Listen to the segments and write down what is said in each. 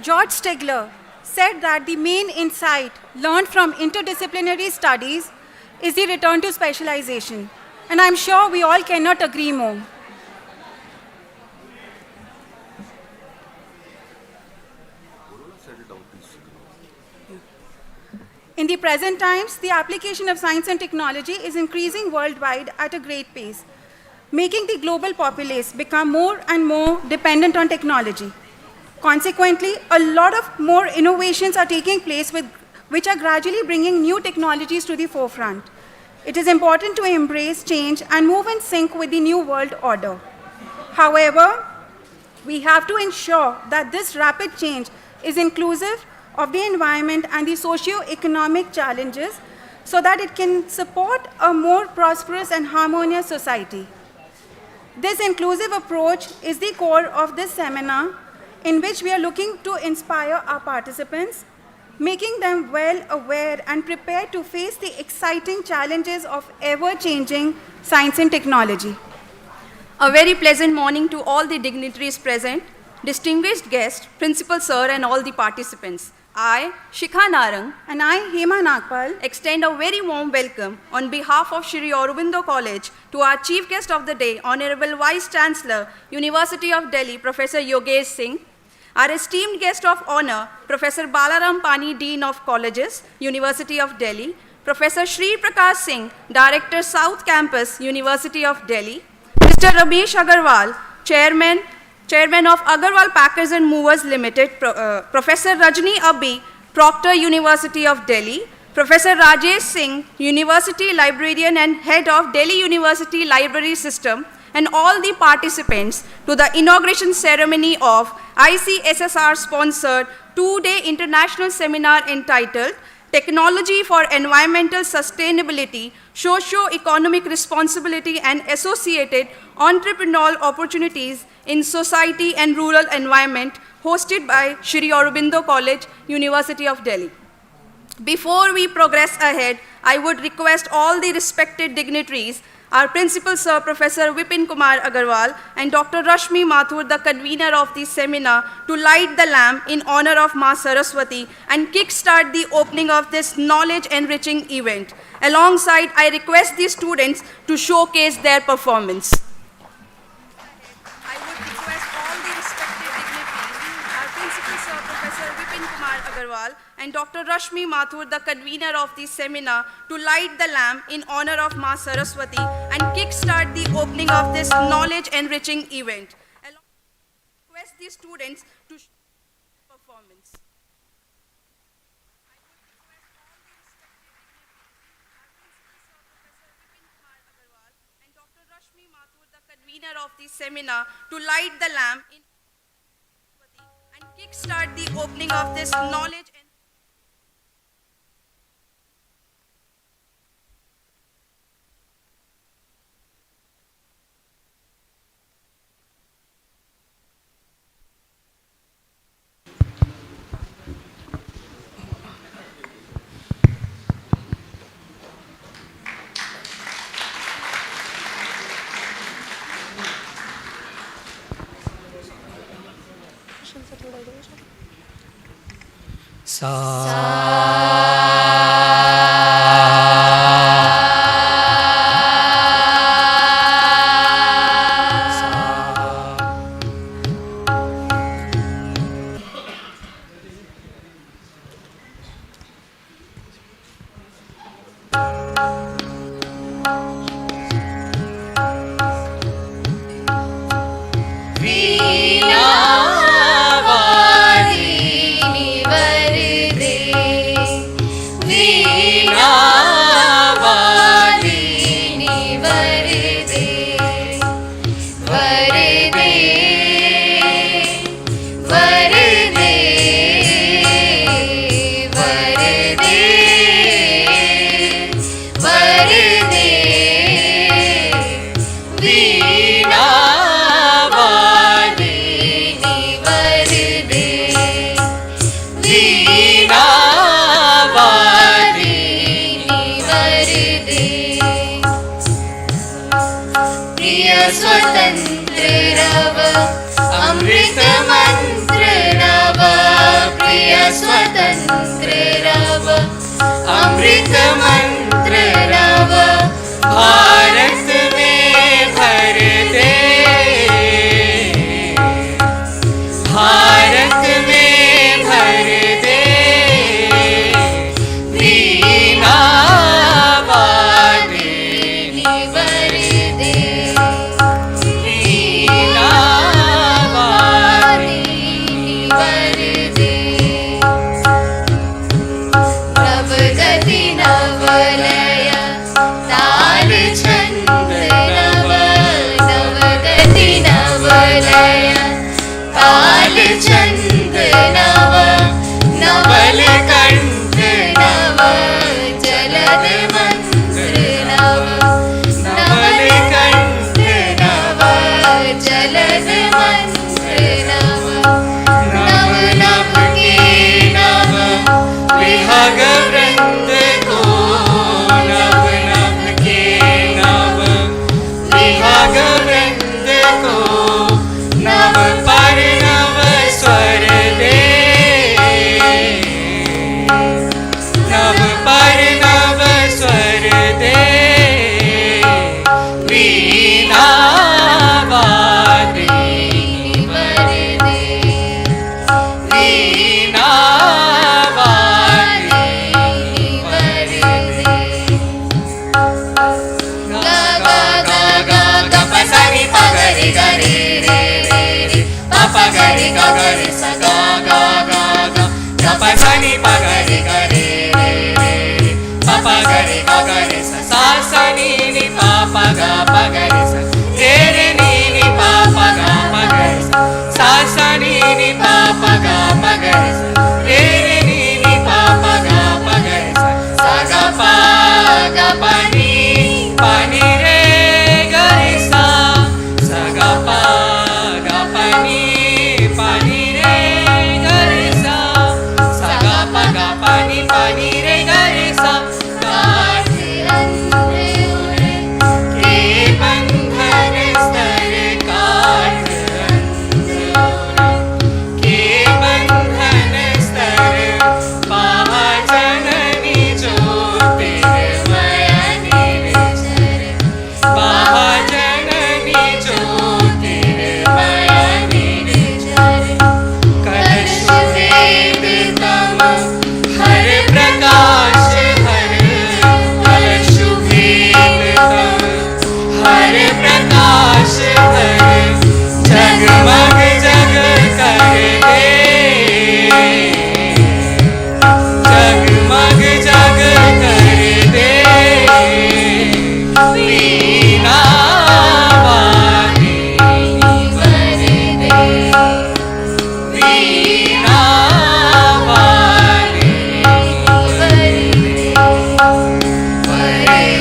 George Stigler said that the main insight learned from interdisciplinary studies is the return to specialization. And I'm sure we all cannot agree more. In the present times, the application of science and technology is increasing worldwide at a great pace, making the global populace become more and more dependent on technology. Consequently, a lot of more innovations are taking place which are gradually bringing new technologies to the forefront. It is important to embrace change and move in sync with the new world order. However, we have to ensure that this rapid change is inclusive of the environment and the socio-economic challenges so that it can support a more prosperous and harmonious society. This inclusive approach is the core of this seminar, in which we are looking to inspire our participants, making them well aware and prepared to face the exciting challenges of ever-changing science and technology. A very pleasant morning to all the dignitaries present, distinguished guests, Principal Sir and all the participants. I, Shikha Narang, and I, Hema Nagpal, extend a very warm welcome on behalf of Shri Aurobindo College to our Chief Guest of the Day, Honorable Vice Chancellor, University of Delhi, Professor Yogesh Singh, our esteemed guest of honor, Professor Balaram Pani, Dean of Colleges, University of Delhi, Professor Shri Prakash Singh, Director, South Campus, University of Delhi, Mr. Ramesh Agarwal, Chairman of Agarwal Packers and Movers Limited, Professor Rajni Abhi, Proctor, University of Delhi, Professor Rajesh Singh, University Librarian and Head of Delhi University Library System, and all the participants to the inauguration ceremony of ICSSR-sponsored two-day international seminar entitled Technology for Environmental Sustainability, Socio-Economic Responsibility and Associated Entrepreneurial Opportunities in Society and Rural Environment, hosted by Shri Aurobindo College, University of Delhi. Before we progress ahead, I would request all the respected dignitaries, our Principal Sir, Professor Vipin Kumar Agarwal, and Dr. Rashmi Mathur, the convener of the seminar, to light the lamp in honor of Ma Saraswati and kickstart the opening of this knowledge-enriching event. Alongside, I request the students to showcase their performance. I would request all the respected dignitaries, our Principal Sir, Professor Vipin Kumar Agarwal, and Dr. Rashmi Mathur, the convener of the seminar, to light the lamp in honor of Ma Saraswati and kickstart the opening of this knowledge-enriching event. I request the students to show performance. I would request all the respected dignitaries, our Principal Sir, Professor Vipin Kumar Agarwal, and Dr. Rashmi Mathur, the convener of the seminar, to light the lamp in and kickstart the opening of this knowledge and स्वतंत्र रव अमृत मंत्र नव स्वतंत्र रव, अमृत मंत्र रव, भारत में भर दे, भारत में भर दे, वीणा वादिनी वर दे, वीणा वादिनी वर दे, नवगति नवलय ताल छंद नव, नवगति नवलय ताल छंद नव, नवल कंठ नव, जलद मंत्र नव, नवल कंठ नव, जलद मंत्र नव, नव नभ के नव, विहग वृंद को, नव नभ के नव, विहग वृंद को, नव पर नव स्वर दे, नव पर नव स्वर दे, वीणा वादिनी वर दे, वीणा वादिनी वर दे, गा गा गा गा गा प सा नि प ग रे ग रे रे रे रे, प प ग रे ग ग रे सा गा गा गा गा, ग प सा नि प ग रे ग रे रे रे रे, प प ग रे ग ग रे सा सा सा नि नि प प ग प ग रे सा, रे रे नि नि प प ग प ग रे सा, सा सा नि नि प प ग प ग रे सा, रे रे नि नि प प ग प ग रे सा, सा ग प ग प नि रे ग रे सा, सा ग प ग प नि रे ग रे सा, सा ग प ग प नि रे ग रे सा, गाठ अंधे उरे के बंधन स्तर, गाठ अंधे उरे के बंधन स्तर, महाजननी ज्योतिर्मय निर्झर, महाजननी ज्योतिर्मय निर्झर, कलश वेद तम हर प्रकाश हर, कलश वेद तम हर प्रकाश हर, जगमग जग कर दे, जगमग जग कर दे, वीणा वादिनी वर दे, वीणा वादिनी वर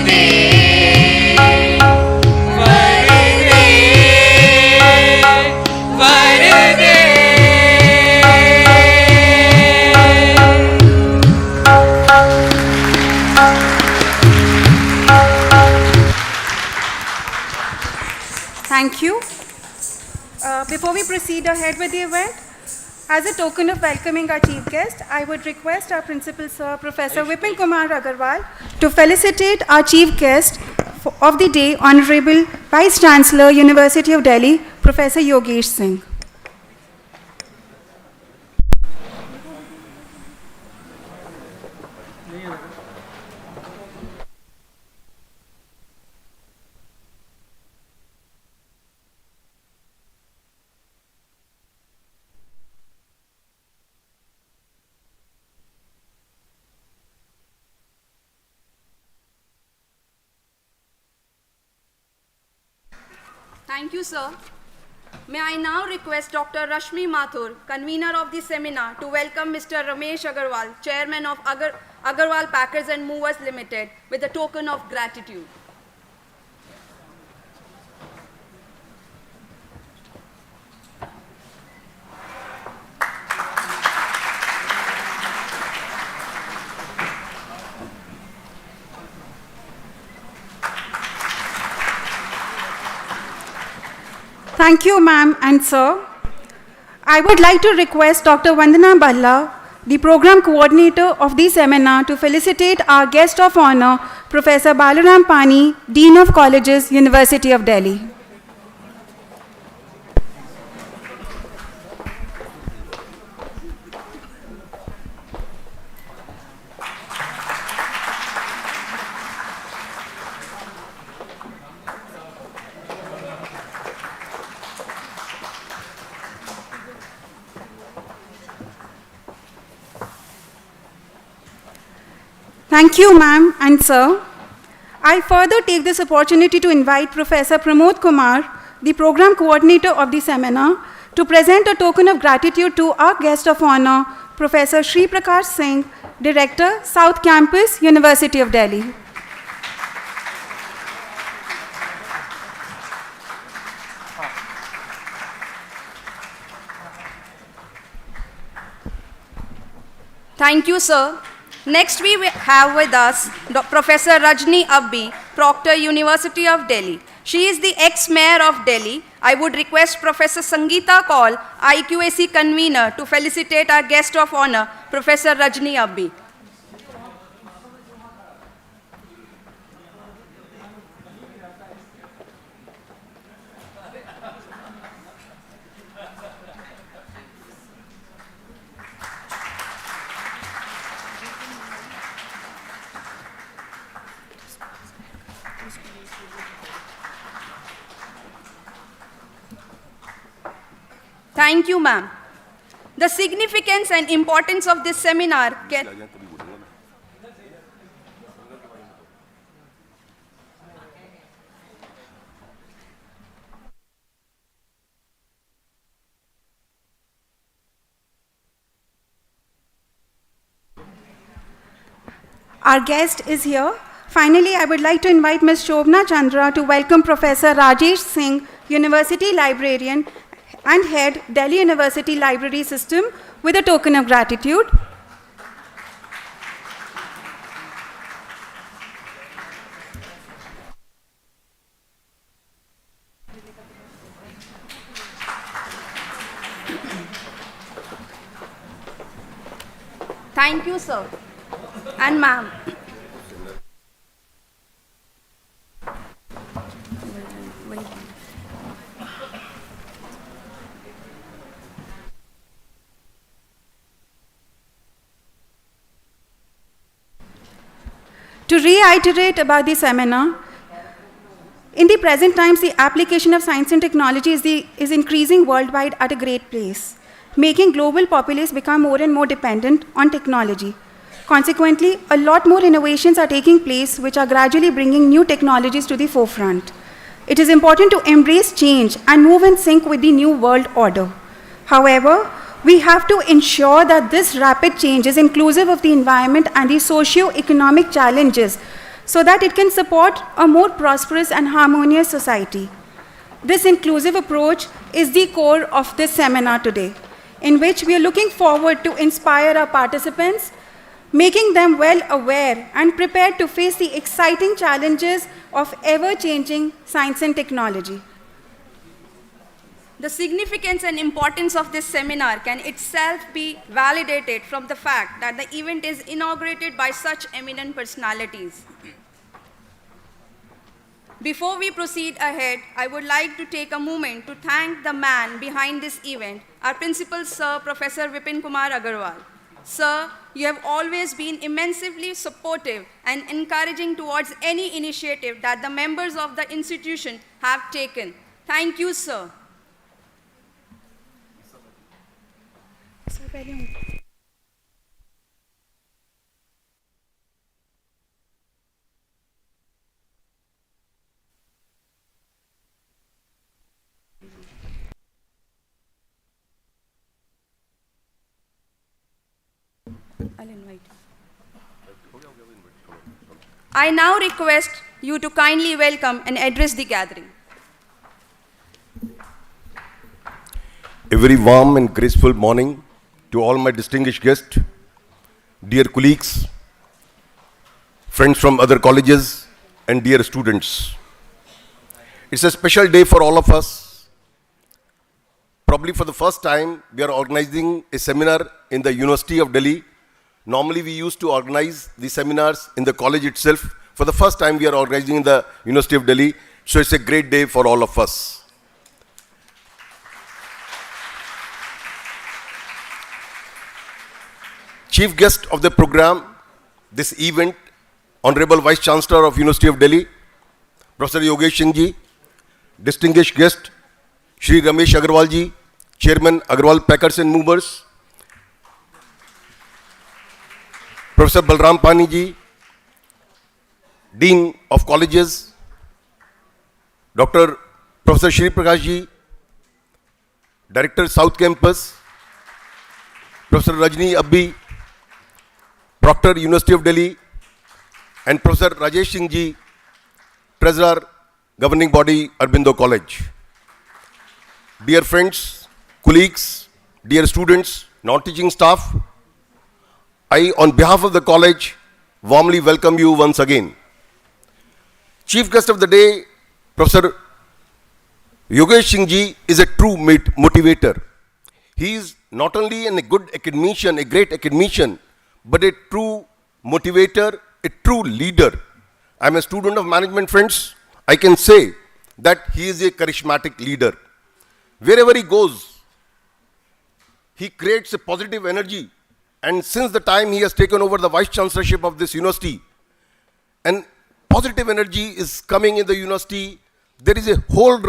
दे, वर दे, वर दे, Thank you. Before we proceed ahead with the event, as a token of welcoming our chief guest, I would request our principal sir, Professor Vipin Kumar Agarwal, to felicitate our chief guest of the day, Honorable Vice Chancellor, University of Delhi, Professor Yogesh Singh. Thank you, sir. May I now request Dr. Rashmi Mathur, convener of the seminar, to welcome Mr. Ramesh Agarwal, chairman of Agarwal Packers and Movers Limited, with a token of gratitude. Thank you, ma'am and sir. I would like to request Dr. Vandana Balla, the program coordinator of the seminar, to felicitate our guest of honor, Professor Balaram Pani, Dean of Colleges, University of Delhi. Thank you, ma'am and sir. I further take this opportunity to invite Professor Pramod Kumar, the program coordinator of the seminar, to present a token of gratitude to our guest of honor, Professor Shri Prakash Singh, Director, South Campus, University of Delhi. Thank you, sir. Next, we have with us Professor Rajni Abbi, Proctor, University of Delhi. She is the ex-mayor of Delhi. I would request Professor Sangeeta Kaul, IQAC convener, to felicitate our guest of honor, Professor Rajni Abbi. Thank you, ma'am. The significance and importance of this seminar can... Our guest is here. Finally, I would like to invite Ms. Shobna Chandra to welcome Professor Rajesh Singh, University Librarian and Head, Delhi University Library System, with a token of gratitude. Thank you, sir. And ma'am. To reiterate about the seminar, in the present times, the application of science and technology is increasing worldwide at a great pace, making global populace become more and more dependent on technology. Consequently, a lot more innovations are taking place which are gradually bringing new technologies to the forefront. It is important to embrace change and move in sync with the new world order. However, we have to ensure that this rapid change is inclusive of the environment and the socio-economic challenges so that it can support a more prosperous and harmonious society. This inclusive approach is the core of this seminar today, in which we are looking forward to inspire our participants, making them well aware and prepared to face the exciting challenges of ever-changing science and technology. The significance and importance of this seminar can itself be validated from the fact that the event is inaugurated by such eminent personalities. Before we proceed ahead, I would like to take a moment to thank the man behind this event, our principal, Sir Professor Vipin Kumar Agarwal. Sir, you have always been immensely supportive and encouraging towards any initiative that the members of the institution have taken. Thank you, sir. I'll invite. I now request you to kindly welcome and address the gathering. A very warm and graceful morning to all my distinguished guests, dear colleagues, friends from other colleges, and dear students. It's a special day for all of us. probably for the first time, we are organizing a seminar in the University of Delhi. Normally, we used to organize the seminars in the college itself. For the first time, we are organizing in the University of Delhi. So it's a great day for all of us. Chief guest of the program, this event, Honorable Vice Chancellor of University of Delhi, Professor Yogesh Singh Ji, distinguished guest, Shri Ramesh Agarwal Ji, Chairman Agarwal Packers and Movers, Professor Balram Pani Ji, Dean of Colleges, Dr. Professor Shri Prakash Ji, Director South Campus, Professor Rajni Abbi, Proctor University of Delhi, and Professor Rajesh Singh Ji, Treasurer, Governing Body, Aurobindo College. Dear friends, colleagues, dear students, non-teaching staff, I, on behalf of the college, warmly welcome you once again. Chief guest of the day, Professor Yogesh Singh Ji, is a true motivator. He is not only a good academician, a great academician, but a true motivator, a true leader. I am a student of management, friends. I can say that he is a charismatic leader. Wherever he goes, he creates a positive energy. And since the time he has taken over the vice chancellorship of this university, and positive energy is coming in the university, there is a whole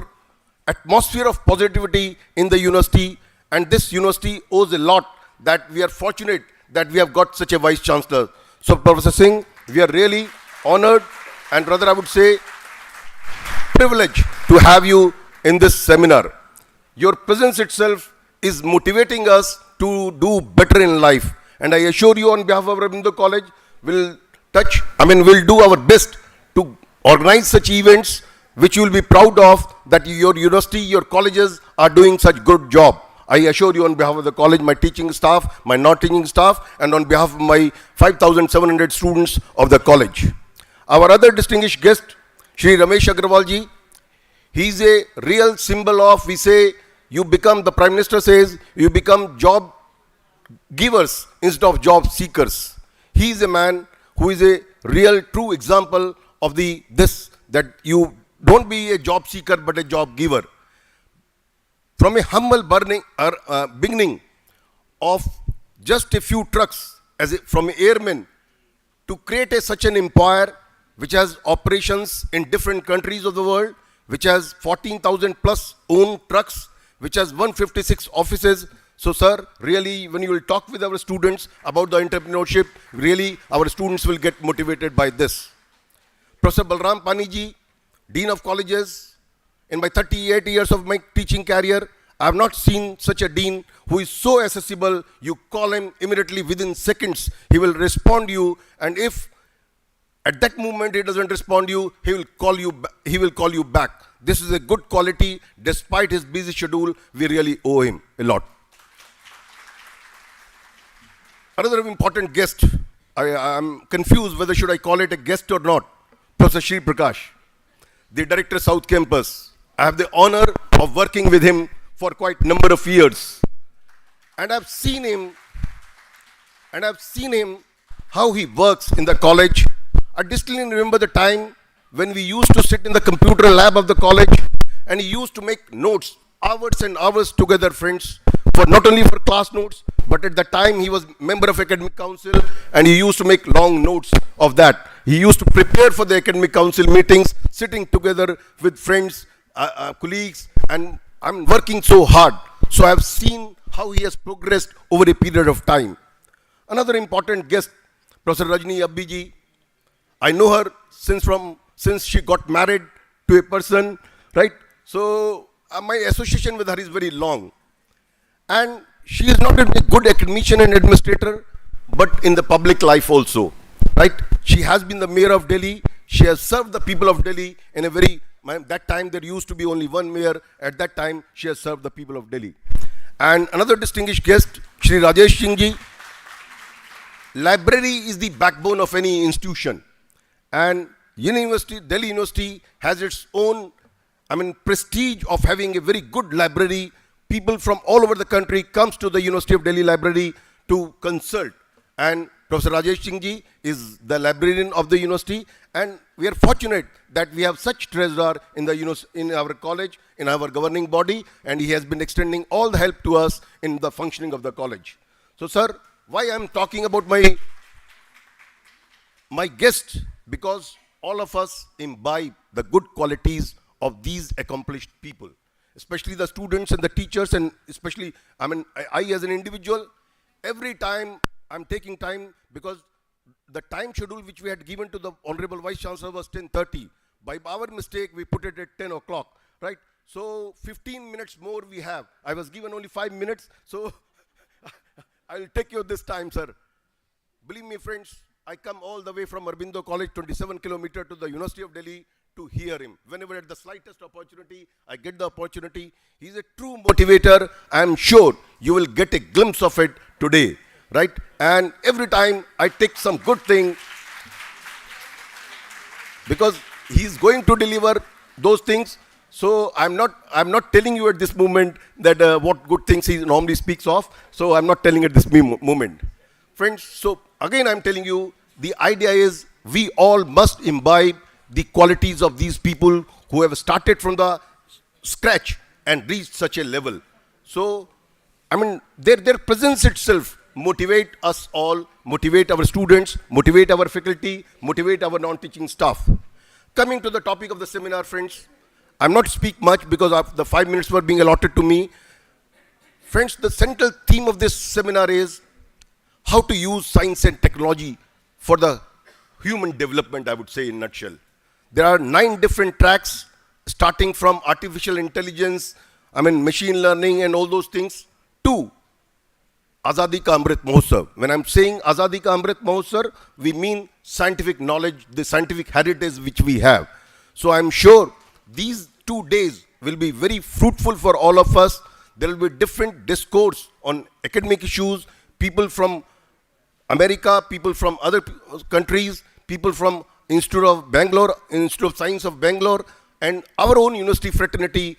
atmosphere of positivity in the university, and this university owes a lot that we are fortunate that we have got such a vice chancellor. So Professor Singh, we are really honored, and rather I would say privileged to have you in this seminar. Your presence itself is motivating us to do better in life. And I assure you on behalf of Aurobindo College, we'll do our best to organize such events which you will be proud of, that your university, your colleges are doing such good job. I assure you on behalf of the college, my teaching staff, my non-teaching staff, and on behalf of my 5,700 students of the college. Our other distinguished guest, Shri Ramesh Agarwal Ji, he is a real symbol of, we say, you become, the Prime Minister says, you become job givers instead of job seekers. He is a man who is a real true example of that you don't be a job seeker but a job giver. From a humble beginning of just a few trucks from airmen to create such an empire which has operations in different countries of the world, which has 14,000 plus owned trucks, which has 156 offices. So sir, really when you will talk with our students about the entrepreneurship, really our students will get motivated by this. Professor Balram Pani Ji, Dean of Colleges. In my 38 years of my teaching career, I have not seen such a dean who is so accessible. You call him immediately within seconds, he will respond to you, and if at that moment he doesn't respond to you, he will call you back. This is a good quality. Despite his busy schedule, we really owe him a lot. Another important guest, I am confused whether should I call it a guest or not, Professor Shri Prakash, the Director South Campus. I have the honor of working with him for quite a number of years. And I've seen him how he works in the college. I distinctly remember the time when we used to sit in the computer lab of the college, and he used to make notes, hours and hours together, friends, for not only for class notes, but at the time he was member of academic council, and he used to make long notes of that. He used to prepare for the academic council meetings, sitting together with friends, colleagues, and I'm working so hard. So I have seen how he has progressed over a period of time. Another important guest, Professor Rajni Abbi Ji. I know her since she got married to a person, right? So my association with her is very long. And she is not only a good academician and administrator, but in the public life also, right? She has been the mayor of Delhi. She has served the people of Delhi in a very, that time there used to be only one mayor. At that time, she has served the people of Delhi. And another distinguished guest, Shri Rajesh Singh Ji. Library is the backbone of any institution. And Delhi University has its own, prestige of having a very good library people from all over the country comes to the University of Delhi Library to consult. And Professor Rajesh Singh ji is the librarian of the university, and we are fortunate that we have such treasurer in our college, in our governing body, and he has been extending all the help to us in the functioning of the college. So, sir, why I'm talking about my guest? Because all of us imbibe the good qualities of these accomplished people, especially the students and the teachers, and especially, I as an individual, every time I'm taking time, because the time schedule which we had given to the Honorable Vice Chancellor was 10:30. By our mistake, we put it at 10 o'clock, right? So 15 minutes more we have. I was given only 5 minutes, so I'll take you this time, sir. Believe me, friends, I come all the way from Aurobindo College, 27 kilometers to the University of Delhi to hear him. Whenever at the slightest opportunity, I get the opportunity. He's a true motivator. I'm sure you will get a glimpse of it today, right? And every time I take some good thing, because he's going to deliver those things. So I'm not telling you at this moment that what good things he normally speaks of. So I'm not telling at this moment. Friends, so again I'm telling you, the idea is we all must imbibe the qualities of these people who have started from the scratch and reached such a level. So, their presence itself motivate us all, motivate our students, motivate our faculty, motivate our non-teaching staff. Coming to the topic of the seminar, friends, I'm not speak much because of the 5 minutes were being allotted to me. Friends, the central theme of this seminar is how to use science and technology for the human development, I would say in a nutshell. There are 9 different tracks, starting from artificial intelligence, machine learning and all those things, to Azadi Ka Amrit Mahotsav. When I'm saying Azadi Ka Amrit Mahotsav, we mean scientific knowledge, the scientific heritage which we have. So I'm sure these 2 days will be very fruitful for all of us. There will be different discourse on academic issues, people from America, people from other countries, people from Institute of Bangalore, Institute of Science of Bangalore, and our own university fraternity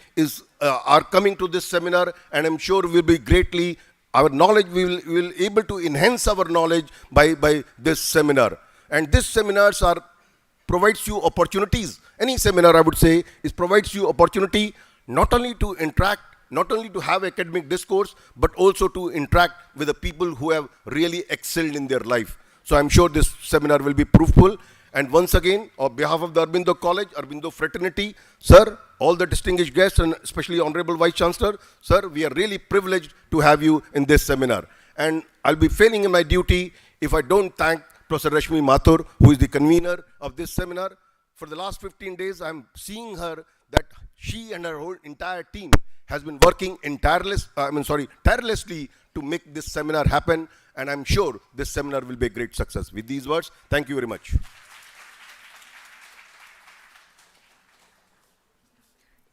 are coming to this seminar, and I'm sure we'll be greatly, our knowledge, we will able to enhance our knowledge by this seminar. And this seminars provides you opportunities. Any seminar, I would say, provides you opportunity not only to interact, not only to have academic discourse, but also to interact with the people who have really excelled in their life. So I'm sure this seminar will be fruitful. And once again, on behalf of the Aurobindo College, Aurobindo Fraternity, sir, all the distinguished guests, and especially Honorable Vice Chancellor, sir, we are really privileged to have you in this seminar. And I'll be failing in my duty if I don't thank Professor Rashmi Mathur, who is the convener of this seminar. For the last 15 days, I'm seeing her that she and her whole entire team has been working tirelessly to make this seminar happen. And I'm sure this seminar will be a great success. With these words, thank you very much.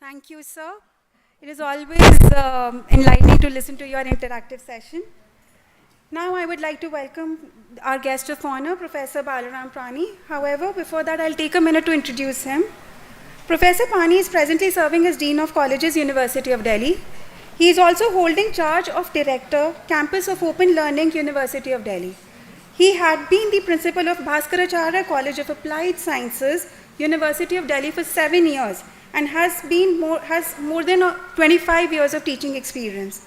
Thank you, sir. It is always enlightening to listen to your interactive session. Now I would like to welcome our guest of honor, Professor Balaram Prani. However, before that, I'll take a minute to introduce him. Professor Pani is presently serving as Dean of Colleges, University of Delhi. He is also holding charge of Director, Campus of Open Learning, University of Delhi. He had been the principal of Bhaskaracharya College of Applied Sciences, University of Delhi for 7 years and has more than 25 years of teaching experience.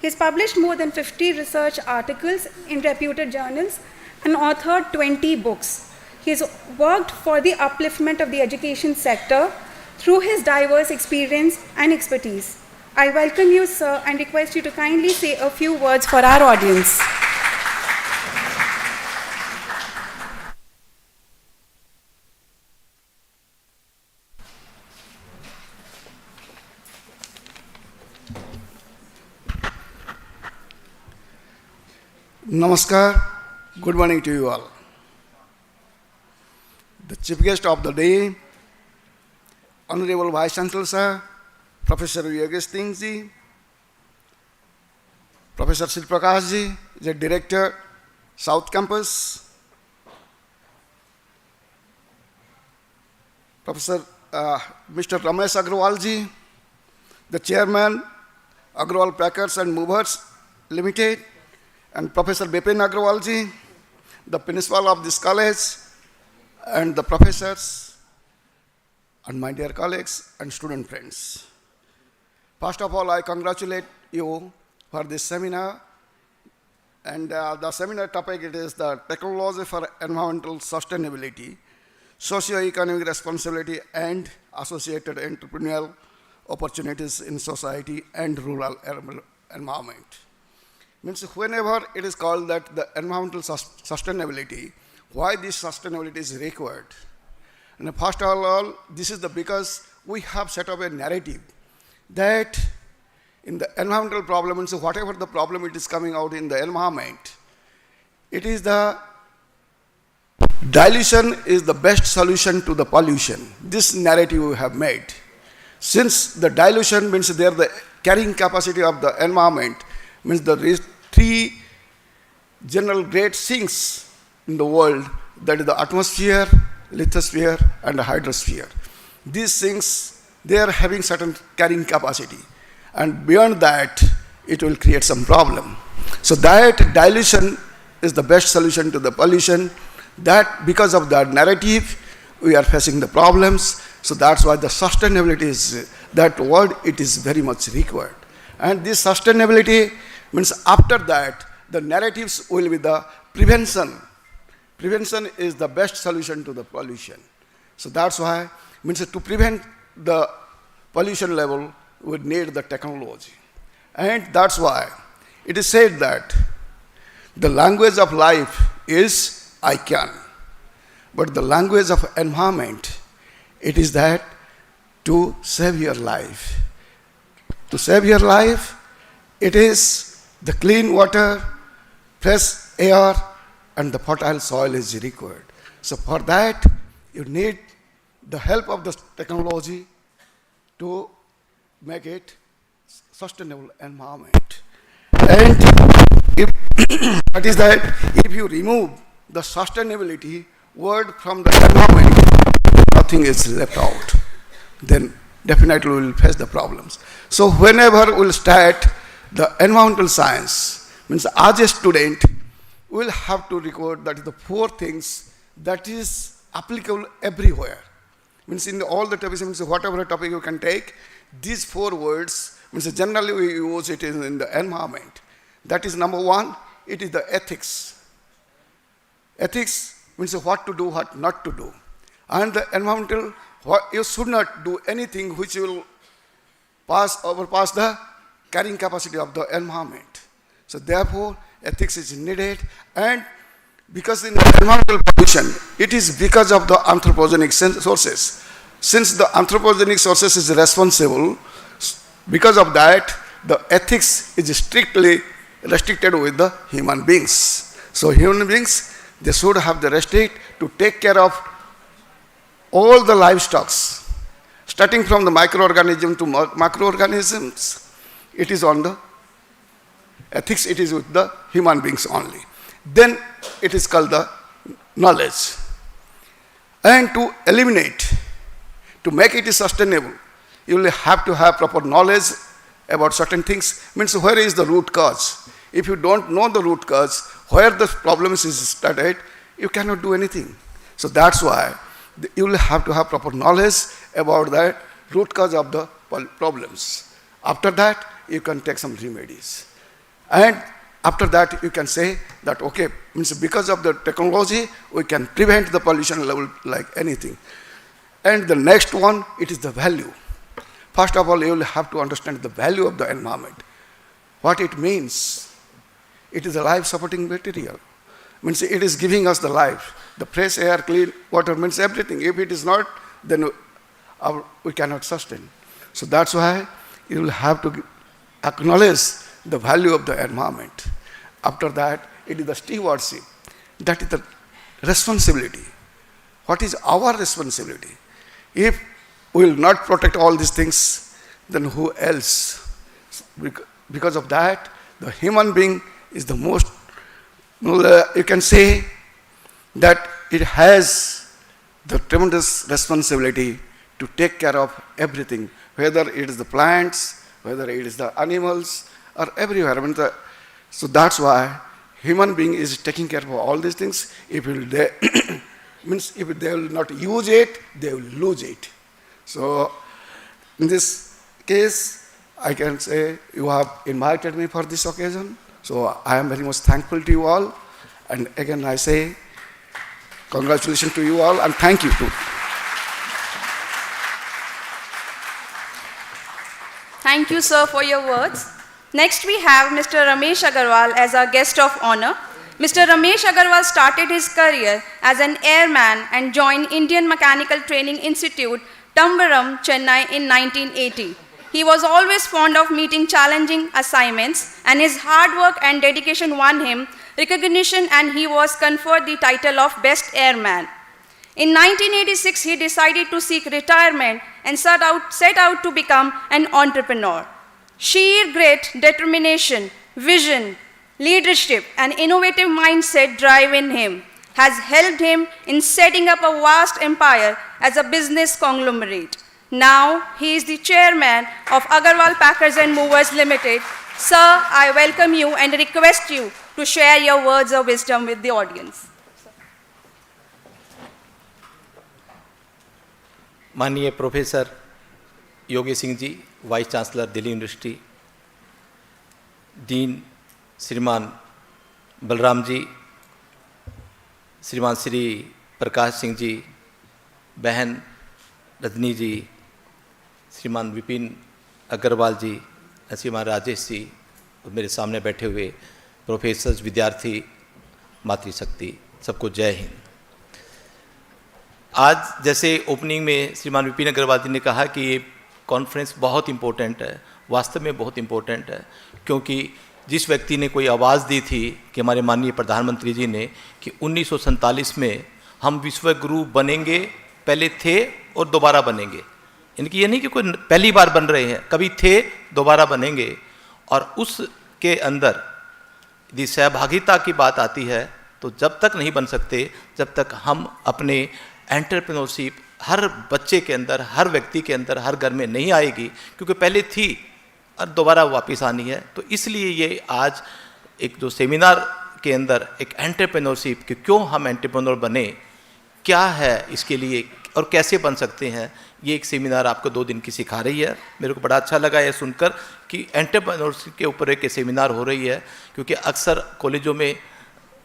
He has published more than 50 research articles in reputed journals and authored 20 books. He has worked for the upliftment of the education sector through his diverse experience and expertise. I welcome you, sir, and request you to kindly say a few words for our audience. Namaskar, good morning to you all. The chief guest of the day, Honorable Vice Chancellor Sir, Professor Yogesh Singh ji, Professor Shri Prakash ji, the Director, South Campus, Professor Mr. Ramesh Agrawal ji, the Chairman, Agrawal Packers and Movers Limited, and Professor Bipin Agrawal ji, the principal of this college, and the professors, and my dear colleagues and student friends. First of all, I congratulate you for this seminar. And the seminar topic it is the technology for environmental sustainability, socio-economic responsibility, and associated entrepreneurial opportunities in society and rural environment. Means whenever it is called that the environmental sustainability, why this sustainability is required? And first of all, this is because we have set up a narrative that in the environmental problem, and so whatever the problem it is coming out in the environment, it is the dilution is the best solution to the pollution. This narrative we have made. Since the dilution means there the carrying capacity of the environment, means there is three general great sinks in the world, that is the atmosphere, lithosphere, and the hydrosphere. These sinks, they are having certain carrying capacity. And beyond that, it will create some problem. So that dilution is the best solution to the pollution. That because of that narrative, we are facing the problems. So that's why the sustainability is, that word, it is very much required. And this sustainability means after that, the narratives will be the prevention. Prevention is the best solution to the pollution. So that's why, means to prevent the pollution level, we need the technology. And that's why it is said that the language of life is I can. But the language of environment, it is that to save your life. To save your life, it is the clean water, fresh air, and the fertile soil is required. So for that, you need the help of the technology to make it sustainable environment. And if that is that, if you remove the sustainability word from the environment, nothing is left out. Then definitely we will face the problems. So whenever we will start the environmental science, means as a student, we will have to record that the four things that is applicable everywhere. Means in all the topics, means whatever topic you can take, these four words, means generally we use it in the environment. That is number one, it is the ethics. Ethics means what to do, what not to do. And the environmental, you should not do anything which will overpass the carrying capacity of the environment. So therefore, ethics is needed. And because in the environmental pollution, it is because of the anthropogenic sources. Since the anthropogenic sources is responsible, because of that, the ethics is strictly restricted with the human beings. So human beings, they should have the restrict to take care of all the livestock, starting from the microorganism to macroorganisms. It is on the ethics, it is with the human beings only. Then it is called the knowledge. And to eliminate, to make it sustainable, you will have to have proper knowledge about certain things. Means where is the root cause? If you don't know the root cause, where the problems is started, you cannot do anything. So that's why you will have to have proper knowledge about the root cause of the problems. After that, you can take some remedies. And after that, you can say that, okay, means because of the technology, we can prevent the pollution level like anything. And the next one, it is the value. First of all, you will have to understand the value of the environment. What it means. It is a life-supporting material. Means it is giving us the life. The fresh air, clean water means everything. If it is not, then we cannot sustain. So that's why you will have to acknowledge the value of the environment. After that, it is the stewardship. That is the responsibility. What is our responsibility? If we will not protect all these things, then who else? Because of that, the human being is the most, you can say that it has the tremendous responsibility to take care of everything, whether it is the plants, whether it is the animals or everywhere. I mean, so that's why human being is taking care of all these things. If they means if they will not use it, they will lose it. So in this case, I can say you have invited me for this occasion. So I am very much thankful to you all. And again, I say congratulations to you all and thank you too. Thank you, sir, for your words. Next, we have Mr. Ramesh Agarwal as our guest of honor. Mr. Ramesh Agarwal started his career as an airman and joined Indian Mechanical Training Institute, Tambaram, Chennai in 1980. He was always fond of meeting challenging assignments, and his hard work and dedication won him recognition, and he was conferred the title of Best Airman. In 1986, he decided to seek retirement and set out to become an entrepreneur. Sheer grit, determination, vision, leadership, and innovative mindset drive in him has helped him in setting up a vast empire as a business conglomerate. Now, he is the chairman of Agarwal Packers and Movers Limited. Sir, I welcome you and request you to share your words of wisdom with the audience. माननीय professor Yogesh Singh ji, vice chancellor Delhi university, dean Shriman Balram जी, श्रीमान श्री प्रकाश सिंह जी, बहन रजनी जी, श्रीमान विपिन अग्रवाल जी, श्रीमान राजेश जी, और मेरे सामने बैठे हुए प्रोफेसर्स, विद्यार्थी, मातृशक्ति, सबको जय हिंद। आज जैसे ओपनिंग में श्रीमान विपिन अग्रवाल जी ने कहा कि ये कॉन्फ्रेंस बहुत इम्पोर्टेंट है, वास्तव में बहुत इम्पोर्टेंट है, क्योंकि जिस व्यक्ति ने कोई आवाज़ दी थी कि हमारे माननीय प्रधानमंत्री जी ने कि 1947 में हम विश्व गुरु बनेंगे, पहले थे और दोबारा बनेंगे, इनकी ये नहीं कि कोई पहली बार बन रहे हैं, कभी थे, दोबारा बनेंगे, और उसके अंदर यदि सहभागिता की बात आती है तो जब तक नहीं बन सकते जब तक हम अपने एंटरप्रेन्योरशिप हर बच्चे के अंदर, हर व्यक्ति के अंदर, हर घर में नहीं आएगी, क्योंकि पहले थी और दोबारा वापस आनी है। तो इसलिए ये आज एक जो सेमिनार के अंदर एक एंटरप्रेन्योरशिप कि क्यों हम एंटरप्रेन्योर बने, क्या है इसके लिए और कैसे बन सकते हैं, ये एक सेमिनार आपको 2 दिन की सिखा रही है। मेरे को बड़ा अच्छा लगा ये सुनकर कि एंटरप्रेन्योरशिप के ऊपर एक सेमिनार हो रही है, क्योंकि अक्सर कॉलेजों में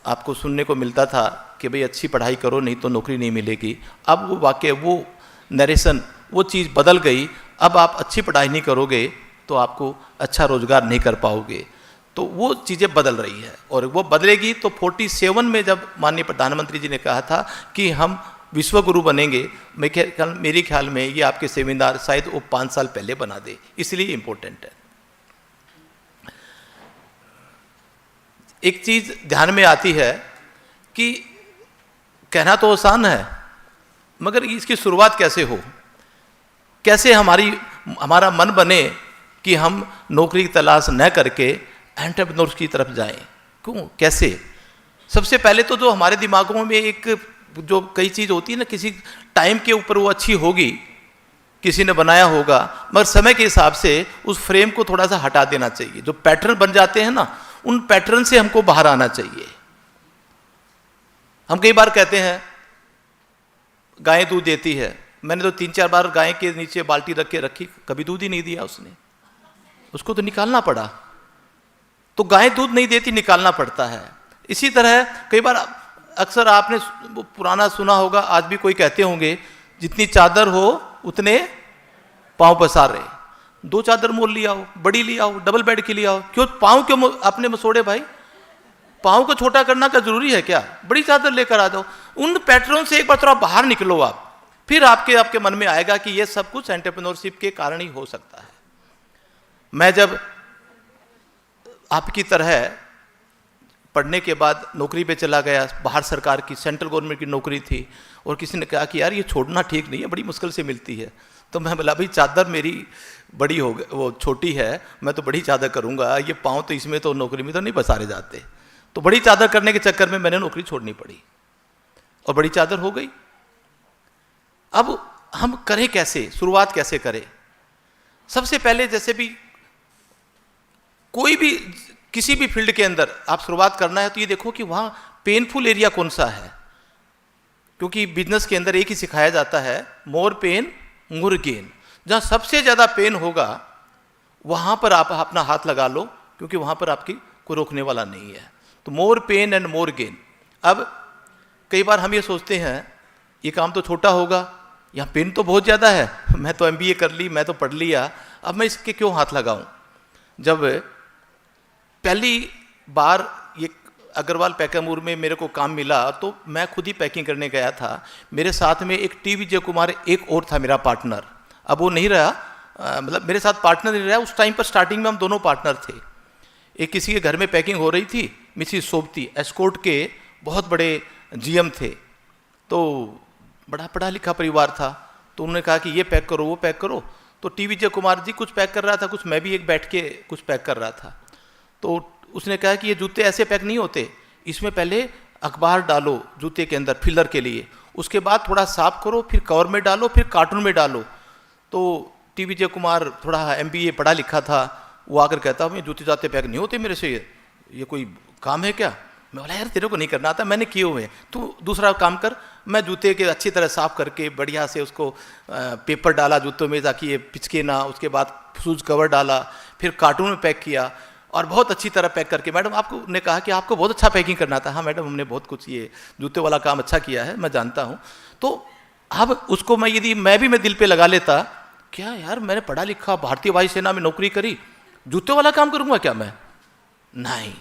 आपको सुनने को मिलता था कि भाई अच्छी पढ़ाई करो नहीं तो नौकरी नहीं मिलेगी। अब वो वाकई वो नरेशन, वो चीज़ बदल गई। अब आप अच्छी पढ़ाई नहीं करोगे तो आपको अच्छा रोजगार नहीं कर पाओगे, तो वो चीज़ें बदल रही है और वो बदलेगी। तो 47 में जब माननीय प्रधानमंत्री जी ने कहा था कि हम विश्व गुरु बनेंगे, मेरे ख्याल में ये आपके सेमिनार शायद वो 5 साल पहले बना दे, इसलिए इम्पोर्टेंट है। एक चीज़ ध्यान में आती है कि कहना तो आसान है, मगर इसकी शुरुआत कैसे हो, कैसे हमारा मन बने कि हम नौकरी की तलाश न करके एंटरप्रेन्योर्स की तरफ जाएं। क्यों, कैसे? सबसे पहले तो जो हमारे दिमागों में एक जो कई चीज़ होती है ना, किसी टाइम के ऊपर वो अच्छी होगी, किसी ने बनाया होगा, मगर समय के हिसाब से उस फ्रेम को थोड़ा सा हटा देना चाहिए। जो पैटर्न बन जाते हैं ना, उन पैटर्न से हमको बाहर आना चाहिए। हम कई बार कहते हैं गाय दूध देती है, मैंने तो 3-4 बार गाय के नीचे बाल्टी रख के रखी, कभी दूध ही नहीं दिया उसने, उसको तो निकालना पड़ा। तो गाय दूध नहीं देती, निकालना पड़ता है। इसी तरह कई बार अक्सर आपने पुराना सुना होगा, आज भी कोई कहते होंगे, जितनी चादर हो उतने पांव पसारे। 2 चादर मोल लिया हो, बड़ी लिया हो, डबल बेड की लिया हो, क्यों पांव क्यों अपने मसोड़े भाई? पांव को छोटा करना का जरूरी है क्या? बड़ी चादर लेकर आ जाओ। उन पैटर्नों से एक बार थोड़ा बाहर निकलो आप, फिर आपके मन में आएगा कि ये सब कुछ एंटरप्रेन्योरशिप के कारण ही हो सकता है। मैं जब आपकी तरह पढ़ने के बाद नौकरी पे चला गया, बाहर सरकार की सेंट्रल गवर्नमेंट की नौकरी थी, और किसी ने कहा कि यार ये छोड़ना ठीक नहीं है, बड़ी मुश्किल से मिलती है, तो मैं बोला भाई चादर मेरी बड़ी हो गई, वो छोटी है, मैं तो बड़ी चादर करूँगा, ये पाँव तो इसमें तो नौकरी में तो नहीं पसारे जाते। तो बड़ी चादर करने के चक्कर में मैंने नौकरी छोड़नी पड़ी और बड़ी चादर हो गई। अब हम करें कैसे, शुरुआत कैसे करें? सबसे पहले जैसे भी कोई भी किसी भी फील्ड के अंदर आप शुरुआत करना है तो ये देखो कि वहाँ पेनफुल एरिया कौन सा है, क्योंकि बिजनेस के अंदर एक ही सिखाया जाता है, मोर पेन मोर गेन। जहाँ सबसे ज़्यादा पेन होगा वहाँ पर आप अपना हाथ लगा लो, क्योंकि वहाँ पर आपकी कोई रोकने वाला नहीं है। तो मोर पेन एंड मोर गेन। अब कई बार हम ये सोचते हैं ये काम तो छोटा होगा, यहाँ पेन तो बहुत ज़्यादा है, मैं तो MBA कर ली, मैं तो पढ़ लिया, अब मैं इसके क्यों हाथ लगाऊं। जब पहली बार ये अग्रवाल पैकामूर में मेरे को काम मिला तो मैं खुद ही पैकिंग करने गया था। मेरे साथ में एक टी विजय कुमार एक और था मेरा पार्टनर, अब वो नहीं रहा, मतलब मेरे साथ पार्टनर नहीं रहा। उस टाइम पर स्टार्टिंग में हम दोनों पार्टनर थे। एक किसी के घर में पैकिंग हो रही थी, मिसिस सोबती एस्कॉर्ट के बहुत बड़े GM थे, तो बड़ा पढ़ा लिखा परिवार था, तो उन्होंने कहा कि ये पैक करो वो पैक करो। तो टी विजय कुमार जी कुछ पैक कर रहा था, कुछ मैं भी एक बैठ के कुछ पैक कर रहा था। तो उसने कहा कि ये जूते ऐसे पैक नहीं होते, इसमें पहले अखबार डालो जूते के अंदर फिलर के लिए, उसके बाद थोड़ा साफ करो, फिर कवर में डालो, फिर कार्टून में डालो। तो टी विजय कुमार थोड़ा MBA पढ़ा लिखा था, वो आकर कहता मैं जूते जाते पैक नहीं होते मेरे से, ये कोई काम है क्या। मैं बोला यार तेरे को नहीं करना आता, मैंने किए हुए, तू दूसरा काम कर। मैं जूते के अच्छी तरह साफ करके बढ़िया से उसको पेपर डाला जूतों में ताकि ये पिचके ना, उसके बाद शूज कवर डाला, फिर कार्टून में पैक किया और बहुत अच्छी तरह पैक करके, मैडम आपको ने कहा कि आपको बहुत अच्छा पैकिंग करना था। हाँ मैडम, हमने बहुत कुछ ये जूते वाला काम अच्छा किया है, मैं जानता हूँ। तो अब उसको मैं यदि मैं दिल पे लगा लेता, क्या यार मैंने पढ़ा लिखा भारतीय वायुसेना में नौकरी करी, जूते वाला काम करूँगा क्या मैं? नहीं,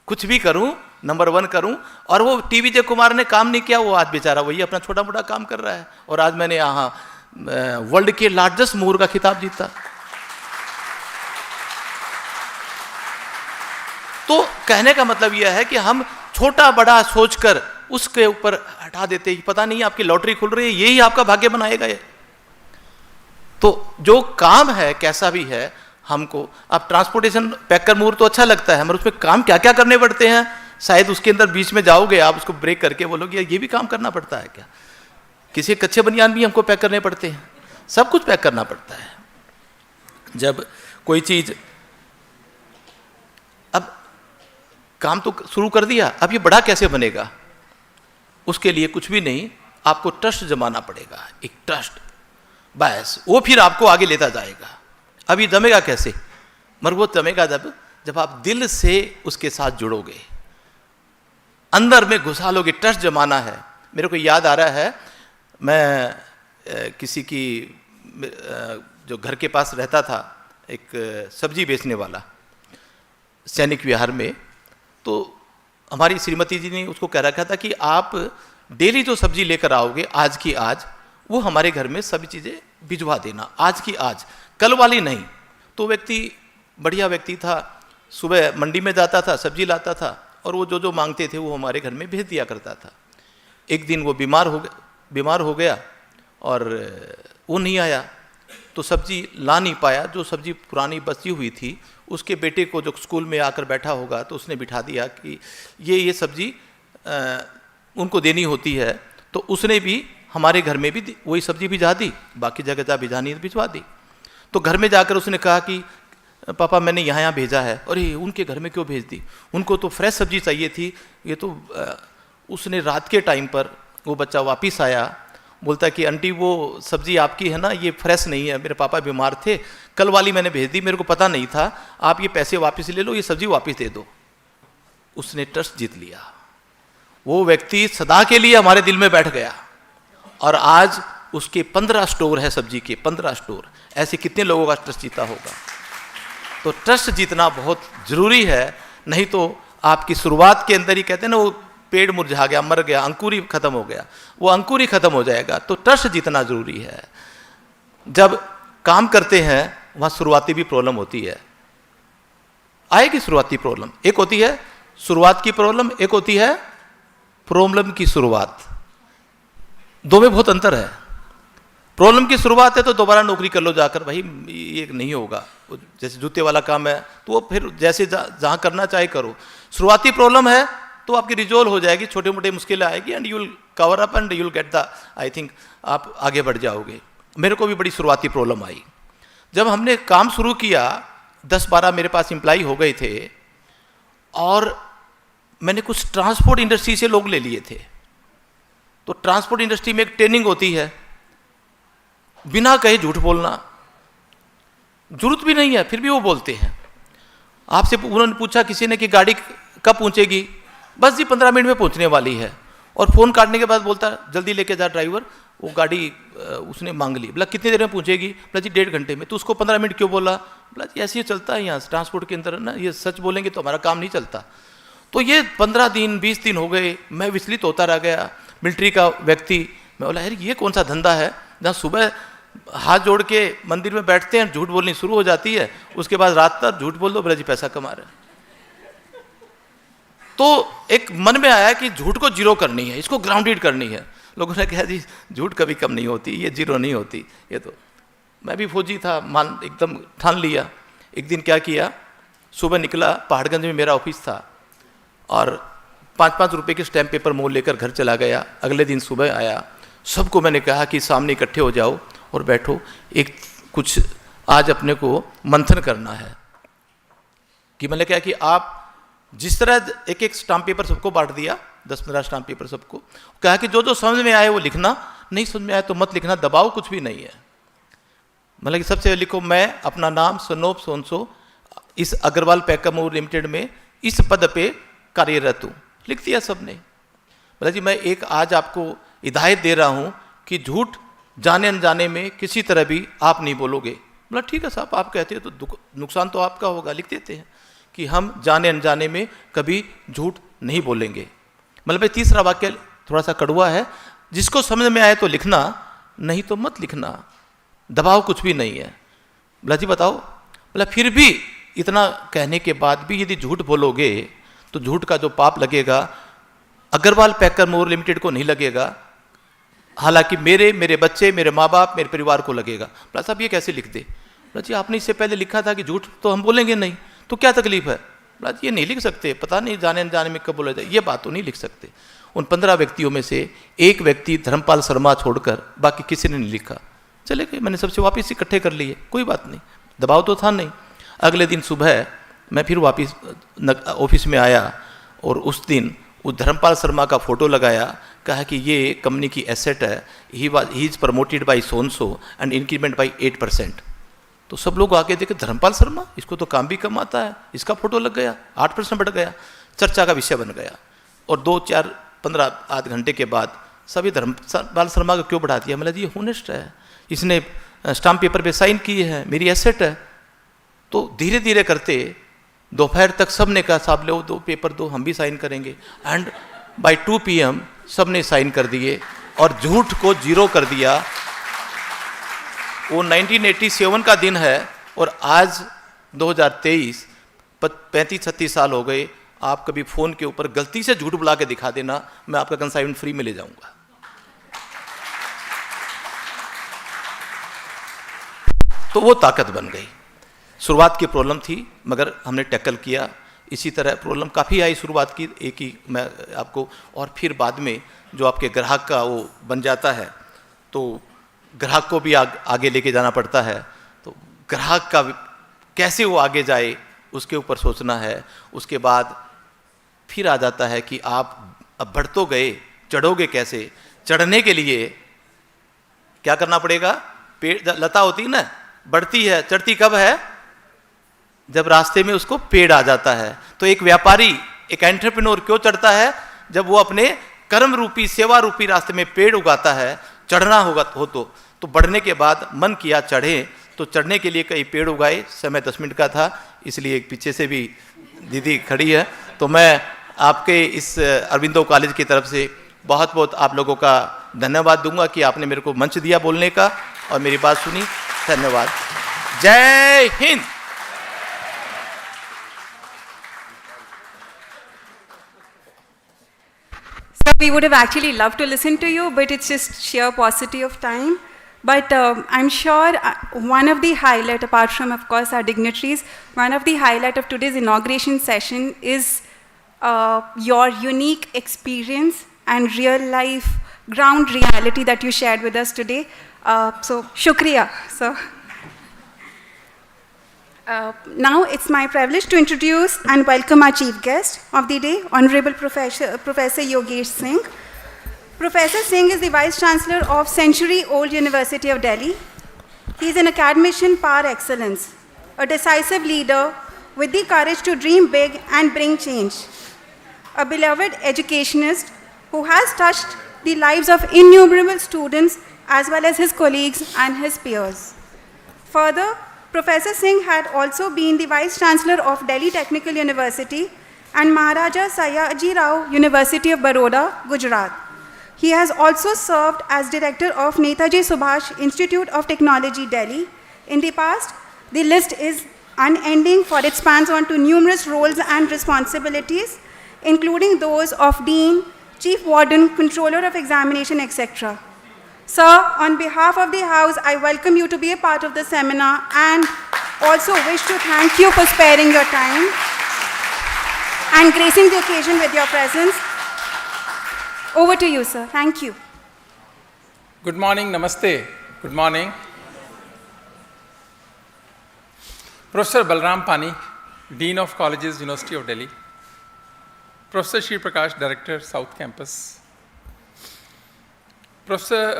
कुछ भी करूं, नंबर 1 करूं। और वो टी विजय कुमार ने काम नहीं किया, वो आज बेचारा वही अपना छोटा मोटा काम कर रहा है, और आज मैंने यहाँ वर्ल्ड के लार्जेस्ट मोर का खिताब जीता। तो कहने का मतलब यह है कि हम छोटा बड़ा सोचकर उसके ऊपर हटा देते, पता नहीं आपकी लॉटरी खुल रही है, यही आपका भाग्य बनाएगा ये। तो जो काम है कैसा भी है, हमको अब ट्रांसपोर्टेशन पैकामूर तो अच्छा लगता है, मगर उसमें काम क्या क्या करने पड़ते हैं, शायद उसके अंदर बीच में जाओगे आप उसको ब्रेक करके बोलोगे ये भी काम करना पड़ता है क्या। किसी कच्चे बनियान भी हमको पैक करने पड़ते हैं, सब कुछ पैक करना पड़ता है। जब कोई चीज, अब काम तो शुरू कर दिया, अब ये बड़ा कैसे बनेगा, उसके लिए कुछ भी नहीं, आपको ट्रस्ट जमाना पड़ेगा, एक ट्रस्ट, बस वो फिर आपको आगे लेता जाएगा। अब ये जमेगा कैसे, मगर वो जमेगा जब आप दिल से उसके साथ जुड़ोगे, अंदर में घुसा लोगे, ट्रस्ट जमाना है। मेरे को याद आ रहा है, मैं किसी की जो घर के पास रहता था, एक सब्जी बेचने वाला सैनिक विहार में, तो हमारी श्रीमती जी ने उसको कह रखा था कि आप डेली जो सब्जी लेकर आओगे आज की आज, वो हमारे घर में सभी चीज़ें भिजवा देना, आज की आज, कल वाली नहीं। तो व्यक्ति बढ़िया व्यक्ति था, सुबह मंडी में जाता था, सब्जी लाता था, और वो जो मांगते थे वो हमारे घर में भेज दिया करता था। एक दिन वो बीमार हो गया और वो नहीं आया, तो सब्जी ला नहीं पाया। जो सब्जी पुरानी बची हुई थी, उसके बेटे को जो स्कूल में आकर बैठा होगा, तो उसने बिठा दिया कि ये सब्जी उनको देनी होती है। तो उसने भी हमारे घर में भी वही सब्जी भिजा दी, बाकी जगह जहाँ भिजानी भिजवा दी। तो घर में जाकर उसने कहा कि पापा मैंने यहाँ भेजा है। अरे उनके घर में क्यों भेज दी, उनको तो फ्रेश सब्जी चाहिए थी। ये तो उसने रात के टाइम पर वो बच्चा वापस आया, बोलता कि आंटी वो सब्जी आपकी है ना, ये फ्रेश नहीं है, मेरे पापा बीमार थे, कल वाली मैंने भेज दी, मेरे को पता नहीं था, आप ये पैसे वापस ले लो, ये सब्जी वापस दे दो। उसने ट्रस्ट जीत लिया, वो व्यक्ति सदा के लिए हमारे दिल में बैठ गया, और आज उसके 15 स्टोर है सब्जी के, 15 स्टोर। ऐसे कितने लोगों का ट्रस्ट जीता होगा। तो ट्रस्ट जीतना बहुत जरूरी है, नहीं तो आपकी शुरुआत के अंदर ही कहते हैं ना, वो पेड़ मुरझा गया, मर गया, अंकुर ही खत्म हो गया, वो अंकुर ही खत्म हो जाएगा। तो ट्रस्ट जीतना जरूरी है। जब काम करते हैं वहां शुरुआती भी प्रॉब्लम होती है, आएगी शुरुआती प्रॉब्लम। एक होती है शुरुआत की प्रॉब्लम, एक होती है प्रॉब्लम की शुरुआत। दो में बहुत अंतर है। प्रॉब्लम की शुरुआत है तो दोबारा नौकरी कर लो जाकर, भाई ये नहीं होगा, जैसे जूते वाला काम है तो वो फिर जैसे जहाँ करना चाहे करो। शुरुआती प्रॉब्लम है तो आपकी रिजोल्व हो जाएगी, छोटे मोटे मुश्किलें आएगी, and you will cover up and you will get the, I think आप आगे बढ़ जाओगे। मेरे को भी बड़ी शुरुआती प्रॉब्लम आई। जब हमने काम शुरू किया 10-12 मेरे पास एम्प्लॉई हो गए थे और मैंने कुछ ट्रांसपोर्ट इंडस्ट्री से लोग ले लिए थे। तो ट्रांसपोर्ट इंडस्ट्री में एक ट्रेनिंग होती है, बिना कहे झूठ बोलना, जरूरत भी नहीं है फिर भी वो बोलते हैं। आपसे उन्होंने पूछा किसी ने कि गाड़ी कब पहुंचेगी, बस जी 15 मिनट में पहुंचने वाली है, और फ़ोन काटने के बाद बोलता जल्दी लेके जा ड्राइवर, वो गाड़ी उसने मांग ली। बोला कितनी देर में पहुंचेगी, बोला जी 1.5 घंटे में। तो उसको 15 मिनट क्यों बोला, बोला जी ऐसे ही चलता है यहाँ ट्रांसपोर्ट के अंदर ना, ये सच बोलेंगे तो हमारा काम नहीं चलता। तो ये 15 दिन 20 दिन हो गए, मैं विचलित होता रह गया। मिलिट्री का व्यक्ति, मैं बोला यार ये कौन सा धंधा है जहाँ सुबह हाथ जोड़ के मंदिर में बैठते हैं, झूठ बोलनी शुरू हो जाती है, उसके बाद रात तक झूठ बोल दो, बोला जी पैसा कमा रहे हैं। तो एक मन में आया कि झूठ को जीरो करनी है, इसको ग्राउंडेड करनी है। लोगों ने कहा जी झूठ कभी कम नहीं होती, ये जीरो नहीं होती। ये तो मैं भी फौजी था, मान एकदम ठान लिया। एक दिन क्या किया, सुबह निकला, पहाड़गंज में मेरा ऑफिस था, और 5-5 रुपए के स्टैम्प पेपर मोल लेकर घर चला गया। अगले दिन सुबह आया, सबको मैंने कहा कि सामने इकट्ठे हो जाओ और बैठो, एक कुछ आज अपने को मंथन करना है। कि मैंने कहा कि आप जिस तरह एक एक स्टाम्प पेपर सबको बांट दिया, 10-15 स्टाम्प पेपर सबको, कहा कि जो जो समझ में आए वो लिखना, नहीं समझ में आए तो मत लिखना, दबाव कुछ भी नहीं है। मतलब कि सबसे लिखो मैं अपना नाम सनोप सोनसो इस अग्रवाल पैकमोर लिमिटेड में इस पद पे कार्यरत हूँ, लिख दिया सबने। बोला जी मैं एक आज आपको हिदायत दे रहा हूँ कि झूठ जाने अनजाने में किसी तरह भी आप नहीं बोलोगे। बोला ठीक है साहब, आप कहते हो तो नुकसान तो आपका होगा, लिख देते हैं कि हम जाने अनजाने में कभी झूठ नहीं बोलेंगे। मतलब तीसरा वाक्य थोड़ा सा कड़वा है, जिसको समझ में आए तो लिखना, नहीं तो मत लिखना, दबाव कुछ भी नहीं है। बोला जी बताओ, बोला फिर भी इतना कहने के बाद भी यदि झूठ बोलोगे तो झूठ का जो पाप लगेगा अग्रवाल पैकमोर लिमिटेड को नहीं लगेगा, हालांकि मेरे बच्चे, मेरे माँ बाप, मेरे परिवार को लगेगा। बोला साहब ये कैसे लिख दे। बोला जी आपने इससे पहले लिखा था कि झूठ तो हम बोलेंगे नहीं, तो क्या तकलीफ है। बोला जी ये नहीं लिख सकते, पता नहीं जाने अनजाने में कब बोला जाए, ये बात तो नहीं लिख सकते। उन 15 व्यक्तियों में से एक व्यक्ति धर्मपाल शर्मा छोड़कर बाकी किसी ने नहीं लिखा, चले गए। मैंने सबसे वापस इकट्ठे कर लिए, कोई बात नहीं, दबाव तो था नहीं। अगले दिन सुबह मैं फिर वापस ऑफिस में आया और उस दिन उस धर्मपाल शर्मा का फोटो लगाया, कहा कि ये कंपनी की एसेट है, he is promoted by so and so and increment by 8%। तो सब लोग आके देखे धर्मपाल शर्मा, इसको तो काम भी कम आता है, इसका फोटो लग गया, 8% बढ़ गया, चर्चा का विषय बन गया। और 2-4-15 आध घंटे के बाद सभी धर्मपाल शर्मा को क्यों बढ़ा दिया। मतलब ये होनेस्ट है, इसने स्टाम्प पेपर पे साइन किए हैं, मेरी एसेट है। तो धीरे धीरे करते दोपहर तक सब ने कहा साहब लो 2 पेपर दो, हम भी साइन करेंगे। एंड बाय 2 PM सब ने साइन कर दिए और झूठ को जीरो कर दिया। वो 1987 का दिन है और आज 2023, 35-36 साल हो गए। आप कभी फ़ोन के ऊपर गलती से झूठ बुला के दिखा देना, मैं आपका कंसाइनमेंट फ्री में ले जाऊंगा। तो वो ताकत बन गई। शुरुआत की प्रॉब्लम थी मगर हमने टैकल किया। इसी तरह प्रॉब्लम काफ़ी आई शुरुआत की, एक ही मैं आपको, और फिर बाद में जो आपके ग्राहक का वो बन जाता है तो ग्राहक को भी आगे लेके जाना पड़ता है। तो ग्राहक का कैसे वो आगे जाए उसके ऊपर सोचना है। उसके बाद फिर आ जाता है कि आप अब बढ़ तो गए, चढ़ोगे कैसे। चढ़ने के लिए क्या करना पड़ेगा, पेड़ लता होती है ना, बढ़ती है, चढ़ती कब है, जब रास्ते में उसको पेड़ आ जाता है। तो एक व्यापारी, एक एंटरप्रेन्योर क्यों चढ़ता है, जब वो अपने कर्म रूपी, सेवा रूपी रास्ते में पेड़ उगाता है। चढ़ना होगा हो तो बढ़ने के बाद मन किया चढ़े, तो चढ़ने के लिए कई पेड़ उगाए। समय 10 मिनट का था, इसलिए एक पीछे से भी दीदी खड़ी है। तो मैं आपके इस अरविंदो कॉलेज की तरफ से बहुत बहुत आप लोगों का धन्यवाद दूंगा कि आपने मेरे को मंच दिया बोलने का और मेरी बात सुनी। धन्यवाद। जय Hind. So we would have actually loved to listen to you, but it's just sheer paucity of time. But I'm sure one of the highlight, apart from of course our dignitaries, one of the highlight of today's inauguration session is your unique experience and real life ground reality that you shared with us today. So shukriya. So Now it's my privilege to introduce and welcome our chief guest of the day, Honorable Professor Yogesh Singh. Professor Singh is the Vice Chancellor of century-old University of Delhi. He is an academician par excellence, a decisive leader with the courage to dream big and bring change, a beloved educationist who has touched the lives of innumerable students as well as his colleagues and his peers. Further, Professor Singh had also been the Vice Chancellor of Delhi Technical University and Maharaja Sayaji Rao University of Baroda, Gujarat. He has also served as Director of Netaji Subhash Institute of Technology, Delhi. In the past, the list is unending, for it spans on to numerous roles and responsibilities, including those of Dean, Chief Warden, Controller of Examination, etc. Sir, on behalf of the House, I welcome you to be a part of the seminar and also wish to thank you for sparing your time and gracing the occasion with your presence. Over to you, sir. Thank you. Good morning, namaste. Good morning. Professor Balram Pani, Dean of Colleges, University of Delhi. Professor Shri Prakash, Director, South Campus. Professor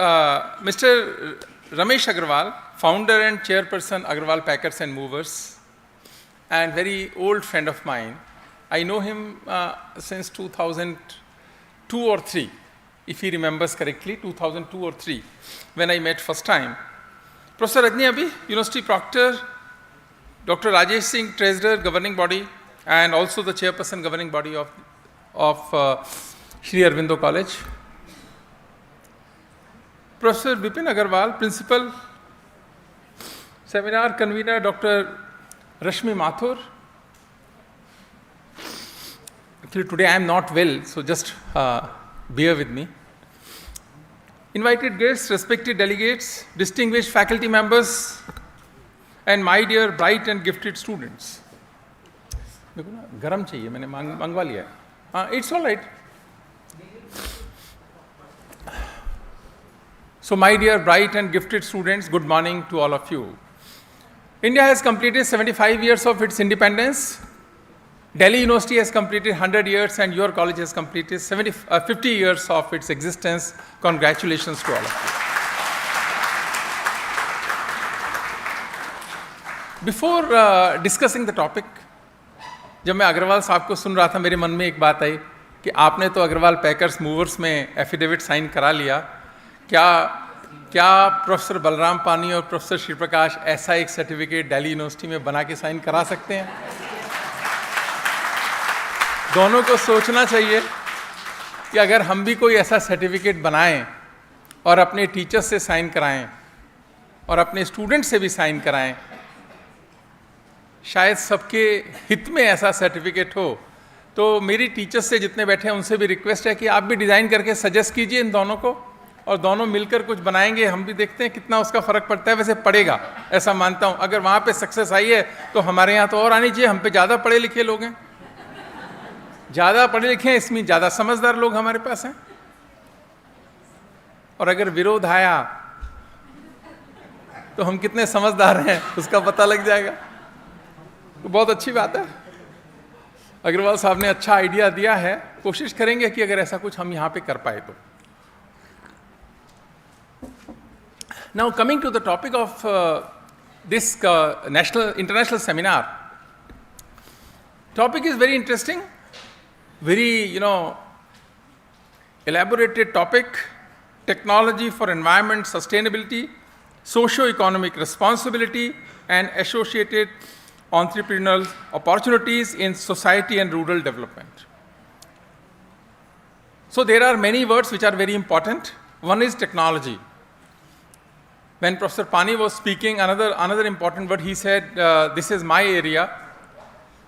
Mr. Ramesh Agarwal, Founder and Chairperson, Agarwal Packers and Movers, and very old friend of mine. I know him since 2002 or 3, if he remembers correctly, 2002 or 3, when I met first time. Professor Rajni Abhi, University Proctor, Dr. Rajesh Singh, Treasurer, Governing Body, and also the Chairperson, Governing Body of Shri Aurobindo College. Professor Vipin Agarwal, Principal, Seminar Convener, Dr. Rashmi Mathur. Actually, today I am not well, so just bear with me. Invited guests, respected delegates, distinguished faculty members, and my dear bright and gifted students. देखो ना गरम चाहिए मैंने मंगवा लिया है. It's all right. So my dear bright and gifted students, good morning to all of you. India has completed 75 years of its independence. Delhi University has completed 100 years and your college has completed 50 years of its existence. Congratulations to all of you. Before discussing the topic, जब मैं अग्रवाल साहब को सुन रहा था मेरे मन में एक बात आई कि आपने तो अग्रवाल पैकर्स मूवर्स में एफिडेविट साइन करा लिया, क्या प्रोफेसर बलराम पानी और प्रोफेसर श्री प्रकाश ऐसा एक सर्टिफिकेट दिल्ली यूनिवर्सिटी में बना के साइन करा सकते हैं? दोनों को सोचना चाहिए कि अगर हम भी कोई ऐसा सर्टिफिकेट बनाएं और अपने टीचर्स से साइन कराएं और अपने स्टूडेंट से भी साइन कराएं, शायद सबके हित में ऐसा सर्टिफिकेट हो. तो मेरी टीचर्स से जितने बैठे हैं उनसे भी रिक्वेस्ट है कि आप भी डिज़ाइन करके सजेस्ट कीजिए इन दोनों को और दोनों मिलकर कुछ बनाएंगे. हम भी देखते हैं कितना उसका फ़र्क पड़ता है. वैसे पड़ेगा, ऐसा मानता हूँ. अगर वहाँ पे सक्सेस आई है तो हमारे यहाँ तो और आनी चाहिए. हम पे ज़्यादा पढ़े लिखे लोग हैं, ज़्यादा पढ़े लिखे हैं, इसमें ज़्यादा समझदार लोग हमारे पास हैं. और अगर विरोध आया तो हम कितने समझदार हैं उसका पता लग जाएगा. तो बहुत अच्छी बात है. अग्रवाल साहब ने अच्छा आइडिया दिया है. कोशिश करेंगे कि अगर ऐसा कुछ हम यहाँ पे कर पाए तो. Now coming to the topic of this international seminar. Topic is very interesting, very elaborated topic. Technology for environment sustainability, socio-economic responsibility, and associated entrepreneurial opportunities in society and rural development. So there are many words which are very important. One is technology. When Professor Pani was speaking, another important word, he said, this is my area.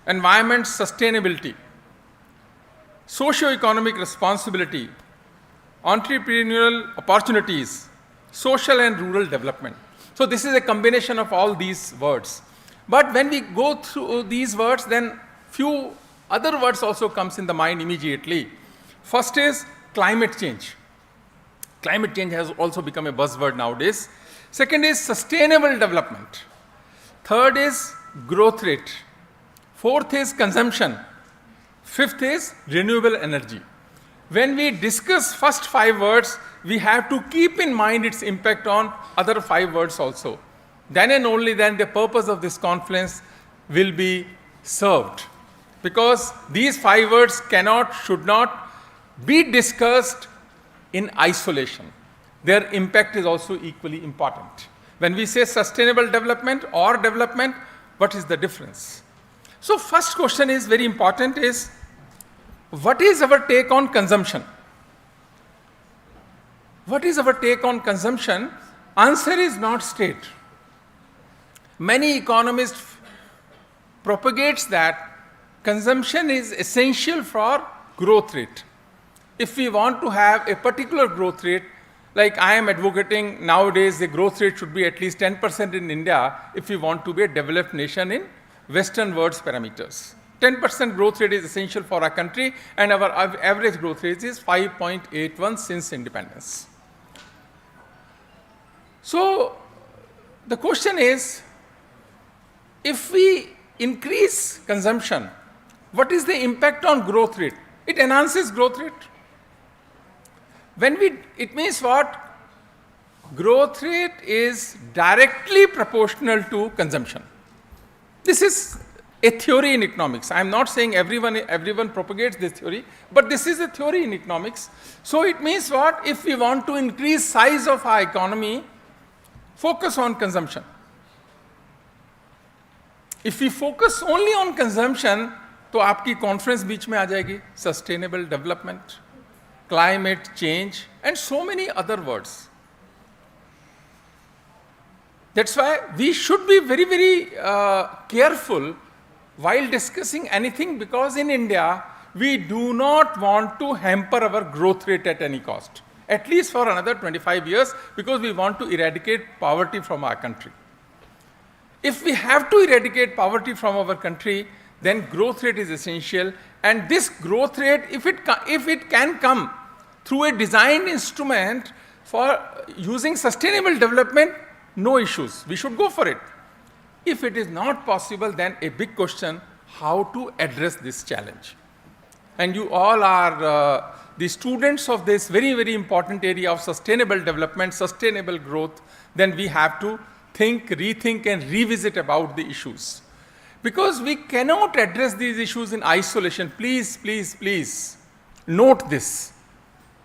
Environment sustainability, socio-economic responsibility, entrepreneurial opportunities, social and rural development. So this is a combination of all these words. But when we go through these words, then few other words also comes in the mind immediately. First is climate change. Climate change has also become a buzzword nowadays. Second is sustainable development. Third is growth rate. Fourth is consumption. Fifth is renewable energy. When we discuss first 5 words, we have to keep in mind its impact on other 5 words also. Then and only then the purpose of this conference will be served. Because these 5 words cannot, should not be discussed in isolation. Their impact is also equally important. When we say sustainable development or development, what is the difference? So first question is very important is, what is our take on consumption? What is our take on consumption? Answer is not straight. Many economists propagates that consumption is essential for growth rate. If we want to have a particular growth rate, like I am advocating nowadays, the growth rate should be at least 10% in India if we want to be a developed nation in Western world's parameters. 10% growth rate is essential for our country, and our average growth rate is 5.81 since independence. So the question is, if we increase consumption, what is the impact on growth rate? It enhances growth rate. It means what? Growth rate is directly proportional to consumption. This is a theory in economics. I am not saying everyone propagates this theory, but this is a theory in economics. So it means what? If we want to increase size of our economy, focus on consumption. If we focus only on consumption, तो आपकी conference बीच में आ जाएगी. Sustainable development, climate change, and so many other words. That's why we should be very, very careful while discussing anything, because in India, we do not want to hamper our growth rate at any cost, at least for another 25 years, because we want to eradicate poverty from our country. If we have to eradicate poverty from our country, then growth rate is essential, and this growth rate, if it can come through a designed instrument for using sustainable development, no issues. We should go for it. If it is not possible, then a big question, how to address this challenge. And you all are the students of this very, very important area of sustainable development, sustainable growth. Then we have to think, rethink, and revisit about the issues. Because we cannot address these issues in isolation. Please, please, please note this.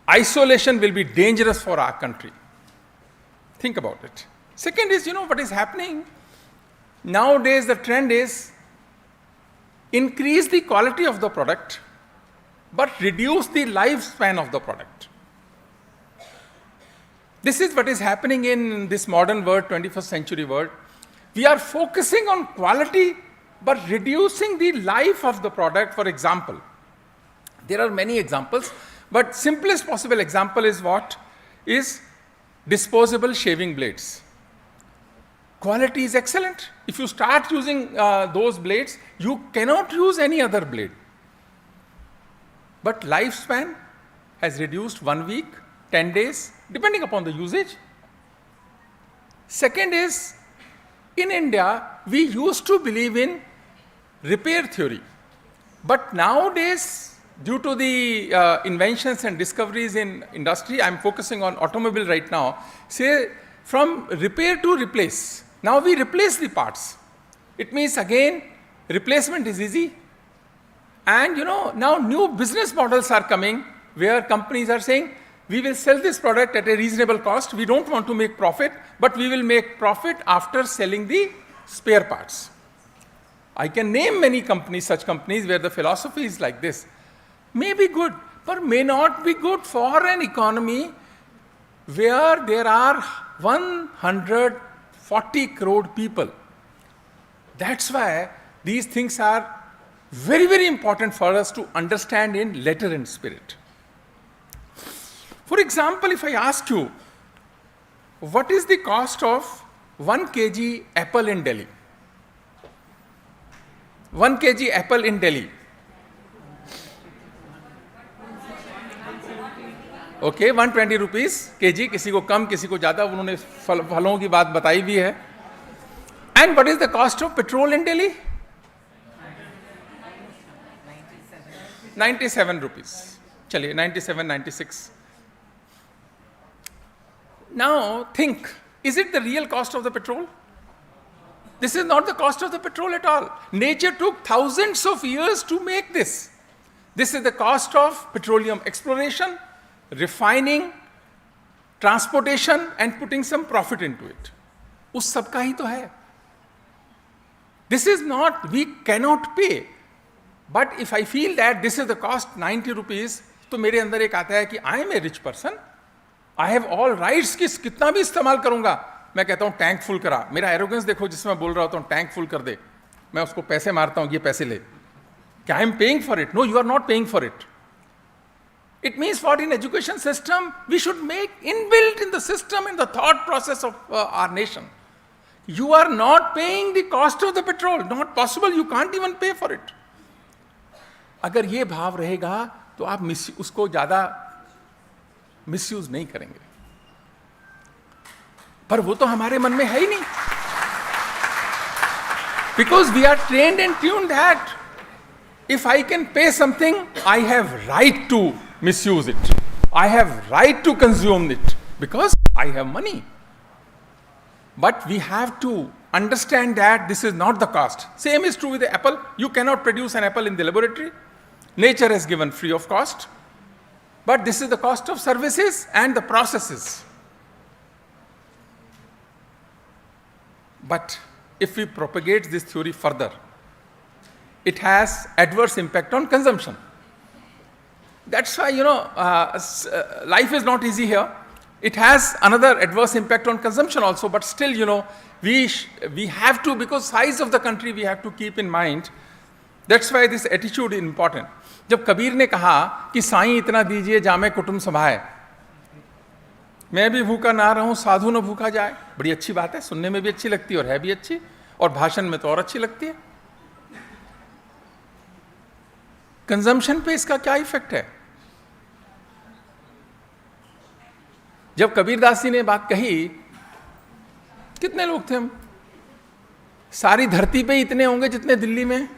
Isolation will be dangerous for our country. Think about it. Second is, what is happening? Nowadays, the trend is increase the quality of the product, but reduce the lifespan of the product. This is what is happening in this modern world, 21st century world. We are focusing on quality, but reducing the life of the product. For example, there are many examples, but simplest possible example is what? Is disposable shaving blades. Quality is excellent. If you start using those blades, you cannot use any other blade. But lifespan has reduced 1 week, 10 days, depending upon the usage. Second is, in India, we used to believe in repair theory. But nowadays, due to the inventions and discoveries in industry, I'm focusing on automobile right now, say from repair to replace. Now we replace the parts. It means again, replacement is easy. And now new business models are coming where companies are saying, we will sell this product at a reasonable cost. We don't want to make profit, but we will make profit after selling the spare parts. I can name many companies, such companies where the philosophy is like this. May be good, but may not be good for an economy where there are 140 crore people. That's why these things are very, very important for us to understand in letter and spirit. For example, if I ask you, what is the cost of 1 kg apple in Delhi? 1 kg apple in Delhi. Okay, 120 rupees kg, किसी को कम, किसी को ज़्यादा, उन्होंने फलों की बात बताई भी है. And what is the cost of petrol in Delhi? 97 rupees. Chaliye, 97, 96. Now think, is it the real cost of the petrol? This is not the cost of the petrol at all. Nature took thousands of years to make this. This is the cost of petroleum exploration, refining, transportation, and putting some profit into it. उस सब का ही तो है. This is not, we cannot pay. But if I feel that this is the cost 90 rupees, तो मेरे अंदर एक आता है कि I am a rich person, I have all rights कि कितना भी इस्तेमाल करूंगा. मैं कहता हूं टैंक फुल करा. मेरा एरोगेंस देखो जिसमें मैं बोल रहा होता हूं टैंक फुल कर दे. मैं उसको पैसे मारता हूं, ये पैसे ले. क्या I am paying for it? No, you are not paying for it. It means what in education system, we should make inbuilt in the system, in the thought process of our nation. You are not paying the cost of the petrol. Not possible. You can't even pay for it. अगर ये भाव रहेगा तो आप उसको ज़्यादा misuse नहीं करेंगे. पर वो तो हमारे मन में है ही नहीं. Because we are trained and tuned that if I can pay something, I have right to misuse it. I have right to consume it because I have money. But we have to understand that this is not the cost. Same is true with the apple. You cannot produce an apple in the laboratory. Nature has given free of cost. But this is the cost of services and the processes. But if we propagate this theory further, it has adverse impact on consumption. That's why, life is not easy here. It has another adverse impact on consumption also, but still, we have to, because size of the country, we have to keep in mind. That's why this attitude is important. जब कबीर ने कहा कि साईं इतना दीजिए जामे कुटुंब समाए, मैं भी भूखा ना रहूं साधु न भूखा जाए, बड़ी अच्छी बात है, सुनने में भी अच्छी लगती है और है भी अच्छी, और भाषण में तो और अच्छी लगती है. कंजम्पशन पे इसका क्या इफेक्ट है? जब कबीरदास जी ने बात कही, कितने लोग थे हम? सारी धरती पे इतने होंगे जितने दिल्ली में,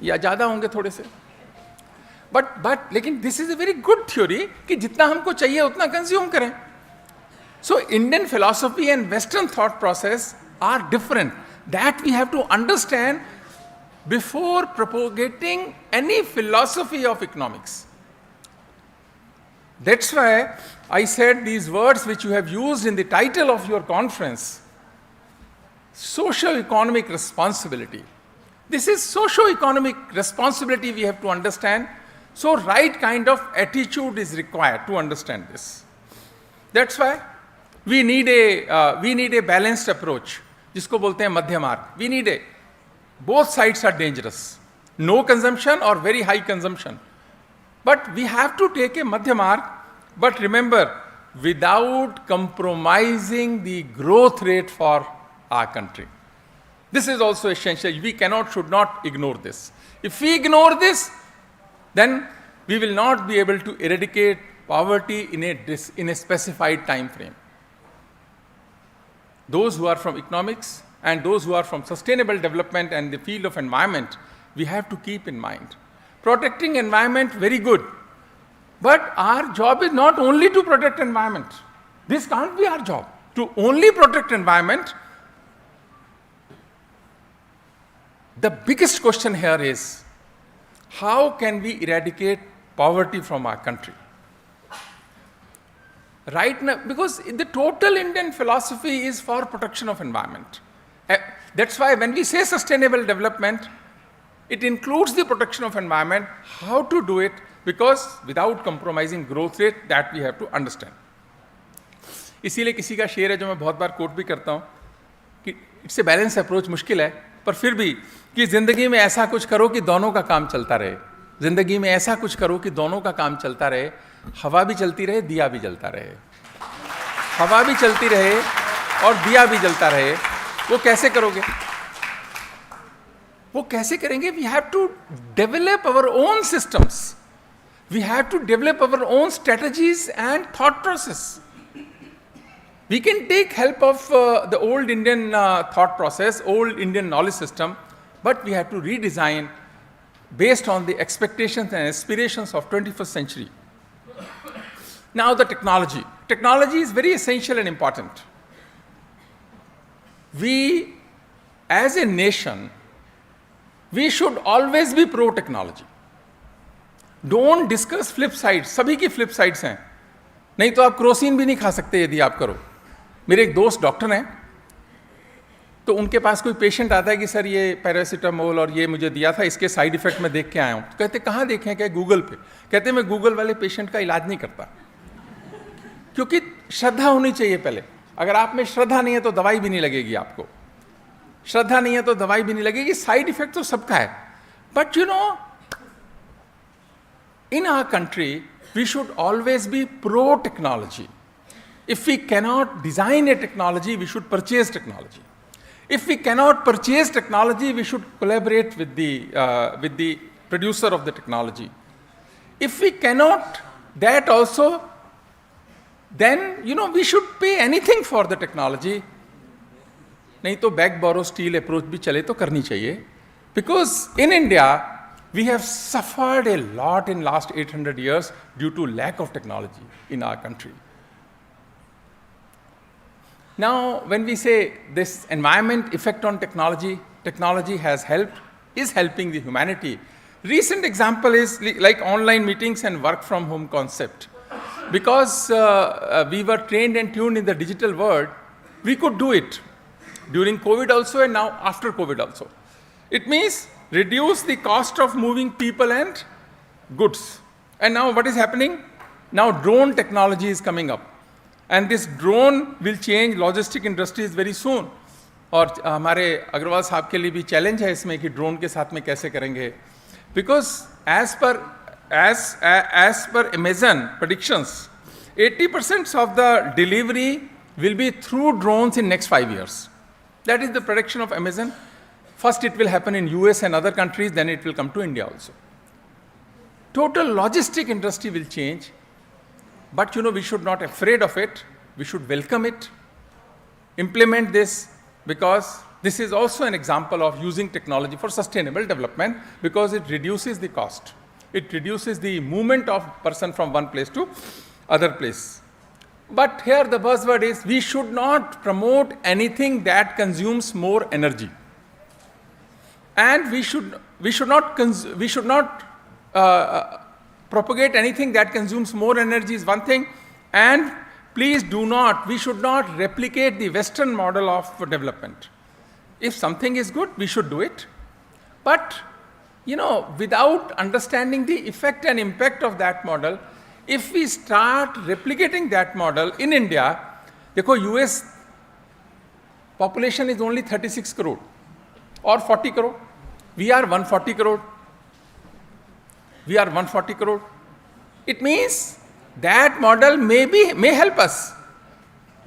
या ज्यादा होंगे थोड़े से. बट लेकिन this is a very good theory कि जितना हमको चाहिए उतना कंज्यूम करें. So Indian philosophy and western thought process are different. That we have to understand before propagating any philosophy of economics. That's why I said these words which you have used in the title of your conference, socio-economic responsibility. This is socio-economic responsibility we have to understand. So right kind of attitude is required to understand this. That's why we need a balanced approach, जिसको बोलते हैं मध्य मार्ग. We need a, both sides are dangerous. No consumption or very high consumption. But we have to take a madhya marg, but remember, without compromising the growth rate for our country. This is also essential. We should not ignore this. If we ignore this, then we will not be able to eradicate poverty in a specified time frame. Those who are from economics and those who are from sustainable development and the field of environment, we have to keep in mind. Protecting environment, very good. But our job is not only to protect environment. This can't be our job. To only protect environment. The biggest question here is, how can we eradicate poverty from our country? Right now, because the total Indian philosophy is for protection of environment. That's why when we say sustainable development, it includes the protection of environment. How to do it? Because without compromising growth rate, that we have to understand. इसीलिए किसी का शेर है जो मैं बहुत बार coat भी करता हूँ कि इट्स ए बैलेंस अप्रोच मुश्किल है, पर फिर भी कि जिंदगी में ऐसा कुछ करो कि दोनों का काम चलता रहे. जिंदगी में ऐसा कुछ करो कि दोनों का काम चलता रहे. हवा भी चलती रहे, दिया भी जलता रहे. हवा भी चलती रहे और दिया भी जलता रहे. वो कैसे करोगे? वो कैसे करेंगे? We have to develop our own systems. We have to develop our own strategies and thought process. We can take help of the old Indian thought process, old Indian knowledge system, but we have to redesign based on the expectations and aspirations of 21st century. Now the technology. Technology is very essential and important. We, as a nation, we should always be pro-technology. Don't discuss flip sides. सभी की flip sides हैं. नहीं तो आप Crocin भी नहीं खा सकते यदि आप करो. मेरे एक दोस्त डॉक्टर हैं, तो उनके पास कोई पेशेंट आता है कि सर ये पैरासीटामोल और ये मुझे दिया था, इसके साइड इफेक्ट मैं देख के आया हूँ. तो कहते कहाँ देखें? क्या गूगल पे? कहते मैं गूगल वाले पेशेंट का इलाज नहीं करता, क्योंकि श्रद्धा होनी चाहिए पहले. अगर आप में श्रद्धा नहीं है तो दवाई भी नहीं लगेगी आपको. श्रद्धा नहीं है तो दवाई भी नहीं लगेगी. साइड इफेक्ट तो सबका है. But you know, in our country, we should always be pro-technology. If we cannot design a technology, we should purchase technology. If we cannot purchase technology, we should collaborate with the producer of the technology. If we cannot that also, then we should pay anything for the technology. नहीं तो beg, borrow, steal approach भी चले तो करनी चाहिए. Because in India, we have suffered a lot in last 800 years due to lack of technology in our country. Now, when we say this environment effect on technology, technology is helping the humanity. Recent example is like online meetings and work from home concept. Because we were trained and tuned in the digital world, we could do it during COVID also and now after COVID also. It means reduce the cost of moving people and goods. And now what is happening? Now drone technology is coming up. And this drone will change logistic industries very soon. और हमारे अग्रवाल साहब के लिए भी challenge है इसमें कि drone के साथ में कैसे करेंगे. Because as per Amazon predictions, 80% of the delivery will be through drones in next 5 years. That is the prediction of Amazon. First it will happen in US and other countries, then it will come to India also. Total logistic industry will change, but we should not be afraid of it. We should welcome it, implement this, because this is also an example of using technology for sustainable development, because it reduces the cost. It reduces the movement of person from one place to other place. But here the buzzword is we should not promote anything that consumes more energy. And we should not propagate anything that consumes more energy is one thing. And please we should not replicate the Western model of development. If something is good, we should do it. But, without understanding the effect and impact of that model, if we start replicating that model in India, US population is only 36 crore or 40 crore. We are 140 crore. It means that model may help us,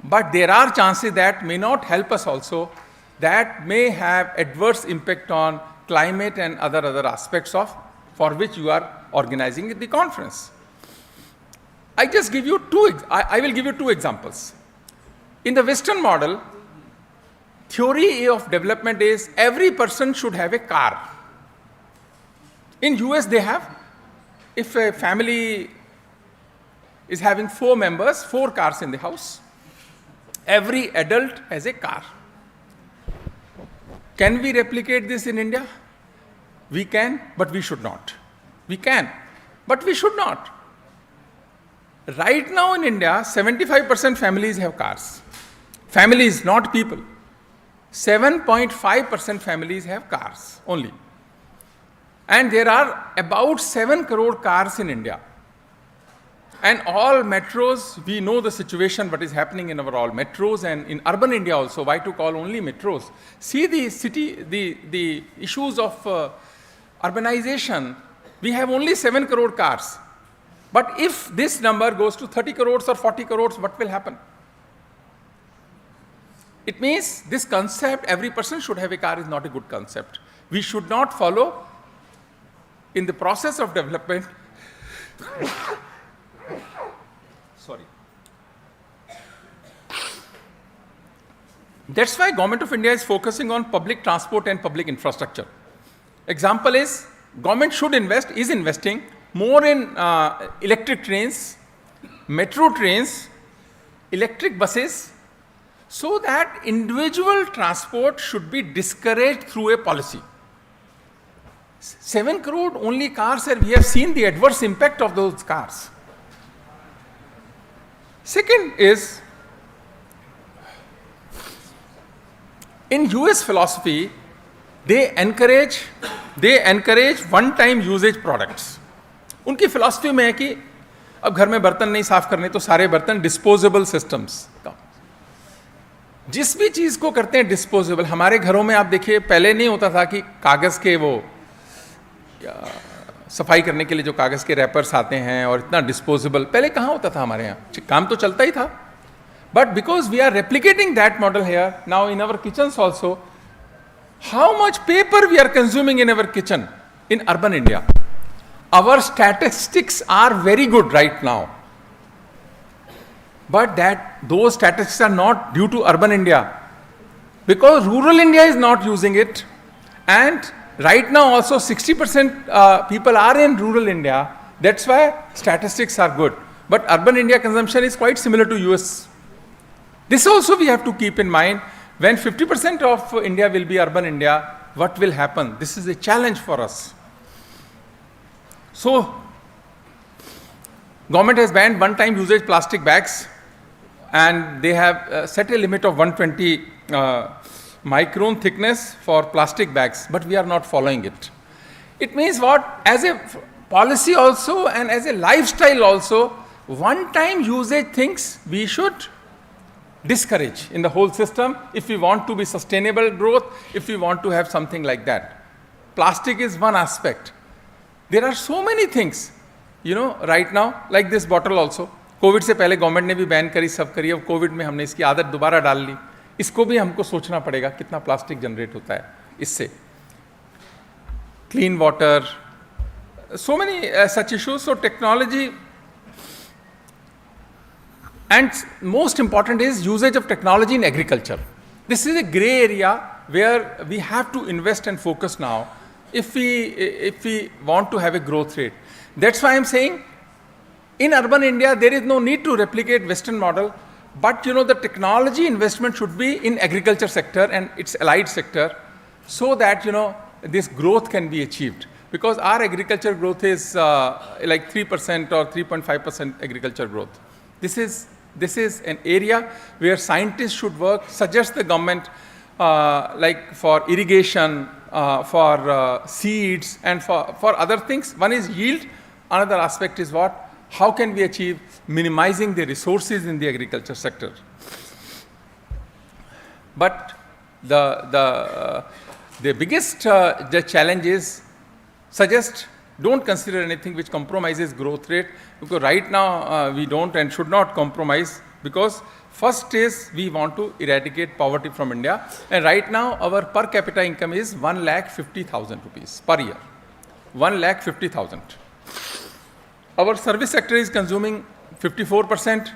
but there are chances that may not help us also, that may have adverse impact on climate and other aspects for which you are organizing the conference. I will give you two examples. In the Western model, theory of development is every person should have a car. In US they have, if a family is having 4 members, 4 cars in the house, every adult has a car. Can we replicate this in India? We can, but we should not. We can, but we should not. Right now in India, 75% families have cars. Families, not people. 7.5% families have cars only. And there are about 7 crore cars in India. And all metros, we know the situation, what is happening in our all metros and in urban India also. Why to call only metros? See the issues of urbanization. We have only 7 crore cars. But if this number goes to 30 crores or 40 crores, what will happen? It means this concept, every person should have a car, is not a good concept. We should not follow in the process of development. Sorry. That's why Government of India is focusing on public transport and public infrastructure. Example is, government is investing more in electric trains, metro trains, electric buses, so that individual transport should be discouraged through a policy. 7 crore only cars, and we have seen the adverse impact of those cars. Second is, in US philosophy, they encourage one-time usage products. उनकी philosophy में है कि अब घर में बर्तन नहीं साफ करने तो सारे बर्तन disposable systems का, जिस भी चीज़ को करते हैं disposable. हमारे घरों में आप देखिए, पहले नहीं होता था कि कागज़ के वो सफाई करने के लिए जो कागज़ के रैपर्स आते हैं और इतना disposable, पहले कहाँ होता था हमारे यहाँ, काम तो चलता ही था. But because we are replicating that model here, now in our kitchens also, how much paper we are consuming in our kitchen in urban India? Our statistics are very good right now. But those statistics are not due to urban India, because rural India is not using it. And right now also 60% people are in rural India. That's why statistics are good. But urban India consumption is quite similar to US. This also we have to keep in mind. When 50% of India will be urban India, what will happen? This is a challenge for us. So, government has banned one-time usage plastic bags, and they have set a limit of 120 micron thickness for plastic bags, but we are not following it. It means what? As a policy also and as a lifestyle also, one-time usage things we should discourage in the whole system if we want to be sustainable growth, if we want to have something like that. Plastic is one aspect. There are so many things, right now, like this bottle also. Covid से पहले government ने भी ban करी, सब करी, अब Covid में हमने इसकी आदत दोबारा डाल ली. इसको भी हमको सोचना पड़ेगा कितना प्लास्टिक जनरेट होता है इससे. Clean water, so many such issues. So technology, and most important is usage of technology in agriculture. This is a gray area where we have to invest and focus now if we want to have a growth rate. That's why I'm saying in urban India there is no need to replicate Western model, but the technology investment should be in agriculture sector and its allied sector, so that this growth can be achieved. Because our agriculture growth is like 3% or 3.5% agriculture growth. This is an area where scientists should work, suggest the government like for irrigation, for seeds, and for other things. One is yield, another aspect is what? How can we achieve minimizing the resources in the agriculture sector? But the biggest the challenge is, don't consider anything which compromises growth rate, because right now we don't and should not compromise, because first is we want to eradicate poverty from India, and right now our per capita income is 1,50,000 rupees per year. 1,50,000. Our service sector is consuming 54%,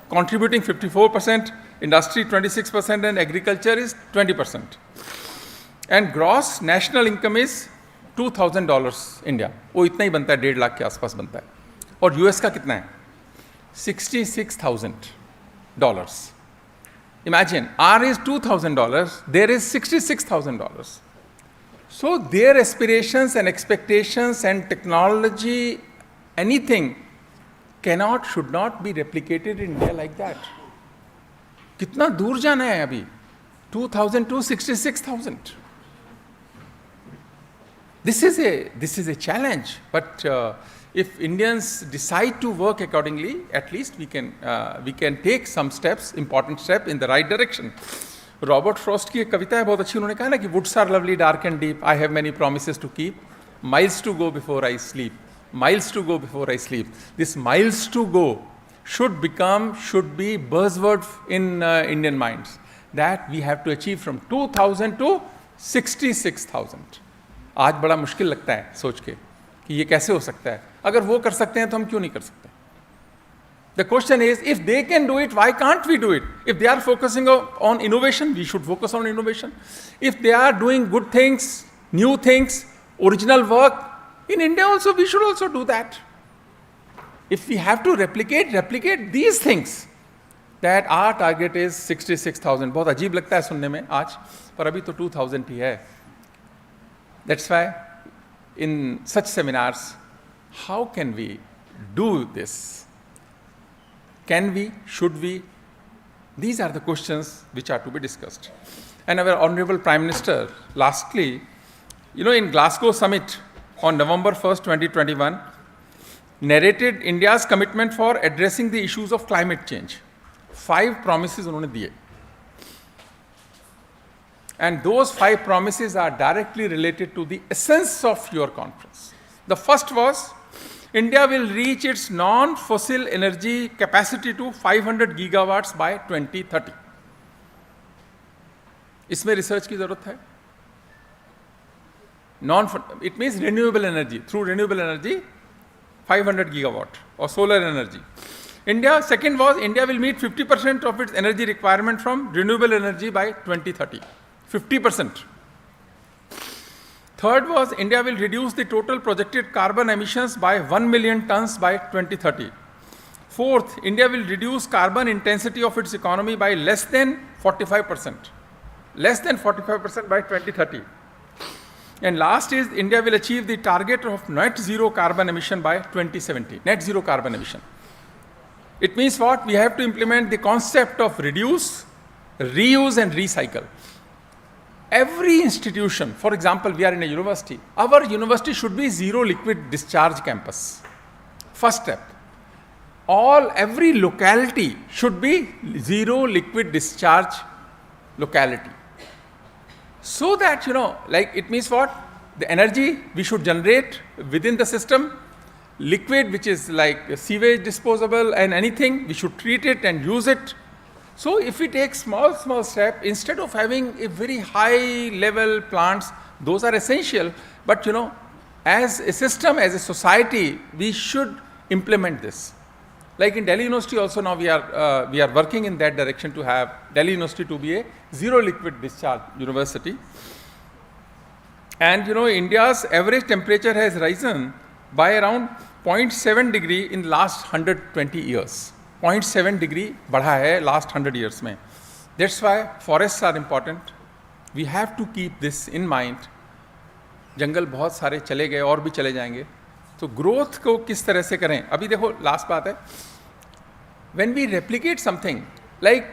contributing 54%, industry 26%, and agriculture is 20%. And gross national income is $2,000 India. वो इतना ही बनता है, 1.5 लाख के आसपास बनता है. और US का कितना है? $66,000. Imagine, R is $2,000, there is $66,000. So their aspirations and expectations and technology, anything should not be replicated in India like that. कितना दूर जाना है अभी? 2,000 to 66,000. This is a challenge, but if Indians decide to work accordingly, at least we can take some steps, important step in the right direction. Robert Frost की एक कविता है बहुत अच्छी, उन्होंने कहा ना कि woods are lovely, dark and deep. I have many promises to keep. Miles to go before I sleep. Miles to go before I sleep. This miles to go should be buzzword in Indian minds, that we have to achieve from 2,000 to 66,000. आज बड़ा मुश्किल लगता है सोच के कि ये कैसे हो सकता है. अगर वो कर सकते हैं तो हम क्यों नहीं कर सकते? The question is, if they can do it, why can't we do it? If they are focusing on innovation, we should focus on innovation. If they are doing good things, new things, original work, in India also, we should also do that. If we have to replicate these things, that our target is 66,000. बहुत अजीब लगता है सुनने में आज, पर अभी तो 2,000 ही है. That's why in such seminars, how can we do this? Can we? Should we? These are the questions which are to be discussed. And our Honorable Prime Minister, lastly, in Glasgow Summit on November 1st, 2021, narrated India's commitment for addressing the issues of climate change. 5 promises उन्होंने दिए. And those 5 promises are directly related to the essence of your conference. The first was, India will reach its non-fossil energy capacity to 500 gigawatts by 2030. इसमें research की ज़रूरत है. It means renewable energy. Through renewable energy, 500 gigawatt or solar energy. Second was, India will meet 50% of its energy requirement from renewable energy by 2030. 50%. Third was, India will reduce the total projected carbon emissions by 1 million tons by 2030. Fourth, India will reduce carbon intensity of its economy by less than 45%. Less than 45% by 2030. And last is, India will achieve the target of net zero carbon emission by 2070. Net zero carbon emission. It means what? We have to implement the concept of reduce, reuse and recycle. Every institution, for example, we are in a university. Our university should be zero liquid discharge campus. First step. Every locality should be zero liquid discharge locality. So that, it means what? The energy we should generate within the system, liquid which is like sewage disposable and anything, we should treat it and use it. So if we take small step, instead of having a very high level plants, those are essential, but as a system, as a society, we should implement this. Like in Delhi University also now we are working in that direction to have Delhi University to be a zero liquid discharge university. And India's average temperature has risen by around 0.7 degree in the last 120 years. 0.7 degree बढ़ा है last 100 years में. That's why forests are important. We have to keep this in mind. जंगल बहुत सारे चले गए और भी चले जाएंगे. तो ग्रोथ को किस तरह से करें? अभी देखो लास्ट बात है. When we replicate something like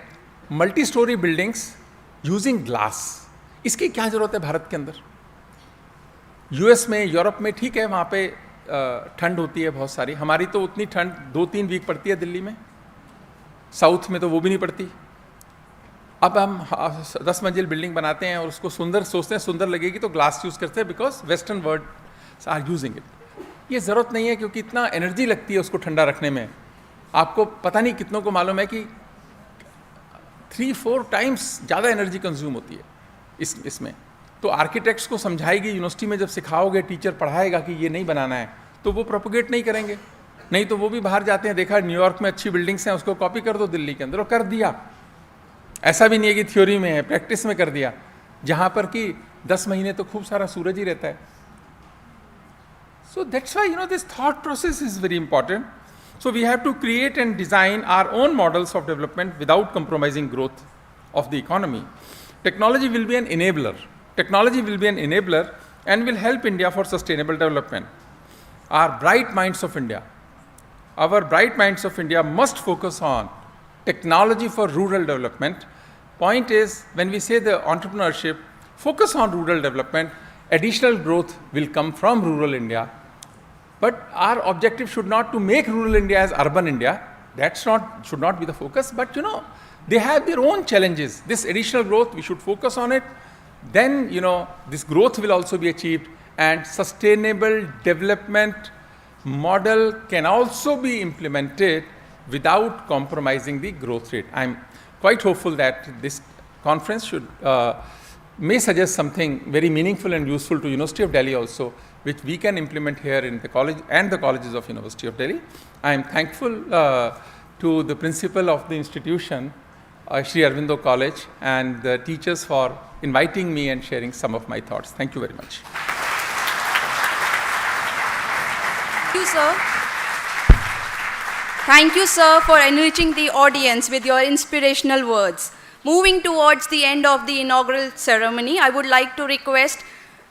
multi-story buildings using glass, इसकी क्या जरूरत है भारत के अंदर? यूएस में, यूरोप में ठीक है, वहाँ पे ठंड होती है बहुत सारी. हमारी तो उतनी ठंड 2-3 वीक पड़ती है दिल्ली में. साउथ में तो वो भी नहीं पड़ती. अब हम 10 मंजिल बिल्डिंग बनाते हैं और उसको सुंदर सोचते हैं, सुंदर लगेगी तो ग्लास यूज़ करते हैं because western world are using it. ये ज़रूरत नहीं है क्योंकि इतना एनर्जी लगती है उसको ठंडा रखने में. आपको पता नहीं कितनों को मालूम है कि 3-4 टाइम्स ज़्यादा एनर्जी कंज्यूम होती है इसमें. तो आर्किटेक्ट्स को समझाएगी यूनिवर्सिटी में, जब सिखाओगे, टीचर पढ़ाएगा कि ये नहीं बनाना है, तो वो प्रोपोगेट नहीं करेंगे. नहीं तो वो भी बाहर जाते हैं, देखा न्यूयॉर्क में अच्छी बिल्डिंग्स हैं, उसको कॉपी कर दो दिल्ली के अंदर, और कर दिया. ऐसा भी नहीं है कि थ्योरी में है, प्रैक्टिस में कर दिया. जहाँ पर कि 10 महीने तो खूब सारा सूरज ही रहता है. So that's why this thought process is very important. So we have to create and design our own models of development without compromising growth of the economy. Technology will be an enabler. Technology will be an enabler and will help India for sustainable development. Our bright minds of India must focus on technology for rural development. Point is, when we say the entrepreneurship, focus on rural development, additional growth will come from rural India. But our objective should not to make rural India as urban India. Should not be the focus. But they have their own challenges. This additional growth, we should focus on it. Then this growth will also be achieved, and sustainable development model can also be implemented without compromising the growth rate. I'm quite hopeful that this conference may suggest something very meaningful and useful to University of Delhi also, which we can implement here in the college and the colleges of University of Delhi. I am thankful to the principal of the institution, Sri Aurobindo College, and the teachers for inviting me and sharing some of my thoughts. Thank you very much. Thank you, sir. Thank you, sir, for enriching the audience with your inspirational words. Moving towards the end of the inaugural ceremony, I would like to request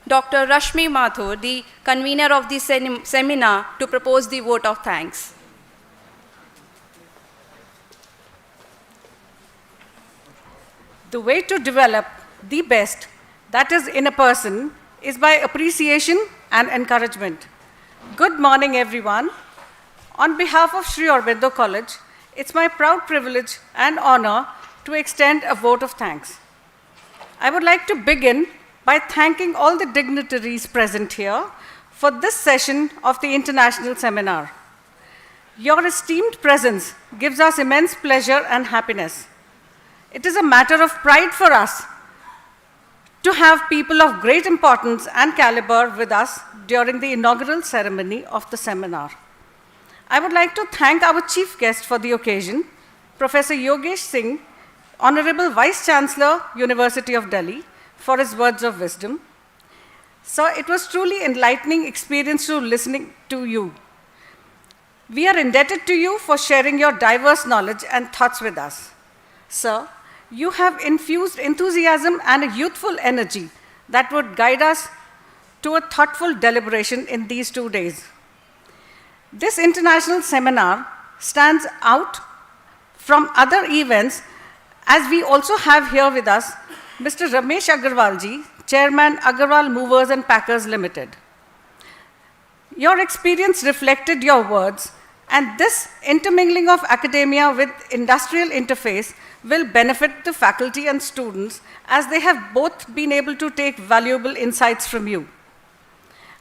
Dr. Rashmi Mathur, the convener of the seminar, to propose the vote of thanks. The way to develop the best that is in a person is by appreciation and encouragement. Good morning, everyone. On behalf of Sri Aurobindo College, it's my proud privilege and honor to extend a vote of thanks. I would like to begin by thanking all the dignitaries present here for this session of the International Seminar. Your esteemed presence gives us immense pleasure and happiness. It is a matter of pride for us to have people of great importance and caliber with us during the inaugural ceremony of the seminar. I would like to thank our chief guest for the occasion, Professor Yogesh Singh, Honorable Vice Chancellor, University of Delhi, for his words of wisdom. Sir, it was truly enlightening experience to listening to you. We are indebted to you for sharing your diverse knowledge and thoughts with us. Sir, you have infused enthusiasm and a youthful energy that would guide us to a thoughtful deliberation in these 2 days. This international seminar stands out from other events as we also have here with us Mr. Ramesh Agarwal ji, Chairman Agarwal Movers and Packers Limited. Your experience reflected your words, and this intermingling of academia with industrial interface will benefit the faculty and students as they have both been able to take valuable insights from you.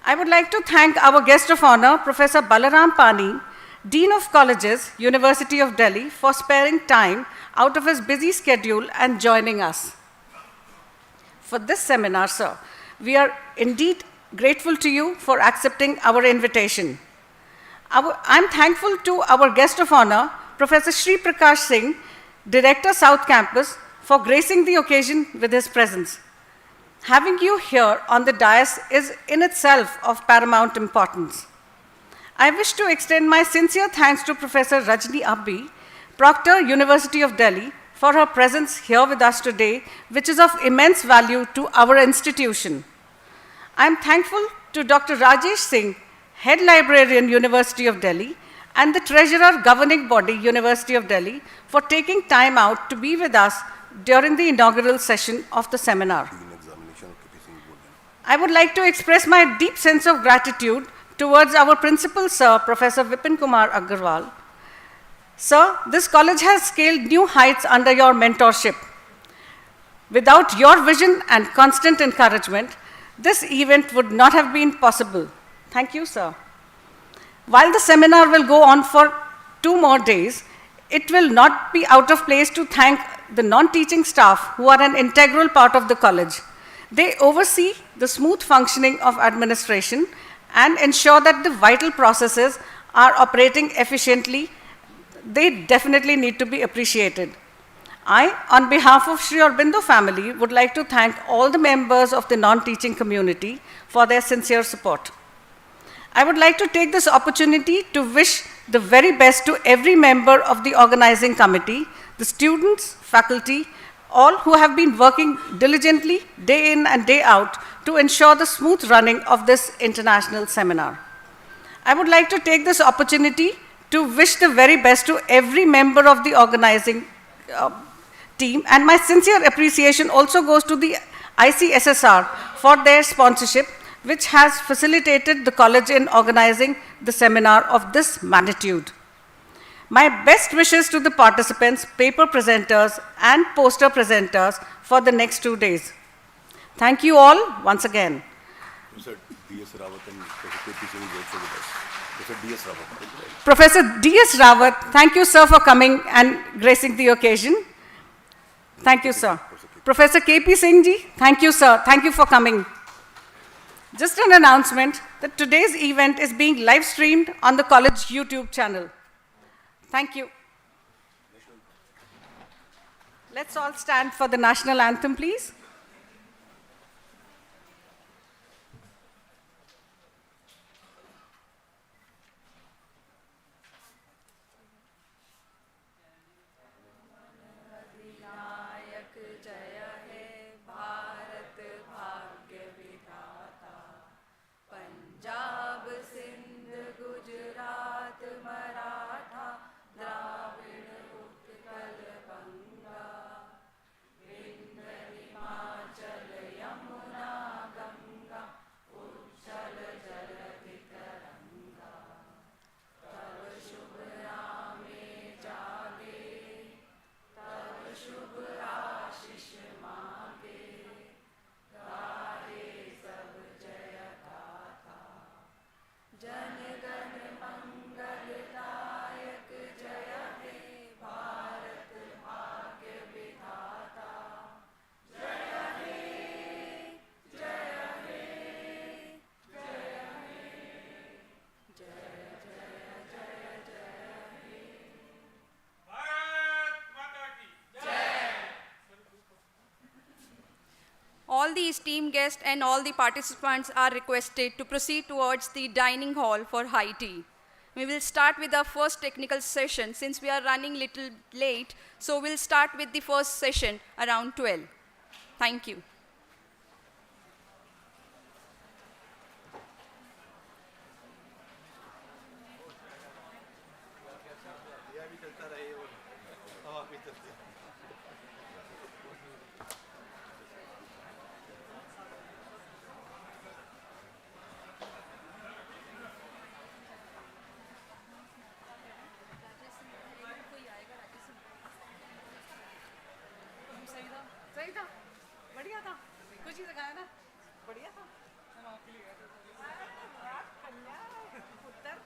I would like to thank our guest of honor, Professor Balaram Pani, Dean of Colleges, University of Delhi, for sparing time out of his busy schedule and joining us for this seminar, sir. We are indeed grateful to you for accepting our invitation. I'm thankful to our guest of honor, Professor Sri Prakash Singh, Director, South Campus, for gracing the occasion with his presence. Having you here on the dais is in itself of paramount importance. I wish to extend my sincere thanks to Professor Rajni Abbi, Proctor, University of Delhi, for her presence here with us today, which is of immense value to our institution. I am thankful to Dr. Rajesh Singh, Head Librarian, University of Delhi, and the Treasurer, Governing Body, University of Delhi, for taking time out to be with us during the inaugural session of the seminar. I would like to express my deep sense of gratitude towards our principal, sir, Professor Vipin Kumar Agarwal. Sir, this college has scaled new heights under your mentorship. Without your vision and constant encouragement, this event would not have been possible. Thank you, sir. While the seminar will go on for 2 more days, it will not be out of place to thank the non-teaching staff who are an integral part of the college. They oversee the smooth functioning of administration and ensure that the vital processes are operating efficiently. They definitely need to be appreciated. I, on behalf of Sri Aurobindo family, would like to thank all the members of the non-teaching community for their sincere support. I would like to take this opportunity to wish the very best to every member of the organizing committee, the students, faculty, all who have been working diligently day in and day out to ensure the smooth running of this international seminar. I would like to take this opportunity to wish the very best to every member of the organizing team, and my sincere appreciation also goes to the ICSSR for their sponsorship, which has facilitated the college in organizing the seminar of this magnitude. My best wishes to the participants, paper presenters, and poster presenters for the next 2 days. Thank you all once again. Professor D.S. Rawat, thank you, sir, for coming and gracing the occasion. Thank you, sir. Professor K.P. Singh ji, thank you, sir. Thank you for coming. Just an announcement that today's event is being live streamed on the college YouTube channel. Thank you. Let's all stand for the national anthem, please. Punjab Sindh Gujarat Maratha Dravida Utkal बंगा विंध्य हिमाचल यमुना गंगा उच्छल जलधि तरंगा तब शुभ नामे जागे तब शुभ आशीष मांगे गाहे सब जय गाथा जन गण मंगलदायक जय हे भारत भाग्य विधाता जय हे जय हे जय हे जय जय जय जय हे भारत माता की All the esteemed guests and all the participants are requested to proceed towards the dining hall for high tea. We will start with our first technical session since we are running little late, so we'll start with the first session around 12. Thank you. सही था, बढ़िया था, कुछ ही दिखाया ना, बढ़िया था। हम आपके लिए कन्या पुत्र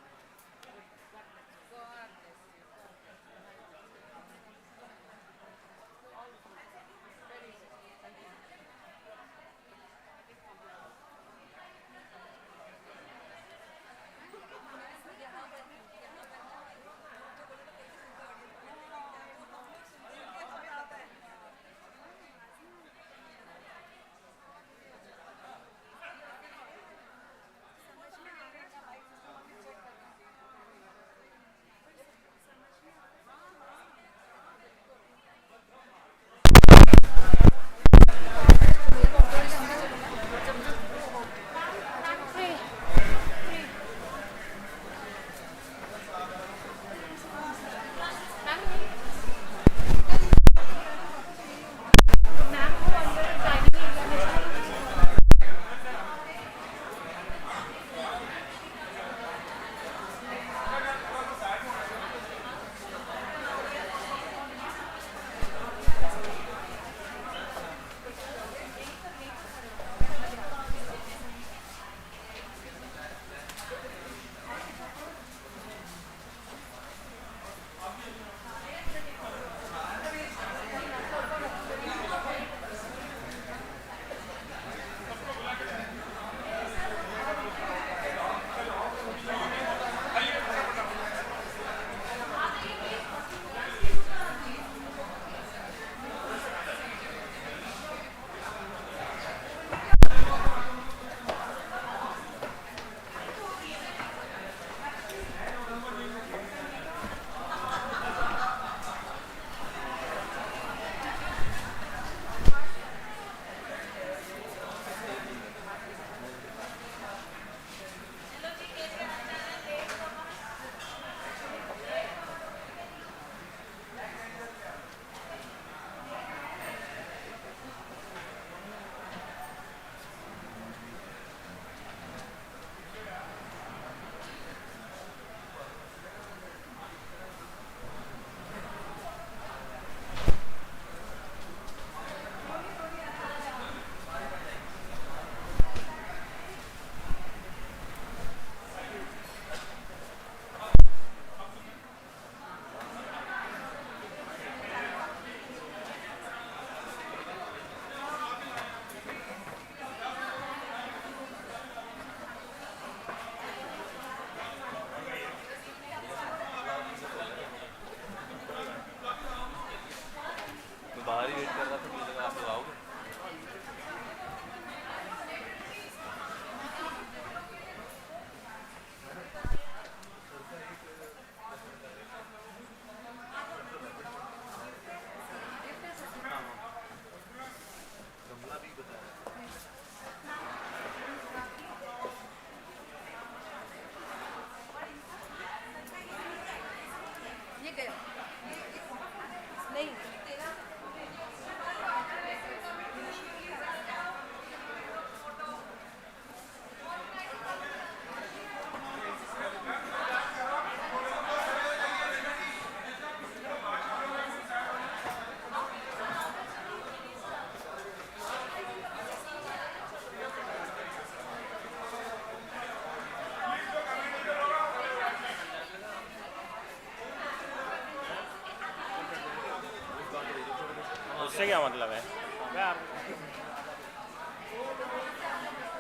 क्या मतलब है?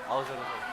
आओ जरूर।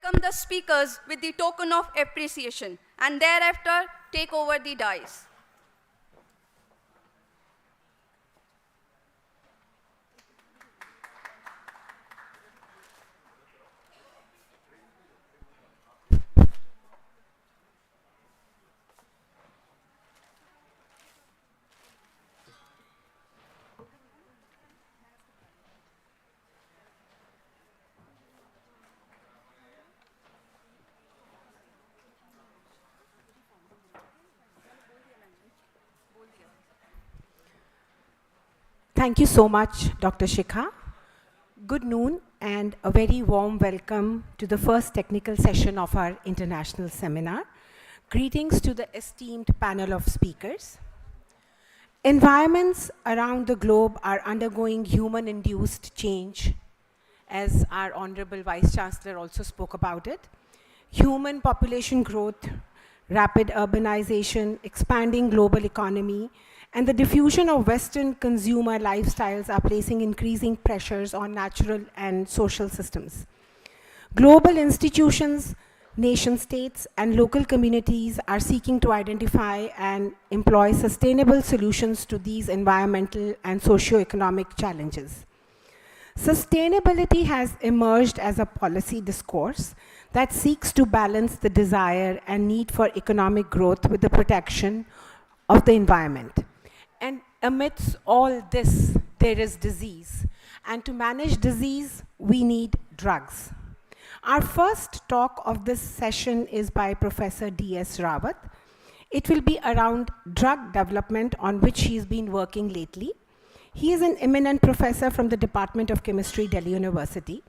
welcome the speakers with the token of appreciation and thereafter take over the dais. Thank you so much, Dr. Shikha. Good noon and a very warm welcome to the first technical session of our international seminar. Greetings to the esteemed panel of speakers. Environments around the globe are undergoing human-induced change, as our Honorable Vice Chancellor also spoke about it. Human population growth, rapid urbanization, expanding global economy, and the diffusion of Western consumer lifestyles are placing increasing pressures on natural and social systems. Global institutions, nation states, and local communities are seeking to identify and employ sustainable solutions to these environmental and socio-economic challenges. Sustainability has emerged as a policy discourse that seeks to balance the desire and need for economic growth with the protection of the environment. And amidst all this, there is disease. And to manage disease, we need drugs. Our first talk of this session is by Professor D.S. Rawat. It will be around drug development, on which he's been working lately. He is an eminent professor from the Department of Chemistry, Delhi University.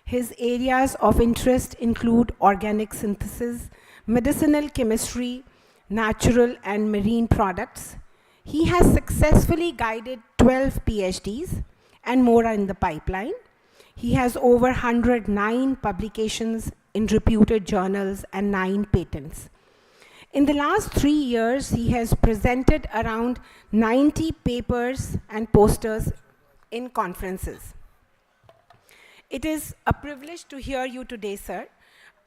His areas of interest include organic synthesis, medicinal chemistry, natural and marine products. He has successfully guided 12 PhDs and more are in the pipeline. He has over 109 publications in reputed journals and 9 patents. In the last 3 years, he has presented around 90 papers and posters in conferences. It is a privilege to hear you today, sir.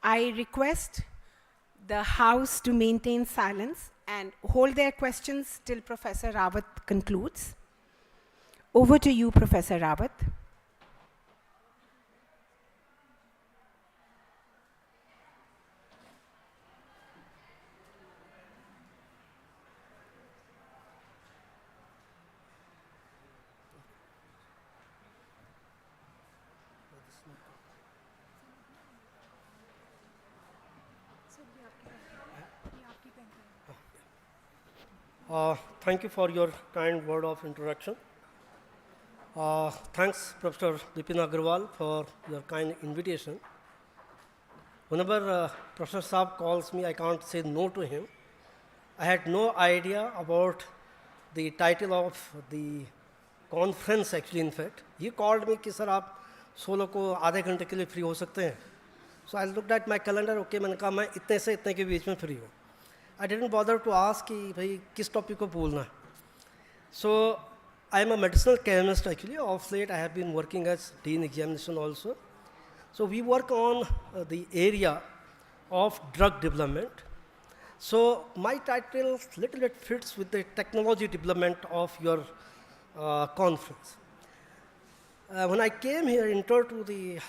I request the House to maintain silence and hold their questions till Professor Rawat concludes. Over to you, Professor Rawat. Thank you for your kind word of introduction. Thanks, Professor Vipin Agarwal, for your kind invitation. Whenever Professor Saab calls me, I can't say no to him. I had no idea about the title of the conference, actually, in fact. He called me, कि sir आप 16 को आधे घंटे के लिए free हो सकते हैं. So I looked at my calendar, okay, मैंने कहा मैं इतने से इतने के बीच में फ्री हूँ. I didn't bother to ask कि भाई किस टॉपिक को बोलना है. So I am a medicinal chemist actually. Of late I have been working as Dean examination also. So we work on the area of drug development. So my title little bit fits with the technology development of your conference. When I came here, entered to the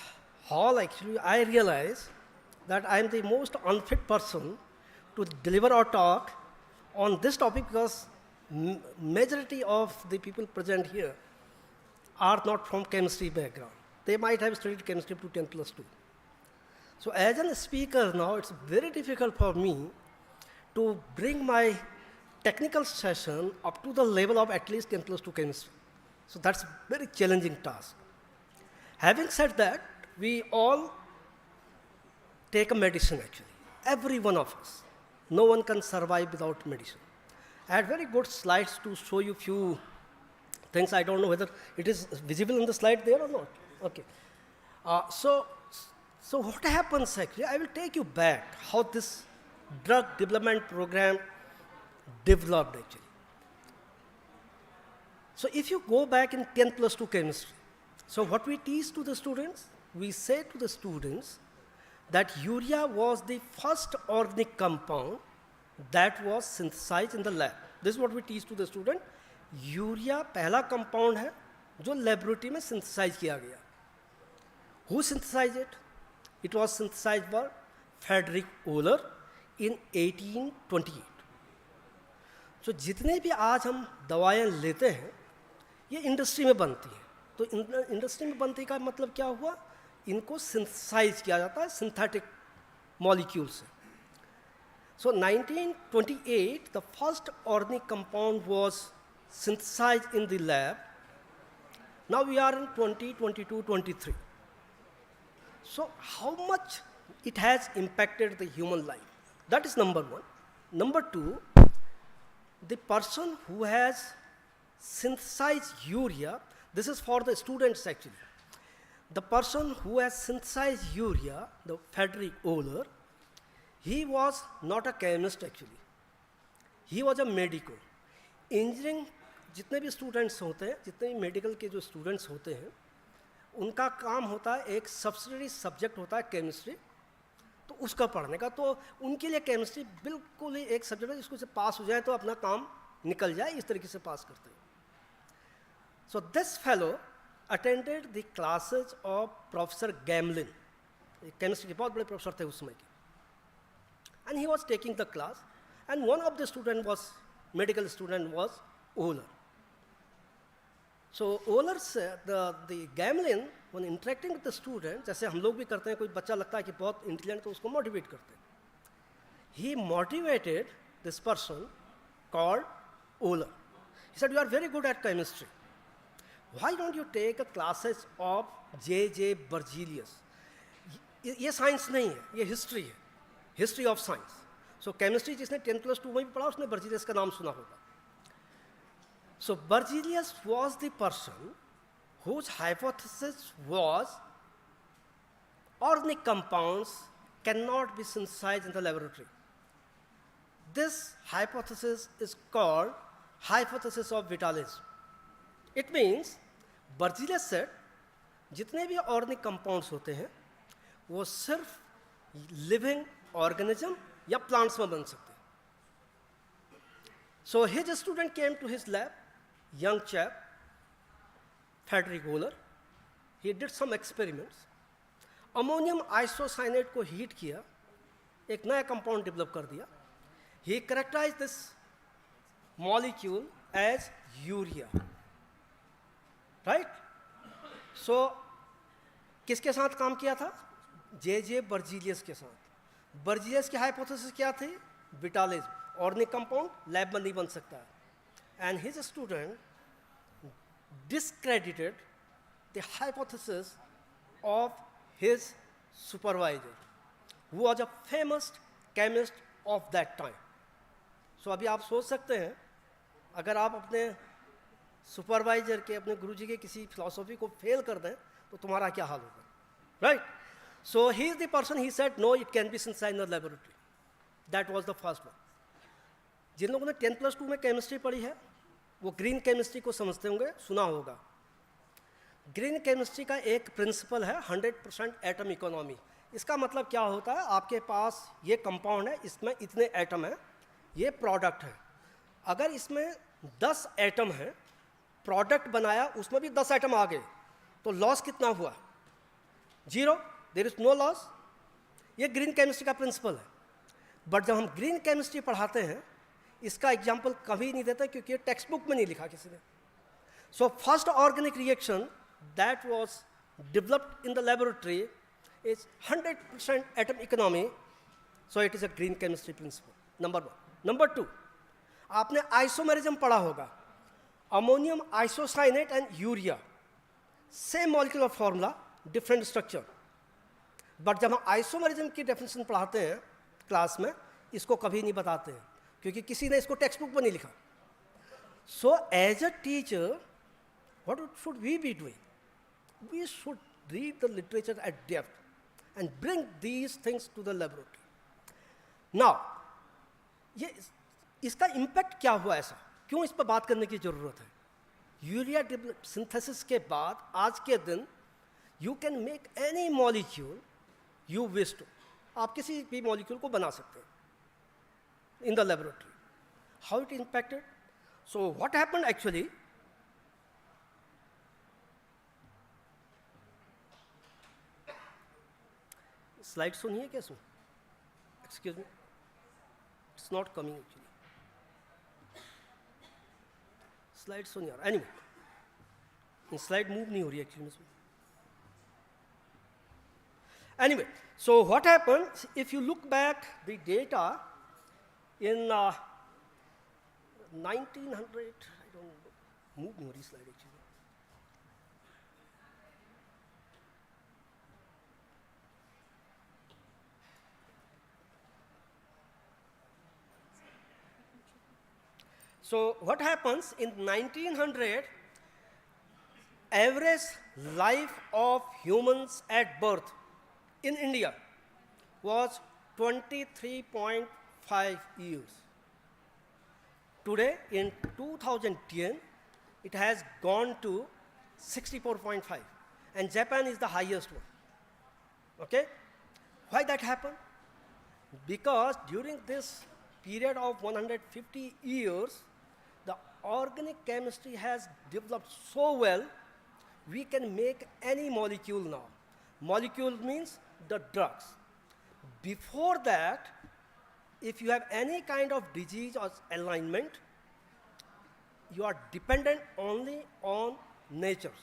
hall actually, I realized that I am the most unfit person to deliver our talk on this topic because majority of the people present here are not from chemistry background. They might have studied chemistry to 10+2. So as a speaker now, it's very difficult for me to bring my technical session up to the level of at least 10+2 chemistry. So that's a very challenging task. Having said that, we all take a medicine actually, every one of us. No one can survive without medicine. I had very good slides to show you few things. I don't know whether it is visible in the slide there or not. Okay. So what happens actually, I will take you back how this drug development program developed actually. So if you go back in 10+2 chemistry, so what we teach to the students, we say to the students, that urea was the first organic compound that was synthesized in the lab. This is what we teach to the student. Urea पहला compound है जो laboratory में synthesise किया गया. Who synthesized it? It was synthesized by Frederick Euler in 1828. So जितने भी आज हम दवाएं लेते हैं ये इंडस्ट्री में बनती हैं. तो इंडस्ट्री में बनने का मतलब क्या हुआ? इनको सिंथेसाइज किया जाता है सिंथेटिक मॉलिक्यूल से. So 1928 the first organic compound was synthesized in the lab. Now we are in 2022, 23. So how much it has impacted the human life? That is number one. Number two, the person who has synthesized urea, this is for the students actually. The person who has synthesized urea, the Frederick Euler, he was not a chemist actually. He was a medico. Engineering जितने भी students होते हैं, जितने भी medical के जो students होते हैं, उनका काम होता है, एक सब्सिडरी सब्जेक्ट होता है केमिस्ट्री, तो उसका पढ़ने का. तो उनके लिए केमिस्ट्री बिल्कुल ही एक सब्जेक्ट है जिसको से पास हो जाए तो अपना काम निकल जाए, इस तरीके से पास करते हैं. So this fellow attended the classes of professor Gamlin. Chemistry के बहुत बड़े प्रोफेसर थे उस समय के. And he was taking the class and one of the student was medical student was Euler. So Euler said, the Gamelin, when interacting with the student, जैसे हम लोग भी करते हैं, कोई बच्चा लगता है कि बहुत इंटेलिजेंट तो उसको मोटिवेट करते हैं. He motivated this person called Euler. He said, you are very good at chemistry. Why don't you take a classes of J.J. Berzelius? ये साइंस नहीं है, ये हिस्ट्री है, history of science. So chemistry जिसने 10+2 में भी पढ़ा उसने बर्जीलियस का नाम सुना होगा. So Berzelius was the person whose hypothesis was organic compounds can not be synthesized in the laboratory. This hypothesis is called hypothesis of vitalism. It means Berzelius said जितने भी ऑर्गेनिक कंपाउंड्स होते हैं वो सिर्फ लिविंग ऑर्गेनिज्म या plants में बन सकते हैं. So his student came to his lab, young chap Friedrich Wohler. He did some experiments. Ammonium isocyanate को हीट किया, एक नया कंपाउंड डेवलप कर दिया. He characterize this molecule as urea. Right. So किसके साथ काम किया था? J.J. बर्जीलियस के साथ. बर्जीलियस की हाइपोथेसिस क्या थी? विटालिज्म. ऑर्गेनिक कंपाउंड लैब में नहीं बन सकता है. And his student discredited the hypothesis of his supervisor who was a famous chemist of that time. So अभी आप सोच सकते हैं अगर आप अपने सुपरवाइजर के, अपने गुरुजी के किसी फिलॉसफी को फेल कर दें तो तुम्हारा क्या हाल होगा. Right. So he is the person, he said, no, it can be synthesized in the laboratory. That was the first one. जिन लोगों ने 10+2 में केमिस्ट्री पढ़ी है वो ग्रीन केमिस्ट्री को समझते होंगे, सुना होगा. ग्रीन केमिस्ट्री का एक प्रिंसिपल है 100% एटम इकोनॉमी. इसका मतलब क्या होता है? आपके पास ये कंपाउंड है, इसमें इतने एटम हैं, ये प्रोडक्ट है. अगर इसमें 10 एटम है, प्रोडक्ट बनाया, उसमें भी 10 एटम आ गए, तो लॉस कितना हुआ? 0. There is no loss. ये ग्रीन केमिस्ट्री का प्रिंसिपल है. बट जब हम ग्रीन केमिस्ट्री पढ़ाते हैं इसका एग्जाम्पल कभी नहीं देते क्योंकि ये टेक्स्ट बुक में नहीं लिखा किसी ने. So first organic reaction that was developed in the laboratory is 100% atom economy. So it is a green chemistry principle. Number 1. Number 2, आपने आइसोमेरिज्म पढ़ा होगा. Ammonium isocyanate and urea, same molecular formula, different structure. But जब हम isomerism की definition पढ़ाते हैं class में, इसको कभी नहीं बताते हैं क्योंकि किसी ने इसको टेक्स्ट बुक में नहीं लिखा. So as a teacher what should we be doing? We should read the literature at depth and bring these things to the laboratory. Now ये इसका इम्पैक्ट क्या हुआ? ऐसा क्यों इस पर बात करने की ज़रूरत है? यूरिया सिंथेसिस के बाद आज के दिन you can make any molecule you wish to. आप किसी भी मॉलिक्यूल को बना सकते हैं इन the laboratory. How it impacted? So what happened actually? Slide सुनिए क्या सुन? Excuse me. It's not coming actually. Slide सुनिए यार. Anyway, slide move नहीं हो रही actually इसमें. Anyway, so what happened? If you look back the data in 1900, I don't know, move नहीं हो रही slide actually. So what happens in 1900, average life of humans at birth in India was 23.5 years. Today in 2010, it has gone to 64.5, and Japan is the highest one. Okay? Why that happened? Because during this period of 150 years, the organic chemistry has developed so well, we can make any molecule now. Molecule means the drugs. Before that, if you have any kind of disease or alignment, you are dependent only on nature.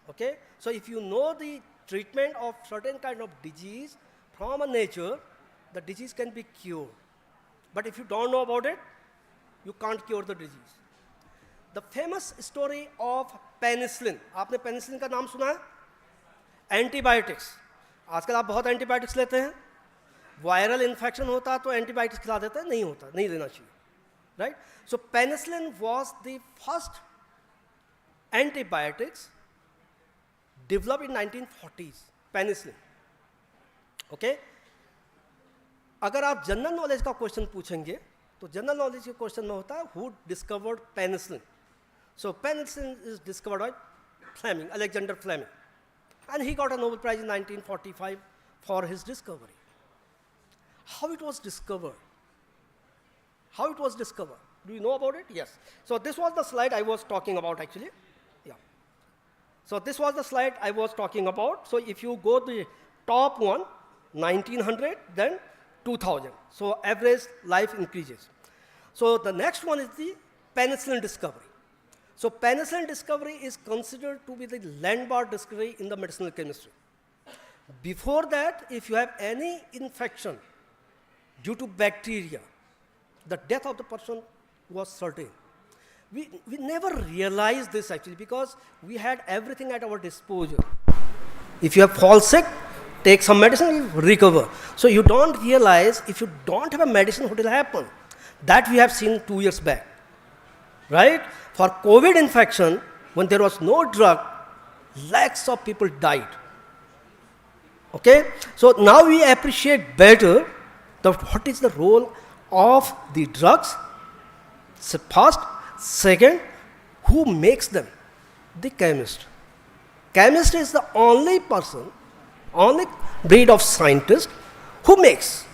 Okay? So if you know the treatment of certain kind of disease from a nature, the disease can be cured. But if you don't know about it, you can't cure the disease. The famous story of penicillin. आपने penicillin का नाम सुना है? Antibiotics. आजकल आप बहुत antibiotics लेते हैं. Viral infection होता है तो antibiotics खिला देते हैं, नहीं होता, नहीं लेना चाहिए. Right? So penicillin was the first antibiotics developed in 1940s. Penicillin. Okay? अगर आप जनरल नॉलेज का क्वेश्चन पूछेंगे तो जनरल नॉलेज के क्वेश्चन में होता है who discovered penicillin. So penicillin is discovered by Fleming, Alexander Fleming, and he got a Nobel prize in 1945 for his discovery. How it was discovered? How it was discovered? Do you know about it? Yes. So this was the slide I was talking about actually. Yeah. So this was the slide I was talking about. So if you go to the top one, 1900, then 2000. So average life increases. So the next one is the penicillin discovery. So penicillin discovery is considered to be the landmark discovery in the medicinal chemistry. Before that, if you have any infection due to bacteria, the death of the person was certain. We never realized this actually because we had everything at our disposal. If you have fall sick, take some medicine, you recover. So you don't realize if you don't have a medicine, what will happen? That we have seen 2 years back. Right? For COVID infection, when there was no drug, lakhs of people died. Okay? So now we appreciate better what is the role of the drugs. First, second, who makes them? The chemist. Chemist is the only person, only breed of scientist who makes.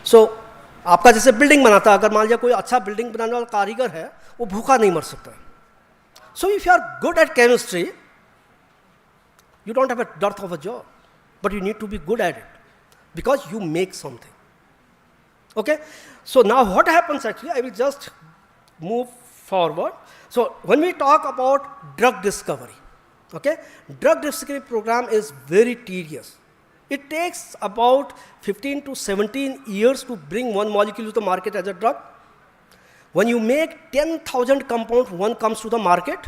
So, आपका जैसे building बनाता है, अगर मान लिया कोई अच्छा building बनाने वाला कारीगर है, वो भूखा नहीं मर सकता. So if you are good at chemistry, you don't have a dearth of a job, but you need to be good at it because you make something. Okay? So now what happens actually, I will just move forward. So when we talk about drug discovery, okay, drug discovery program is very tedious. It takes about 15 to 17 years to bring one molecule to the market as a drug. When you make 10,000 compounds, one comes to the market.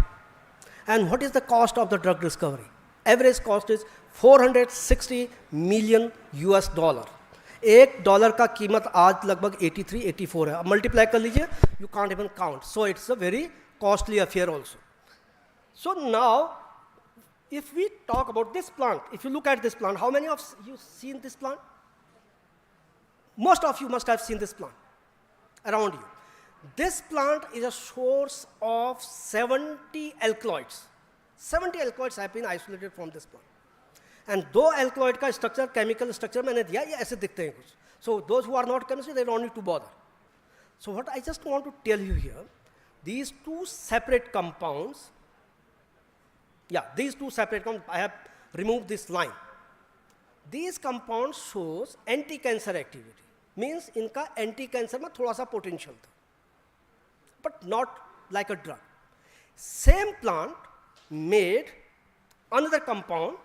And what is the cost of the drug discovery? Average cost is $460 million US. $1 का कीमत आज लगभग 83-84 है. अब multiply कर लीजिए, you can't even count. So it's a very costly affair also. So now, if we talk about this plant, if you look at this plant, how many of you seen this plant? Most of you must have seen this plant around you. This plant is a source of 70 alkaloids. 70 alkaloids have been isolated from this plant. And दो alkaloid का structure, chemical structure मैंने दिया, ये ऐसे दिखते हैं कुछ. So those who are not chemistry, they don't need to bother. So what I just want to tell you here, these two separate compounds, these two separate compounds, I have removed this line. These compounds shows anti-cancer activity, means इनका anti-cancer में थोड़ा सा potential था, but not like a drug. Same plant made another compound,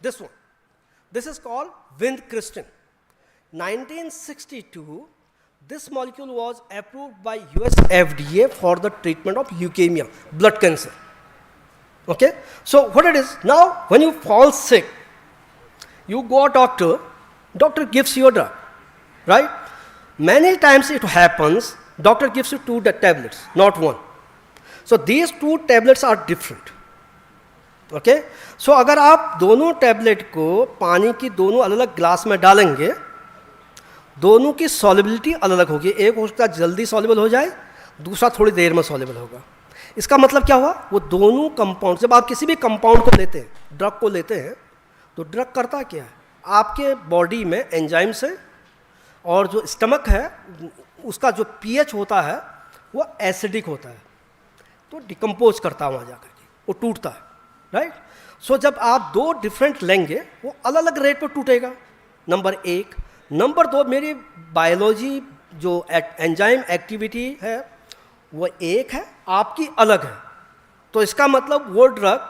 this one. This is called vincristine. 1962, this molecule was approved by US FDA for the treatment of leukemia, blood cancer. Okay? So what it is, now when you fall sick, you go to doctor, doctor gives you a drug, right? Many times it happens, doctor gives you 2 tablets, not 1. So these 2 tablets are different. Okay? So अगर आप दोनों tablet को पानी की दोनों अलग-अलग glass में डालेंगे, दोनों की सॉल्युबिलिटी अलग अलग होगी. एक हो सकता है जल्दी सॉल्युबल हो जाए, दूसरा थोड़ी देर में सॉल्युबल होगा. इसका मतलब क्या हुआ, वो दोनों कंपाउंड, जब आप किसी भी कंपाउंड को लेते हैं, ड्रग को लेते हैं, तो ड्रग करता क्या है, आपके बॉडी में एंजाइम्स है, और जो स्टमक है उसका जो पीएच होता है वो एसिडिक होता है, तो डिकम्पोज करता है वहाँ जाकर के, वो टूटता है, राइट. सो जब आप 2 डिफरेंट लेंगे, वो अलग अलग रेट पर टूटेगा, नंबर 1. नंबर 2, मेरी बायोलॉजी जो एंजाइम एक्टिविटी है वो एक है, आपकी अलग है. तो इसका मतलब वो ड्रग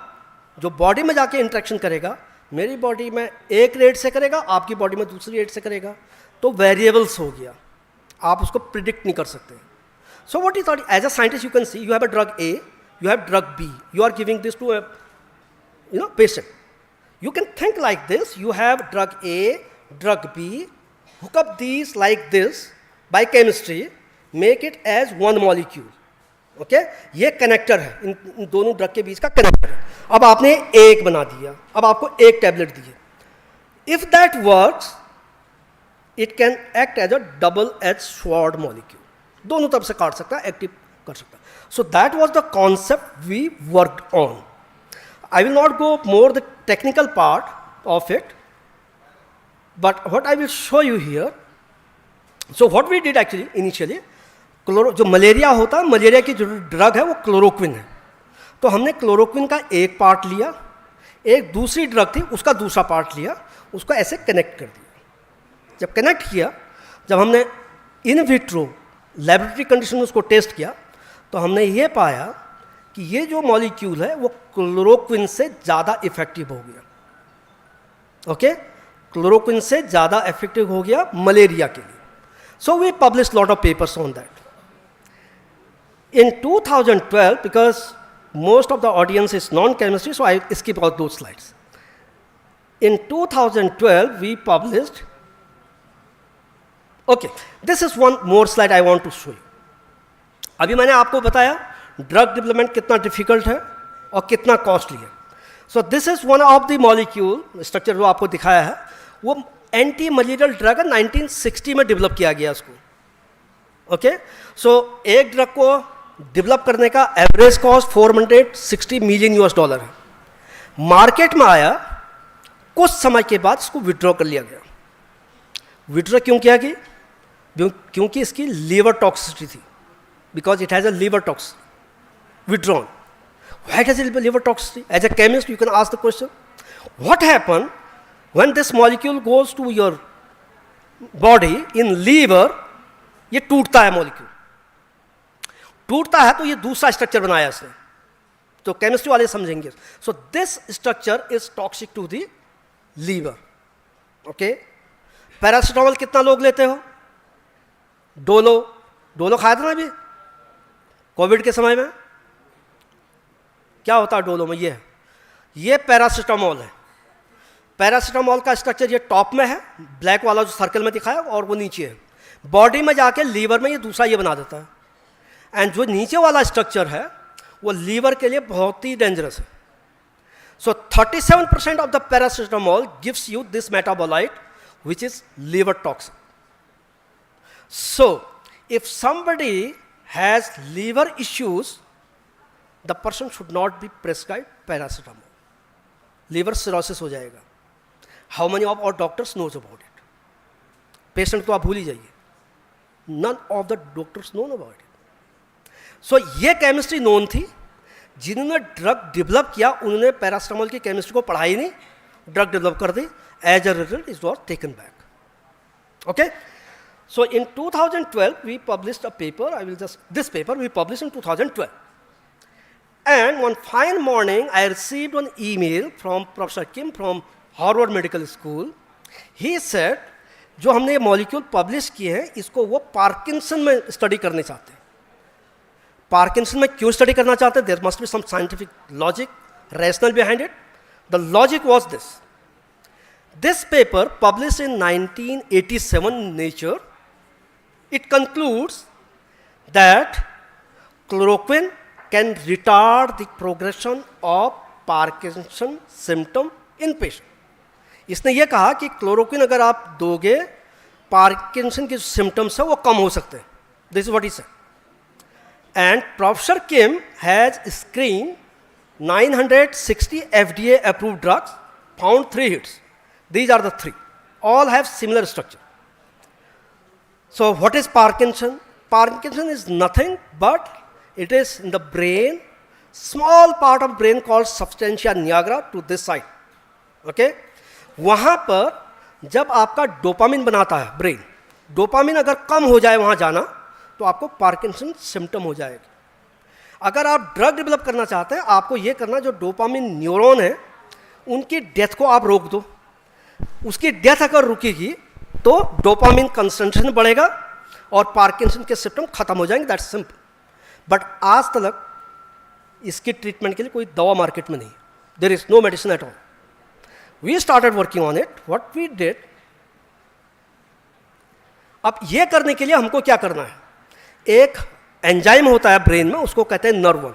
जो बॉडी में जाके इंटरेक्शन करेगा, मेरी बॉडी में एक रेट से करेगा, आपकी बॉडी में दूसरी रेट से करेगा, तो वेरिएबल्स हो गया, आप उसको प्रिडिक्ट नहीं कर सकते. So what is thought, as a scientist you can see, you have a drug A, you have drug B, you are giving this to a patient. You can think like this, you have drug A, drug B, hook up these like this by chemistry, make it as one molecule. Okay? ये connector है, इन दोनों drug के बीच का connector है. अब आपने एक बना दिया, अब आपको एक टैबलेट दी है. If that works, it can act as a double-edged sword molecule. दोनों तरफ से काट सकता है, एक्टिव कर सकता है. So that was the concept we worked on. I will not go more the technical part of it, but what I will show you here. So what we did actually initially, जो malaria होता है, malaria की जो drug है वो chloroquine है. तो हमने क्लोरोक्विन का एक पार्ट लिया, एक दूसरी ड्रग थी उसका दूसरा पार्ट लिया, उसको ऐसे कनेक्ट कर दिया. जब कनेक्ट किया, जब हमने इन विट्रो लैबोरेटरी कंडीशन में उसको टेस्ट किया, तो हमने ये पाया कि ये जो मॉलिक्यूल है वो क्लोरोक्विन से ज़्यादा इफेक्टिव हो गया. ओके, क्लोरोक्विन से ज़्यादा इफेक्टिव हो गया मलेरिया के लिए. So we publish lot of papers on that. In 2012, because most of the audience is non-chemistry, so I skip out those slides. In 2012, we published, okay, this is one more slide I want to show you. अभी मैंने आपको बताया drug development कितना difficult है और कितना costly है. सो this is one of the molecule structure जो आपको दिखाया है, वो एंटी मलेरियल ड्रग है, 1960 में डेवलप किया गया इसको. ओके, सो एक ड्रग को डेवलप करने का एवरेज कॉस्ट $460 मिलियन है. मार्केट में आया, कुछ समय के बाद इसको विड्रॉ कर लिया गया. विड्रॉ क्यों किया गया? क्योंकि इसकी लीवर टॉक्सिसिटी थी, because it has a liver toxicity. Withdrawn. Why does it have liver toxicity? As a chemist, you can ask the question, what happens when this molecule goes to your body in liver? ये टूटता है molecule, टूटता है तो ये दूसरा structure बनाया इसने, तो केमिस्ट्री वाले समझेंगे. So this structure is toxic to the liver. Okay, paracetamol कितना लोग लेते हो? डोलो खाया था ना अभी कोविड के समय में. क्या होता है डोलो में? ये पैरासिटामोल है. पैरासिटामोल का स्ट्रक्चर ये टॉप में है, ब्लैक वाला जो सर्कल में दिखाया, और वो नीचे है. बॉडी में जाके लीवर में ये दूसरा ये बना देता है. एंड जो नीचे वाला स्ट्रक्चर है वो लीवर के लिए बहुत ही डेंजरस है. So 37% of the paracetamol gives you this metabolite which is liver toxic. So if somebody has liver issues, the person should not be prescribed paracetamol. Liver cirrhosis हो जाएगा. How many of our doctors knows about it? Patient तो आप भूल ही जाइए, none of the doctors known about it. So ये chemistry known थी. जिन्होंने ड्रग डेवलप किया उन्होंने पैरास्टामोल की केमिस्ट्री को पढ़ा ही नहीं, ड्रग डेवलप कर दी. As a result it was taken back. Okay, so in 2012 we published a paper. This paper we published in 2012. And one fine morning I received an email from Professor Kim from Harvard Medical School. He said, जो हमने ये molecule publish किए हैं इसको वो Parkinson में study करने चाहते हैं. पार्किंसन में क्यों स्टडी करना चाहते हैं? There must be some scientific logic, rationale behind it. The logic was this. This paper, published in 1987 in Nature, it concludes that chloroquine can retard the progression of Parkinson symptom in patient. इसने ये कहा कि chloroquine अगर आप दोगे Parkinson के symptoms है वो कम हो सकते हैं. This is what he said. And professor Kim has screen 960 FDA approved drugs, found 3 hits. These are the 3. All have similar structure. So what is Parkinson? Parkinson is nothing but it is in the brain, small part of brain called substantia nigra to this side. Okay? वहाँ पर जब आपका dopamine बनाता है brain, dopamine अगर कम हो जाए वहाँ जाना तो आपको पार्किंसन सिम्टम हो जाएगा. अगर आप ड्रग डेवलप करना चाहते हैं आपको ये करना, जो डोपामिन न्यूरॉन है उनकी डेथ को आप रोक दो. उसकी डेथ अगर रुकेगी तो डोपामिन कंसंट्रेशन बढ़ेगा और पार्किंसन के सिम्टम खत्म हो जाएंगे. That's simple. बट आज तक इसकी ट्रीटमेंट के लिए कोई दवा मार्केट में नहीं. There is no medicine at all. We started working on it. What we did, अब ये करने के लिए हमको क्या करना है, एक एंजाइम होता है ब्रेन में, उसको कहते हैं नर्वन.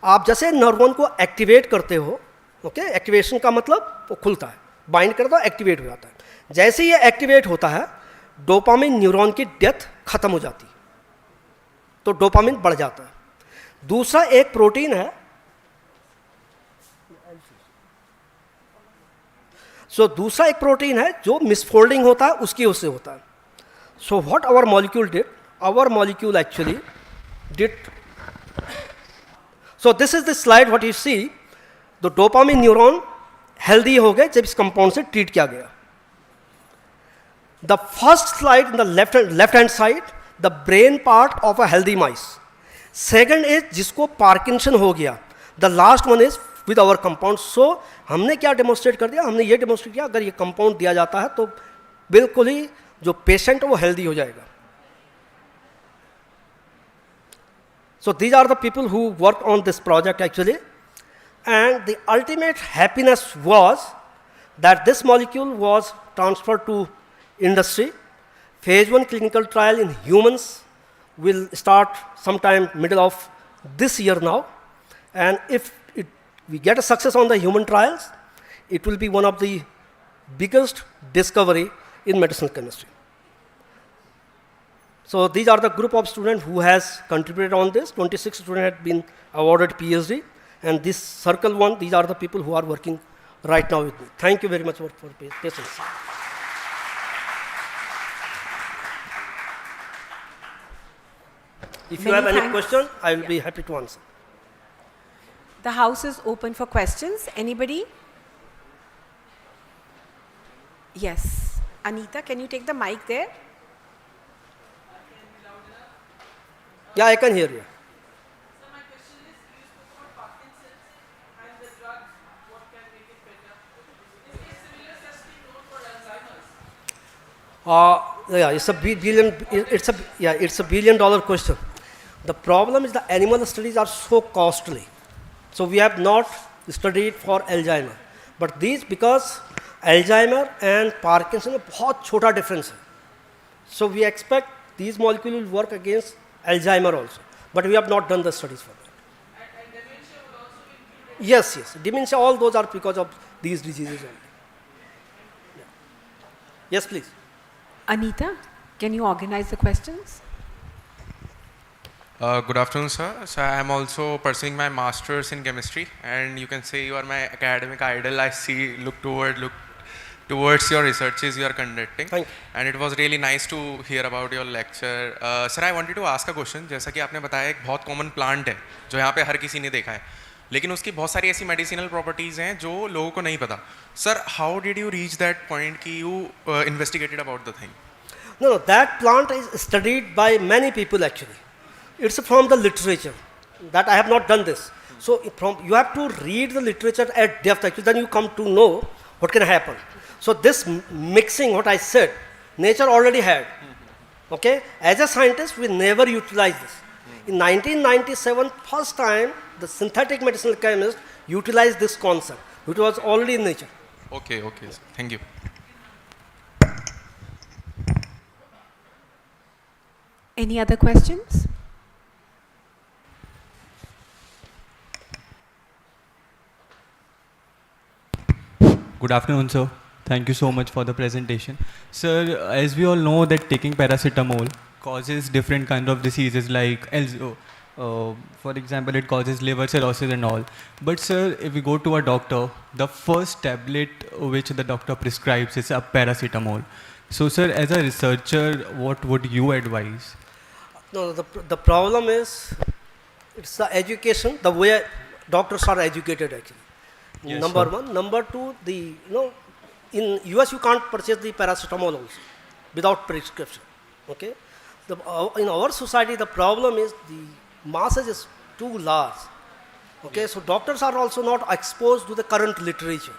आप जैसे नर्वन को एक्टिवेट करते हो, ओके, एक्टिवेशन का मतलब वो खुलता है, बाइंड करता है, एक्टिवेट हो जाता है. जैसे ये एक्टिवेट होता है डोपामिन न्यूरॉन की डेथ खत्म हो जाती है, तो डोपामिन बढ़ जाता है. दूसरा एक प्रोटीन है, दूसरा एक प्रोटीन है जो मिसफोल्डिंग होता है, उसकी वजह से होता है. So what our molecule did, our molecule actually did, so this is the slide what you see. The dopamine neuron healthy हो गए जब इस कंपाउंड से ट्रीट किया गया. The first slide in the left hand side, the brain part of a healthy mice. Second is जिसको Parkinson हो गया. The last one is with our compound. So हमने क्या डेमोन्स्ट्रेट कर दिया, हमने ये डेमोन्स्ट्रेट किया अगर ये कंपाउंड दिया जाता है तो बिल्कुल ही जो पेशेंट है वो हेल्दी हो जाएगा. So these are the people who work on this project actually. And the ultimate happiness was that this molecule was transferred to industry. Phase 1 clinical trial in humans will start sometime middle of this year now. And if we get a success on the human trials, it will be one of the biggest discovery in medicinal chemistry. So these are the group of students who has contributed on this. 26 students had been awarded PhD. And this circle one, these are the people who are working right now with me. Thank you very much for patience. If you have any question, I will be happy to answer. The house is open for questions. Anybody? Yes. Anita, can you take the mic there? Yeah, I can hear you. Yeah, it's a billion dollar question. The problem is the animal studies are so costly. So we have not studied for Alzheimer. But these, because Alzheimer and Parkinson, बहुत छोटा difference है. So we expect these molecules will work against Alzheimer also. But we have not done the studies for that. And dementia will also be? Yes. Dementia, all those are because of these diseases only. Yeah. Yes, please. Anita, can you organize the questions? Good afternoon, sir. So I am also pursuing my master's in chemistry, and you can say you are my academic idol. I look towards your researches you are conducting. Thank you. And it was really nice to hear about your lecture. Sir, I wanted to ask a question. जैसा कि आपने बताया एक बहुत common plant है जो यहाँ पे हर किसी ने देखा है, लेकिन उसकी बहुत सारी ऐसी medicinal properties हैं जो लोगों को नहीं पता. Sir, how did you reach that point कि you investigated about the thing? No, that plant is studied by many people actually. It's from the literature. That I have not done this. So you have to read the literature at depth actually, then you come to know what can happen. So this mixing, what I said, nature already had. Okay? As a scientist, we never utilize this. In 1997, first time, the synthetic medicinal chemist utilized this concept. It was already in nature. Okay, okay, sir. Thank you. Any other questions? Good afternoon, sir. Thank you so much for the presentation. Sir, as we all know that taking paracetamol causes different kinds of diseases like, for example, it causes liver cirrhosis and all. But sir, if we go to a doctor, the first tablet which the doctor prescribes is a paracetamol. So sir, as a researcher, what would you advise? No, the problem is, it's the education, the way doctors are educated actually. Yes, Number sir. one. Number two, in US you can't purchase the paracetamol also without prescription. Okay? In our society, the problem is the masses is too large. Okay, so doctors are also not exposed to the current literature.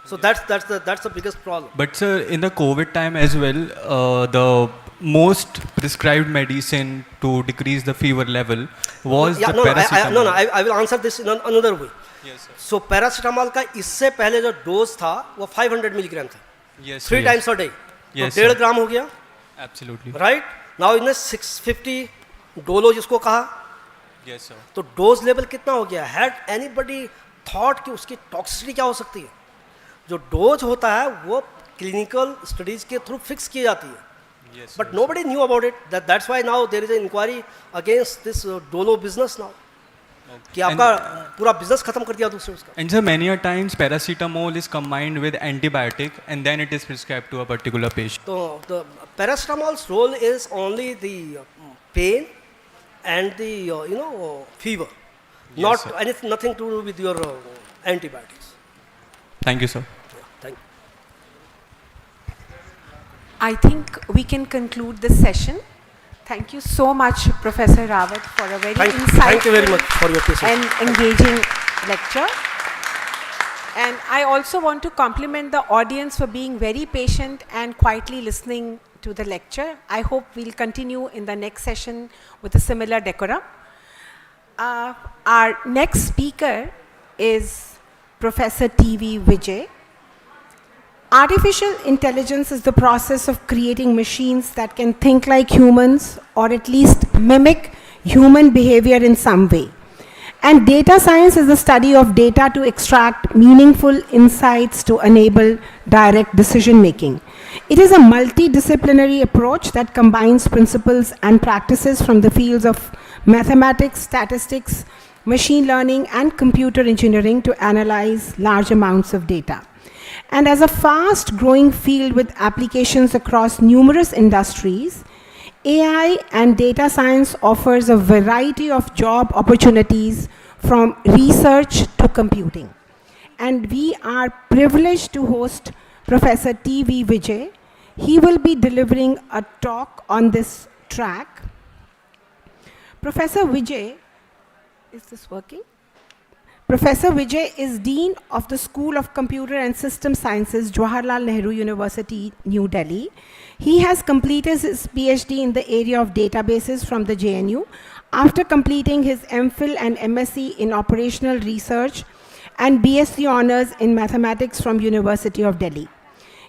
So that's the biggest problem. But sir, in the COVID time as well, the most prescribed medicine to decrease the fever level was the paracetamol. I will answer this in another way. Yes, sir. So paracetamol का इससे पहले जो dose था वो 500 milligram था. Yes, 3 yes. times a day. Yes, तो 1.5 sir. ग्राम हो गया. Absolutely. Right? Now इन्हें 650 डोलो जिसको कहा. Yes, sir. तो डोज लेवल कितना हो गया? Had anybody thought कि उसकी टॉक्सिसिटी क्या हो सकती है? जो डोज होता है वो क्लिनिकल स्टडीज के थ्रू फिक्स की जाती है. Yes, But nobody knew about it. That's why now there is an inquiry against this dolo business now. कि आपका पूरा बिजनेस खत्म कर दिया दूसरे उसका. And sir, many a times paracetamol is combined with antibiotic and then it is prescribed to a particular patient. So the paracetamol's role is only the pain and the fever, Yes, not sir. anything, nothing to do with your antibiotics. Thank you, sir. Yeah, thank you. I think we can conclude this session. Thank you so much, Professor Rawat, for a very insightful Thank you very much for your patience. and engaging lecture. And I also want to compliment the audience for being very patient and quietly listening to the lecture. I hope we'll continue in the next session with a similar decorum. Our next speaker is Professor T.V. Vijay. Artificial intelligence is the process of creating machines that can think like humans or at least mimic human behavior in some way. And data science is the study of data to extract meaningful insights to enable direct decision making. It is a multidisciplinary approach that combines principles and practices from the fields of mathematics, statistics, machine learning, and computer engineering to analyze large amounts of data. And as a fast-growing field with applications across numerous industries, AI and data science offers a variety of job opportunities from research to computing. And we are privileged to host Professor T.V. Vijay. He will be delivering a talk on this track. Professor Vijay, is this working? Professor Vijay is Dean of the School of Computer and System Sciences, Jawaharlal Nehru University, New Delhi. He has completed his PhD in the area of databases from the JNU after completing his MPhil and MSc in Operational Research and BSc Honours in Mathematics from University of Delhi.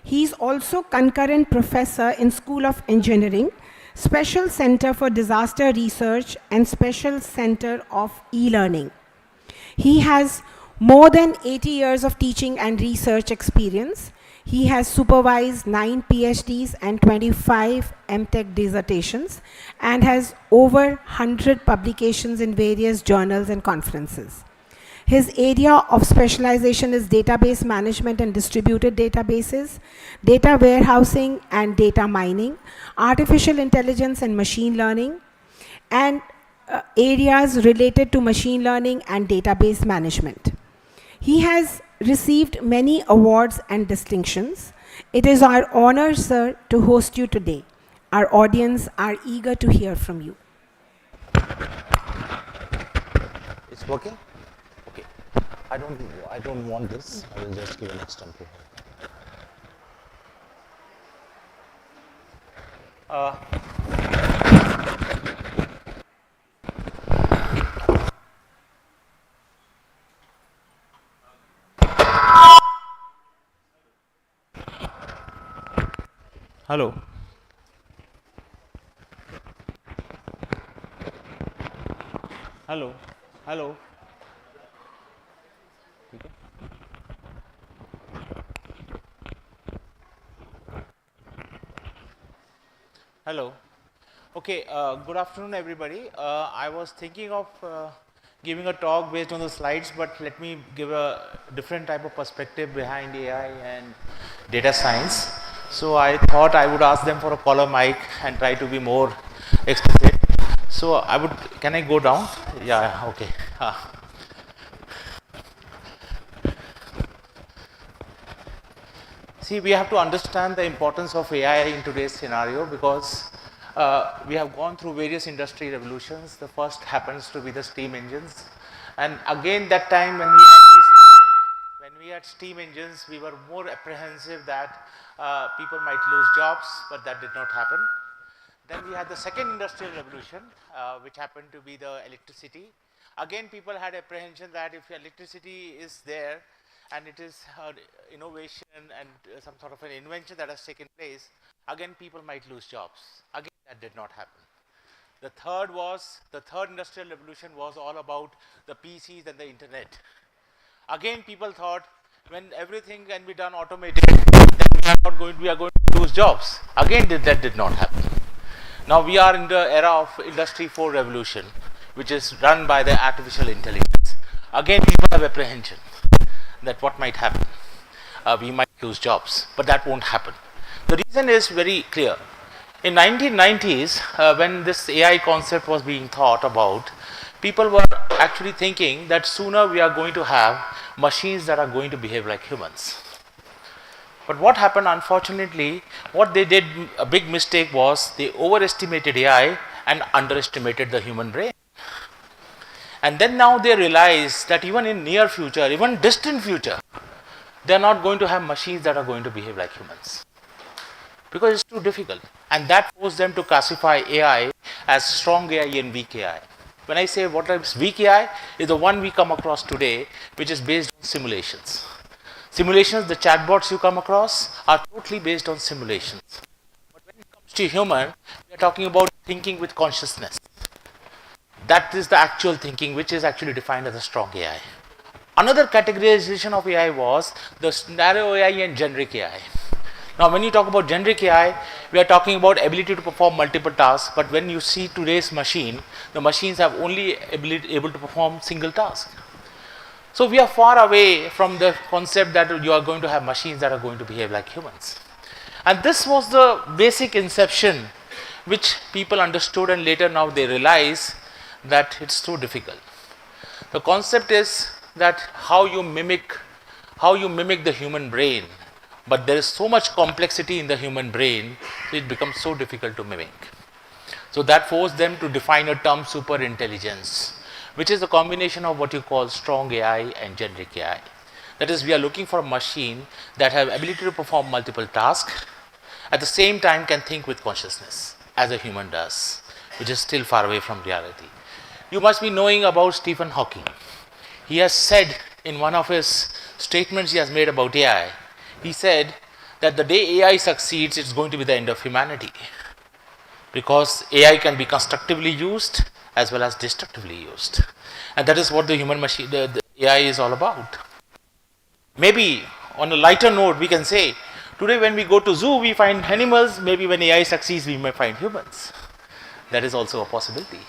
He is also concurrent professor in School of Engineering, Special Center for Disaster Research and Special Center of E-Learning. He has more than 80 years of teaching and research experience. He has supervised 9 PhDs and 25 MTech dissertations and has over 100 publications in various journals and conferences. His area of specialization is database management and distributed databases, data warehousing and data mining, artificial intelligence and machine learning, and areas related to machine learning and database management. He has received many awards and distinctions. It is our honor, sir, to host you today. Our audience are eager to hear from you. It's working? Okay. I don't want this. I will just give an example. Hello. Hello. Hello. Hello. Okay, good afternoon everybody. I was thinking of giving a talk based on the slides, but let me give a different type of perspective behind AI and data science. So I thought I would ask them for a collar mic and try to be more explicit. So can I go down? Yeah, okay. See, we have to understand the importance of AI in today's scenario because we have gone through various industry revolutions. The first happens to be the steam engines. And again, that time when we had steam engines, we were more apprehensive that people might lose jobs, but that did not happen. Then we had the second industrial revolution, which happened to be the electricity. Again, people had apprehension that if electricity is there and it is innovation and some sort of an invention that has taken place, again people might lose jobs. Again, that did not happen. The third industrial revolution was all about the PCs and the internet. Again, people thought when everything can be done automated, then we are going to lose jobs. Again, that did not happen. Now we are in the era of Industry 4 revolution, which is run by the artificial intelligence. Again, people have apprehension that what might happen. We might lose jobs, but that won't happen. The reason is very clear. In 1990s, when this AI concept was being thought about, people were actually thinking that sooner we are going to have machines that are going to behave like humans. But what happened, unfortunately, what they did, a big mistake was they overestimated AI and underestimated the human brain. And then now they realize that even in near future, even distant future, they are not going to have machines that are going to behave like humans. Because it's too difficult. And that forced them to classify AI as strong AI and weak AI. When I say what is weak AI, is the one we come across today, which is based on simulations. Simulations, the chatbots you come across are totally based on simulations. But when it comes to human, we are talking about thinking with consciousness. That is the actual thinking, which is actually defined as a strong AI. Another categorization of AI was the narrow AI and generic AI. Now, when you talk about generic AI, we are talking about ability to perform multiple tasks. But when you see today's machine, the machines have only able to perform single task. So we are far away from the concept that you are going to have machines that are going to behave like humans. And this was the basic inception which people understood, and later now they realize that it's so difficult. The concept is that how you mimic the human brain, but there is so much complexity in the human brain, it becomes so difficult to mimic. So that forced them to define a term superintelligence, which is a combination of what you call strong AI and generic AI. That is, we are looking for a machine that have ability to perform multiple tasks, at the same time can think with consciousness, as a human does, which is still far away from reality. You must be knowing about Stephen Hawking. He has said in one of his statements he has made about AI, he said that the day AI succeeds, it's going to be the end of humanity. Because AI can be constructively used as well as destructively used. And that is what the human machine, the AI is all about. Maybe on a lighter note, we can say, today when we go to zoo, we find animals, maybe when AI succeeds, we may find humans. That is also a possibility.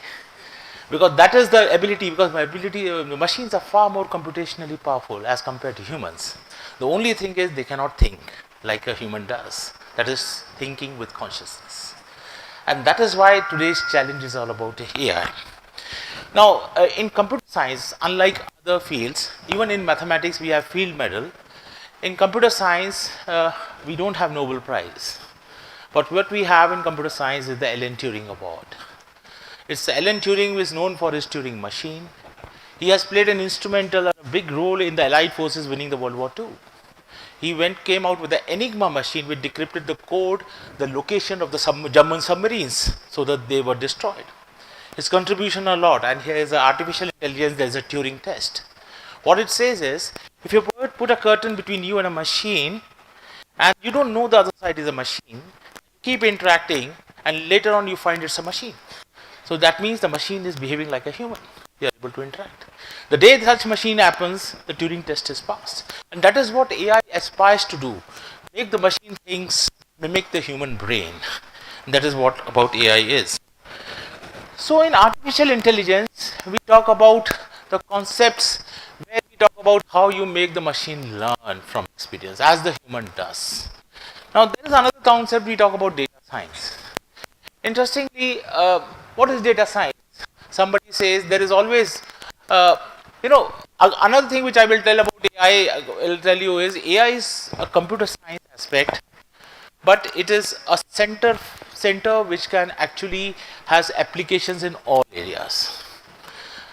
Because that is the ability, because the machines are far more computationally powerful as compared to humans. The only thing is they cannot think like a human does. That is thinking with consciousness. And that is why today's challenge is all about AI. Now, in computer science, unlike other fields, even in mathematics we have field medal. In computer science, we don't have Nobel Prize. But what we have in computer science is the Alan Turing Award. It's Alan Turing who is known for his Turing machine. He has played an instrumental and a big role in the Allied forces winning the World War II. He came out with the Enigma machine which decrypted the code, the location of the German submarines so that they were destroyed. His contribution a lot, and here is artificial intelligence, there is a Turing test. What it says is, if you put a curtain between you and a machine, and you don't know the other side is a machine, keep interacting, and later on you find it's a machine. So that means the machine is behaving like a human. You are able to interact. The day such machine happens, the Turing test is passed. And that is what AI aspires to do. Make the machine things, mimic the human brain. And that is what about AI is. So in artificial intelligence, we talk about the concepts where we talk about how you make the machine learn from experience, as the human does. Now there is another concept we talk about, data science. Interestingly, what is data science? Somebody says there is always, another thing which I will tell about AI, I will tell you is AI is a computer science aspect, but it is a center which can actually has applications in all areas.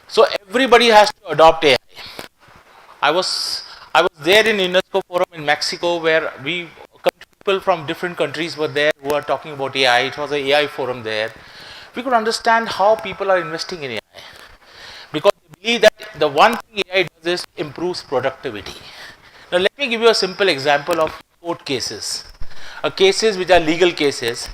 So everybody has to adopt AI. I was there in UNESCO Forum in Mexico where people from different countries were there who are talking about AI. It was an AI forum there. We could understand how people are investing in AI. Because they believe that the one thing AI does is improves productivity. Now let me give you a simple example of court cases. Cases which are legal cases.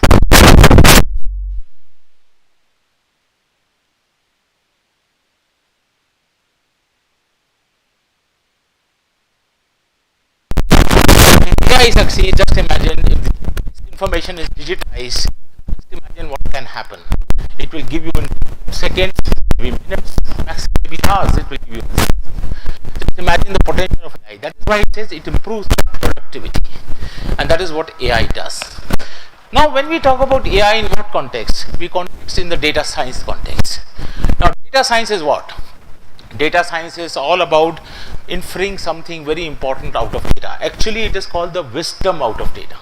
AI succeeds, just imagine if this information is digitized, just imagine what can happen. It will give you in seconds, maybe minutes, maximum maybe hours, it will give you. Just imagine the potential of AI. That is why it says it improves productivity. And that is what AI does. Now when we talk about AI in what context? We context in the data science context. Now data science is what? Data science is all about inferring something very important out of data. Actually, it is called the wisdom out of data.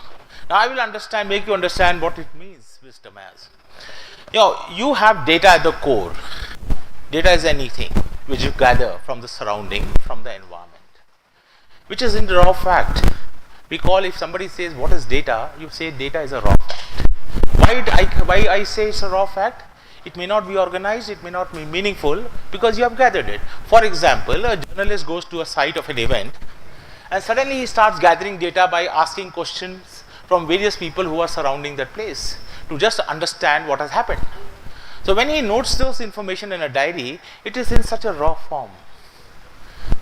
Now, I will make you understand what it means, wisdom as. You have data at the core. Data is anything which you gather from the surrounding, from the environment, which is in the raw fact. If somebody says, what is data? You say data is a raw fact. Why I say it's a raw fact? It may not be organized, it may not be meaningful because you have gathered it. For example, a journalist goes to a site of an event and suddenly he starts gathering data by asking questions from various people who are surrounding that place to just understand what has happened. So when he notes those information in a diary, it is in such a raw form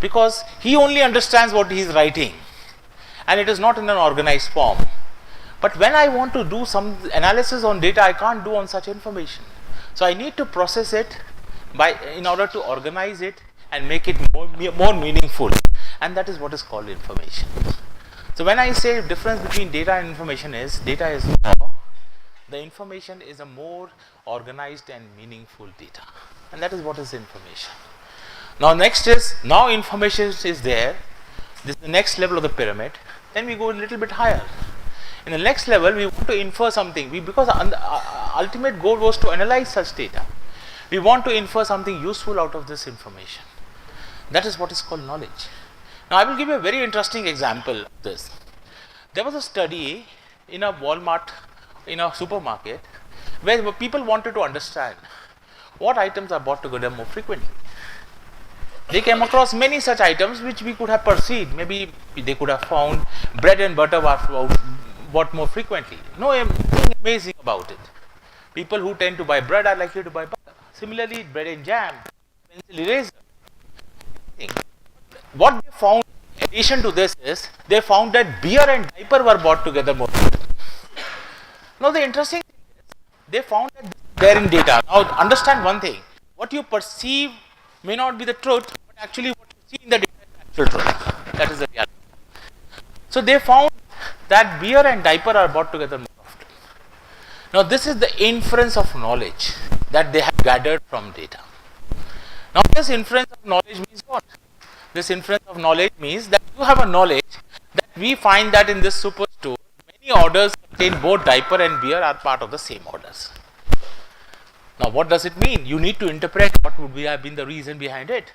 because he only understands what he is writing and it is not in an organized form. But when I want to do some analysis on data, I can't do on such information. So I need to process it in order to organize it and make it more meaningful, and that is what is called information. So when I say difference between data and information is, data is raw, the information is a more organized and meaningful data, and that is what is information. Now next is, now information is there, this is the next level of the pyramid, then we go a little bit higher. In the next level, we want to infer something. Because the ultimate goal was to analyze such data. We want to infer something useful out of this information. That is what is called knowledge. Now, I will give you a very interesting example of this. There was a study in a Walmart, in a supermarket, where people wanted to understand what items are bought together more frequently. They came across many such items which we could have perceived. Maybe they could have found bread and butter were bought more frequently. Nothing amazing about it. People who tend to buy bread are likely to buy butter. Similarly, bread and jam, pencil eraser. What they found in addition to this is, they found that beer and diaper were bought together more frequently. Now the interesting thing is, they found that there in data. Now understand one thing, what you perceive may not be the truth, but actually what you see in the data is the actual truth. That is the reality. So they found that beer and diaper are bought together more often. Now this is the inference of knowledge that they have gathered from data. Now this inference of knowledge means what? This inference of knowledge means that you have a knowledge that we find that in this superstore, many orders contain both diaper and beer are part of the same orders. Now what does it mean? You need to interpret what would have been the reason behind it.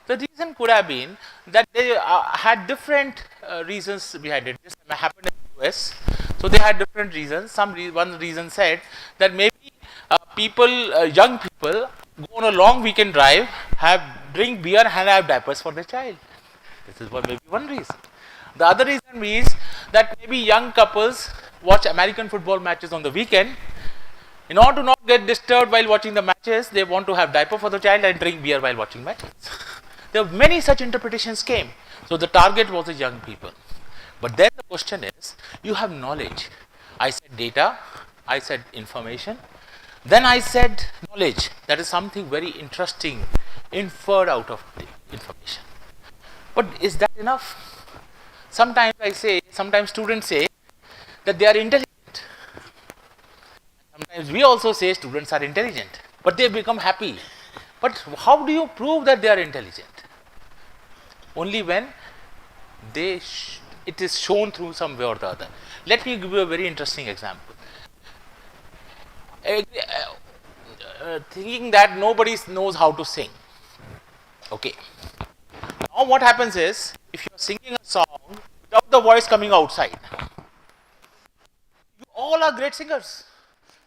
The reason could have been that they had different reasons behind it. This happened in the US, so they had different reasons. One reason said that maybe young people go on a long weekend drive, drink beer and have diapers for their child. This is maybe one reason. The other reason means that maybe young couples watch American football matches on the weekend. In order to not get disturbed while watching the matches, they want to have diaper for the child and drink beer while watching matches. There were many such interpretations came. So the target was the young people. But then the question is, you have knowledge. I said data, I said information, then I said knowledge. That is something very interesting inferred out of the information. But is that enough? Sometimes students say that they are intelligent. Sometimes we also say students are intelligent, but they become happy. But how do you prove that they are intelligent? Only when it is shown through some way or the other. Let me give you a very interesting example. Thinking that nobody knows how to sing. Okay. Now what happens is, if you are singing a song without the voice coming outside, you all are great singers.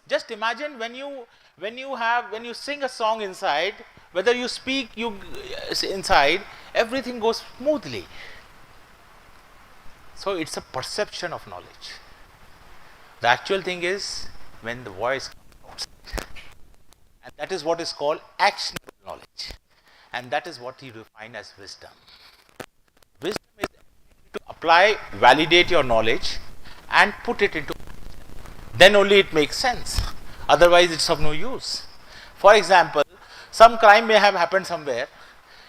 Just imagine when you sing a song inside, whether you speak inside, everything goes smoothly. So it's a perception of knowledge. The actual thing is when the voice comes outside. And that is what is called actionable knowledge. And that is what you define as wisdom. Wisdom is to apply, validate your knowledge and put it into action. Then only it makes sense. Otherwise it's of no use. For example, some crime may have happened somewhere.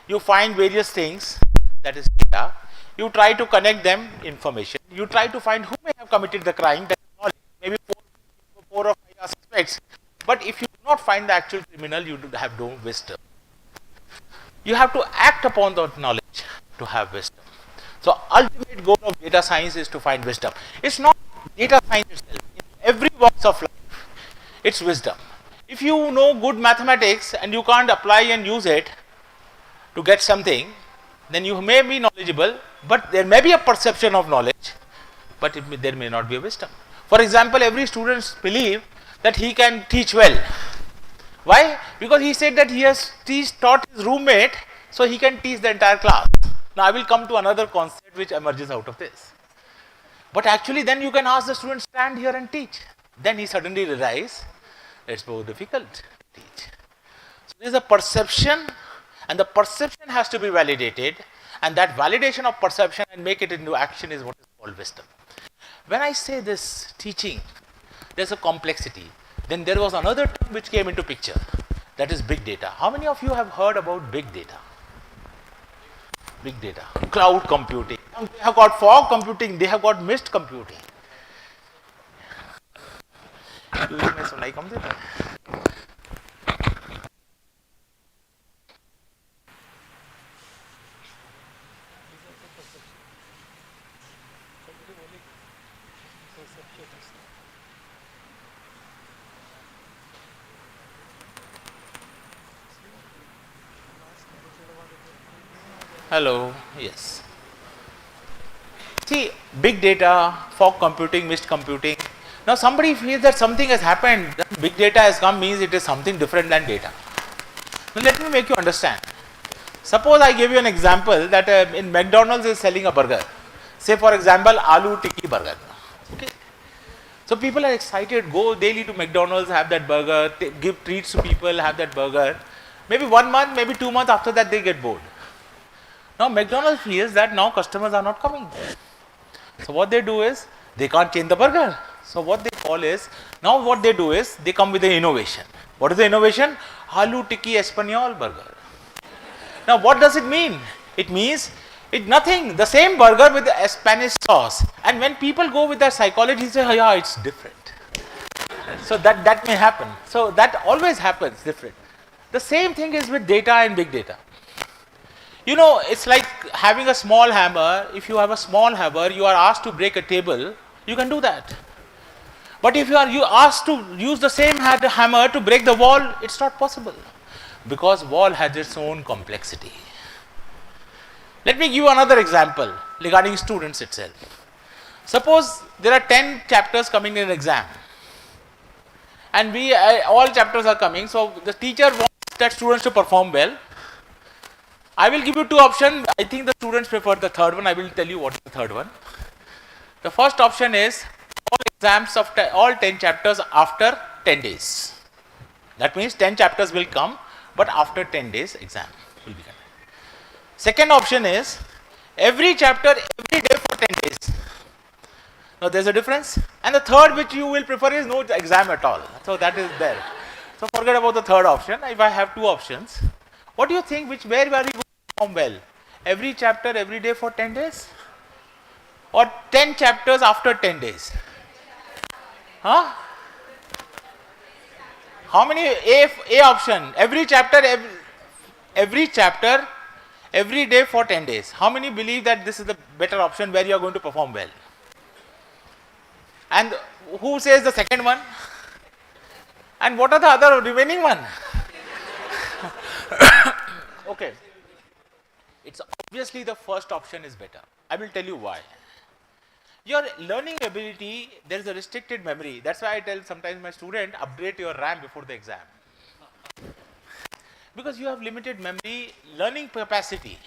You find various things, that is data. You try to connect them, information. You try to find who may have committed the crime, that is knowledge. Maybe four or five suspects. But if you do not find the actual criminal, you have no wisdom. You have to act upon that knowledge to have wisdom. So ultimate goal of data science is to find wisdom. It's not data science itself. In every walks of life, it's wisdom. If you know good mathematics and you can't apply and use it to get something, then you may be knowledgeable, but there may be a perception of knowledge, but there may not be a wisdom. For example, every student believes that he can teach well. Why? Because he said that he has taught his roommate, so he can teach the entire class. Now I will come to another concept which emerges out of this. But actually then you can ask the student, stand here and teach. Then he suddenly realizes it's more difficult to teach. So there is a perception, and the perception has to be validated, and that validation of perception and make it into action is what is called wisdom. When I say this teaching, there's a complexity. Then there was another term which came into picture, that is big data. How many of you have heard about big data? Big data, cloud computing. They have got fog computing, they have got mist computing. Hello, yes. See, big data, fog computing, mist computing. Now somebody feels that something has happened, that big data has come means it is something different than data. Now let me make you understand. Suppose I give you an example that in McDonald's is selling a burger. Say for example, aloo tikki burger. Okay. So people are excited, go daily to McDonald's, have that burger, give treats to people, have that burger. Maybe 1 month, maybe 2 months after that they get bored. Now McDonald's feels that now customers are not coming. So what they do is, they can't change the burger. So what they fall is, now what they do is, they come with the innovation. What is the innovation? Aloo Tikki Espanol burger. Now what does it mean? It means, it's nothing, the same burger with the Spanish sauce. And when people go with their psychology, they say, oh, yeah, it's different. So that may happen. So that always happens different. The same thing is with data and big data. You know, it's like having a small hammer. If you have a small hammer, you are asked to break a table, you can do that. But if you are asked to use the same hammer to break the wall, it's not possible. Because wall has its own complexity. Let me give you another example regarding students itself. Suppose there are 10 chapters coming in an exam. And all chapters are coming, so the teacher wants that students to perform well. I will give you two options. I think the students prefer the third one. I will tell you what is the third one. The first option is all exams of all 10 chapters after 10 days. That means 10 chapters will come, but after 10 days exam will be done. Second option is every chapter every day for 10 days. Now there is a difference. And the third which you will prefer is no exam at all. So that is there. So forget about the third option. If I have two options, what do you think, where are we going to perform well? Every chapter every day for 10 days? Or 10 chapters after 10 days? Huh? How many? A option, every chapter every day for 10 days. How many believe that this is the better option where you are going to perform well? And who says the second one? And what are the other remaining one? Okay. It's obviously the first option is better. I will tell you why. Your learning ability, there is a restricted memory. That's why I tell sometimes my student, upgrade your RAM before the exam. Because you have limited memory, learning capacity.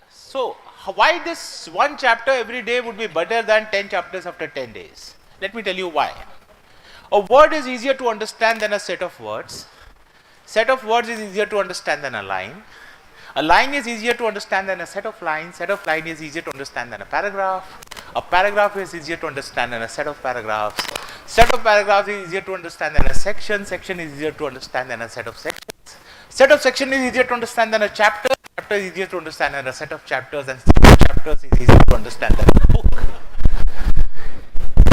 So why this one chapter every day would be better than 10 chapters after 10 days? Let me tell you why. A word is easier to understand than a set of words. Set of words is easier to understand than a line. A line is easier to understand than a set of lines. Set of line is easier to understand than a paragraph. A paragraph is easier to understand than a set of paragraphs. Set of paragraphs is easier to understand than a section. Section is easier to understand than a set of sections. Set of section is easier to understand than a chapter. Chapter is easier to understand than a set of chapters, and set of chapters is easier to understand than a book.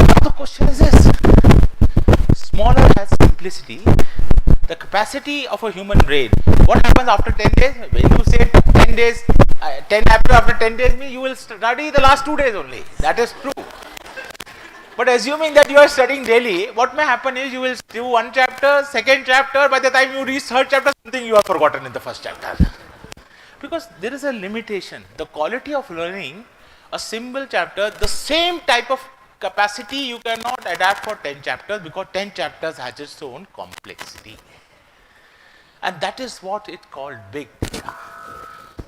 Now the question is this: smaller has simplicity. The capacity of a human brain. What happens after 10 days? When you say 10 days, 10 chapters after 10 days means you will study the last 2 days only. That is true. But assuming that you are studying daily, what may happen is you will do one chapter, second chapter, by the time you reach third chapter, something you have forgotten in the first chapter. Because there is a limitation. The quality of learning, a single chapter, the same type of capacity you cannot adapt for 10 chapters because 10 chapters has its own complexity. And that is what it called big data.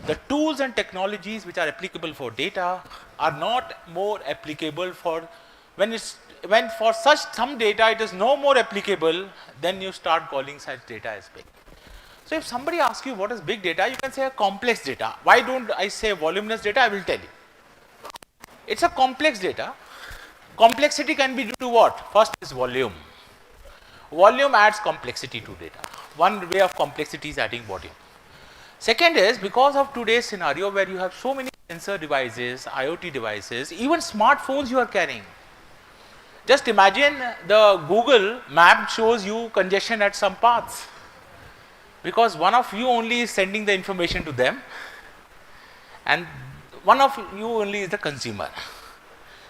The tools and technologies which are applicable for data are not more applicable for when for such some data it is no more applicable, then you start calling such data as big. So if somebody asks you what is big data, you can say a complex data. Why don't I say voluminous data? I will tell you. It's a complex data. Complexity can be due to what? First is volume. Volume adds complexity to data. One way of complexity is adding volume. Second is because of today's scenario where you have so many sensor devices, IoT devices, even smartphones you are carrying. Just imagine the Google map shows you congestion at some paths because one of you only is sending the information to them and one of you only is the consumer.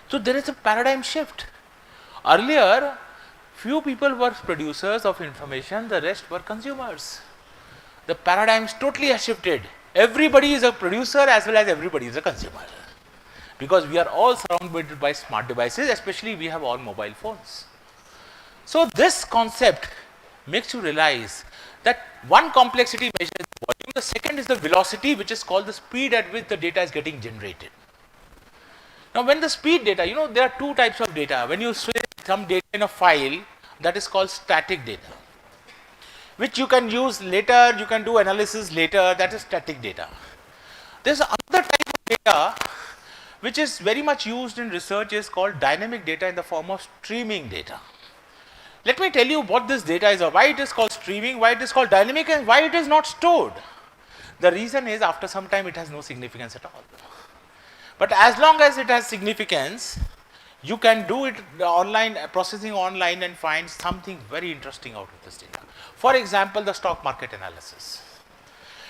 So there is a paradigm shift. Earlier, few people were producers of information, the rest were consumers. The paradigms totally has shifted. Everybody is a producer as well as everybody is a consumer. Because we are all surrounded by smart devices, especially we have all mobile phones. So this concept makes you realize that one complexity measure is the volume, the second is the velocity, which is called the speed at which the data is getting generated. Now when the speed data, there are two types of data. When you store some data in a file, that is called static data, which you can use later, you can do analysis later, that is static data. There is another type of data which is very much used in research, is called dynamic data in the form of streaming data. Let me tell you what this data is, or why it is called streaming, why it is called dynamic, and why it is not stored. The reason is, after some time it has no significance at all. But as long as it has significance, you can do it online, processing online, and find something very interesting out of this data. For example, the stock market analysis,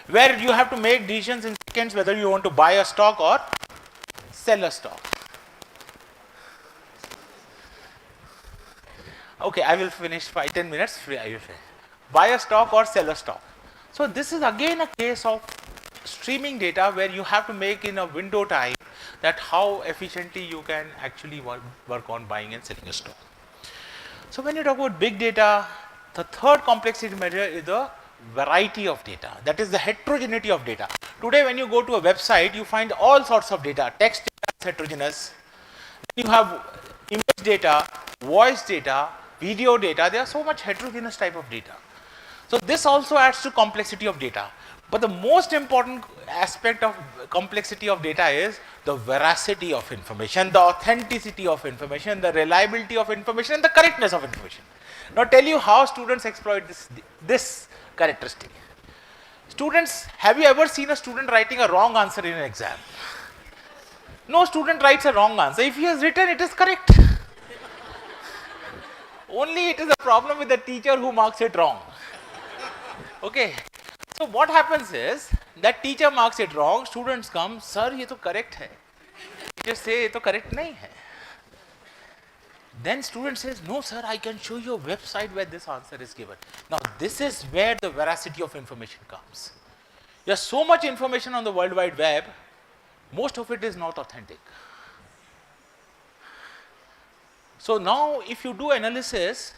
where you have to make decisions in seconds whether you want to buy a stock or sell a stock. Okay, I will finish 5-10 minutes. I will finish. Buy a stock or sell a stock. So this is again a case of streaming data where you have to make in a window time that how efficiently you can actually work on buying and selling a stock. So when you talk about big data, the third complexity measure is the variety of data, that is the heterogeneity of data. Today when you go to a website, you find all sorts of data. Text data is heterogeneous, then you have image data, voice data, video data. There are so much heterogeneous type of data. So this also adds to complexity of data. But the most important aspect of complexity of data is the veracity of information, the authenticity of information, the reliability of information, and the correctness of information. Now tell you how students exploit this characteristic. Students, have you ever seen a student writing a wrong answer in an exam? No student writes a wrong answer. If he has written, it is correct. Only it is a problem with the teacher who marks it wrong. Okay. So what happens is that teacher marks it wrong, students come, sir, ये तो correct है. Teacher say ये तो correct नहीं है. Then student says, no sir, I can show you a website where this answer is given. Now this is where the veracity of information comes. There's so much information on the World Wide Web, most of it is not authentic. So now if you do analysis,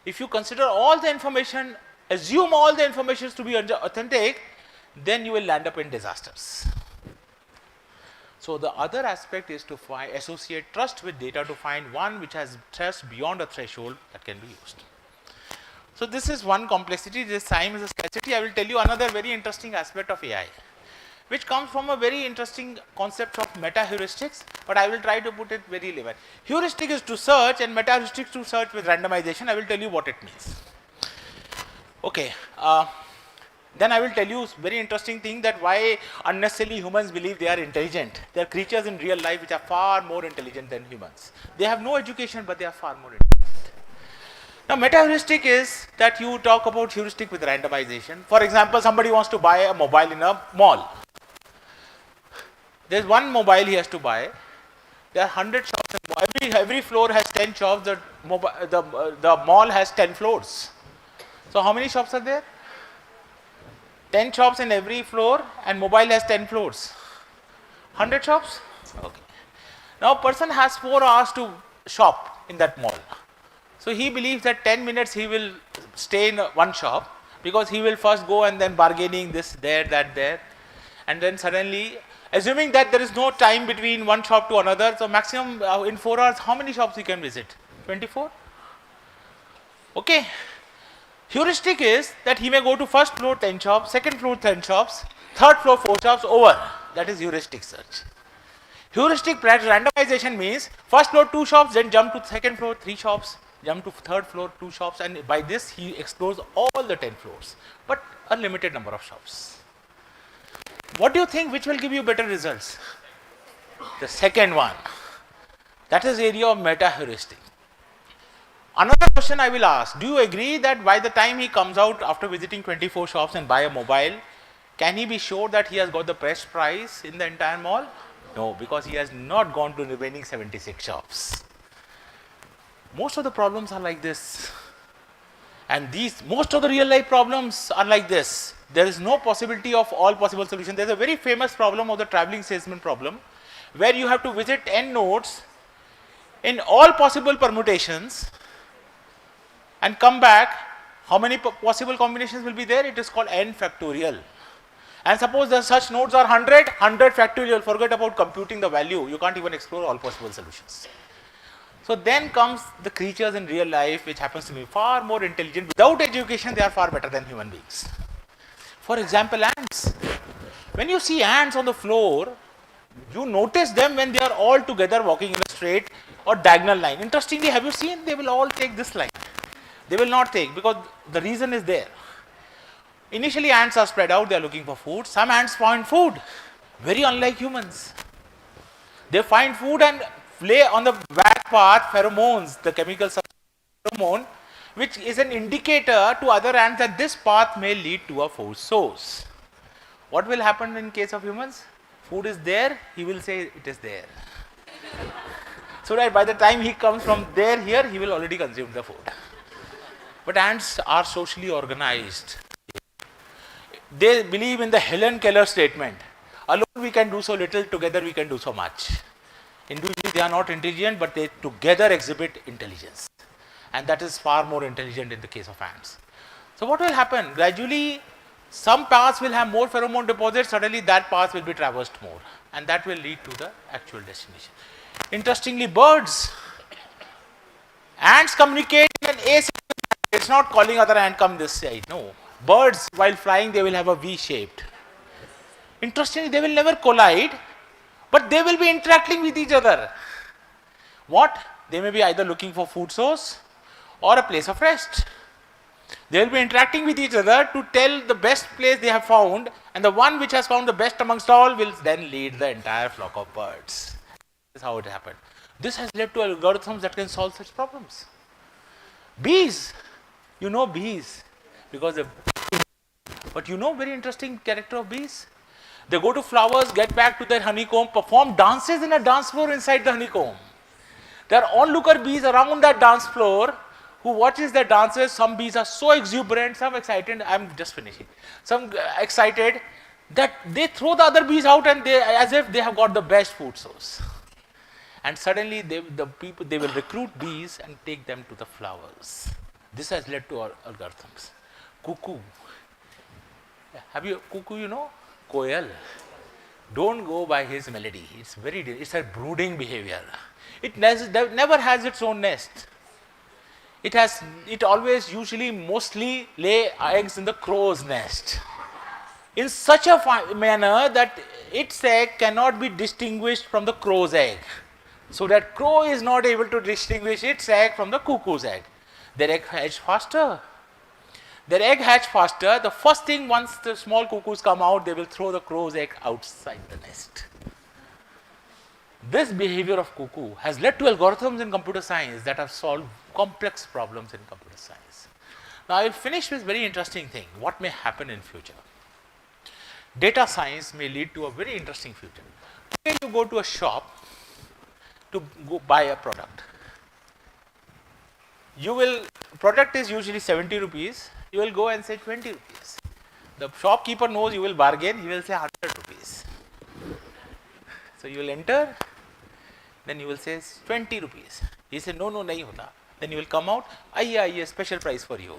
if you consider all the information, assume all the information to be authentic, then you will land up in disasters. So the other aspect is to associate trust with data to find one which has trust beyond a threshold that can be used. So this is one complexity. This time is a scarcity. I will tell you another very interesting aspect of AI, which comes from a very interesting concept of meta-heuristics, but I will try to put it very level. Heuristic is to search and meta-heuristics to search with randomization. I will tell you what it means. Okay. Then I will tell you very interesting thing that why unnecessarily humans believe they are intelligent. They are creatures in real life which are far more intelligent than humans. They have no education, but they are far more intelligent. Now meta-heuristic is that you talk about heuristic with randomization. For example, somebody wants to buy a mobile in a mall. There is one mobile he has to buy. There are 100 shops. Every floor has 10 shops. The mall has 10 floors. So how many shops are there? 10 shops in every floor, and mobile has 10 floors. 100 shops? Okay. Now a person has 4 hours to shop in that mall. So he believes that 10 minutes he will stay in one shop, because he will first go and then bargaining this, there, that, there. And then suddenly, assuming that there is no time between one shop to another, so maximum in 4 hours, how many shops he can visit? 24? Okay. Heuristic is that he may go to first floor 10 shops, second floor 10 shops, third floor 4 shops, over. That is heuristic search. Heuristic randomization means first floor 2 shops, then jump to second floor 3 shops, jump to third floor 2 shops, and by this he explores all the 10 floors, but a limited number of shops. What do you think, which will give you better results? The second one. That is area of meta-heuristic. Another question I will ask, do you agree that by the time he comes out after visiting 24 shops and buy a mobile, can he be sure that he has got the best price in the entire mall? No, because he has not gone to the remaining 76 shops. Most of the problems are like this. And most of the real life problems are like this. There is no possibility of all possible solutions. There is a very famous problem of the traveling salesman problem, where you have to visit n nodes in all possible permutations and come back. How many possible combinations will be there? It is called n factorial. And suppose the such nodes are 100 factorial, forget about computing the value, you can't even explore all possible solutions. So then comes the creatures in real life, which happens to be far more intelligent. Without education, they are far better than human beings. For example, ants. When you see ants on the floor, You notice them when they are all together walking in a straight or diagonal line. Interestingly, have you seen they will all take this line? They will not take because the reason is there. Initially, ants are spread out, they are looking for food. Some ants find food, very unlike humans. They find food and lay on the back path pheromones, the chemical pheromone, which is an indicator to other ants that this path may lead to a food source. What will happen in case of humans? Food is there, he will say it is there. So that by the time he comes from there here, he will already consume the food. But ants are socially organized. They believe in the Helen Keller statement. Alone we can do so little, together we can do so much. Individually they are not intelligent, but they together exhibit intelligence. And that is far more intelligent in the case of ants. So what will happen? Gradually, some paths will have more pheromone deposits, suddenly that path will be traversed more. And that will lead to the actual destination. Interestingly, birds, ants communicate in an asymmetric manner. It's not calling other ant come this side, no. Birds, while flying, they will have a V-shaped. Interestingly, they will never collide, but they will be interacting with each other. What? They may be either looking for food source or a place of rest. They will be interacting with each other to tell the best place they have found, and the one which has found the best amongst all will then lead the entire flock of birds. This is how it happened. This has led to algorithms that can solve such problems. Bees, you know bees, because but you know very interesting character of bees. They go to flowers, get back to their honeycomb, perform dances in a dance floor inside the honeycomb. There are onlooker bees around that dance floor who watches their dances. Some bees are so exuberant, some excited, I'm just finishing, some excited that they throw the other bees out and they, as if they have got the best food source. And suddenly they will recruit bees and take them to the flowers. This has led to algorithms. Cuckoo. Have you, cuckoo you know? Koel. Don't go by his melody. It's a brooding behavior. It never has its own nest. It always usually mostly lay eggs in the crow's nest. In such a manner that its egg cannot be distinguished from the crow's egg. So that crow is not able to distinguish its egg from the cuckoo's egg. Their egg hatch faster. The first thing, once the small cuckoos come out, they will throw the crow's egg outside the nest. This behavior of cuckoo has led to algorithms in computer science that have solved complex problems in computer science. Now I will finish with a very interesting thing. What may happen in future? Data science may lead to a very interesting future. Today you go to a shop to go buy a product. Product is usually 70 rupees. You will go and say 20 rupees. The shopkeeper knows you will bargain, he will say 100 rupees. So you will enter, then you will say 20 rupees. He said, no, nahi hota. Then you will come out, aiye, special price for you.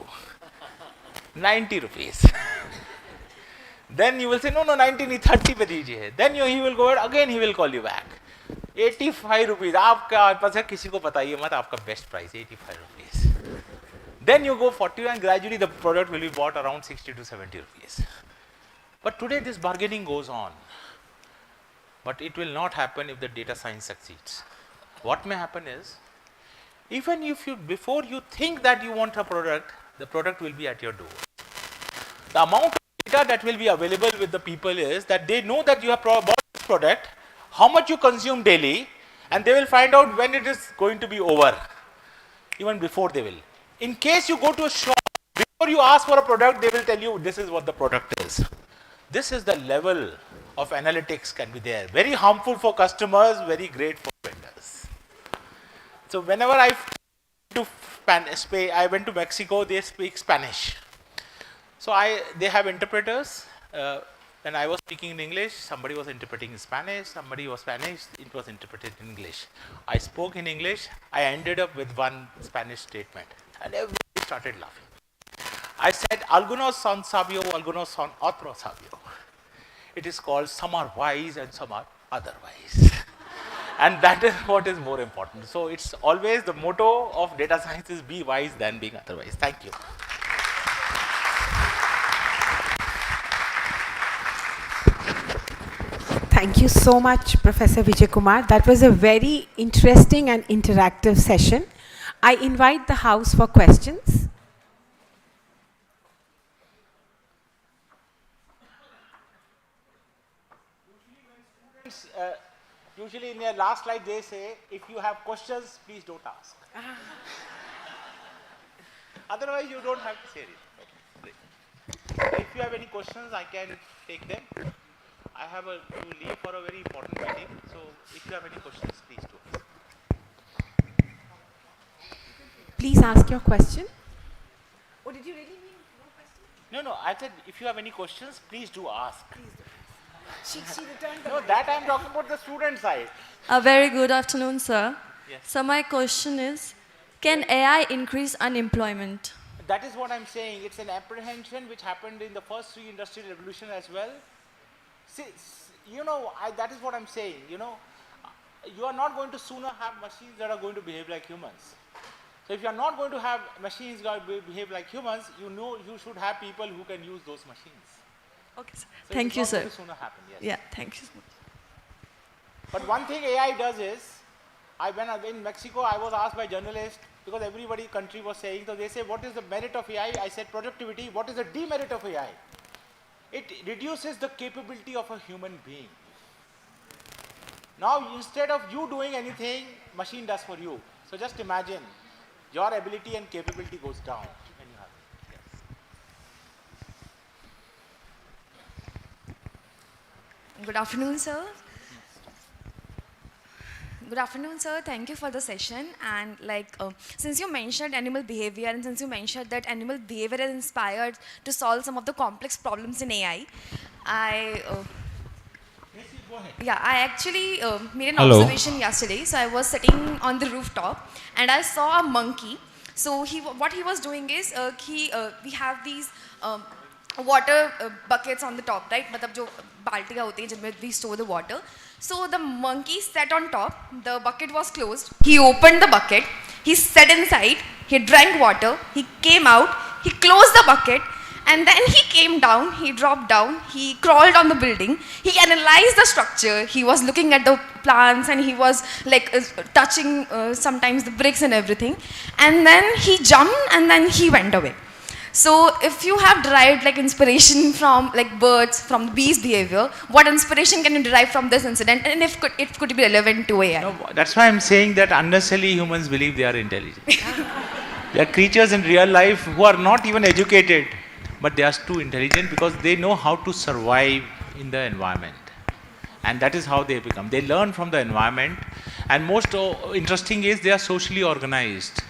90 rupees. Then you will say, no, 90 nahi, 30 pe dijiye. Then he will go out, again he will call you back. 85 rupees. आपका पास है, किसी को बताइए मत, आपका best price 85 rupees. Then you go 40 and gradually the product will be bought around 60 to 70 rupees. But today this bargaining goes on. But it will not happen if the data science succeeds. What may happen is, even if before you think that you want a product, the product will be at your door. The amount of data that will be available with the people is that they know that you have bought this product, how much you consume daily, and they will find out when it is going to be over. Even before they will. In case you go to a shop, before you ask for a product, they will tell you this is what the product is. This is the level of analytics can be there. Very harmful for customers, very great for vendors. So whenever I went to Mexico, they speak Spanish. So they have interpreters. When I was speaking in English, somebody was interpreting in Spanish, somebody was Spanish, it was interpreted in English. I spoke in English, I ended up with one Spanish statement, and everybody started laughing. I said, algunos son sabio, algunos son otro sabio. It is called some are wise and some are otherwise. And that is what is more important. So it's always the motto of data science is be wise than being otherwise. Thank you. Thank you so much, Professor Vijay Kumar. That was a very interesting and interactive session. I invite the House for questions. Usually in their last slide they say, if you have questions, please don't ask. Otherwise you don't have to say it. If you have any questions, I can take them. I have to leave for a very important meeting, so if you have any questions, please do ask. Please ask your question. Oh, did you really mean no question? No, I said if you have any questions, please do ask. She returned the No, that I'm talking about the student side. A very good afternoon, sir. Yes. So my question is, can AI increase unemployment? That is what I'm saying. It's an apprehension which happened in the first 3 industrial revolution as well. See, that is what I'm saying. You are not going to sooner have machines that are going to behave like humans. So if you are not going to have machines that behave like humans, you should have people who can use those machines. Okay, sir. So Thank you, it's not sir. going to sooner happen, yes. Yeah, thank you so much. But one thing AI does is, when in Mexico, I was asked by journalists, because country was saying, so they say, what is the merit of AI? I said productivity. What is the demerit of AI? It reduces the capability of a human being. Now, instead of you doing anything, machine does for you. So just imagine, your ability and capability goes down when you have it. Yes. Good afternoon, sir. Good afternoon, sir. Thank you for the session. And since you mentioned animal behavior, and since you mentioned that animal behavior is inspired to solve some of the complex problems in AI, I actually made an observation yesterday. So I was sitting on the rooftop, and I saw a monkey. So what he was doing is, we have these water buckets on the top, right? Matlab jo baltiya hote hain jinme we store the water. So the monkey sat on top, the bucket was closed, he opened the bucket, he sat inside, he drank water, he came out, he closed the bucket, and then he came down, he dropped down, he crawled on the building, he analyzed the structure, he was looking at the plants, and he was touching sometimes the bricks and everything, and then he jumped and then he went away. So if you have derived inspiration from birds, from the bees' behavior, what inspiration can you derive from this incident, and if it could be relevant to AI? No, that's why I'm saying that unnecessarily humans believe they are intelligent. They are creatures in real life who are not even educated, but they are too intelligent because they know how to survive in the environment. And that is how they become. They learn from the environment, and most interesting is they are socially organized.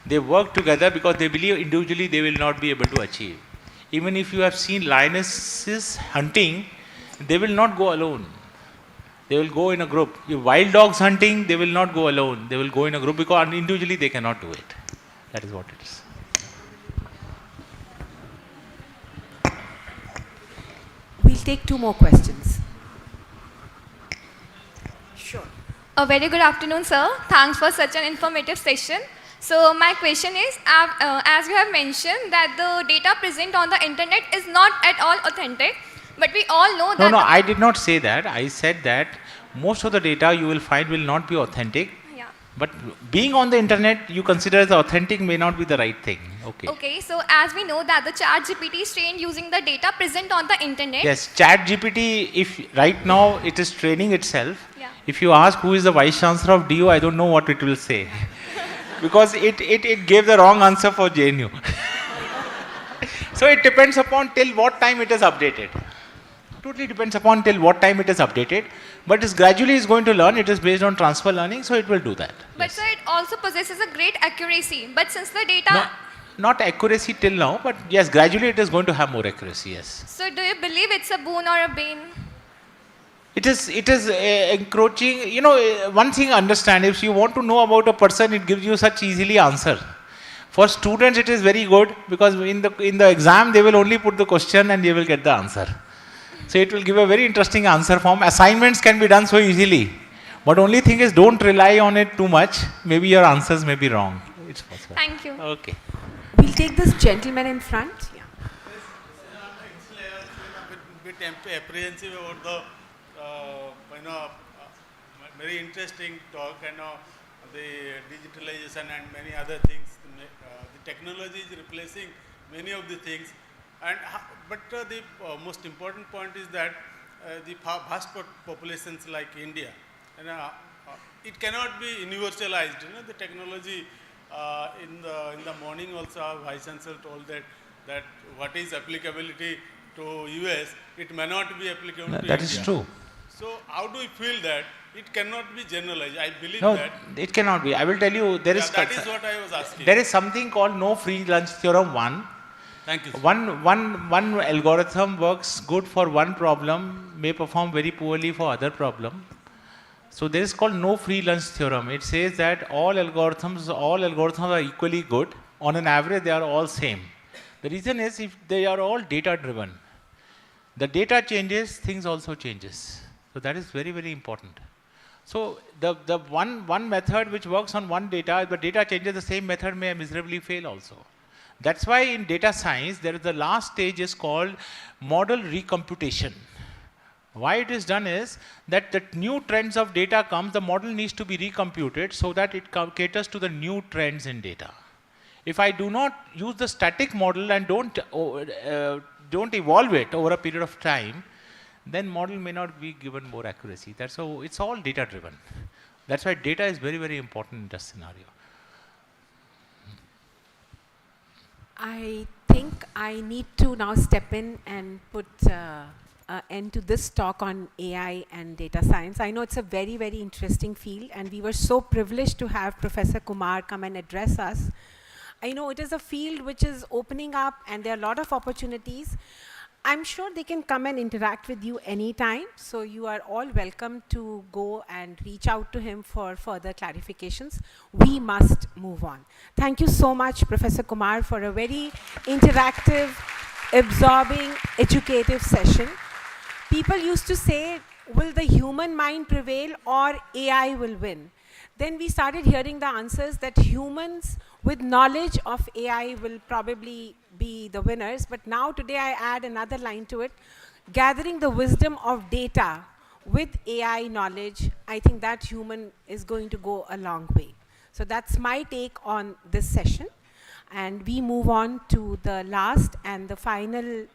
They work together because they believe individually they will not be able to achieve. Even if you have seen lionesses hunting, they will not go alone. They will go in a group. If wild dogs hunting, they will not go alone. They will go in a group because individually they cannot do it. That is what it is. We'll take 2 more questions. Sure. A very good afternoon, sir. Thanks for such an informative session. So my question is, as you have mentioned that the data present on the internet is not at all authentic, but we all know that... No, I did not say that. I said that most of the data you will find will not be authentic. Yeah. But being on the internet, you consider as authentic may not be the right thing. Okay. Okay, so as we know that the ChatGPT is trained using the data present on the internet. Yes, ChatGPT, if right now it is training itself. Yeah. If you ask who is the Vice Chancellor of DU, I don't know what it will say. Because it gave the wrong answer for JNU. So it depends upon till what time it is updated. Totally depends upon till what time it is updated. But it gradually is going to learn. It is based on transfer learning, so it will do that. But sir, it also possesses a great accuracy. But since the data... Not accuracy till now, but yes, gradually it is going to have more accuracy, yes. So do you believe it's a boon or a bane? It is encroaching. One thing understand, if you want to know about a person, it gives you such easily answer. For students, it is very good because in the exam, they will only put the question and they will get the answer. So it will give a very interesting answer form. Assignments can be done so easily. But only thing is, don't rely on it too much. Maybe your answers may be wrong. It's possible. Thank you. Okay. We'll take this gentleman in front. Yeah. Bit apprehensive about the very interesting talk, the digitalization and many other things. The technology is replacing many of the things, but the most important point is that the vast populations like India, it cannot be universalized. The technology in the morning also our Vice Chancellor told that what is applicability to US, it may not be applicable to India. That is true. So how do we feel that it cannot be generalized? I believe No, that. it cannot be. I will tell you, there is. That is what I was asking. There is something called no free lunch theorem 1. Thank you, sir. One algorithm works good for one problem, may perform very poorly for other problem. So there is called no free lunch theorem. It says that all algorithms are equally good. On an average, they are all same. The reason is if they are all data driven. The data changes, things also changes. So that is very, very important. So the one method which works on one data, if the data changes, the same method may miserably fail also. That's why in data science, there is the last stage is called model recomputation. Why it is done is that the new trends of data comes, the model needs to be recomputed so that it caters to the new trends in data. If I do not use the static model and don't evolve it over a period of time, then model may not be given more accuracy. That's how it's all data driven. That's why data is very, very important in this scenario. I think I need to now step in and put an end to this talk on AI and data science. I know it's a very, very interesting field, and we were so privileged to have Professor Kumar come and address us. I know it is a field which is opening up, and there are a lot of opportunities. I'm sure they can come and interact with you anytime, so you are all welcome to go and reach out to him for further clarifications. We must move on. Thank you so much, Professor Kumar, for a very interactive, absorbing, educative session. People used to say, will the human mind prevail or AI will win? Then we started hearing the answers that humans with knowledge of AI will probably be the winners. But now today I add another line to it. Gathering the wisdom of data with AI knowledge, I think that human is going to go a long way. So that's my take on this session. And we move on to the last and the final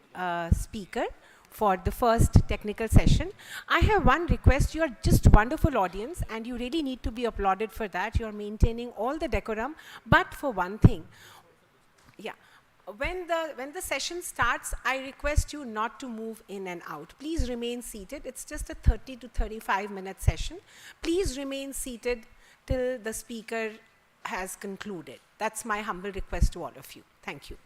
speaker for the first technical session. I have one request. You are just wonderful audience, and you really need to be applauded for that. You are maintaining all the decorum, but for one thing, yeah, when the session starts, I request you not to move in and out. Please remain seated. It's just a 30 to 35 minute session. Please remain seated till the speaker has concluded. That's my humble request to all of you. Thank you.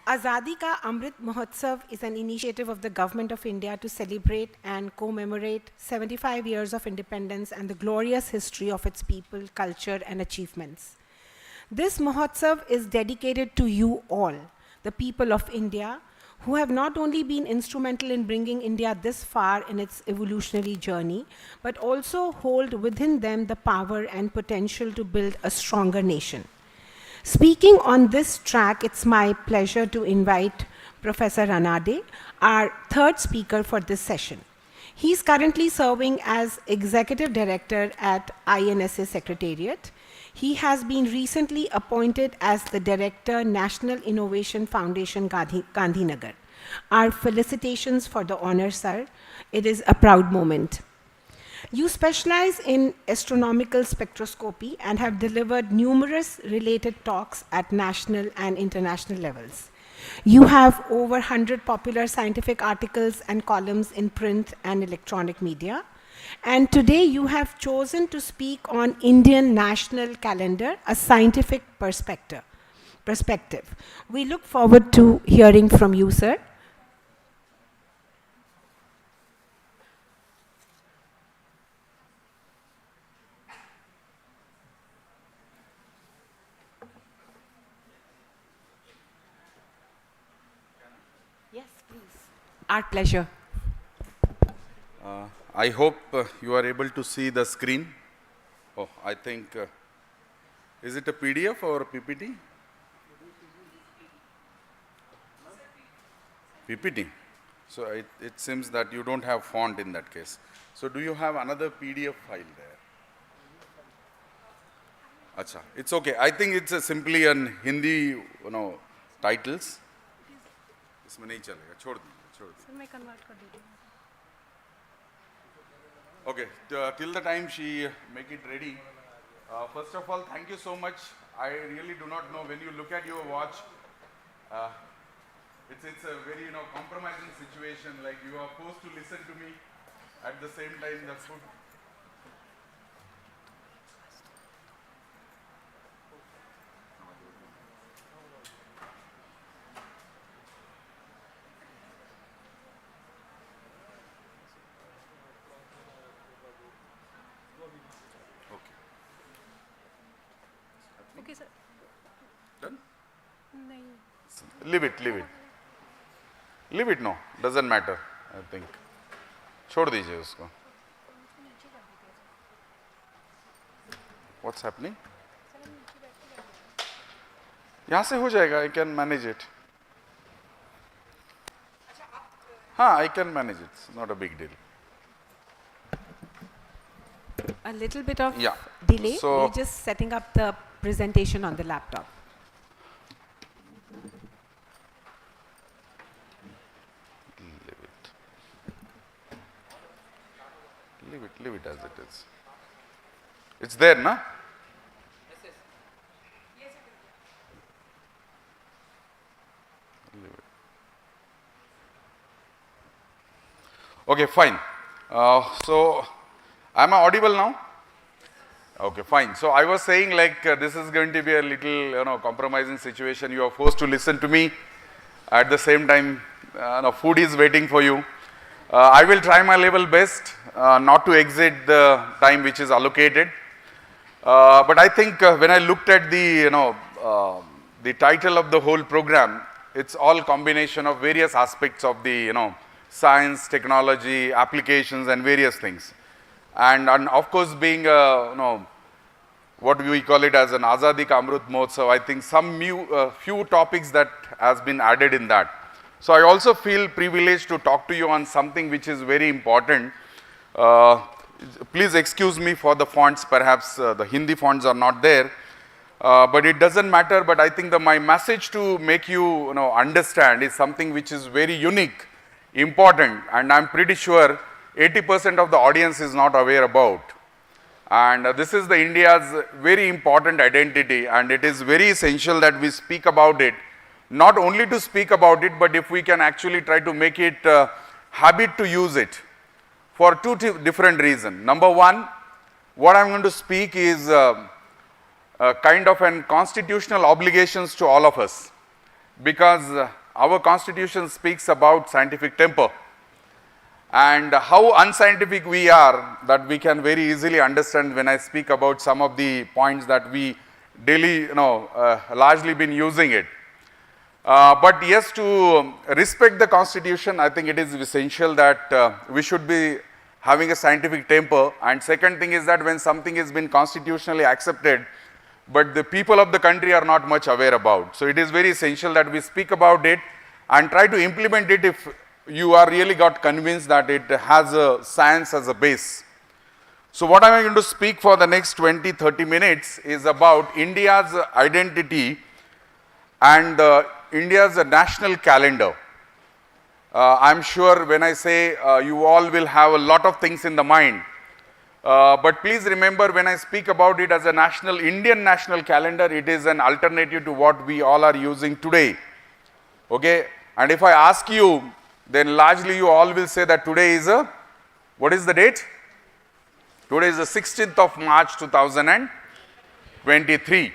Azadi Ka Amrit Mahotsav is an initiative of the Government of India to celebrate and commemorate 75 years of independence and the glorious history of its people, culture, and achievements. This Mahotsav is dedicated to you all, the people of India, who have not only been instrumental in bringing India this far in its evolutionary journey, but also hold within them the power and potential to build a stronger nation. Speaking on this track, it's my pleasure to invite Professor Ranade, our third speaker for this session. He's currently serving as Executive Director at INSA Secretariat. He has been recently appointed as the Director, National Innovation Foundation, Gandhinagar. Our felicitations for the honor, sir. It is a proud moment. You specialize in astronomical spectroscopy and have delivered numerous related talks at national and international levels. You have over 100 popular scientific articles and columns in print and electronic media. And today you have chosen to speak on Indian national calendar, a scientific perspective. We look forward to hearing from you, sir. Yes, please. Our pleasure. I hope you are able to see the screen. Oh, I think, is it a PDF or a PPT? PPT. So it seems that you don't have font in that case. So do you have another PDF file there? Acha, it's okay. I think it's simply an Hindi, titles. इसमें नहीं चलेगा, छोड़ दीजिए. Sir मैं convert कर देती हूँ. Okay, till the time she make it ready. First of all, thank you so much. I really do not know, when you look at your watch, it's a very compromising situation. Like, you are forced to listen to me at the same time the food. Okay, sir. Done? नहीं. Leave it. Leave it, no. Doesn't matter, I think. छोड़ दीजिए उसको. What's happening? यहाँ से हो जाएगा. I can manage it. हाँ, I can manage it. It's not a big deal. A little bit of Yeah. delay. So- We're just setting up the presentation on the laptop. Leave it as it is. It's there, na? Leave it. Okay, fine. So, am I audible now? Okay, fine. So I was saying, like, this is going to be a little, compromising situation. You are forced to listen to me. At the same time, food is waiting for you. I will try my level best not to exceed the time which is allocated. But I think when I looked at the title of the whole program, it's all combination of various aspects of the, science, technology, applications, and various things. And of course, being what we call it as an Azadi Ka Amrut Mahotsav, I think some few topics that has been added in that. So I also feel privileged to talk to you on something which is very important. Please excuse me for the fonts, perhaps the Hindi fonts are not there, but it doesn't matter. But I think my message to make you, understand is something which is very unique, important, and I'm pretty sure 80% of the audience is not aware about. And this is the India's very important identity, and it is very essential that we speak about it. Not only to speak about it, but if we can actually try to make it a habit to use it for two different reasons. Number one, what I'm going to speak is kind of an constitutional obligations to all of us, because our constitution speaks about scientific temper. And how unscientific we are, that we can very easily understand when I speak about some of the points that we daily, largely been using it. But yes, to respect the constitution, I think it is essential that we should be having a scientific temper. And second thing is that when something has been constitutionally accepted, but the people of the country are not much aware about. So it is very essential that we speak about it and try to implement it if you are really got convinced that it has a science as a base. So what I am going to speak for the next 20-30 minutes is about India's identity and India's national calendar. I am sure when I say you all will have a lot of things in the mind, but please remember, when I speak about it as a Indian national calendar, it is an alternative to what we all are using today. Okay? And if I ask you, then largely you all will say that today is what is the date? Today is the 16th of March 2023.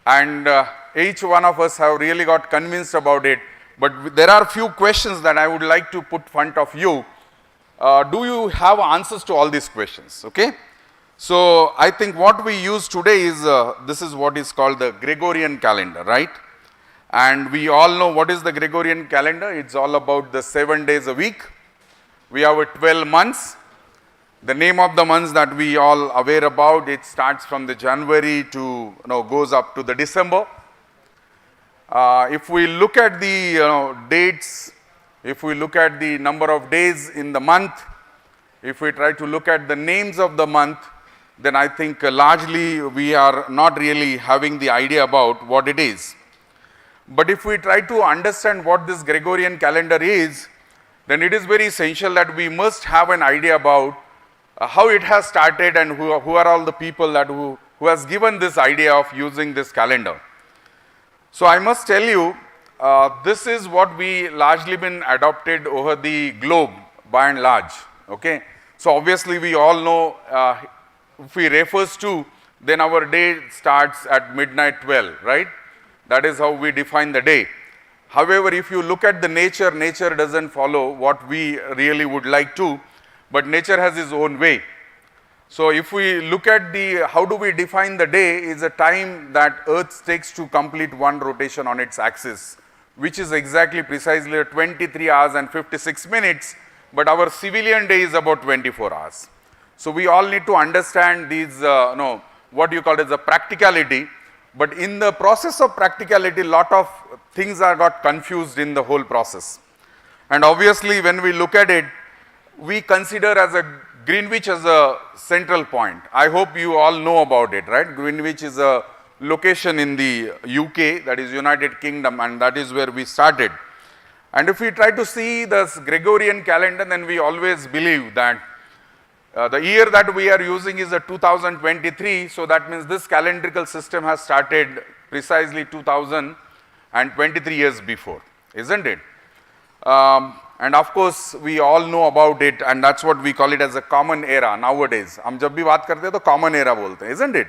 And each one of us have really got convinced about it. But there are few questions that I would like to put in front of you. Do you have answers to all these questions? Okay? So I think what we use today is, this is what is called the Gregorian calendar, right? And we all know what is the Gregorian calendar. It's all about the 7 days a week. We have 12 months. The name of the months that we all aware about, it starts from the January to, goes up to the December. If we look at the dates if we look at the number of days in the month, if we try to look at the names of the month, then I think largely we are not really having the idea about what it is. But if we try to understand what this Gregorian calendar is, then it is very essential that we must have an idea about how it has started and who are all the people that who has given this idea of using this calendar. So I must tell you, this is what we largely been adopted over the globe by and large. Okay, so obviously we all know if we refers to, then our day starts at midnight 12, right? That is how we define the day. However, if you look at the nature, nature doesn't follow what we really would like to, but nature has its own way. So if we look at the, how do we define the day, is a time that Earth takes to complete one rotation on its axis, which is exactly precisely 23 hours and 56 minutes, but our civilian day is about 24 hours. So we all need to understand these, what you call as a practicality, but in the process of practicality, lot of things are got confused in the whole process. And obviously when we look at it, we consider as a Greenwich as a central point. I hope you all know about it, right? Greenwich is a location in the UK, that is United Kingdom, and that is where we started. And if we try to see this Gregorian calendar, then we always believe that the year that we are using is a 2023, so that means this calendrical system has started precisely 2023 years before, isn't it? And of course, we all know about it, and that's what we call it as a common era nowadays. हम जब भी बात करते हैं तो common era बोलते हैं, isn't it?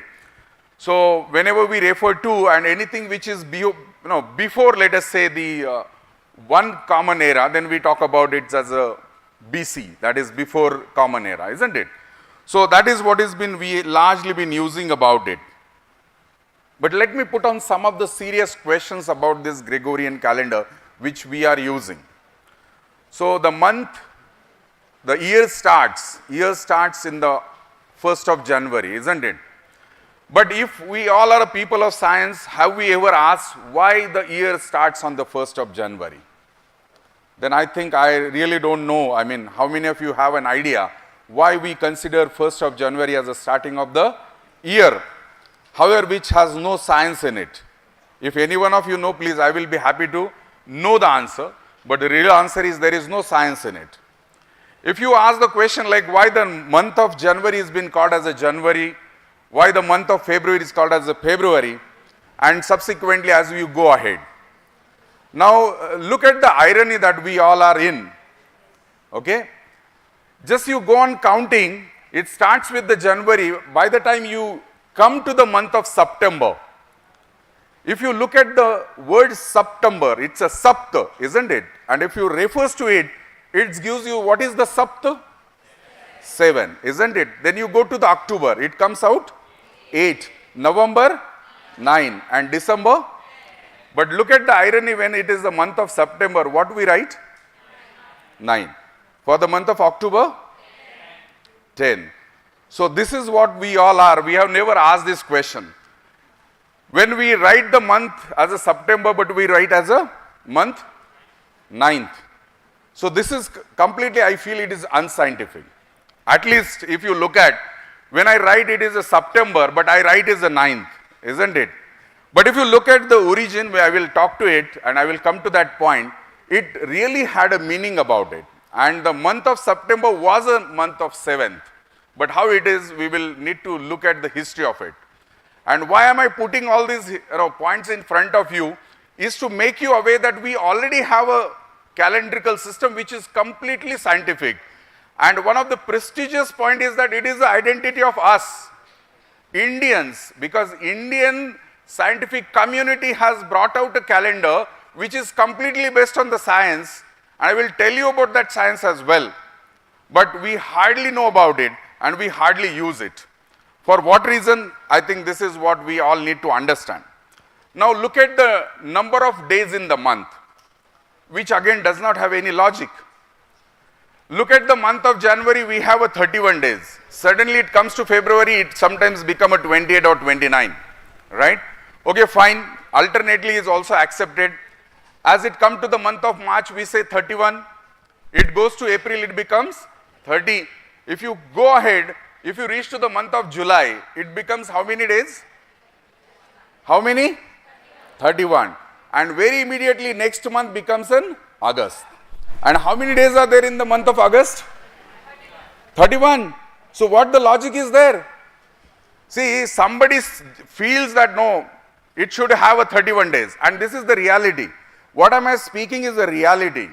So whenever we refer to and anything which is before, let us say the one common era, then we talk about it as a BC, that is before common era, isn't it? So that is what has been we largely been using about it. But let me put on some of the serious questions about this Gregorian calendar which we are using. So the month, the year starts in the 1st of January, isn't it? But if we all are people of science, have we ever asked why the year starts on the 1st of January? Then I think I really don't know. I mean, how many of you have an idea why we consider 1st of January as the starting of the year, however, which has no science in it? If any one of you know, please, I will be happy to know the answer. But the real answer is there is no science in it. If you ask the question like why the month of January has been called as a January, why the month of February is called as a February, and subsequently as you go ahead. Now look at the irony that we all are in, okay? Just you go on counting, it starts with the January, by the time you come to the month of September, if you look at the word September, it's a Sapt, isn't it? And if you refers to it, it gives you, what is the Sapt? 7, isn't it? Then you go to the October, it comes out 8, November 9, and December. But look at the irony, when it is the month of September, what we write? 9. For the month of October? 10. So this is what we all are. We have never asked this question. When we write the month as a September, but we write as a month 9th. So this is completely, I feel it is unscientific. At least if you look at, when I write it is a September, but I write is a 9th, isn't it? But if you look at the origin, where I will talk to it and I will come to that point, it really had a meaning about it. And the month of September was a month of 7th. But how it is, we will need to look at the history of it. And why am I putting all these points in front of you is to make you aware that we already have a calendrical system which is completely scientific. And one of the prestigious point is that it is the identity of us, Indians, because Indian scientific community has brought out a calendar which is completely based on the science. And I will tell you about that science as well. But we hardly know about it and we hardly use it. For what reason? I think this is what we all need to understand. Now look at the number of days in the month, which again does not have any logic. Look at the month of January, we have a 31 days. Suddenly it comes to February, it sometimes become a 28 or 29, right? Okay, fine. Alternately is also accepted. As it comes to the month of March, we say 31. It goes to April, it becomes 30. If you go ahead, if you reach to the month of July, it becomes how many days? How many? 31. And very immediately next month becomes an August. And how many days are there in the month of August? 31. So what the logic is there? See, somebody feels that no, it should have a 31 days. And this is the reality. What am I speaking is the reality.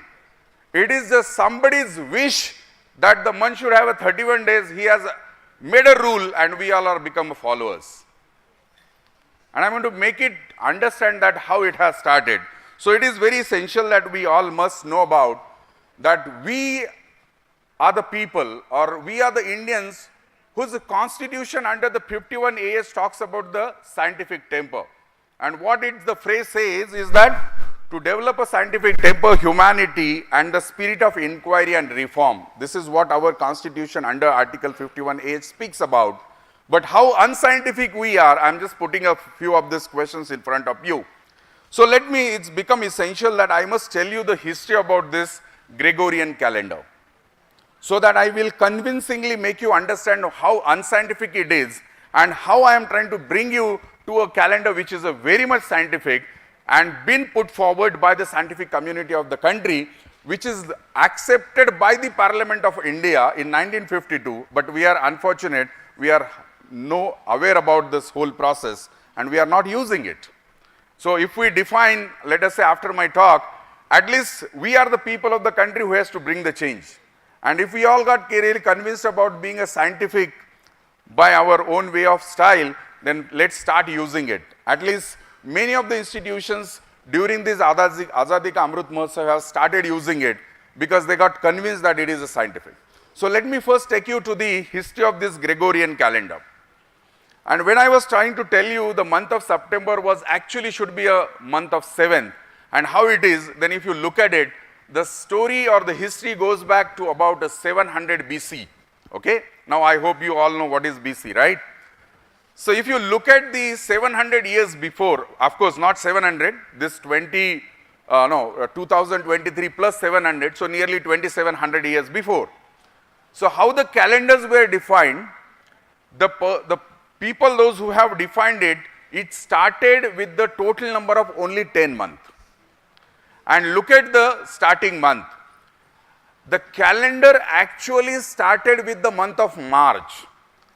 It is just somebody's wish that the month should have a 31 days. He has made a rule and we all are become followers. And I want to make it understand that how it has started. So it is very essential that we all must know about that we are the people or we are the Indians whose constitution under the 51 AS talks about the scientific temper. And what the phrase says is that to develop a scientific temper, humanity and the spirit of inquiry and reform. This is what our constitution under Article 51A speaks about. But how unscientific we are, I'm just putting a few of these questions in front of you. So it's become essential that I must tell you the history about this Gregorian calendar. So that I will convincingly make you understand how unscientific it is and how I am trying to bring you to a calendar which is a very much scientific and been put forward by the scientific community of the country, which is accepted by the Parliament of India in 1952, but we are unfortunate, we are aware about this whole process and we are not using it. So if we define, let us say after my talk, at least we are the people of the country who has to bring the change. And if we all got really convinced about being a scientific by our own way of style, then let's start using it. At least many of the institutions during this Azadi Ka Amrit Mahotsav have started using it because they got convinced that it is a scientific. So let me first take you to the history of this Gregorian calendar. And when I was trying to tell you the month of September was actually should be a month of 7th and how it is, then if you look at it, the story or the history goes back to about 700 BC. Okay? Now I hope you all know what is BC, right? So if you look at the 700 years before, of course not 700, this 2023 plus 700, so nearly 2700 years before. So how the calendars were defined, the people, those who have defined it, it started with the total number of only 10 months. And look at the starting month. The calendar actually started with the month of March.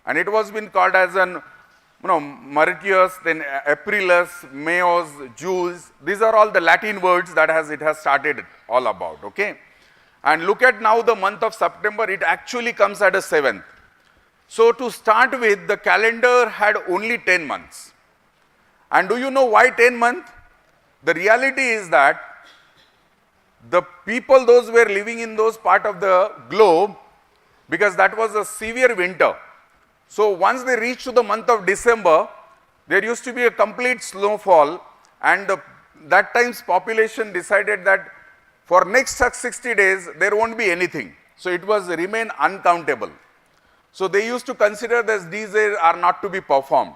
And it was been called as an Martius, then Aprilis, Mayos, Jules. These are all the Latin words that it has started all about, okay? And look at now the month of September, it actually comes at a 7th. So to start with, the calendar had only 10 months. And do you know why 10 months? The reality is that the people, those were living in those part of the globe, because that was a severe winter. So once they reached to the month of December, there used to be a complete snowfall, and that time's population decided that for next 60 days, there won't be anything. So it was remain uncountable. So they used to consider that these days are not to be performed.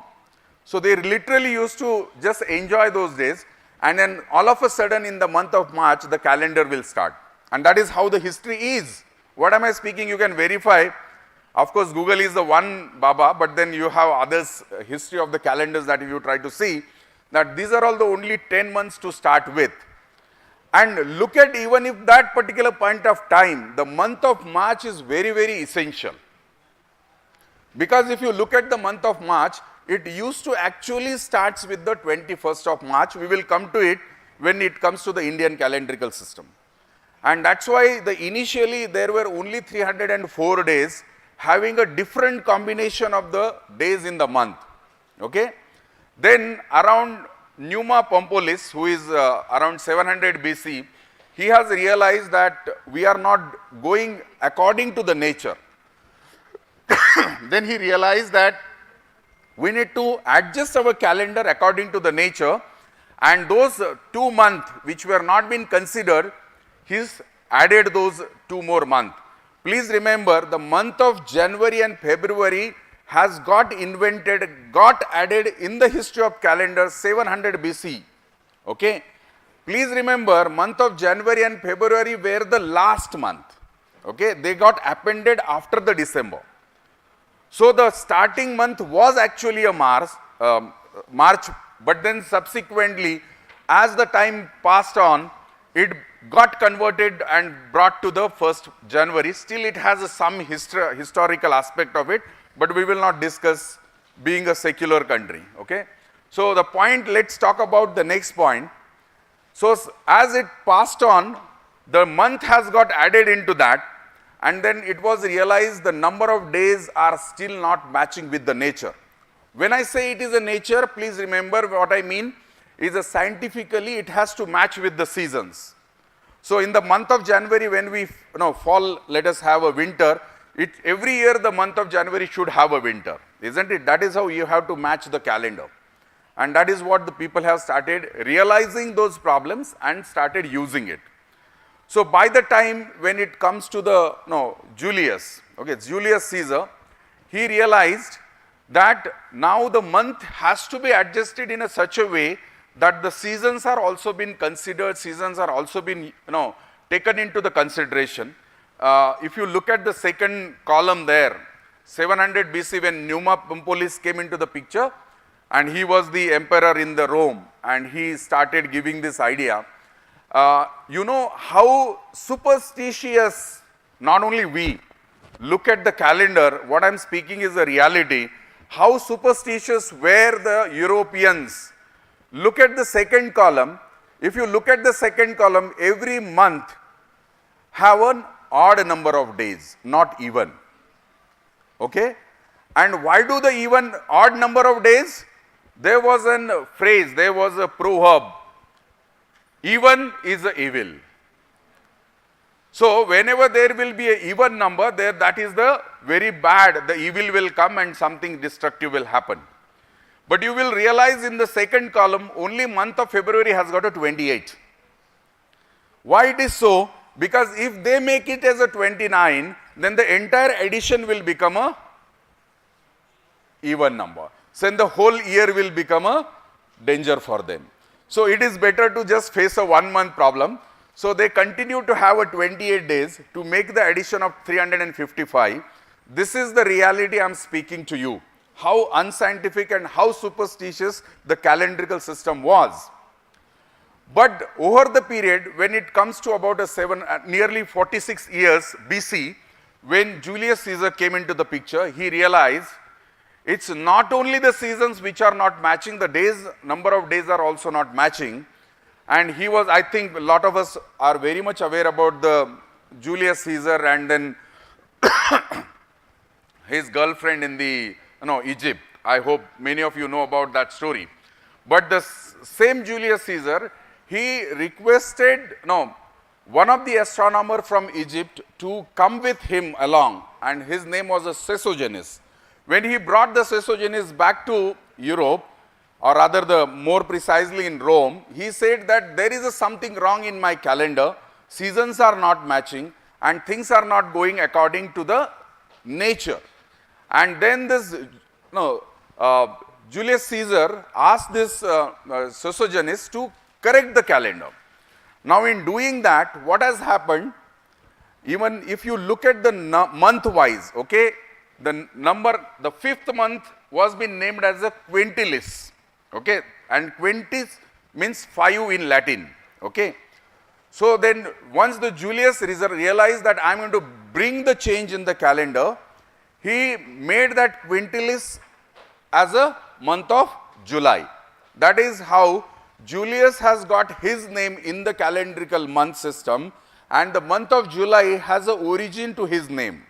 So they literally used to just enjoy those days, and then all of a sudden in the month of March, the calendar will start. And that is how the history is. What am I speaking? You can verify. Of course, Google is the one Baba, but then you have others, history of the calendars that you try to see, that these are all the only 10 months to start with. And look at even if that particular point of time, the month of March is very, very essential. Because if you look at the month of March, it used to actually starts with the 21st of March. We will come to it when it comes to the Indian calendrical system. And that's why initially there were only 304 days, having a different combination of the days in the month, okay? Then around Numa Pompilius, who is around 700 BC, he has realized that we are not going according to the nature. Then he realized that we need to adjust our calendar according to the nature, and those 2 months which were not been considered, he's added those 2 more months. Please remember, the month of January and February has got added in the history of calendar 700 BC, okay? please remember, month of January and February were the last month. Okay, they got appended after the December. So the starting month was actually a March, but then subsequently, as the time passed on, it got converted and brought to the 1st January. Still, it has some historical aspect of it, but we will not discuss being a secular country. Okay. So the point, let's talk about the next point. So as it passed on, the month has got added into that, and then it was realized the number of days are still not matching with the nature. When I say it is a nature, please remember what I mean is scientifically it has to match with the seasons. So in the month of January, when we fall, let us have a winter, every year the month of January should have a winter, isn't it? That is how you have to match the calendar. And that is what the people have started realizing those problems and started using it. So by the time when it comes to the Julius Caesar, he realized that now the month has to be adjusted in such a way that the seasons are also been considered, seasons are also been taken into the consideration. If you look at the second column there, 700 BC when Numa Pompilius came into the picture, and he was the emperor in the Rome, and he started giving this idea. You know how superstitious, not only we, look at the calendar, what I am speaking is a reality, how superstitious were the Europeans. Look at the second column. If you look at the second column, every month have an odd number of days, not even. Okay? And why do the even odd number of days? There was a phrase, there was a proverb, even is evil. So whenever there will be an even number, that is the very bad, the evil will come and something destructive will happen. But you will realize in the second column, only month of February has got a 28. Why it is so? Because if they make it as a 29, then the entire addition will become a even number. So the whole year will become a danger for them. So it is better to just face a 1 month problem. So they continue to have a 28 days to make the addition of 355. This is the reality I am speaking to you. How unscientific and how superstitious the calendrical system was. But over the period, when it comes to about nearly 46 years BC, when Julius Caesar came into the picture, he realized it's not only the seasons which are not matching, the days, number of days are also not matching. And he was, I think a lot of us are very much aware about the Julius Caesar and then his girlfriend in the Egypt. I hope many of you know about that story. But the same Julius Caesar, he requested one of the astronomers from Egypt to come with him along, and his name was Socio-Economic. When he brought the Socio-Economic back to Europe, or rather more precisely in Rome, he said that there is something wrong in my calendar, seasons are not matching and things are not going according to the nature. And then this Julius Caesar asked this Socio-Economic to correct the calendar. Now in doing that, what has happened, even if you look at the month wise, okay, the fifth month was been named as a quintilis, okay, and quintis means 5 in Latin, okay. So then once the Julius realized that I am going to bring the change in the calendar, he made that quintilis as a month of July. That is how Julius has got his name in the calendrical month system, and the month of July has an origin to his name,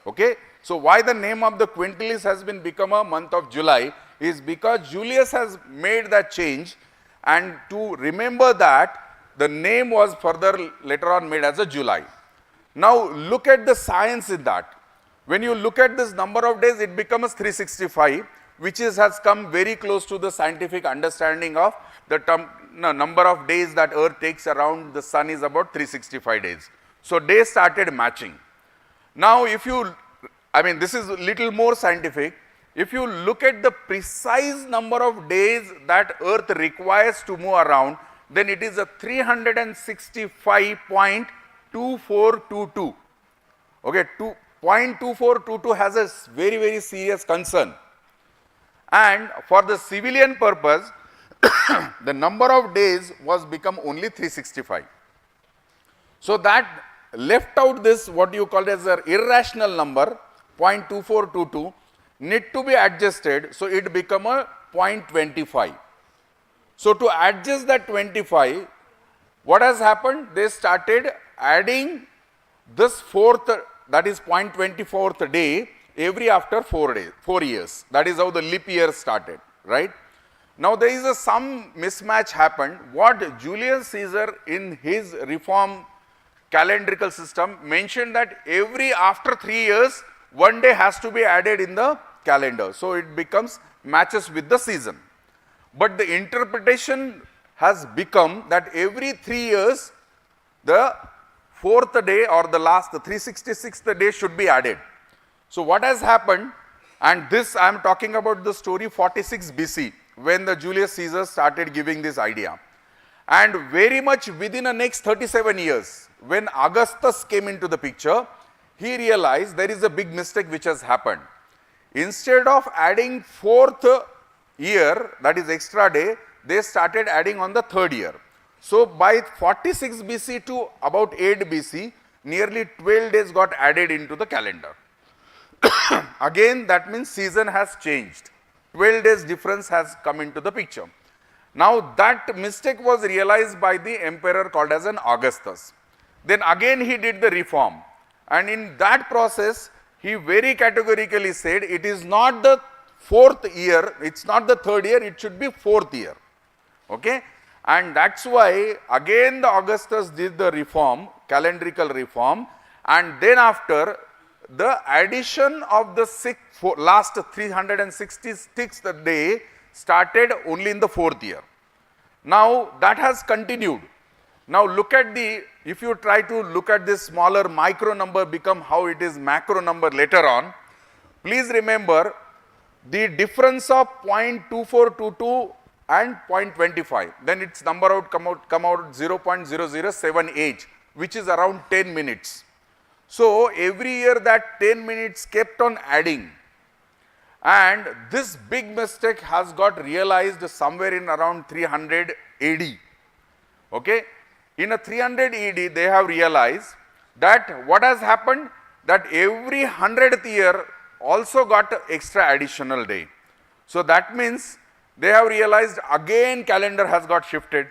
okay. So why the name of the quintilis has been become a month of July is because Julius has made that change, and to remember that the name was further later on made as a July. Now look at the science in that. When you look at this number of days, it becomes 365, which has come very close to the scientific understanding of the number of days that Earth takes around the Sun is about 365 days. So days started matching. Now if you, this is a little more scientific. If you look at the precise number of days that Earth requires to move around, then it is a 365.2422. Okay, 0.2422 has a very, very serious concern. And for the civilian purpose, the number of days was become only 365. So that left out this what you call as an irrational number, 0.2422, need to be adjusted, so it become a 0.25. So to adjust that 25, what has happened? They started adding this fourth, that is 0.24th day, every after 4 years. That is how the leap year started, right? Now there is some mismatch happened. What Julius Caesar in his reform calendrical system mentioned that every after 3 years, 1 day has to be added in the calendar. So it becomes matches with the season. But the interpretation has become that every 3 years, the 4th day or the last, the 366th day should be added. So what has happened, and this I am talking about the story 46 BC, when the Julius Caesar started giving this idea. And very much within the next 37 years, when Augustus came into the picture, he realized there is a big mistake which has happened. Instead of adding 4th year, that is extra day, they started adding on the 3rd year. So by 46 BC to about 8 BC, nearly 12 days got added into the calendar. Again, that means season has changed. 12 days difference has come into the picture. Now that mistake was realized by the emperor called as an Augustus. Then again he did the reform, and in that process he very categorically said it is not the 4th year, it's not the 3rd year, it should be 4th year. Okay? And that's why again the Augustus did the reform, calendrical reform, and then after the addition of the last 366th day started only in the 4th year. Now that has continued. Now look at the, if you try to look at this smaller micro number become how it is macro number later on, please remember the difference of 0.2422 and 0.25, then its number out come out 0.0078, which is around 10 minutes. So every year that 10 minutes kept on adding, and this big mistake has got realized somewhere in around 300 AD. Okay? In a 300 AD they have realized that what has happened, that every 100th year also got extra additional day. So that means they have realized again calendar has got shifted.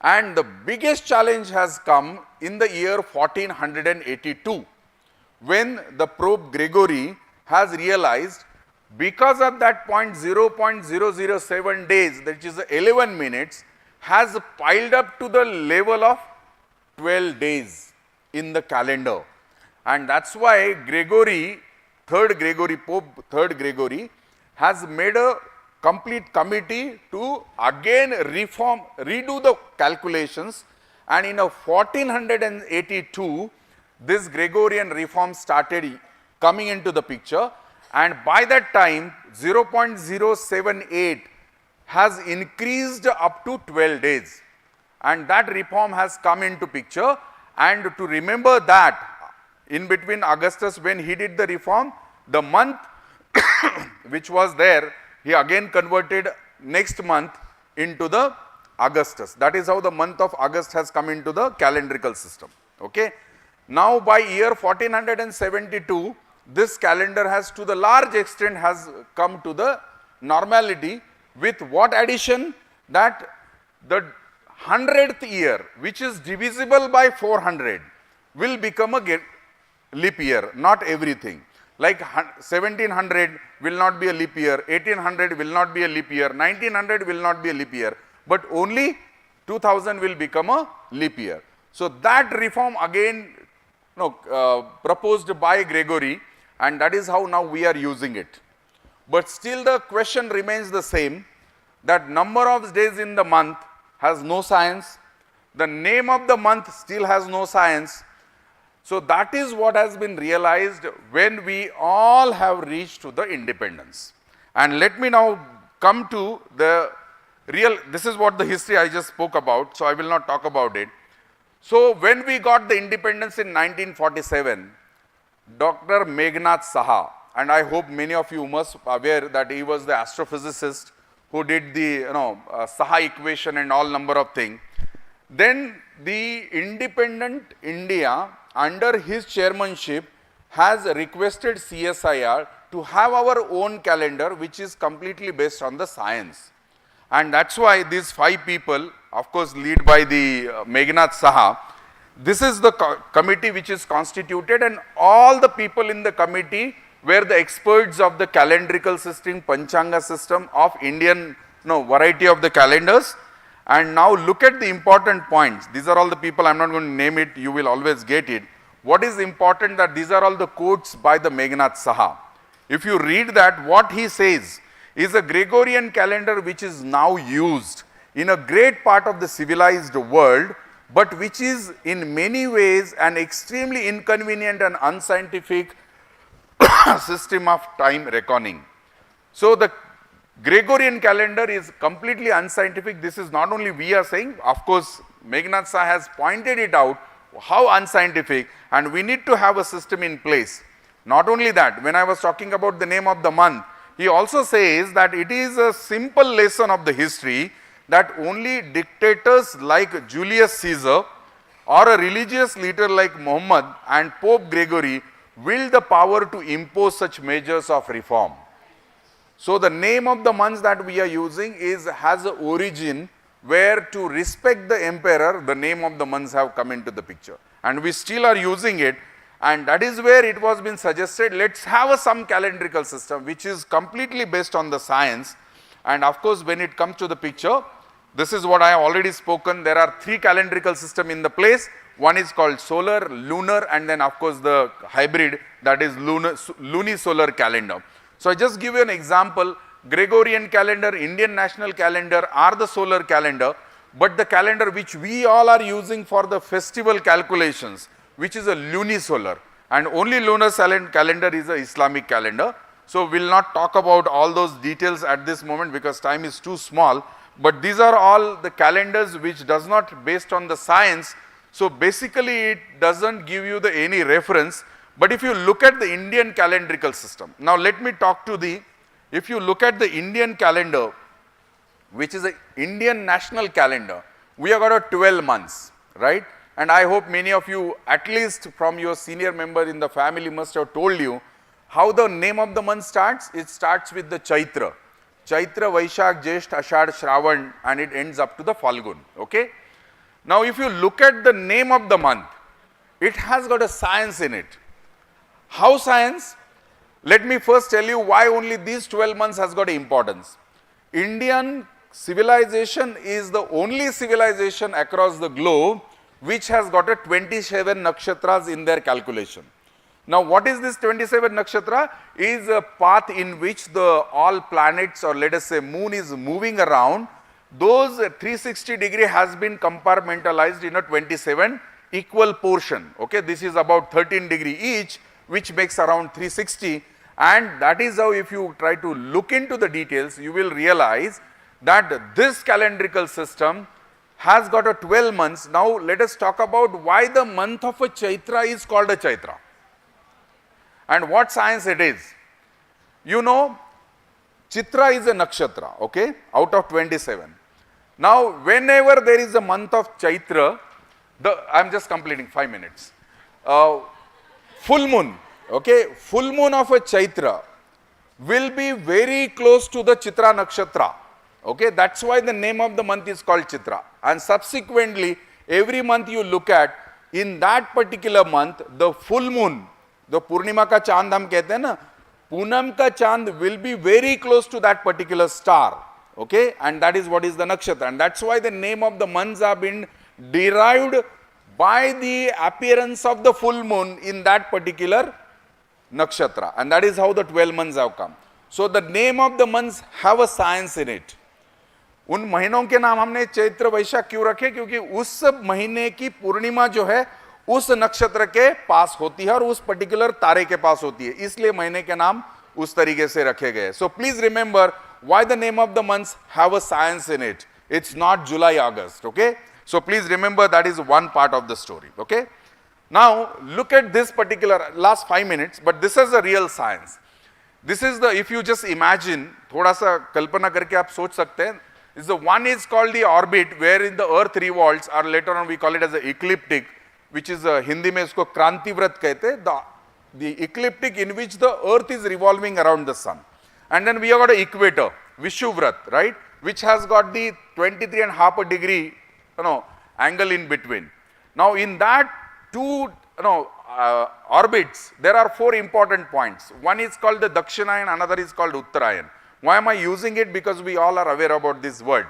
And the biggest challenge has come in the year 1482, when the Pope Gregory has realized because of that 0.007 days, that is 11 minutes, has piled up to the level of 12 days in the calendar. And that's why Gregory, Pope 3rd Gregory, has made a complete committee to again redo the calculations, and in 1482 this Gregorian reform started coming into the picture, and by that time 0.078 has increased up to 12 days, and that reform has come into picture. And to remember that, in between Augustus when he did the reform, the month which was there, he again converted next month into the Augustus. That is how the month of August has come into the calendrical system. Okay? Now by year 1472, this calendar has to the large extent has come to the normality, with what addition? That the 100th year, which is divisible by 400, will become a leap year, not everything. Like 1700 will not be a leap year, 1800 will not be a leap year, 1900 will not be a leap year, but only 2000 will become a leap year. So that reform again proposed by Gregory, and that is how now we are using it. But still the question remains the same, that number of days in the month has no science, the name of the month still has no science. So that is what has been realized when we all have reached to the independence. And let me now come to the this is what the history I just spoke about, so I will not talk about it. So when we got the independence in 1947, Dr. Meghnad Saha, and I hope many of you must be aware that he was the astrophysicist who did the Saha equation and all number of things. Then the independent India under his chairmanship has requested CSIR to have our own calendar which is completely based on the science. And that's why these 5 people, of course led by the Meghnad Saha, this is the committee which is constituted, and all the people in the committee were the experts of the calendrical system, Panchanga system of Indian variety of the calendars. And now look at the important points. These are all the people, I am not going to name it, you will always get it. What is important that these are all the quotes by the Meghnad Saha. If you read that, what he says is a Gregorian calendar which is now used in a great part of the civilized world, but which is in many ways an extremely inconvenient and unscientific system of time reckoning. So the Gregorian calendar is completely unscientific. This is not only we are saying, of course Meghnad Saha has pointed it out how unscientific, and we need to have a system in place. Not only that, when I was talking about the name of the month, he also says that it is a simple lesson of the history that only dictators like Julius Caesar or a religious leader like Muhammad and Pope Gregory wield the power to impose such measures of reform. So the name of the months that we are using has an origin where, to respect the emperor, the name of the months have come into the picture. And we still are using it, and that is where it was been suggested, let's have some calendrical system which is completely based on the science. And of course when it comes to the picture, this is what I have already spoken. There are 3 calendrical system in the place. One is called solar, lunar, and then of course the hybrid, that is lunisolar calendar. So I just give you an example. Gregorian calendar, Indian national calendar are the solar calendar, but the calendar which we all are using for the festival calculations, which is a lunisolar, and only lunar calendar is a Islamic calendar. So we will not talk about all those details at this moment because time is too small, but these are all the calendars which does not based on the science. So basically it does not give you any reference. But if you look at the Indian calendrical system, now let me talk to if you look at the Indian calendar, which is an Indian national calendar, we have got a 12 months, right? And I hope many of you, at least from your senior member in the family, must have told you how the name of the month starts. It starts with the Chaitra. Chaitra, Vaishak, Jesht, Ashad, Shravan, and it ends up to the Falgun, okay? Now if you look at the name of the month, it has got a science in it. How science? Let me first tell you why only these 12 months has got importance. Indian civilization is the only civilization across the globe which has got a 27 nakshatras in their calculation. Now what is this 27 nakshatra? Is a path in which all planets, or let us say moon, is moving around. Those 360 degree has been compartmentalized in a 27 equal portion. Okay, this is about 13 degree each, which makes around 360, and that is how, if you try to look into the details, you will realize that this calendrical system has got a 12 months. Now let us talk about why the month of a Chaitra is called a Chaitra and what science it is. You know, Chitra is a nakshatra, okay, out of 27. Now whenever there is a month of Chaitra, I am just completing 5 minutes. Full moon, okay, full moon of a Chaitra will be very close to the Chitra nakshatra, okay, that is why the name of the month is called Chitra. And subsequently every month you look at, in that particular month, the full moon, the Purnima ka chand hum kehte hain na, Poonam ka chand will be very close to that particular star, okay, and that is what is the nakshatra, and that is why the name of the months have been derived by the appearance of the full moon in that particular nakshatra, and that is how the 12 months have come. So the name of the months have a science in it. उन महीनों के नाम हमने चैत्र वैशाख क्यों रखे? क्योंकि उस महीने की पूर्णिमा जो है उस नक्षत्र के पास होती है और उस पर्टिकुलर तारे के पास होती है, इसलिए महीने के नाम उस तरीके से रखे गए. So please remember, why the name of the months have a science in it. It's not July, August, okay? So please remember that is one part of the story, okay? Now, look at this particular, last 5 minutes, but this is a real science. This is the, if you just imagine, thoda sa kalpana karke aap soch sakte hain, is the one is called the orbit, wherein the earth revolves, or later on we call it as the ecliptic, which is Hindi mein isko Kranti Vrat kehte hain, the ecliptic in which the earth is revolving around the sun. And then we have got an equator, Vishuvrat, right, which has got the 23.5 degree, angle in between. Now in that two, orbits, there are 4 important points. One is called the Dakshinayan, another is called Uttarayan. Why am I using it? Because we all are aware about this word.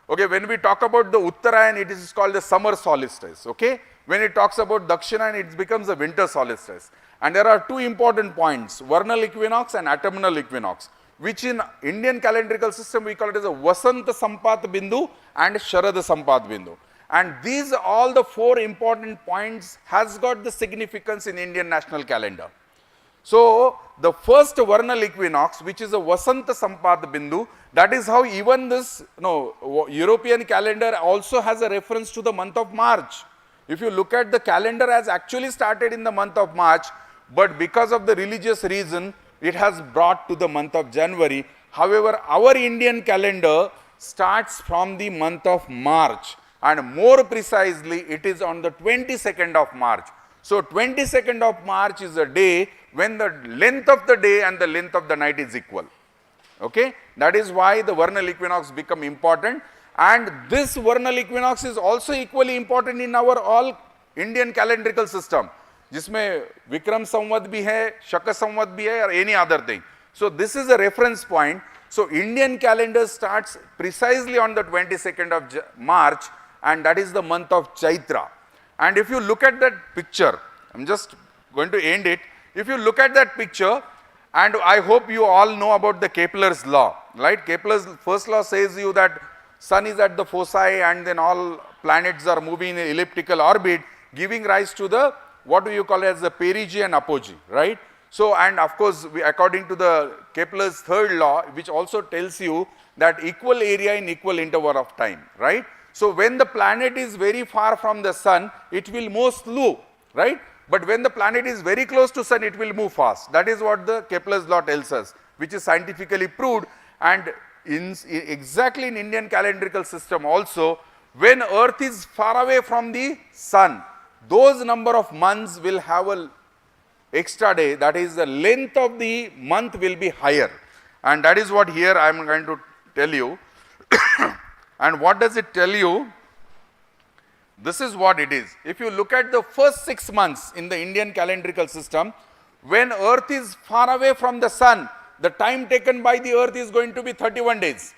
Okay, when we talk about the Uttarayan, it is called the summer solstice, okay? When it talks about Dakshinayan, it becomes a winter solstice. And there are 2 important points, vernal equinox and autumnal equinox, which in Indian calendrical system we call it as a Vasanta Sampat Bindu and Sharad Sampat Bindu. And these all the 4 important points has got the significance in Indian national calendar. So the first vernal equinox, which is a Vasanta Sampat Bindu, that is how even this European calendar also has a reference to the month of March. If you look at the calendar has actually started in the month of March, but because of the religious reason, it has brought to the month of January. However, our Indian calendar starts from the month of March, and more precisely, it is on the 22nd of March. So 22nd of March is a day when the length of the day and the length of the night is equal. Okay? That is why the vernal equinox become important, and this vernal equinox is also equally important in our all Indian calendrical system, जिसमें Vikram Samvat भी है, Shaka Samvat भी है, or any other thing. So this is a reference point. So Indian calendar starts precisely on the 22nd of March, and that is the month of Chaitra. And if you look at that picture, I'm just going to end it. If you look at that picture, and I hope you all know about the Kepler's law, right? Kepler's first law says you that sun is at the foci and then all planets are moving in an elliptical orbit, giving rise to the, what do you call as the perigee and apogee, right? So, and of course, according to the Kepler's third law, which also tells you that equal area in equal interval of time, right? So when the planet is very far from the sun, it will move slow, right? But when the planet is very close to sun, it will move fast. That is what the Kepler's law tells us, which is scientifically proved. And exactly in Indian calendrical system also, when earth is far away from the sun, those number of months will have a extra day, that is the length of the month will be higher. And that is what here I am going to tell you. And what does it tell you? This is what it is. If you look at the first 6 months in the Indian calendrical system, when earth is far away from the sun, the time taken by the earth is going to be 31 days.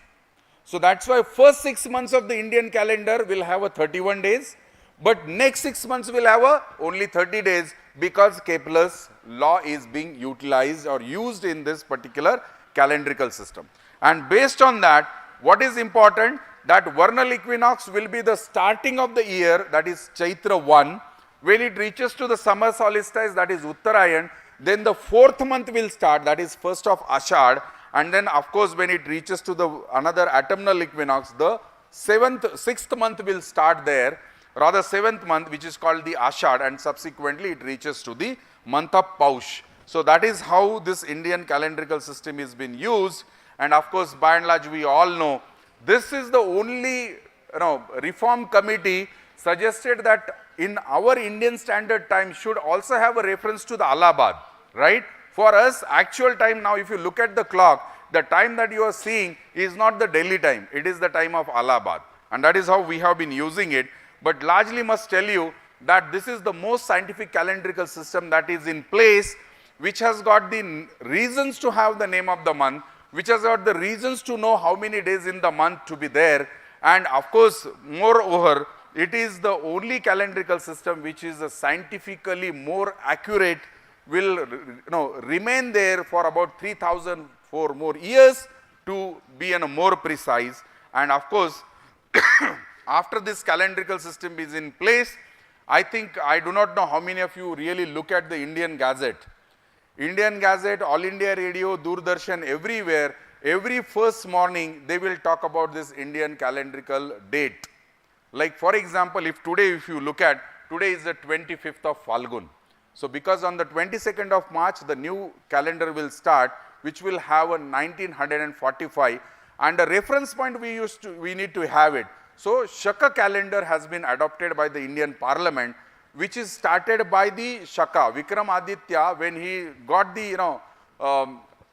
So that's why first 6 months of the Indian calendar will have a 31 days, but next 6 months will have only 30 days, because Kepler's law is being utilized or used in this particular calendrical system. And based on that, what is important? That vernal equinox will be the starting of the year, that is Chaitra 1. When it reaches to the summer solstice, that is Uttarayan, then the 4th month will start, that is 1st of Ashad. And then of course when it reaches to the another autumnal equinox, the 6th month will start there, rather 7th month, which is called the Ashad, and subsequently it reaches to the month of Paush. So that is how this Indian calendrical system is being used. And of course, by and large, we all know this is the only reform committee suggested that in our Indian standard time should also have a reference to the Allahabad, right? For us, actual time now, if you look at the clock, the time that you are seeing is not the Delhi time, it is the time of Allahabad. And that is how we have been using it. But largely must tell you that this is the most scientific calendrical system that is in place, which has got the reasons to have the name of the month, which has got the reasons to know how many days in the month to be there. And of course, moreover, it is the only calendrical system which is scientifically more accurate, will remain there for about 3,004 more years to be more precise. And of course, after this calendrical system is in place, I think, I do not know how many of you really look at the Indian Gazette. Indian Gazette, All India Radio, Doordarshan, everywhere, every first morning they will talk about this Indian calendrical date. Like for example, if you look at, today is the 25th of Falgun. So because on the 22nd of March, the new calendar will start, which will have a 1945, and a reference point we need to have it. So Shaka calendar has been adopted by the Indian Parliament, which is started by the Shaka, Vikramaditya, when he got the,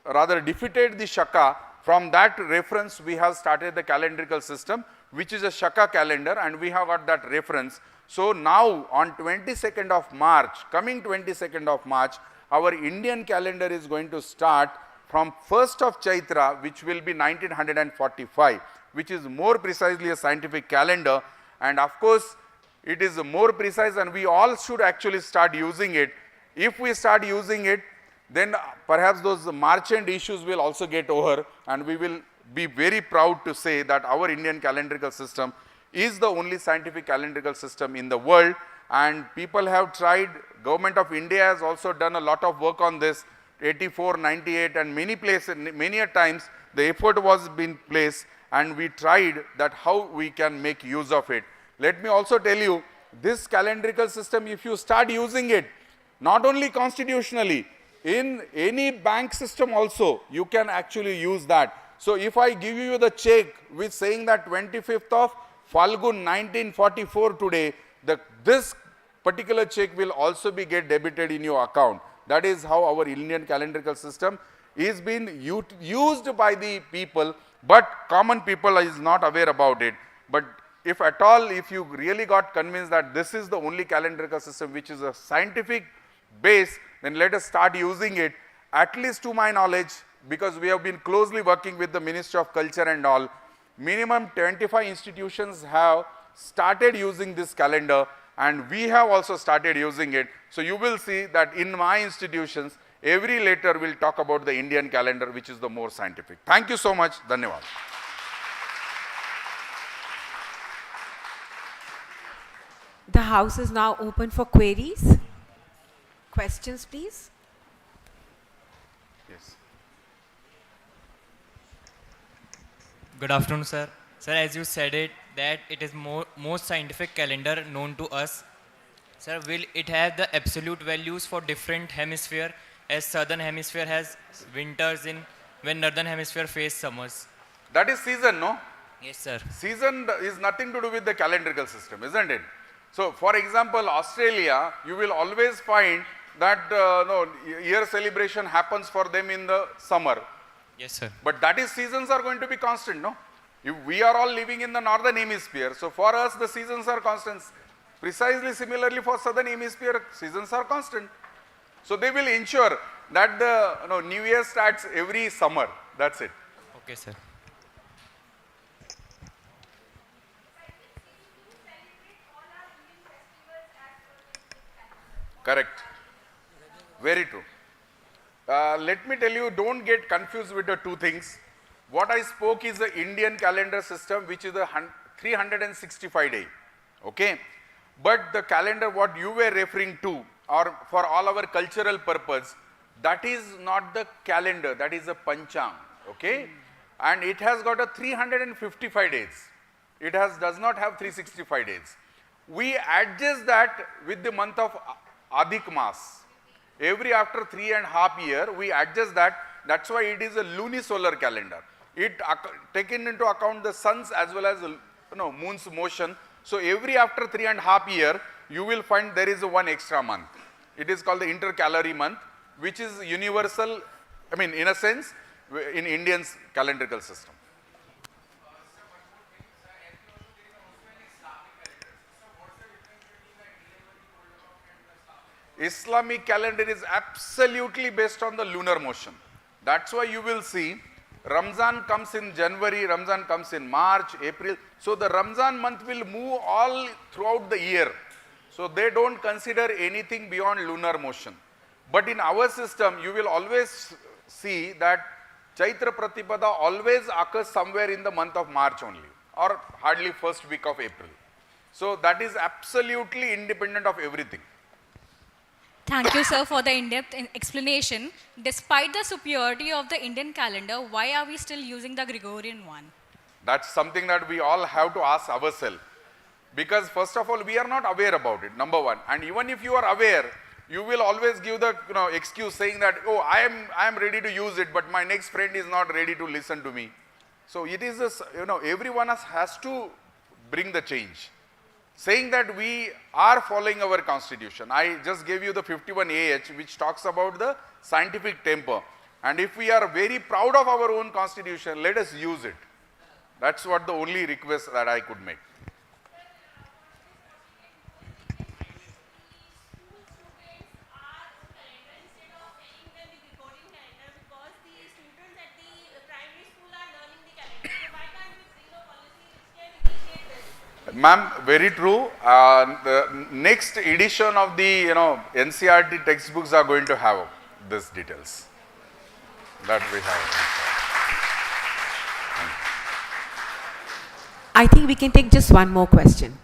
rather defeated the Shaka. From that reference, we have started the calendrical system, which is a Shaka calendar, and we have got that reference. So now on 22nd of March, coming 22nd of March, our Indian calendar is going to start from 1st of Chaitra, which will be 1945, which is more precisely a scientific calendar, and of course, it is more precise and we all should actually start using it. If we start using it, then perhaps those March-end issues will also get over, and we will be very proud to say that our Indian calendrical system is the only scientific calendrical system in the world, and people have tried. Government of India has also done a lot of work on this, 84, 98, and many places, many a times the effort was being placed, and we tried that how we can make use of it. Let me also tell you, this calendrical system, if you start using it, not only constitutionally, in any bank system also, you can actually use that. So if I give you the check with saying that 25th of Falgun 1944 today, this particular check will also be get debited in your account. That is how our Indian calendrical system is being used by the people, but common people is not aware about it. But if at all, if you really got convinced that this is the only calendrical system which is a scientific base, then let us start using it. At least to my knowledge, because we have been closely working with the Ministry of Culture and all, minimum 25 institutions have started using this calendar, and we have also started using it. So you will see that in my institutions, every letter will talk about the Indian calendar, which is the more scientific. Thank you so much. Dhanyawad. The House is now open for queries. Questions, please. Yes. Good afternoon, sir. Sir, as you said it, that it is most scientific calendar known to us. Sir, will it have the absolute values for different hemisphere, as southern hemisphere has winters when northern hemisphere face summers? That is season, no? Yes, sir. Season is nothing to do with the calendrical system, isn't it? So, for example, Australia, you will always find that year celebration happens for them in the summer. Yes, sir. But that is, seasons are going to be constant, no? If we are all living in the northern hemisphere, so for us the seasons are constant. Precisely similarly for southern hemisphere, seasons are constant. So they will ensure that the New Year starts every summer. That's it. Okay, sir. Correct. Very true. Let me tell you, don't get confused with the two things. What I spoke is the Indian calendar system, which is a 365 day. Okay. But the calendar what you were referring to, or for all our cultural purpose, that is not the calendar, that is a panchang. Okay. And it has got a 355 days. It does not have 365 days. We adjust that with the month of Adhik Mas. Every after 3.5 years, we adjust that. That's why it is a lunisolar calendar. It taken into account the sun's as well as moon's motion. So every after 3.5 years, you will find there is one extra month. It is called the intercalary month, which is universal, I mean, in a sense, in Indian's calendrical system. Islamic calendar is absolutely based on the lunar motion. That's why you will see Ramzan comes in January, Ramzan comes in March, April. So the Ramzan month will move all throughout the year. So they don't consider anything beyond lunar motion. But in our system, you will always see that Chaitra Pratipada always occurs somewhere in the month of March only, or hardly first week of April. So that is absolutely independent of everything. Thank you, sir, for the in-depth explanation. Despite the superiority of the Indian calendar, why are we still using the Gregorian one? That's something that we all have to ask ourselves. Because first of all, we are not aware about it, number one. And even if you are aware, you will always give the excuse saying that, oh, I am ready to use it, but my next friend is not ready to listen to me. So it is this, everyone has to bring the change. Saying that we are following our constitution. I just gave you the 51AH, which talks about the scientific temper. And if we are very proud of our own constitution, let us use it. That's what the only request that I could make. Ma'am, very true. The next edition of the NCERT textbooks are going to have these details. That we have. I think we can take just one more question.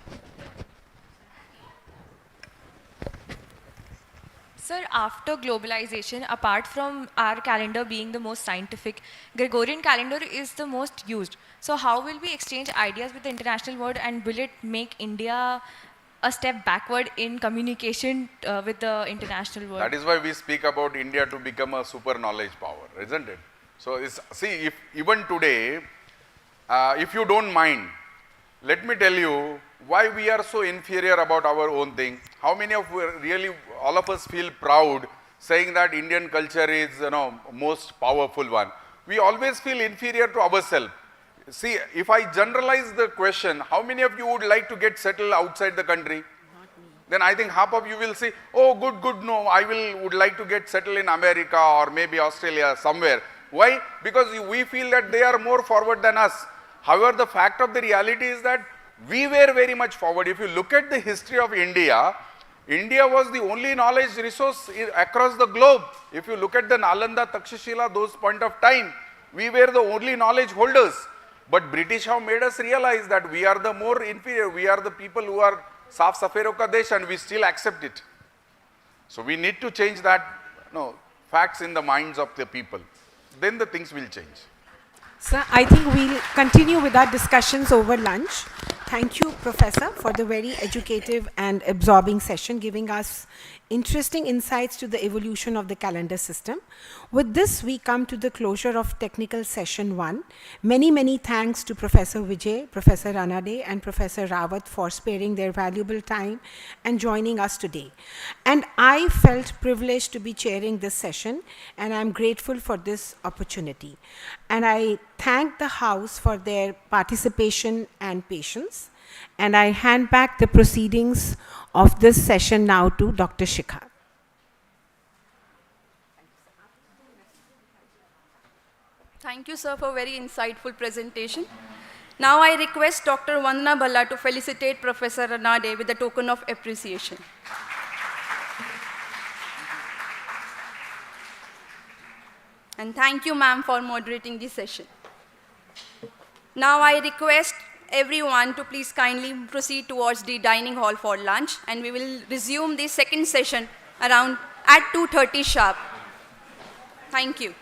Sir, after globalization, apart from our calendar being the most scientific, Gregorian calendar is the most used. So how will we exchange ideas with the international world, and will it make India a step backward in communication with the international world? That is why we speak about India to become a super knowledge power, isn't it? So see, if even today, if you don't mind, let me tell you why we are so inferior about our own thing. How many of really, all of us feel proud saying that Indian culture is, most powerful one. We always feel inferior to ourselves. See, if I generalize the question, how many of you would like to get settled outside the country? Then I think half of you will say, oh, good, no, I would like to get settled in America or maybe Australia, somewhere. Why? Because we feel that they are more forward than us. However, the fact of the reality is that we were very much forward. If you look at the history of India, India was the only knowledge resource across the globe. If you look at the Nalanda, Takshashila, those point of time, we were the only knowledge holders. But British have made us realize that we are the more inferior. We are the people who are Saaf Safero Ka Desh, and we still accept it. So we need to change that facts in the minds of the people. Then the things will change. Sir, I think we'll continue with our discussions over lunch. Thank you, Professor, for the very educative and absorbing session, giving us interesting insights to the evolution of the calendar system. With this, we come to the closure of technical session 1. Many thanks to Professor Vijay, Professor Ranade, and Professor Rawat for sparing their valuable time and joining us today. And I felt privileged to be chairing this session, and I'm grateful for this opportunity. And I thank the House for their participation and patience. And I hand back the proceedings of this session now to Dr. Shikha. Thank you, sir, for a very insightful presentation. Now I request Dr. Vandana Bhalla to felicitate Professor Ranade with a token of appreciation. And thank you, ma'am, for moderating this session. Now I request everyone to please kindly proceed towards the dining hall for lunch, and we will resume the second session around at 2:30 sharp. Thank you.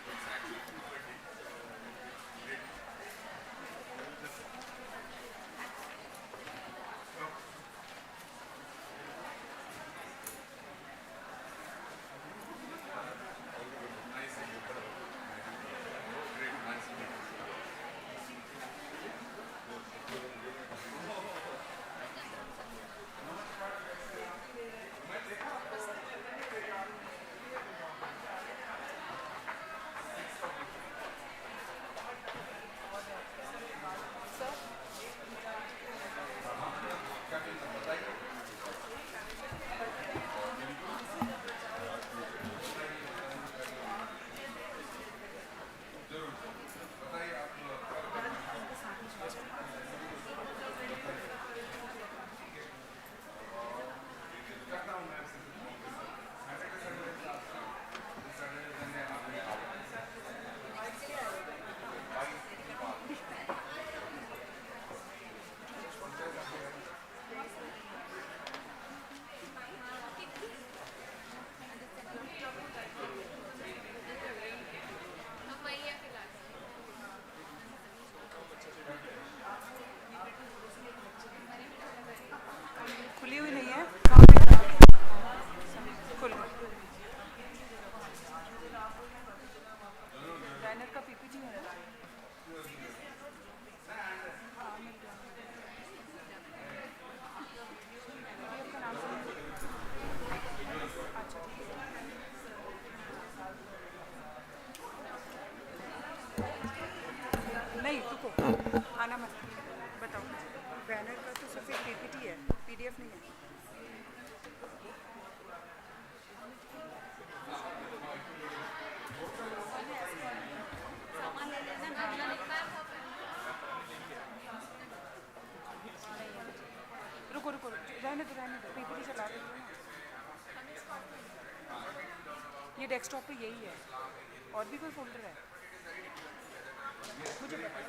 आना मत बताओ banner का तो सिर्फ एक PPT है PDF नहीं है रुको रुको रहने दो पीपीटी चला दो ये डेस्कटॉप पे यही है और भी कोई फोल्डर है मुझे बता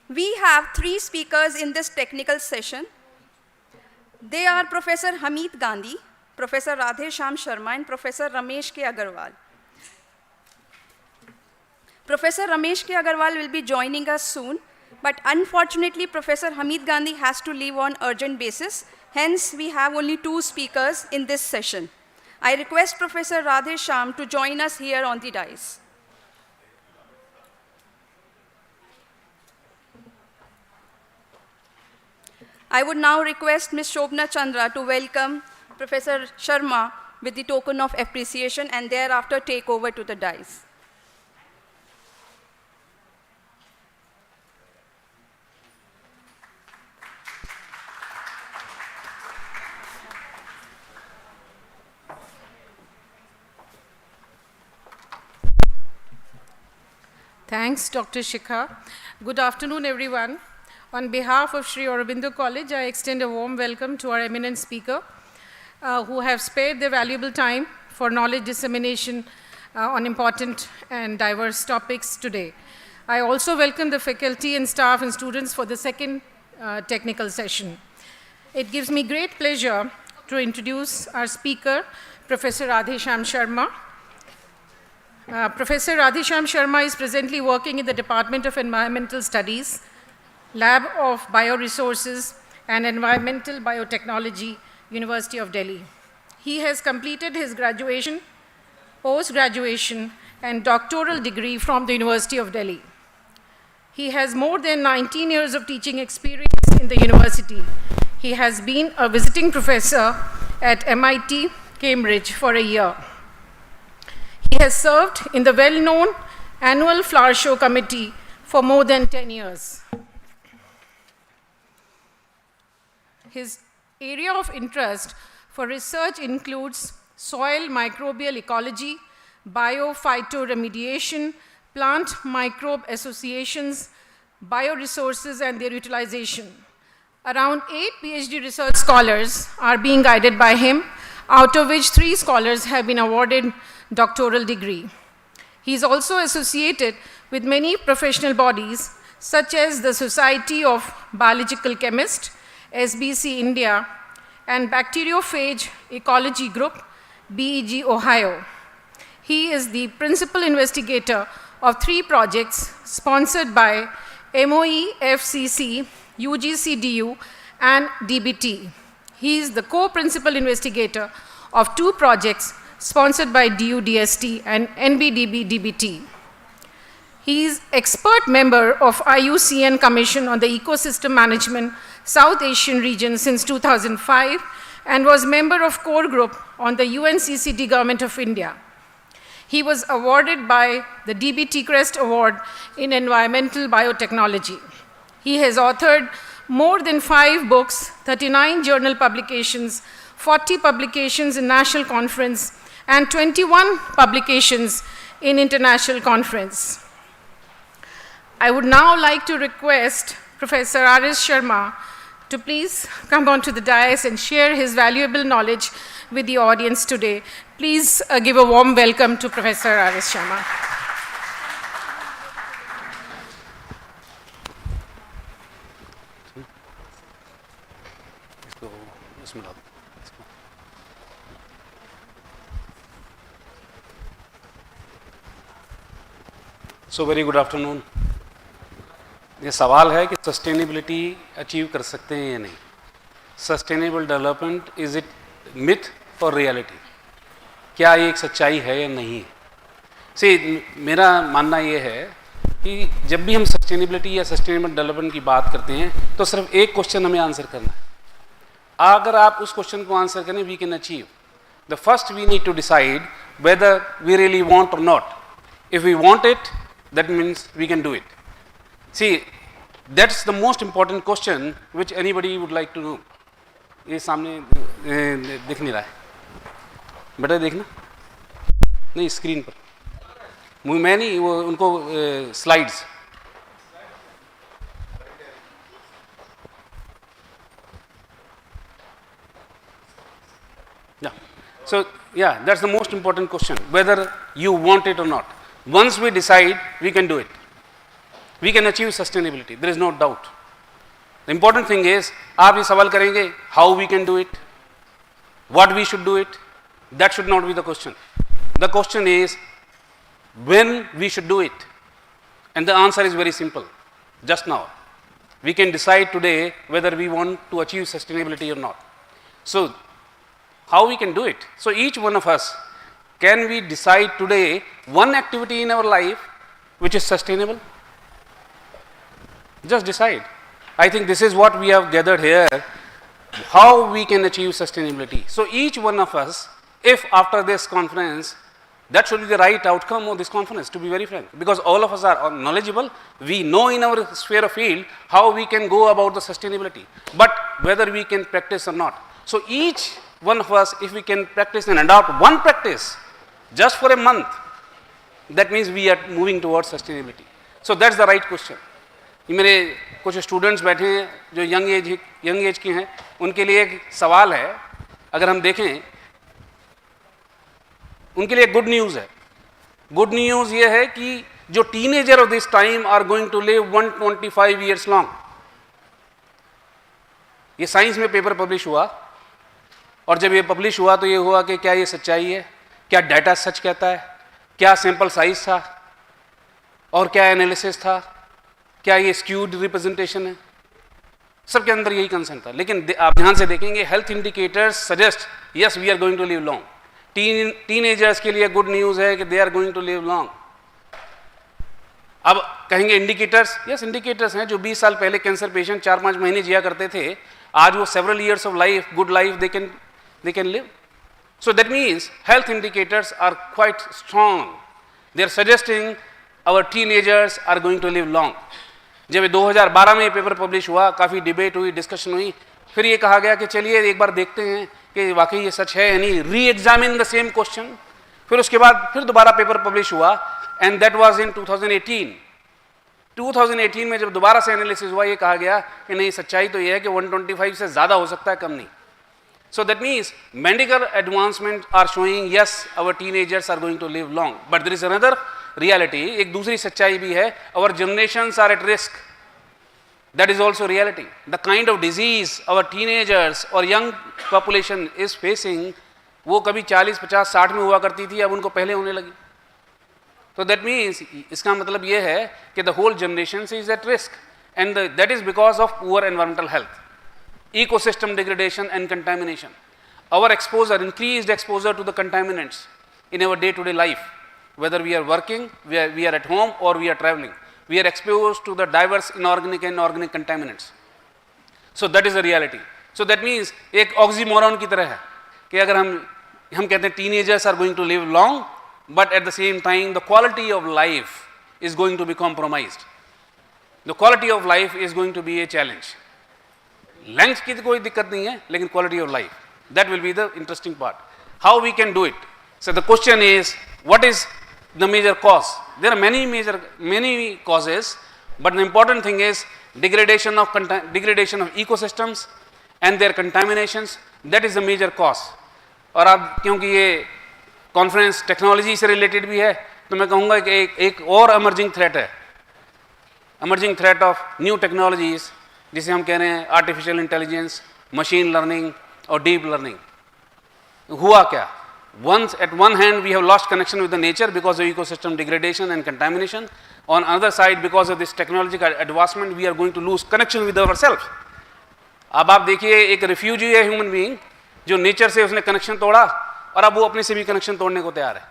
We have 3 speakers in this technical session. They are Professor Hamid Gandhi, Professor Radhesham Sharma, and Professor Ramesh K. Agarwal. Professor Ramesh K. Agarwal will be joining us soon, but unfortunately, Professor Hamid Gandhi has to leave on urgent basis. Hence, we have only 2 speakers in this session. I request Professor Radhesham to join us here on the dais. I would now request Ms. Shobna Chandra to welcome Professor Sharma with the token of appreciation and thereafter take over to the dais. Thanks, Dr. Shikha. Good afternoon, everyone. On behalf of Sri Aurobindo College, I extend a warm welcome to our eminent speaker, who have spared their valuable time for knowledge dissemination on important and diverse topics today. I also welcome the faculty and staff and students for the second technical session. It gives me great pleasure to introduce our speaker, Professor Radhesham Sharma. Professor Radhesham Sharma is presently working in the Department of Environmental Studies, Lab of Bioresources and Environmental Biotechnology, University of Delhi. He has completed his graduation, post-graduation, and doctoral degree from the University of Delhi. He has more than 19 years of teaching experience in the university. He has been a visiting professor at MIT, Cambridge for a year. He has served in the well-known annual flower show committee for more than 10 years. His area of interest for research includes soil microbial ecology, biophytoremediation, plant microbe associations, bioresources and their utilization. Around 8 PhD research scholars are being guided by him, out of which 3 scholars have been awarded doctoral degree. He is also associated with many professional bodies such as the Society of Biological Chemists, SBC India, and Bacteriophage Ecology Group, BEG Ohio. He is the principal investigator of 3 projects sponsored by MOE, FCC, UGCDU, and DBT. He is the co-principal investigator of 2 projects sponsored by DUDST and NBDB DBT. He is expert member of IUCN Commission on the Ecosystem Management South Asian region since 2005 and was member of core group on the UNCCD Government of India. He was awarded by the DBT Crest Award in Environmental Biotechnology. He has authored more than 5 books, 39 journal publications, 40 publications in national conference, and 21 publications in international conference. I would now like to request Professor R.S. Sharma to please come onto the dais and share his valuable knowledge with the audience today. Please give a warm welcome to Professor R.S. Sharma. So very good afternoon. ये सवाल है कि sustainability achieve कर सकते हैं या नहीं। Sustainable development is it myth और रियलिटी, क्या ये एक सच्चाई है या नहीं है। मेरा मानना ये है कि जब भी हम सस्टेनेबिलिटी या सस्टेनेबल डेवलपमेंट की बात करते हैं तो सिर्फ एक क्वेश्चन हमें आंसर करना है। अगर आप उस क्वेश्चन को आंसर करें, we can achieve. The first we need to decide whether we really want or not. If we want it, that means we can do it. See, that's the most important question which anybody would like to know. ये सामने दिख नहीं रहा है, बेटा देखना नहीं screen पर, मैं नहीं वो उनको slides. So yeah, that's the most important question, whether you want it or not. Once we decide, we can do it. We can achieve sustainability, there is no doubt. The important thing is, आप ये सवाल करेंगे, how we can do it, what we should do it, that should not be the question. The question is, when we should do it. And the answer is very simple, just now. We can decide today whether we want to achieve sustainability or not. So, how we can do it? So, each one of us, can we decide today one activity in our life which is sustainable? Just decide. I think this is what we have gathered here, how we can achieve sustainability. So, each one of us, if after this conference, that should be the right outcome of this conference, to be very frank, because all of us are knowledgeable, we know in our sphere of field how we can go about the sustainability, but whether we can practice or not. So, each one of us, if we can practice and adopt one practice just for a month, that means we are moving towards sustainability. So, that's the right question. मेरे कुछ students बैठे हैं जो young age के हैं, उनके लिए एक सवाल है, अगर हम देखें उनके लिए गुड न्यूज़ है. गुड न्यूज़ ये है कि जो teenager of this time are going to live 125 years long. ये साइंस में पेपर पब्लिश हुआ, और जब ये पब्लिश हुआ तो ये हुआ कि क्या ये सच्चाई है, क्या डाटा सच कहता है, क्या सैंपल साइज था और क्या एनालिसिस था, क्या ये स्क्यूड रिप्रेजेंटेशन है, सबके अंदर यही कंसर्न था. लेकिन आप ध्यान से देखेंगे, health indicators suggest yes we are going to live long. Teenagers के लिए गुड न्यूज़ है कि they are going to live long. अब कहेंगे इंडिकेटर्स, यस इंडिकेटर्स हैं. जो 20 साल पहले कैंसर पेशेंट 4-5 महीने जिया करते थे, आज वो several years of life, good life they can live. So that means health indicators are quite strong. They are suggesting our teenagers are going to live long. जब 2012 में ये पेपर पब्लिश हुआ, काफ़ी डिबेट हुई, डिस्कशन हुई, फिर ये कहा गया कि चलिए एक बार देखते हैं कि वाकई ये सच है यानी, री एग्जामिन द सेम क्वेश्चन. फिर उसके बाद फिर दोबारा पेपर पब्लिश हुआ, एंड दैट वाज इन 2018. 2018 में जब दोबारा से एनालिसिस हुआ, ये कहा गया कि नहीं, सच्चाई तो ये है कि 125 से ज़्यादा हो सकता है, कम नहीं. So that means medical advancement are showing yes our teenagers are going to live long, but there is another reality. एक दूसरी सच्चाई भी है, our generations are at risk. That is also reality. The kind of disease our teenagers or young population is facing, वो कभी 40, 50, 60 में हुआ करती थी, अब उनको पहले होने लगी. So that means, इसका मतलब ये है कि the whole generation is at risk, and that is because of poor environmental health, ecosystem degradation and contamination. Our exposure, increased exposure to the contaminants in our day-to-day life. Whether we are working, we are at home, or we are traveling, we are exposed to the diverse inorganic and organic contaminants. So that is the reality. So that means एक oxymoron की तरह है कि अगर हम कहते हैं teenagers are going to live long, but at the same time the quality of life is going to be compromised. The quality of life is going to be a challenge. Length की कोई दिक्कत नहीं है, लेकिन quality of life, that will be the interesting part. How we can do it? So the question is, what is the major cause? There are many causes, but the important thing is degradation of ecosystems and their contaminations. That is the major cause. और अब क्योंकि ये conference technology से related भी है, तो मैं कहूँगा कि एक और emerging threat है, emerging threat of new technologies, जिसे हम कह रहे हैं artificial intelligence, machine learning और deep learning. हुआ क्या? Once at one hand we have lost connection with the nature because of ecosystem degradation and contamination. On other side, because of this technological advancement, we are going to lose connection with ourselves. अब आप देखिए, एक refugee है human being, जो nature से उसने connection तोड़ा, और अब वो अपने से भी कनेक्शन तोड़ने को तैयार है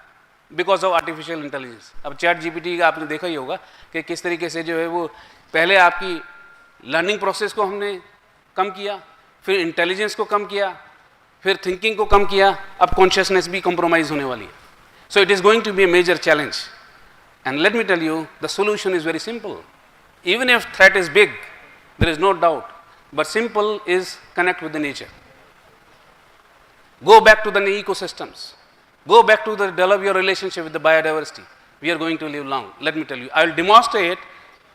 बिकॉज ऑफ आर्टिफिशियल इंटेलिजेंस. अब चैट जीपीटी का आपने देखा ही होगा कि किस तरीके से जो है वो पहले आपकी लर्निंग प्रोसेस को हमने कम किया, फिर इंटेलिजेंस को कम किया, फिर थिंकिंग को कम किया, अब कॉन्शियसनेस भी कॉम्प्रोमाइज होने वाली है. So it is going to be a major challenge, and let me tell you the solution is very simple. Even if threat is big, there is no doubt, but simple is connect with the nature. Go back to the ecosystems. Go back to develop your relationship with the biodiversity. We are going to live long. Let me tell you, I will demonstrate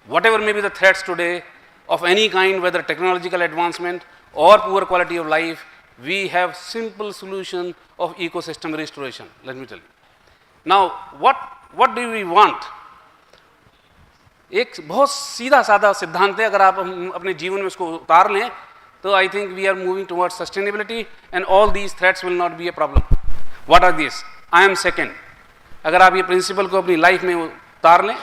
whatever may be the threats today of any kind, whether technological advancement or poor quality of life, We have simple solution of ecosystem restoration, let me tell you. Now, what do we want? एक बहुत सीधा साधा सिद्धांत है, अगर आप अपने जीवन में उसको उतार लें तो I think we are moving towards sustainability and all these threats will not be a problem. What are this? I am second. अगर आप ये प्रिंसिपल को अपनी लाइफ में उतार लें,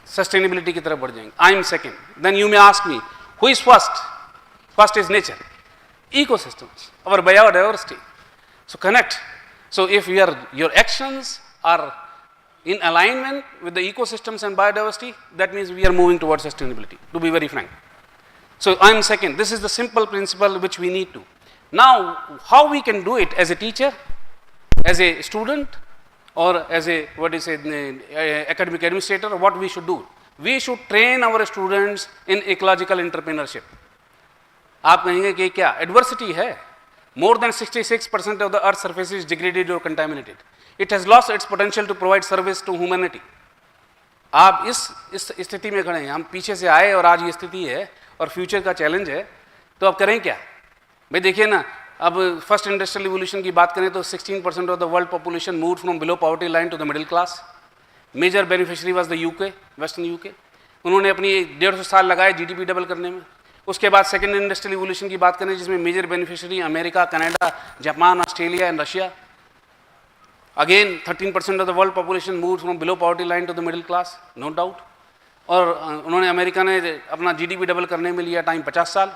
सस्टेनेबिलिटी की तरफ बढ़ जाएंगे. I am second. Then you may ask me, who is first? First is nature, ecosystems, our biodiversity. So connect. So if your actions are in alignment with the ecosystems and biodiversity, that means we are moving towards sustainability, to be very frank. So I am second. This is the simple principle which we need to. Now, how we can do it as a teacher, as a student, or as a academic administrator, what we should do? We should train our students in ecological entrepreneurship. आप कहेंगे कि क्या adversity है? More than 66% of the earth surface is degraded और contaminated. It has lost its potential to provide service to humanity. आप इस स्थिति में खड़े हैं, हम पीछे से आए और आज ये स्थिति है और फ्यूचर का चैलेंज है, तो आप करें क्या? भाई देखिए ना, अब फर्स्ट इंडस्ट्रियल रिवोल्यूशन की बात करें तो 16% of the world population moved from below poverty line to the middle class. Major beneficiary was the UK, western UK. उन्होंने अपनी 150 साल लगाए जीडीपी डबल करने में. उसके बाद सेकेंड इंडस्ट्रियल रिवोल्यूशन की बात करें जिसमें major beneficiary America, Canada, Japan, Australia and Russia. Again 13% of the world population moved from below poverty line to the middle class, no doubt. और उन्होंने, अमेरिका ने अपना जीडीपी डबल करने में लिया टाइम 50 साल,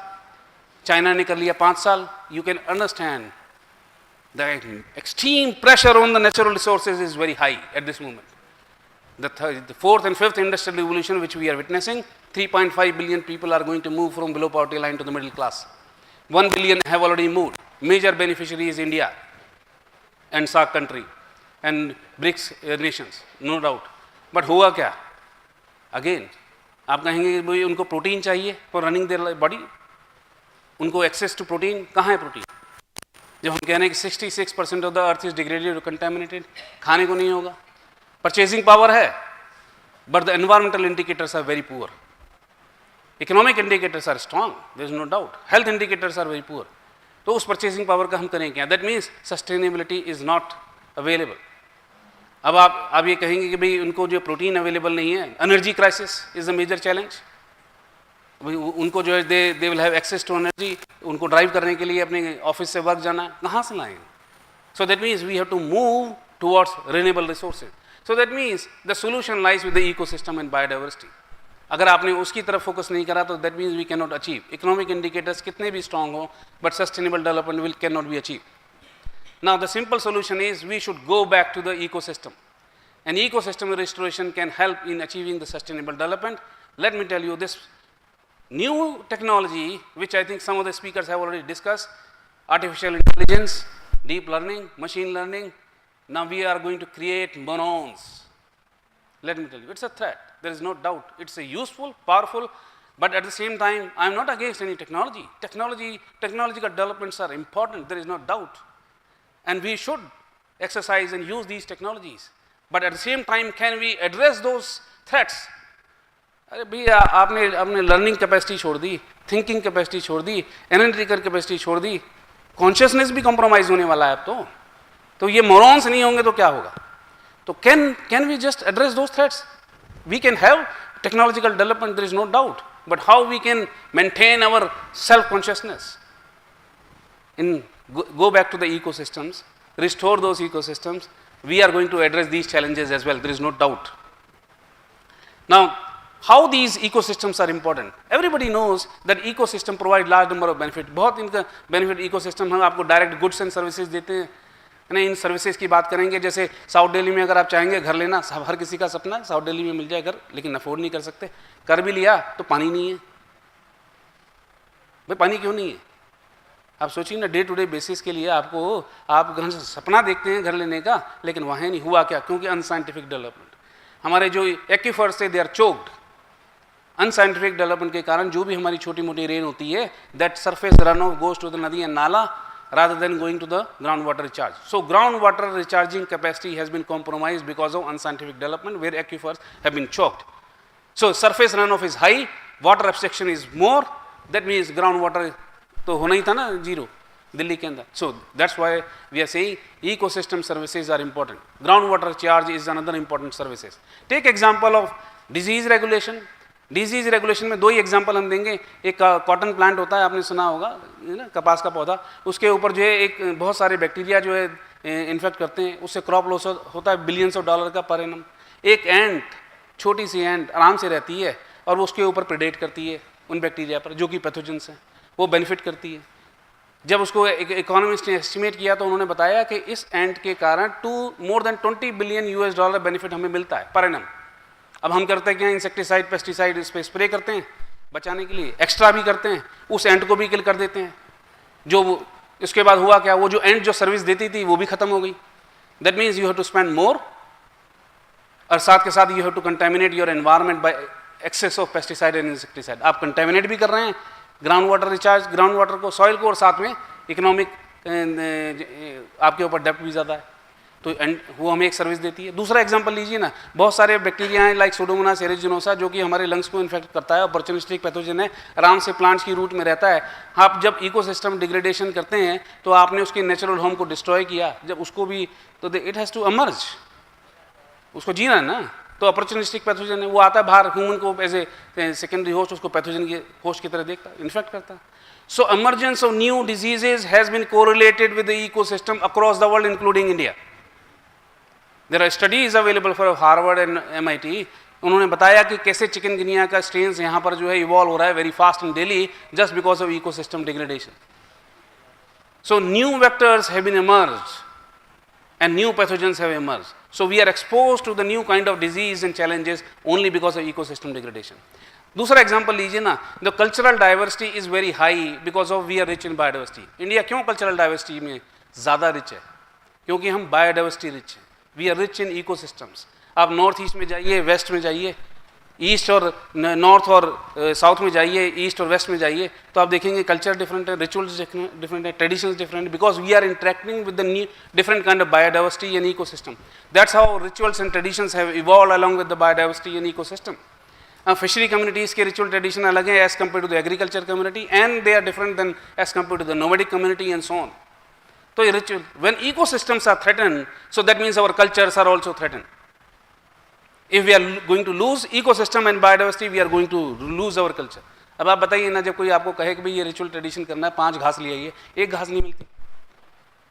चाइना ने कर लिया 5 साल. You can understand the extreme pressure on the natural resources is very high at this moment. The fourth and fifth industrial revolution which we are witnessing, 3.5 billion people are going to move from below poverty line to the middle class. 1 billion have already moved. Major beneficiary is India and SAARC country and BRICS nations, no doubt. But हुआ क्या? Again, आप कहेंगे भाई उनको protein चाहिए for running their body. उनको access to protein, कहाँ है प्रोटीन? जब हम कह रहे हैं कि 66% of the earth is degraded or contaminated, खाने को नहीं होगा. Purchasing power है, but the environmental indicators are very poor. Economic indicators are strong, there is no doubt. Health indicators are very poor. तो उस purchasing power का हम करें क्या? That means sustainability is not available. अब आप ये कहेंगे कि भाई उनको जो प्रोटीन अवेलेबल नहीं है, energy crisis is a major challenge. उनको जो है they will have access to energy, उनको ड्राइव करने के लिए अपने ऑफिस से वर्क जाना, कहाँ से लाएंगे? So that means we have to move towards renewable resources. So that means the solution lies with the ecosystem and biodiversity. अगर आपने उसकी तरफ फोकस नहीं करा तो that means we cannot achieve. Economic indicators कितने भी strong हो, but sustainable development cannot be achieved. Now the simple solution is we should go back to the ecosystem. And ecosystem restoration can help in achieving the sustainable development. Let me tell you this new technology, which I think some of the speakers have already discussed, artificial intelligence, deep learning, machine learning. Now we are going to create morons. Let me tell you, it's a threat. There is no doubt. It's a useful, powerful, but at the same time, I'm not against any technology. Technological developments are important. There is no doubt, and we should exercise and use these technologies. But at the same time, can we address those threats? अरे भैया आपने learning capacity छोड़ दी, thinking capacity छोड़ दी, analytical capacity छोड़ दी, consciousness भी compromise होने वाला है अब तो ये मोरॉन्स नहीं होंगे तो क्या होगा? तो can we just address those threats? We can have technological development, there is no doubt, but how we can maintain our self-consciousness? Go back to the ecosystems, restore those ecosystems. We are going to address these challenges as well, there is no doubt. Now, how these ecosystems are important? Everybody knows that ecosystem provide large number of benefit. बहुत इनका benefit ecosystem हम आपको direct goods and services देते हैं. इन services की बात करेंगे, जैसे साउथ दिल्ली में अगर आप चाहेंगे घर लेना, हर किसी का सपना है साउथ दिल्ली में मिल जाए घर, लेकिन अफोर्ड नहीं कर सकते. कर भी लिया तो पानी नहीं है. भाई पानी क्यों नहीं है? आप सोचिए ना, डे टू डे बेसिस के लिए आप घर से सपना देखते हैं घर लेने का, लेकिन वहाँ नहीं हुआ क्या? क्योंकि अनसाइंटिफिक डेवलपमेंट. हमारे जो एक्वीफर्स थे they are choked. Unscientific development के कारण जो भी हमारी छोटी मोटी रेन होती है, that surface run off goes to the nadi and nala rather than going to the groundwater recharge. So groundwater recharging capacity has been compromised because of unscientific development where aquifers have been choked. So surface runoff is high, water abstraction is more, that means groundwater तो होना ही था ना zero. Delhi के अंदर. So that's why we are saying ecosystem services are important. Groundwater charge is another important services. Take example of disease regulation. Disease regulation में 2 ही example हम देंगे. एक कॉटन प्लांट होता है, आपने सुना होगा, ना, कपास का पौधा. उसके ऊपर जो है एक बहुत सारे बैक्टीरिया जो है इन्फेक्ट करते हैं, उससे क्रॉप लॉस होता है बिलियंस ऑफ डॉलर का पर एनम. एक एंट, छोटी सी एंट आराम से रहती है और वो उसके ऊपर प्रेडेट करती है उन बैक्टीरिया पर जो कि पैथोजेंस हैं, वो बेनिफिट करती है. जब उसको इकोनॉमिस्ट ने एस्टिमेट किया तो उन्होंने बताया कि इस एंट के कारण मोर देन $20 बिलियन बेनिफिट हमें मिलता है पर एनम. अब हम करते हैं क्या, इंसेक्टिसाइड पेस्टिसाइड इस पर स्प्रे करते हैं बचाने के लिए, एक्स्ट्रा भी करते हैं, उस एंट को भी किल कर देते हैं. जो इसके बाद हुआ क्या, वो जो एंट जो सर्विस देती थी वो भी खत्म हो गई. That means you have to spend more, और साथ के साथ you have to contaminate your environment by access of pesticide and insecticide. आप कंटेमिनेट भी कर रहे हैं ground water recharge, ground water को, सॉइल को, और साथ में इकोनॉमिक आपके ऊपर डेप्ट भी ज़्यादा है. तो वो हमें एक सर्विस देती है. दूसरा एग्जांपल लीजिए ना, बहुत सारे बैक्टीरिया हैं लाइक सुडोमोनास एरिजिनोसा जो कि हमारे लंग्स को इन्फेक्ट करता है, ऑपर्चुनिस्टिक पैथोजन है, आराम से प्लांट्स की रूट में रहता है. आप जब इकोसिस्टम डिग्रेडेशन करते हैं तो आपने उसके नेचुरल होम को डिस्ट्रॉय किया, जब उसको भी तो इट हैज़ टू एमर्ज, उसको जीना है ना. तो अपॉर्चुनिस्टिक पैथोजन है, वो आता है बाहर, ह्यूमन को एज ए सेकेंडरी होस्ट, उसको पैथोजन के होस्ट की तरह देखता है, इन्फेक्ट करता है. सो emergence of new diseases has been correlated with the ecosystem across the world including India. There are studies available for Harvard and MIT. उन्होंने बताया कि कैसे चिकनगुनिया का स्ट्रेन्स यहाँ पर जो है इवॉल्व हो रहा है very fast in Delhi just because of ecosystem degradation. So new vectors have been emerged and new pathogens have emerged. So we are exposed to the new kind of disease and challenges only because of ecosystem degradation. दूसरा example लीजिए ना, the cultural diversity is very high because of we are rich in biodiversity. India क्यों cultural diversity में ज़्यादा rich है? क्योंकि हम biodiversity rich हैं. We are rich in ecosystems. आप नॉर्थ ईस्ट में जाइए, वेस्ट में जाइए, ईस्ट और नॉर्थ और साउथ में जाइए, ईस्ट और वेस्ट में जाइए, तो आप देखेंगे कल्चर डिफरेंट है, रिचुअल्स डिफरेंट है, traditions different, because we are interacting with the new different kind of biodiversity and ecosystem. That's how rituals and traditions have evolved along with the biodiversity and ecosystem. Fishery communities के ritual tradition अलग है as compare to the agriculture community, and they are different than as compare to the nomadic community and so on. तो ये ritual, when ecosystems are threatened, so that means our cultures are also threatened. If we are going to lose ecosystem and biodiversity, we are going to lose our culture. अब आप बताइए ना, जब कोई आपको कहे कि भाई ये रिचुअल ट्रेडिशन करना है, 5 घास ले आइए, एक घास नहीं मिलती,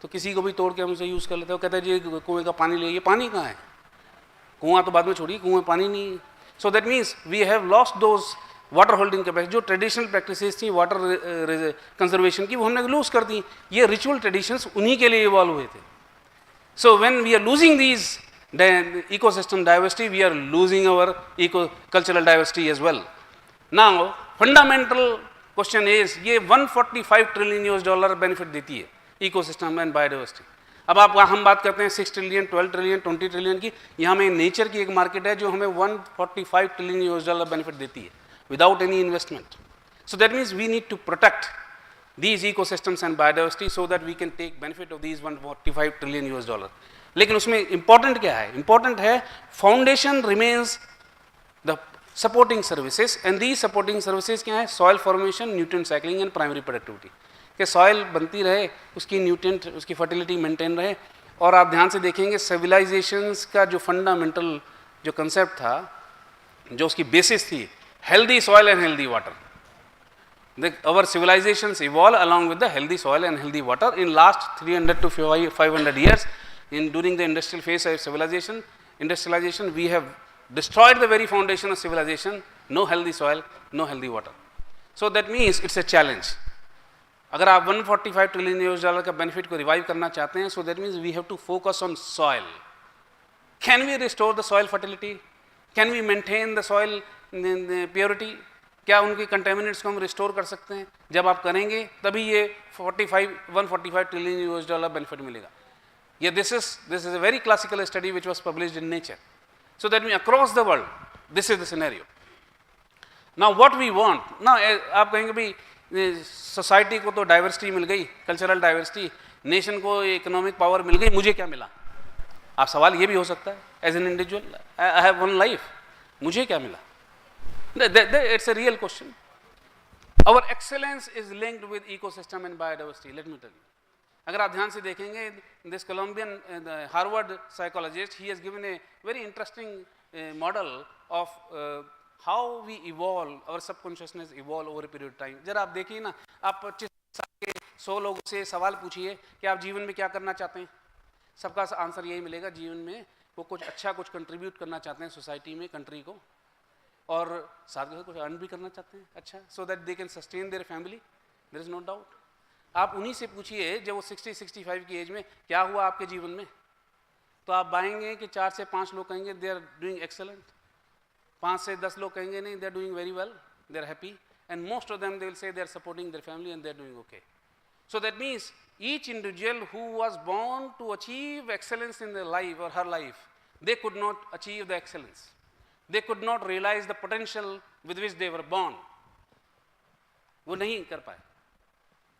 तो किसी को भी तोड़ के हम उसे यूज़ कर लेते हैं. वो कहते हैं जी कुएं का पानी ले आइए. पानी कहाँ है? कुआं तो बाद में छोड़िए, कुएं पानी नहीं है. So that means we have lost those water holding capacity. जो ट्रेडिशनल प्रैक्टिसेस थी वाटर कंजर्वेशन की, वो हमने लूज कर दी. ये रिचुअल ट्रेडिशंस उन्हीं के लिए इवॉल्व हुए थे. So when we are losing these ecosystem diversity, we are losing our cultural diversity as well. Now fundamental question is, ये $145 trillion benefit देती है ecosystem and biodiversity. अब हम बात करते हैं 6 ट्रिलियन, 12 ट्रिलियन, 20 ट्रिलियन की. यहाँ में नेचर की एक मार्केट है जो हमें $145 trillion बेनिफिट देती है without any investment. So that means we need to protect these ecosystems and biodiversity so that we can take benefit of these $145 trillion. लेकिन उसमें इंपॉर्टेंट क्या है? इंपॉर्टेंट है foundation remains the supporting services, and the supporting services क्या है? Soil formation, nutrient cycling and primary productivity. कि soil बनती रहे, उसकी न्यूट्रिएंट, उसकी फर्टिलिटी मेंटेन रहे. और आप ध्यान से देखेंगे सिविलाइजेशंस का जो फंडामेंटल जो कंसेप्ट था, जो उसकी बेसिस थी, healthy soil and healthy water. Our civilizations evolved along with the healthy soil and healthy water in last 300 to 500 years. During the industrial phase of industrialization, we have destroyed the very foundation of civilization. No healthy soil, no healthy water. So that means it's a challenge. अगर आप $145 trillion का benefit को revive करना चाहते हैं, so that means we have to focus on soil. Can we restore the soil fertility? Can we maintain the soil purity? क्या उनके contaminants को हम रिस्टोर कर सकते हैं? जब आप करेंगे तभी ये $145 trillion बेनिफिट मिलेगा. Yeah, this is a very classical study which was published in Nature. So that means across the world, this is the scenario. Now what we want, now आप कहेंगे भाई सोसाइटी को तो डाइवर्सिटी मिल गई, cultural diversity, nation को economic power मिल गई, मुझे क्या मिला? आप सवाल ये भी हो सकता है as an individual, I have one life, मुझे क्या मिला? It's a real question. Our excellence is linked with ecosystem and biodiversity. Let me tell you. अगर आप ध्यान से देखेंगे, this Colombian Harvard psychologist, he has given a very interesting model of how we evolve, our subconsciousness evolve over a period of time. जरा आप देखिए ना, आप 25 साल के 100 लोगों से सवाल पूछिए कि आप जीवन में क्या करना चाहते हैं, सबका आंसर यही मिलेगा, जीवन में वो कुछ अच्छा कुछ कंट्रीब्यूट करना चाहते हैं सोसाइटी में, कंट्री को, और साथ में कुछ अर्न भी करना चाहते हैं अच्छा, so that they can sustain their family, there is no doubt. आप उन्हीं से पूछिए जब वो 60-65 की एज में क्या हुआ आपके जीवन में, तो आप पाएंगे कि 4 से 5 लोग कहेंगे दे आर डूइंग एक्सेलेंट, 5 से 10 लोग कहेंगे नहीं they are doing very well, they are happy, and most of them they will say they are supporting their family and they are doing okay. So that means each individual who was born to achieve excellence in their life or her life, they could not achieve the excellence. They could not realize the potential with which they were born. वो नहीं कर पाए।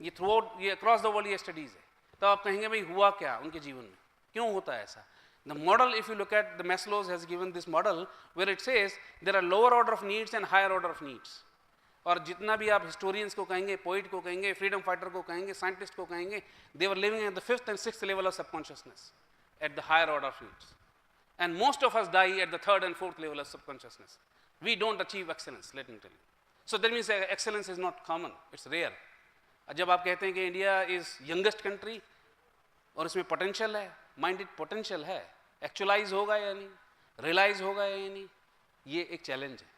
ये throughout, ये across the world ये studies है। तो आप कहेंगे भाई हुआ क्या उनके जीवन में, क्यों होता है ऐसा? The model, if you look at the Maslow's has given this model where it says there are lower order of needs and higher order of needs. और जितना भी आप हिस्टोरियंस को कहेंगे, पोइट को कहेंगे, फ्रीडम फाइटर को कहेंगे, साइंटिस्ट को कहेंगे, they were living at the 5th and 6th level of subconsciousness at the higher order of needs, and most of us die at the 3rd and 4th level of subconsciousness. We don't achieve excellence, let me tell you. So that means excellence is not common, it's rare. जब आप कहते हैं कि India is youngest country और इसमें potential है, minded potential है, actualise होगा या नहीं, रियलाइज होगा या नहीं, ये एक चैलेंज है।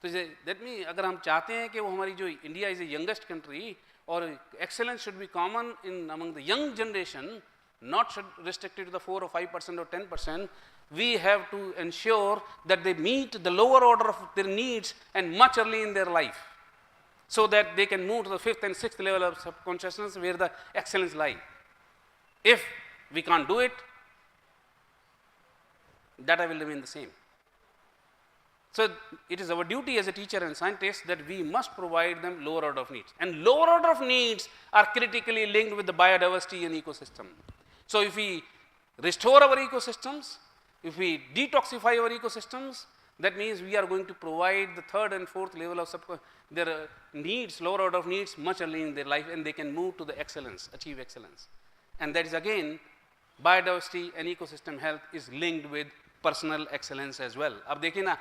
तो दैट मीन अगर हम चाहते हैं कि वो हमारी जो India is a youngest country और excellence should be common in among the young generation, not restricted to the 4 or 5% or 10%, we have to ensure that they meet the lower order of their needs and much early in their life, so that they can move to the 5th and 6th level of subconsciousness where the excellence lie. If we can't do it, data will remain the same. So it is our duty as a teacher and scientist that we must provide them lower order of needs, and lower order of needs are critically linked with the biodiversity and ecosystem. So if we restore our ecosystems, if we detoxify our ecosystems, that means we are going to provide the 3rd and 4th level of their needs, lower order of needs much early in their life, and they can move to the excellence, achieve excellence. And that is again, biodiversity and ecosystem health is linked with personal excellence as well. अब देखिए ना,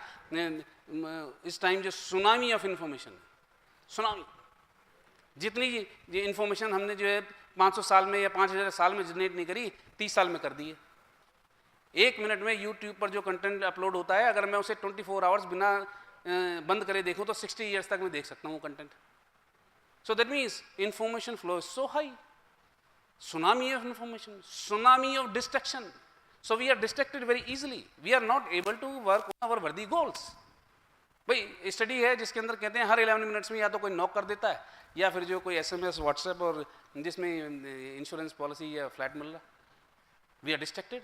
इस time जो tsunami of information, tsunami, जितनी ये information हमने जो है 500 साल में या 5000 साल में जनरेट नहीं करी, 30 साल में कर दी है। 1 मिनट में यूट्यूब पर जो कंटेंट अपलोड होता है, अगर मैं उसे 24 आवर्स बिना बंद करे देखूं तो 60 ईयर्स तक मैं देख सकता हूँ वो content. So that means information flow is so high, tsunami of information, tsunami of distraction. So we are distracted very easily. We are not able to work on our worthy goals. भाई study है जिसके अंदर कहते हैं हर 11 minutes में या तो कोई नॉक कर देता है या फिर जो कोई SMS व्हाट्सएप और जिसमें इंश्योरेंस पॉलिसी या फ्लैट मिल रहा. We are distracted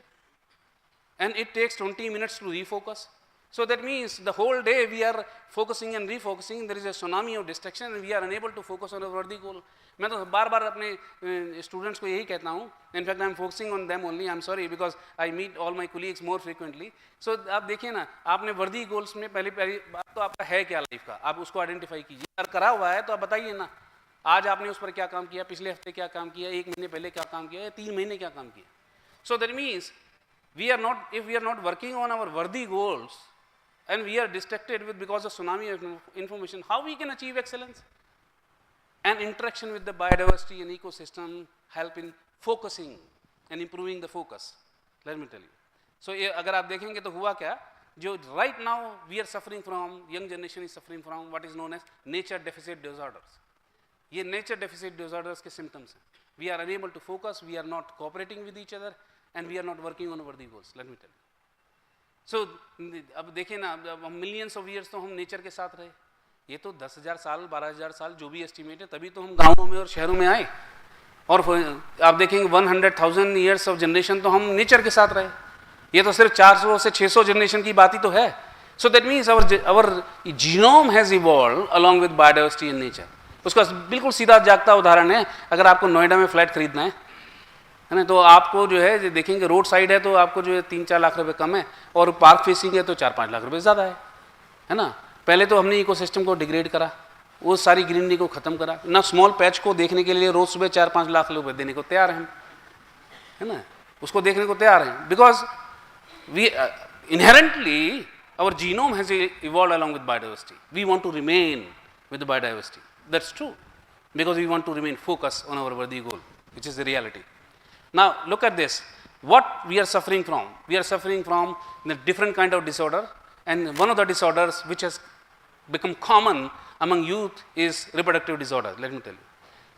and it takes 20 minutes to refocus. So that means the whole day we are focusing and refocusing. There is a tsunami of distraction and we are unable to focus on our worthy goal. मैं तो बार बार अपने students को यही कहता हूँ. In fact I am focusing on them only. I am sorry because I meet all my colleagues more frequently. So आप देखिए ना, आपने वर्दी गोल्स में पहली बात तो आपका है क्या लाइफ का, आप उसको आइडेंटिफाई कीजिए. अगर करा हुआ है तो आप बताइए ना, आज आपने उस पर क्या काम किया, पिछले हफ्ते क्या काम किया, 1 महीने पहले क्या काम किया, 3 महीने क्या काम किया. सो that means we are not, if we are not working on our worthy goals and we are distracted with because of tsunami of information, how we can achieve excellence? And interaction with the biodiversity and ecosystem help in focusing and improving the focus. Let me tell you. So अगर आप देखेंगे तो हुआ क्या, जो right now we are suffering from, young generation is suffering from what is known as nature deficit disorders. ये nature deficit disorders के symptoms हैं. We are unable to focus, we are not cooperating with each other, and we are not working on worthy goals. Let me tell you. So अब देखिए ना, अब millions of years तो हम nature के साथ रहे. ये तो 10,000 साल 12,000 साल जो भी एस्टिमेट है, तभी तो हम गाँवों में और शहरों में आए. और आप देखेंगे 100,000 ईयर्स ऑफ जनरेशन तो हम नेचर के साथ रहे. ये तो सिर्फ 400 से 600 जनरेशन की बात ही तो है. So that means our genome has evolve along with biodiversity and nature. उसका बिल्कुल सीधा जागता उदाहरण है, अगर आपको नोएडा में फ्लैट खरीदना है ना, तो आपको जो है देखेंगे रोड साइड है तो आपको जो है 3-4 लाख रुपए कम है, और पार्क फेसिंग है तो 4-5 लाख रुपए ज़्यादा है ना. पहले तो हमने इकोसिस्टम को डिग्रेड करा, वो सारी ग्रीनरी को ख़त्म करा। ना स्मॉल पैच को देखने के लिए रोज़ सुबह 4-5 लाख रुपए देने को तैयार हैं, है ना, उसको देखने को तैयार हैं, because we inherently our genome has evolved along with biodiversity. We want to remain with the biodiversity. That's true, because we want to remain focused on our worthy goal, which is the reality. Now look at this. What we are suffering from? We are suffering from the different kind of disorder, and one of the disorders which has become common among youth is reproductive disorder. Let me tell you.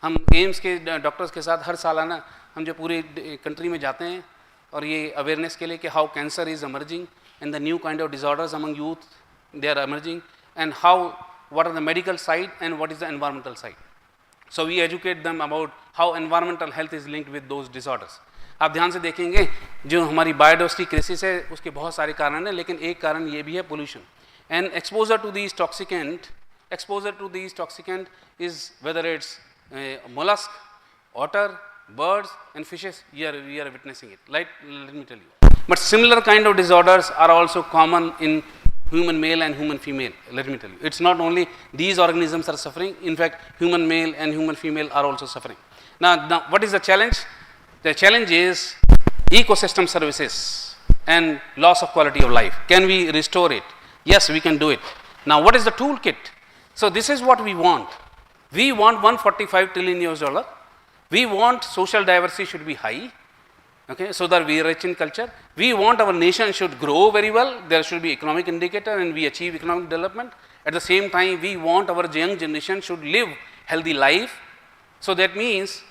हम AIIMS के doctors के साथ हर सालाना हम जो पूरी country में जाते हैं और ये अवेयरनेस के लिए कि how cancer is emerging and the new kind of disorders among youth, they are emerging, and how, what are the medical side and what is the environmental side. So we educate them about how environmental health is linked with those disorders. आप ध्यान से देखेंगे जो हमारी biodiversity crisis है उसके बहुत सारे कारण हैं, लेकिन एक कारण ये भी है pollution and exposure to these toxicant. Exposure to these toxicant is whether it's mollusk, otter, birds and fishes. We are witnessing it. Let me tell you. But similar kind of disorders are also common in human male and human female. Let me tell you. It's not only these organisms are suffering. In fact, human male and human female are also suffering. Now what is the challenge? The challenge is ecosystem services and loss of quality of life. Can we restore it? Yes, we can do it. Now what is the toolkit? So this is what we want. We want $145 trillion. We want social diversity should be high, okay, so that we are rich in culture. We want our nation should grow very well. There should be economic indicator and we achieve economic development. At the same time, we want our young generation should live healthy life. So that means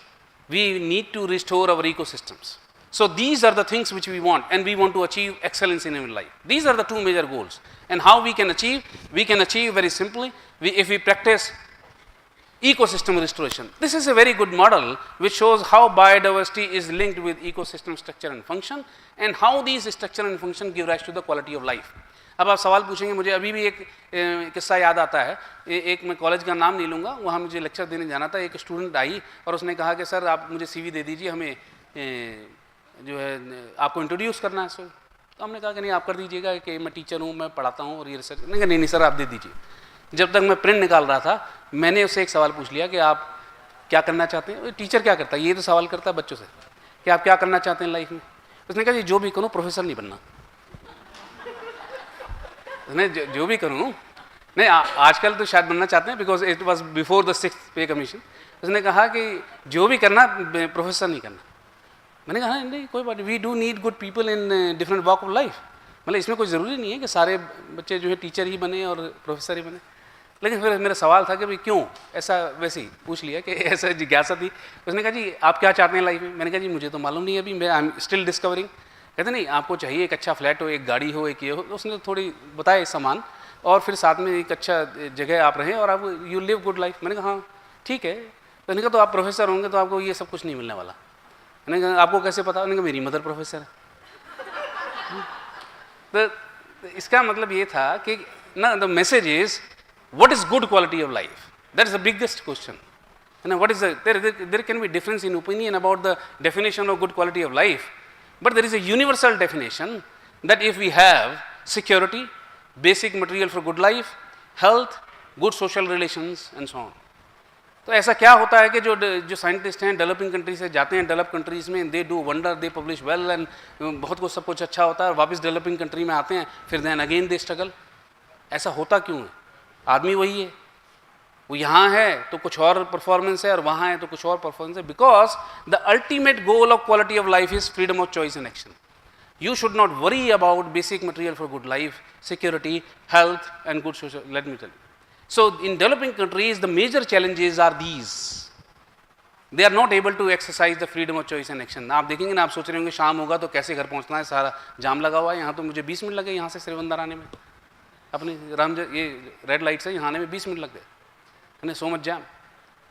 we need to restore our ecosystems. So these are the things which we want, and we want to achieve excellence in our life. These are the two major goals. And how we can achieve? We can achieve very simply if we practice ecosystem restoration. This is a very good model which shows how biodiversity is linked with ecosystem structure and function, and how these structure and function give rise to the quality of life. अब आप सवाल पूछेंगे, मुझे अभी भी एक किस्सा याद आता है. एक मैं कॉलेज का नाम नहीं लूँगा, वहाँ मुझे लेक्चर देने जाना था. एक स्टूडेंट आई और उसने कहा कि सर आप मुझे CV दे दीजिए, हमें जो है आपको इंट्रोड्यूस करना है. तो हमने कहा कि नहीं आप कर दीजिएगा कि मैं टीचर हूँ, मैं पढ़ाता हूँ और ये रिसर्च. नहीं सर आप दे दीजिए. जब तक मैं प्रिंट निकाल रहा था मैंने उससे एक सवाल पूछ लिया कि आप क्या करना चाहते हैं. टीचर क्या करता है, ये तो सवाल करता है बच्चों से कि आप क्या करना चाहते हैं लाइफ में. उसने कहा जी जो भी करूँ प्रोफेसर नहीं बनना. उसने जो भी करूँ नहीं, आजकल तो शायद बनना चाहते हैं because it was before the 6th पे कमीशन. उसने कहा कि जो भी करना प्रोफेसर नहीं करना. मैंने कहा नहीं कोई बात नहीं, we do need good people in different walk of life. मतलब इसमें कोई ज़रूरी नहीं है कि सारे बच्चे जो है टीचर ही बने और प्रोफेसर ही बने. लेकिन फिर मेरा सवाल था कि भाई क्यों ऐसा, वैसे ही पूछ लिया कि ऐसा जिज्ञासा थी. उसने कहा जी आप क्या चाहते हैं लाइफ में. मैंने कहा जी मुझे तो मालूम नहीं है, अभी मैं आई एम स्टिल डिस्कवरिंग. कहते नहीं आपको चाहिए एक अच्छा फ्लैट हो, एक गाड़ी हो, एक ये हो. उसने थोड़ी बताया सामान, और फिर साथ में एक अच्छा जगह आप रहें और आप यू लिव गुड लाइफ. मैंने कहा हाँ ठीक है. तो मैंने कहा तो आप प्रोफेसर होंगे तो आपको ये सब कुछ नहीं मिलने वाला. मैंने कहा आपको कैसे पता. मैंने कहा मेरी मदर प्रोफेसर है. तो इसका मतलब ये था कि ना the message is what is good quality of life. That is the biggest question. And what is there can be difference in opinion about the definition of good quality of life, but there is a universal definition that if we have security, basic material for good life, health, good social relations and so on. तो ऐसा क्या होता है कि जो scientist हैं developing country से जाते हैं डेवलप कंट्रीज में, they do wonder, they publish well and बहुत कुछ सब कुछ अच्छा होता है, और वापस डेवलपिंग कंट्री में आते हैं, फिर देन अगेन दे स्ट्रगल. ऐसा होता क्यों है. आदमी वही है, वो यहाँ है तो कुछ और परफॉर्मेंस है और वहाँ है तो कुछ और परफॉर्मेंस है. Because the ultimate goal of quality of life is freedom of choice and action. You should not worry about basic material for good life, security, health and good social. Let me tell you. So in developing countries the major challenges are these. They are not able to exercise the freedom of choice and action. आप देखेंगे ना, आप सोच रहे होंगे शाम होगा तो कैसे घर पहुँचना है, सारा जाम लगा हुआ है. यहाँ तो मुझे 20 मिनट लगे यहाँ से श्रीवंदर आने में, अपनी ये रेड लाइट से यहाँ आने में 20 मिनट लग गए. So much jam.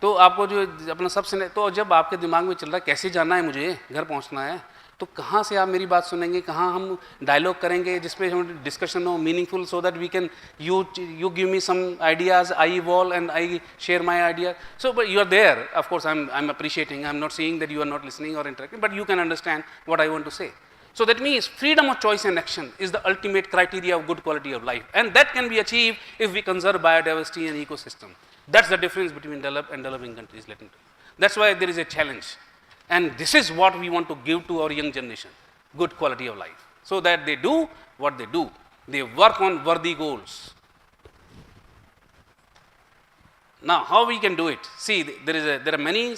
तो आपको जो अपना सबसे, तो जब आपके दिमाग में चल रहा है कैसे जाना है मुझे, घर पहुँचना है, तो कहाँ से आप मेरी बात सुनेंगे, कहाँ हम डायलॉग करेंगे जिसपे हम डिस्कशन हो meaningful, so that we can you give me some ideas, I evolve and I share my idea. So but you are there, of course I'm appreciating, I'm not saying that you are not listening or interacting, but you can understand what I want to say. So that means freedom of choice and action is the ultimate criteria of good quality of life, and that can be achieved if we conserve biodiversity and ecosystem. That's the difference between developed and developing countries, let me tell you. That's why there is a challenge. And this is what we want to give to our young generation, good quality of life, so that they do what they do. They work on worthy goals. Now, how we can do it? See, there are many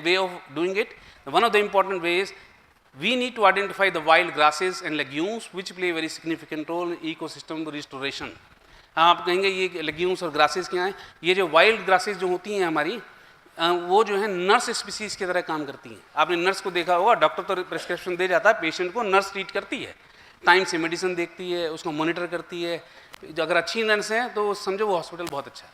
ways of doing it. One of the important ways, we need to identify the wild grasses and legumes which play a very significant role in ecosystem restoration. आप कहेंगे ये legumes और grasses क्या हैं? ये जो wild grasses जो होती हैं हमारी, वो जो है नर्स स्पीसीज की तरह काम करती हैं. आपने नर्स को देखा होगा, डॉक्टर तो प्रिस्क्रिप्शन दे जाता है, पेशेंट को नर्स ट्रीट करती है, टाइम से मेडिसिन देखती है, उसको मॉनिटर करती है. अगर अच्छी नर्स है तो समझो वो हॉस्पिटल बहुत अच्छा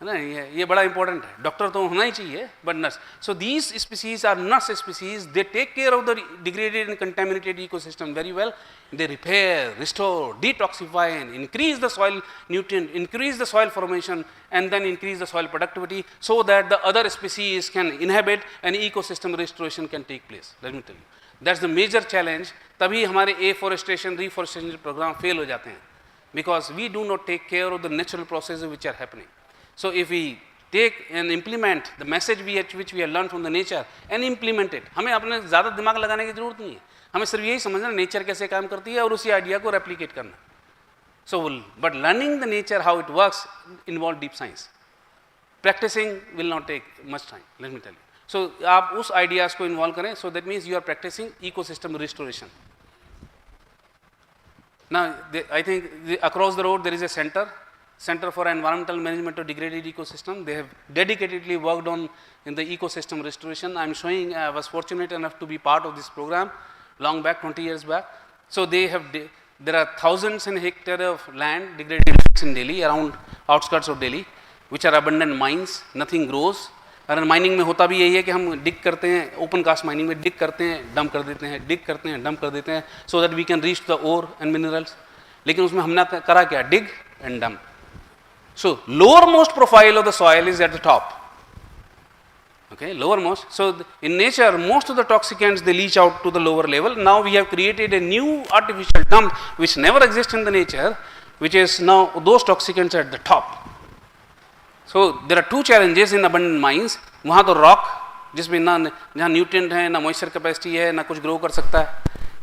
है ना. ये बड़ा इंपॉर्टेंट है. डॉक्टर तो होना ही चाहिए, but nurse. So these species are nurse species. They take care of the degraded and contaminated ecosystem very well. They repair, restore, detoxify, and increase the soil nutrient, increase the soil formation, and then increase the soil productivity, so that the other species can inhabit and ecosystem restoration can take place. Let me tell you, that's the major challenge. तभी हमारे afforestation, reforestation program fail हो जाते हैं, because we do not take care of the natural processes which are happening. So if we take and implement the message which we have learned from the nature and implement it, हमें अपने ज़्यादा दिमाग लगाने की ज़रूरत नहीं है. हमें सिर्फ यही समझना नेचर कैसे काम करती है और उसी आइडिया को रेप्लिकेट करना. So but learning the nature how it works involve deep science. Practicing will not take much time, let me tell you. So आप उस आइडियाज को इन्वॉल्व करें. So that means you are practicing ecosystem restoration. Now I think across the road there is a Center for Environmental Management of Degraded Ecosystem. They have dedicatedly worked on in the ecosystem restoration. I was fortunate enough to be part of this program long back, 20 years back. So there are thousands and hectares of land, degraded lands in Delhi, around outskirts of Delhi, which are abundant mines. Nothing grows. अगर mining में होता भी यही है कि हम डिग करते हैं, ओपन कास्ट माइनिंग में डिग करते हैं, डंप कर देते हैं, डिग करते हैं, डंप कर देते हैं, so that we can reach the ore and minerals. लेकिन उसमें हमने करा क्या? Dig and dump. So lowermost profile of the soil is at the top. Okay, lowermost. So in nature, most of the toxicants they leach out to the lower level. Now we have created a new artificial dump which never exists in the nature, which is now those toxicants at the top. So there are two challenges in abundant mines. वहाँ तो rock जिसमें ना जहाँ nutrient है, ना moisture capacity है, ना कुछ grow कर सकता है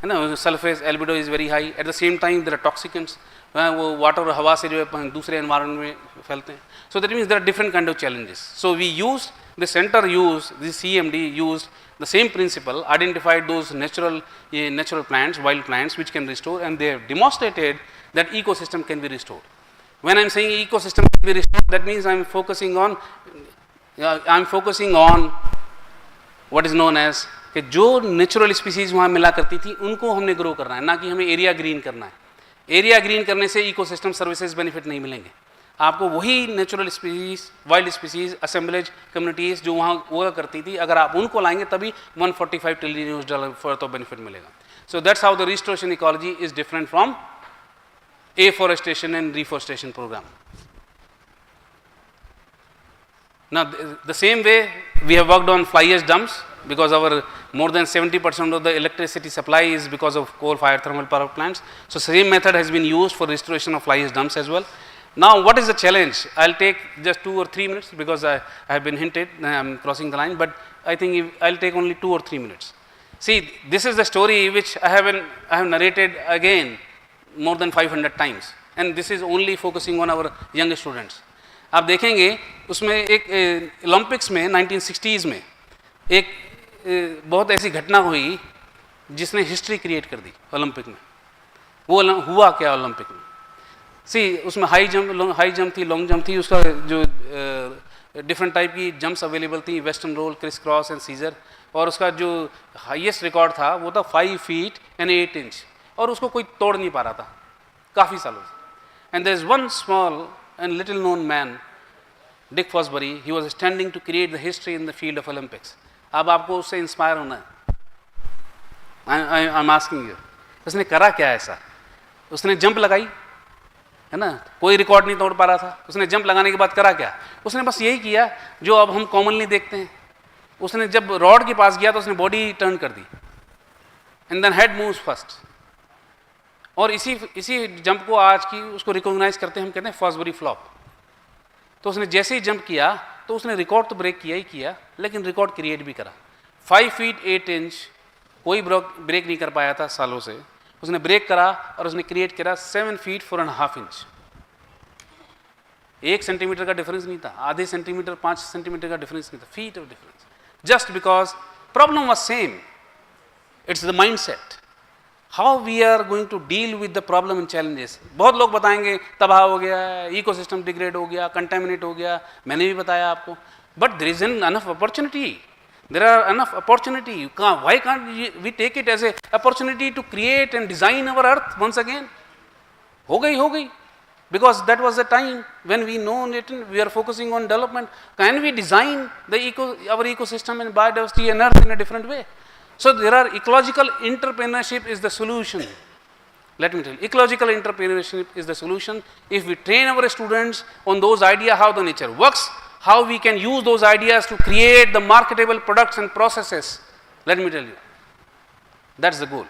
ना. Surface albedo is very high. At the same time, there are toxicants. वो वाटर और हवा से जो है दूसरे एनवायरनमेंट में फैलते हैं. So that means there are different kind of challenges. So we use the centre use the CMD use the same principle, identified those natural plants, wild plants which can restore, and they have demonstrated that ecosystem can be restored. When I am saying ecosystem can be restored, that means I am focusing on what is known as कि जो natural species वहाँ मिला करती थी उनको हमने grow करना है, ना कि हमें एरिया ग्रीन करना है. एरिया ग्रीन करने से इकोसिस्टम सर्विसेज बेनिफिट नहीं मिलेंगे. आपको वही natural species, wild species, assemblage communities जो वहाँ हुआ करती थी, अगर आप उनको लाएंगे तभी $145 ट्रिलियन वर्थ ऑफ बेनिफिट मिलेगा. So that's how the restoration ecology is different from afforestation and reforestation programme. Now the same way we have worked on fly ash dumps, because our more than 70% of the electricity supply is because of coal-fired thermal power plants. So same method has been used for restoration of fly ash dumps as well. Now what is the challenge? I'll take just 2 or 3 minutes because I have been hinted I'm crossing the line, but I think I'll take only 2 or 3 minutes. See, this is the story which I have narrated again more than 500 times, and this is only focusing on our young students. आप देखेंगे उसमें एक Olympics में 1960s में एक बहुत ऐसी घटना हुई जिसने हिस्ट्री क्रिएट कर दी ओलंपिक में. वो हुआ क्या ओलंपिक में? सी उसमें हाई जंप थी, लॉन्ग जंप थी, उसका जो डिफरेंट टाइप की जंप्स अवेलेबल थी, western roll, criss cross and scissor, और उसका जो हाईएस्ट रिकॉर्ड था वो था 5 feet and 8 inches, और उसको कोई तोड़ नहीं पा रहा था काफ़ी सालों से. And there is one small and little known man, Dick Fosbury. He was standing to create the history in the field of Olympics. अब आपको उससे इंस्पायर होना है. I'm asking you. उसने करा क्या ऐसा? उसने जंप लगाई है ना, कोई रिकॉर्ड नहीं तोड़ पा रहा था. उसने जंप लगाने के बाद करा क्या? उसने बस यही किया जो अब हम कॉमनली देखते हैं. उसने जब रॉड के पास गया तो उसने बॉडी टर्न कर दी, and then head moves first. और इसी जंप को आज की उसको रिकॉग्नाइज करते हैं, हम कहते हैं फॉस्बरी फ्लॉप. तो उसने जैसे ही जंप किया तो उसने रिकॉर्ड तो ब्रेक किया ही किया, लेकिन रिकॉर्ड क्रिएट भी करा। 5 फीट 8 इंच कोई ब्रेक नहीं कर पाया था सालों से, उसने ब्रेक करा और उसने क्रिएट करा 7 फीट 4.5 इंच। 1 सेंटीमीटर का डिफरेंस नहीं था, आधे सेंटीमीटर 5 सेंटीमीटर का डिफरेंस नहीं था, feet of difference, just because problem was same. It's the mindset, how we are going to deal with the problem and challenges. बहुत लोग बताएंगे तबाह हो गया, इकोसिस्टम डिग्रेड हो गया, कंटेमिनेट हो गया, मैंने भी बताया आपको, but there is enough opportunity, there are enough opportunity. Why can't we take it as a opportunity to create and design our earth once again. हो गई, because that was the time when we know it, we are focusing on development. Can we design our ecosystem and biodiversity and earth in a different way? So there are ecological entrepreneurship is the solution. Let me tell you, ecological entrepreneurship is the solution. If we train our students on those ideas, how the nature works, how we can use those ideas to create the marketable products and processes. Let me tell you, that's the goal.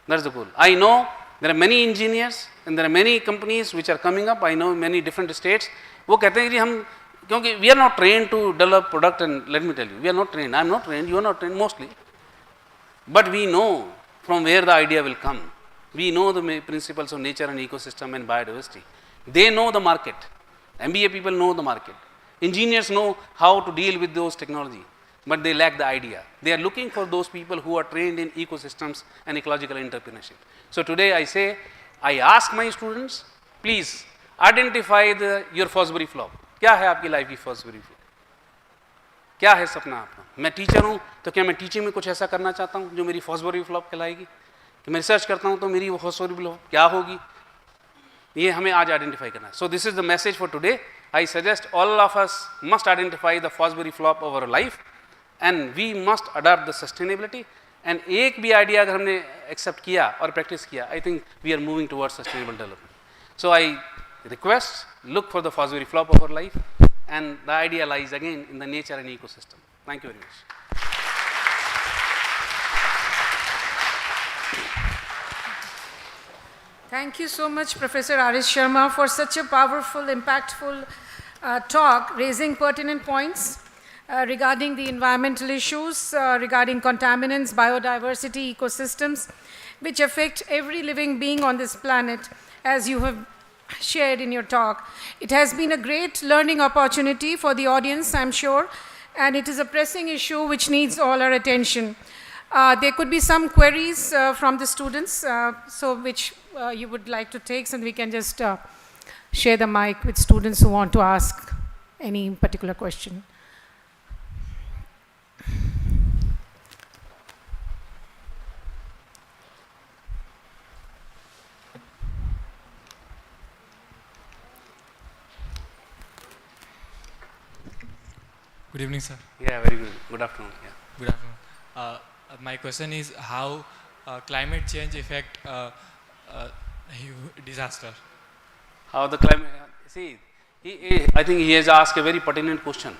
That's the goal. I know there are many engineers and there are many companies which are coming up. I know many different states. वो कहते हैं कि हम, क्योंकि we are not trained to develop product, and let me tell you, we are not trained. I am not trained. You are not trained mostly. But we know from where the idea will come. We know the principles of nature and ecosystem and biodiversity. They know the market. MBA people know the market. Engineers know how to deal with those technology, but they lack the idea. They are looking for those people who are trained in ecosystems and ecological entrepreneurship. So today I say, I ask my students, please identify your Fosbury flop. क्या है आपकी life की Fosbury flop? क्या है सपना आपका? मैं teacher हूँ तो क्या मैं टीचिंग में कुछ ऐसा करना चाहता हूँ जो मेरी Fosbury flop कहलाएगी? कि मैं रिसर्च करता हूँ तो मेरी वो Fosbury flop क्या होगी? ये हमें आज आइडेंटिफाई करना है. So this is the message for today. I suggest all of us must identify the Fosbury flop of our life and we must adopt the sustainability. And एक भी आइडिया अगर हमने एक्सेप्ट किया और प्रैक्टिस किया, I think we are moving towards sustainable development. So I request, look for the Fosbury flop of our life, and the idea lies again in the nature and ecosystem. Thank you very much. Thank you so much, Professor R.S. Sharma, for such a powerful, impactful talk, raising pertinent points regarding the environmental issues, regarding contaminants, biodiversity, ecosystems, which affect every living being on this planet, as you have shared in your talk. It has been a great learning opportunity for the audience, I'm sure, and it is a pressing issue which needs all our attention. There could be some queries from the students, so which you would like to take, and we can just share the mic with students who want to ask any particular question. Good evening, sir. Yeah, very good. Good afternoon. Yeah. Good afternoon. My question is how climate change affect disaster. How the climate, see, I think he has asked a very pertinent question.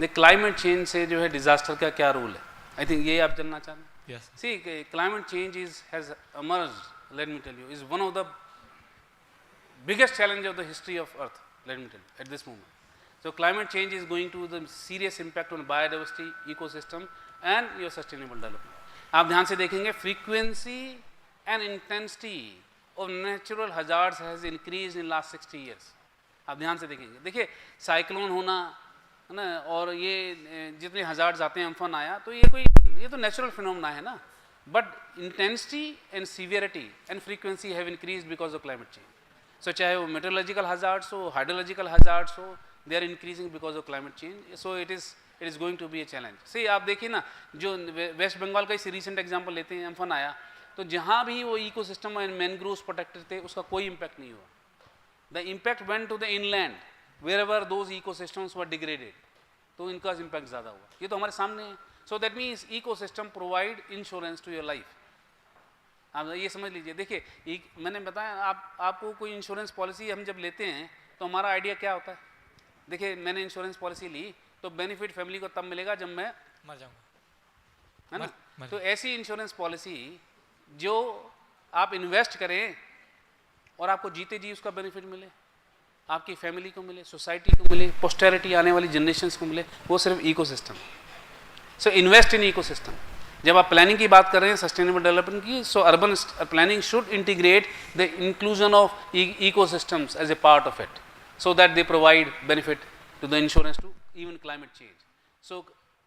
The climate change से जो है disaster का क्या role है? I think ये आप जानना चाहते हैं? Yes. See, climate change has emerged, let me tell you, is one of the biggest challenge of the history of Earth, let me tell you, at this moment. So climate change is going to the serious impact on biodiversity, ecosystem and your sustainable development. आप ध्यान से देखेंगे frequency and intensity of natural hazards has increased in last 60 years. आप ध्यान से देखेंगे, देखिए cyclone होना है ना, और ये जितने हजार्ड्स आते हैं, अम्फन आया, तो ये तो नेचुरल फिनोमेना है ना, but intensity and severity and frequency have increased because of climate change. So चाहे वो मेट्रोलॉजिकल हजार्ड्स हो, हाइड्रोलॉजिकल हजार्ड्स हो, they are increasing because of climate change. So it is going to be a challenge. See, आप देखिए ना, जो waste Bengal का इस रिसेंट एग्जांपल लेते हैं, अम्फन आया, तो जहाँ भी वो इकोसिस्टम एंड मैनग्रोव्स प्रोटेक्टेड थे, उसका कोई इम्पैक्ट नहीं हुआ. The impact went to the inland wherever those ecosystems were degraded, तो इनका इम्पैक्ट ज़्यादा हुआ. ये तो हमारे सामने है. So that means ecosystem provide insurance to your life. आप ये समझ लीजिए. देखिए मैंने बताया, आपको कोई इंश्योरेंस पॉलिसी हम जब लेते हैं तो हमारा आइडिया क्या होता है. देखिए मैंने इंश्योरेंस पॉलिसी ली तो बेनिफिट फैमिली को तब मिलेगा जब मैं मर जाऊंगा, है ना. तो ऐसी इंश्योरेंस पॉलिसी जो आप इन्वेस्ट करें और आपको जीते जी उसका बेनिफिट मिले, आपकी फैमिली को मिले, सोसाइटी को मिले, पोस्टेरिटी आने वाली जनरेशन्स को मिले, वो सिर्फ ecosystem. So invest in ecosystem. जब आप प्लानिंग की बात कर रहे हैं सस्टेनेबल डेवलपमेंट की, so urban planning should integrate the inclusion of ecosystems as a part of it, so that they provide benefit to the insurance to even climate change. So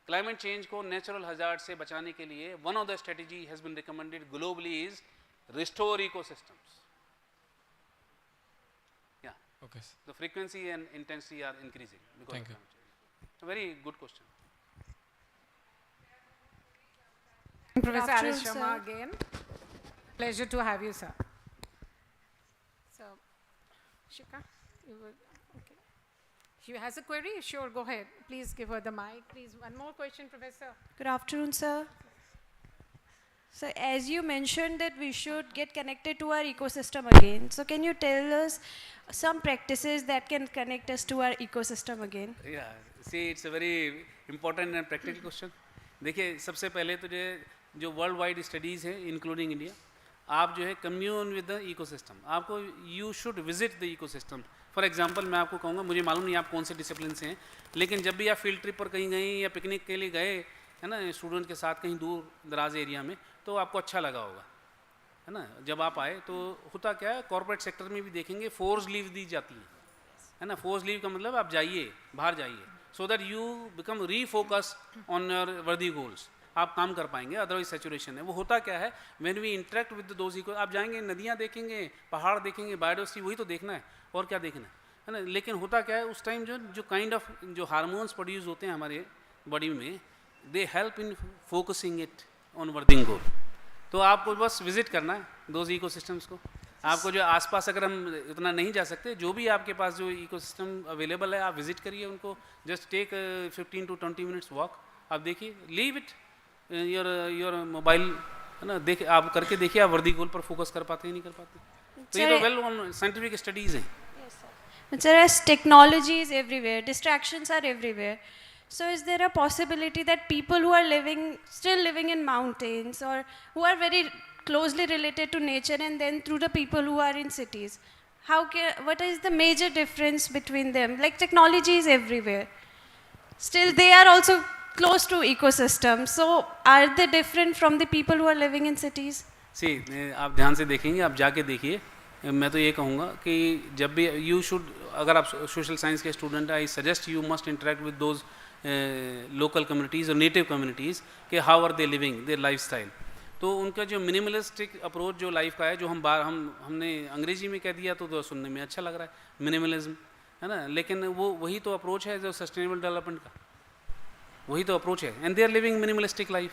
climate change को natural hazard से बचाने के लिए one of the strategy has been recommended globally is restore ecosystems. Okay. The frequency and intensity are increasing because Thank of you. climate change. It's a very good question. Professor afternoon, Aris Sharma sir. again. Pleasure to have you, sir. So, Shika, okay. She has a query? Sure, go ahead. Please give her the mic. Please, one more question, Professor. Good afternoon, sir. So as you mentioned that we should get connected to our ecosystem again. So can you tell us some practices that can connect us to our ecosystem again? Yeah, see, it's a very important and practical question. देखिए, सबसे पहले तो जो world wide studies हैं including India, आप जो है commune with the ecosystem, आपको you should visit the ecosystem. For example मैं आपको कहूँगा, मुझे मालूम नहीं आप कौन से डिसिप्लिन से हैं, लेकिन जब भी आप फील्ड ट्रिप पर कहीं गए या पिकनिक के लिए गए है ना, स्टूडेंट के साथ कहीं दूर दराज एरिया में, तो आपको अच्छा लगा होगा, है ना। जब आप आए तो होता क्या है, कॉर्पोरेट सेक्टर में भी देखेंगे फोर्स लीव दी जाती है ना। फोर्स लीव का मतलब आप जाइए, बाहर जाइए, so that you become refocus on your वर्दी गोल्स, आप काम कर पाएंगे, अदरवाइज सेचुरेशन है। वो होता क्या है, when we interact with those eco, आप जाएंगे नदियाँ देखेंगे, पहाड़ देखेंगे, बायोडाइवर्सिटी, वही तो देखना है, और क्या देखना है ना। लेकिन होता क्या है, उस टाइम जो काइंड ऑफ जो हार्मोन्स प्रोड्यूस होते हैं हमारे बॉडी में, they help in focusing it on worthy goal. तो आपको बस विजिट करना है दोज इकोसिस्टम्स को। आपको जो आसपास, अगर हम इतना नहीं जा सकते, जो भी आपके पास जो इकोसिस्टम अवेलेबल है, आप विजिट करिए उनको। Just take 15 to 20 minutes walk, आप देखिए, लीव इट योर मोबाइल, है ना, देख आप करके देखिए, आप वर्दी गोल पर फोकस कर पाते हैं नहीं कर पाते। तो ये तो वेल ऑन साइंटिफिक स्टडीज़ हैं। Sir, as technology is everywhere, distractions are everywhere. So is there a possibility that people who are still living in mountains, or who are very closely related to nature, and then through the people who are in cities, what is the major difference between them? Like, technology is everywhere. Still, they are also close to ecosystems. So are they different from the people who are living in cities? See, आप ध्यान से देखेंगे, आप जाके देखिए। मैं तो ये कहूँगा कि जब भी यू शुड, अगर आप सोशल साइंस के student, I suggest you must interact with those local communities और नेटिव कम्युनिटीज़ कि how are they living their life style. तो उनका जो मिनिमलिस्टिक अप्रोच जो लाइफ का है, जो हमने अंग्रेजी में कह दिया तो सुनने में अच्छा लग रहा है, मिनिमलिज्म, है ना, लेकिन वो वही तो अप्रोच है जो सस्टेनेबल डेवलपमेंट का, वही तो अप्रोच है। And they are living minimalistic life,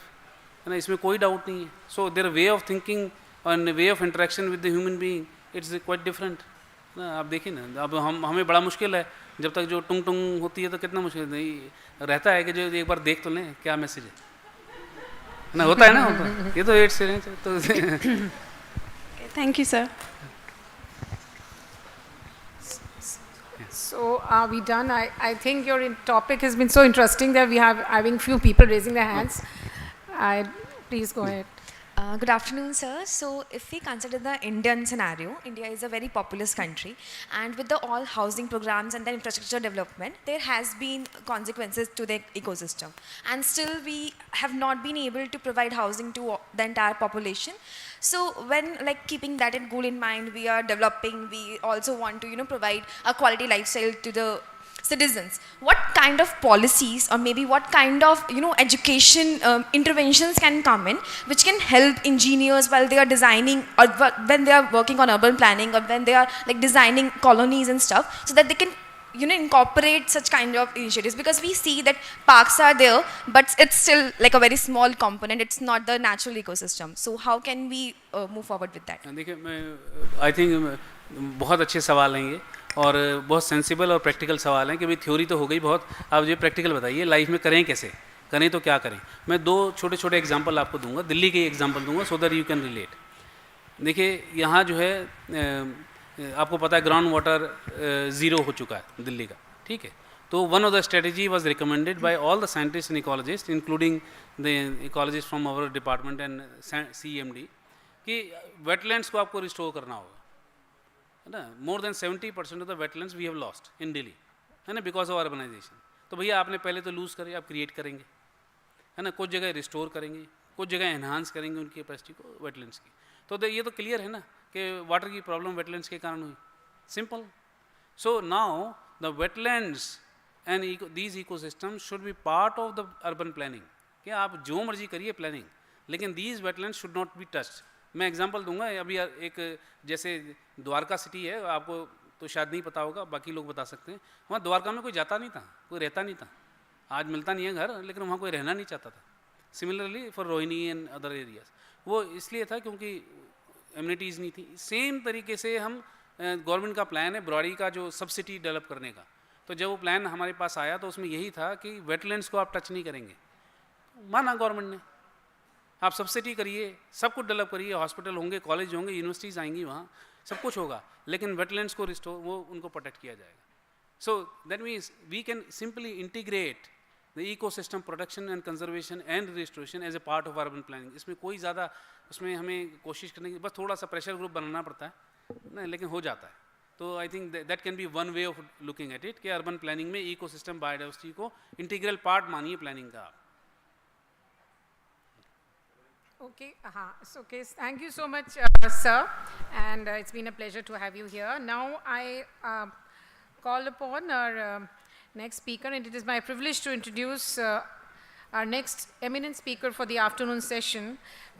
है ना, इसमें कोई डाउट नहीं है। So their way of thinking और way of interaction with the human being, it's quite different ना। आप देखिए ना, अब हमें बड़ा मुश्किल है, जब तक जो टुंग टुंग होती है तो कितना मुश्किल नहीं रहता है कि जो एक बार देख तो लें क्या मैसेज है ना, होता है ना, ये तो एट से तो Thank you, sir. So are we done? I think your topic has been so interesting that we have having few people raising their hands. Please go ahead. Good afternoon, sir. So if we consider the Indian scenario, India is a very populous country, and with the all housing programs and the infrastructure development, there has been consequences to the ecosystem, and still we have not been able to provide housing to the entire population. So when, like, keeping that in goal in mind, we are developing, we also want to, provide a quality lifestyle to the citizens. What kind of policies, or maybe what kind of education interventions can come in, which can help engineers while they are designing, or when they are working on urban planning, or when they are like designing colonies and stuff, so that they can incorporate such kind of initiatives? Because we see that parks are there, but it's still like a very small component, it's not the natural ecosystem. So how can we move forward with that? देखिए, I think बहुत अच्छे सवाल हैं ये, और बहुत sensible और practical सवाल हैं कि भाई थ्योरी तो हो गई बहुत, आप ये प्रैक्टिकल बताइए, लाइफ में करें कैसे, करें तो क्या करें। मैं दो छोटे छोटे एग्जांपल आपको दूंगा, दिल्ली के एग्जांपल दूंगा, so that you can relate. देखिए, यहाँ जो है आपको पता है ग्राउंड वाटर ज़ीरो हो चुका है दिल्ली का, ठीक है। तो one of the strategy was recommended by all the scientist and ecologist, including the ecologist from our department and CMD, कि वेटलैंड्स को आपको रिस्टोर करना होगा, है ना. More than 70% of the wetlands we have lost in Delhi, है ना, because of urbanization. तो भैया आपने पहले तो लूज़ करे, आप क्रिएट करेंगे, है ना, कुछ जगह रिस्टोर करेंगे, कुछ जगह एनहांस करेंगे उनकी कैपेसिटी को वेटलैंड्स की. तो ये तो क्लियर है ना कि वाटर की प्रॉब्लम वेटलैंड्स के कारण हुई. Simple. So now the wetlands and these ecosystem should be part of the urban planning. कि आप जो मर्जी करिए प्लानिंग, लेकिन these wetlands should not be touched. मैं एग्जांपल दूंगा. अभी एक जैसे द्वारका सिटी है, आपको तो शायद नहीं पता होगा, बाकी लोग बता सकते हैं. वहाँ द्वारका में कोई जाता नहीं था, कोई रहता नहीं था. आज मिलता नहीं है घर, लेकिन वहाँ कोई रहना नहीं चाहता था. Similarly for Rohini and other areas, वो इसलिए था क्योंकि एमिनिटीज़ नहीं थी. सेम तरीके से हम गवर्नमेंट का प्लान है ब्रॉडी का जो सब सिटी डेवलप करने का. तो जब वो प्लान हमारे पास आया तो उसमें यही था कि वेटलैंड्स को आप टच नहीं करेंगे. माना गवर्नमेंट ने, आप सब सिटी करिए, सब कुछ डेवलप करिए, हॉस्पिटल होंगे, कॉलेज होंगे, यूनिवर्सिटीज़ आएंगी, वहाँ सब कुछ होगा, लेकिन वेटलैंड्स को रिस्टोर, वो उनको प्रोटेक्ट किया जाएगा. So that means we can simply integrate the ecosystem protection and conservation and restoration as a part of urban planning. इसमें कोई ज़्यादा उसमें हमें कोशिश करने की, बस थोड़ा सा प्रेशर ग्रुप बनाना पड़ता है ना, लेकिन हो जाता है. तो I think that can be one way of looking at it कि अर्बन प्लानिंग में इकोसिस्टम बायोडाइवर्सिटी को इंटीग्रल पार्ट मानिए प्लानिंग का. Okay, so okay, thank you so much, sir, and it's been a pleasure to have you here. Now I call upon our next speaker, and it is my privilege to introduce our next eminent speaker for the afternoon session,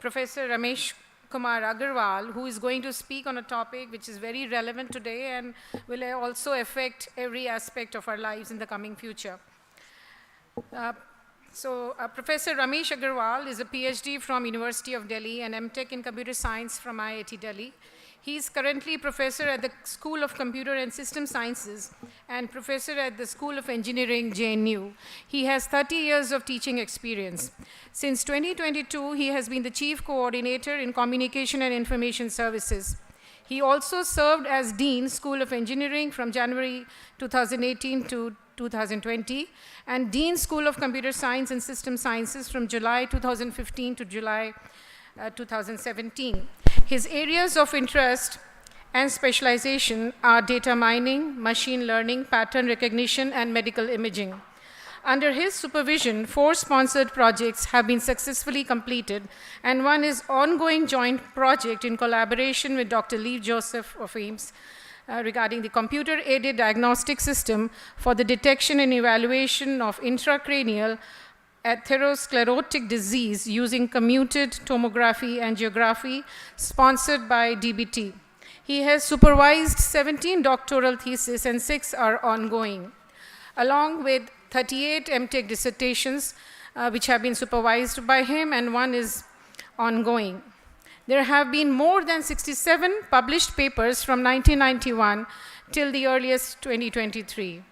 Professor Ramesh Kumar Agarwal, who is going to speak on a topic which is very relevant today and will also affect every aspect of our lives in the coming future. Professor Ramesh Agarwal is a PhD from University of Delhi and MTech in Computer Science from IIT Delhi. He is currently professor at the School of Computer and System Sciences and professor at the School of Engineering, JNU. He has 30 years of teaching experience. Since 2022, he has been the chief coordinator in Communication and Information Services. He also served as Dean, School of Engineering from January 2018 to 2020, and Dean, School of Computer Science and System Sciences from July 2015 to July 2017. His areas of interest and specialization are data mining, machine learning, pattern recognition, and medical imaging. Under his supervision, 4 sponsored projects have been successfully completed, and one is ongoing joint project in collaboration with Dr. Lee Joseph of Ames regarding the computer-aided diagnostic system for the detection and evaluation of intracranial atherosclerotic disease using computed tomography and angiography, sponsored by DBT. He has supervised 17 doctoral theses and 6 are ongoing, along with 38 MTech dissertations which have been supervised by him, and 1 is ongoing. There have been more than 67 published papers from 1991 till the earliest 2023.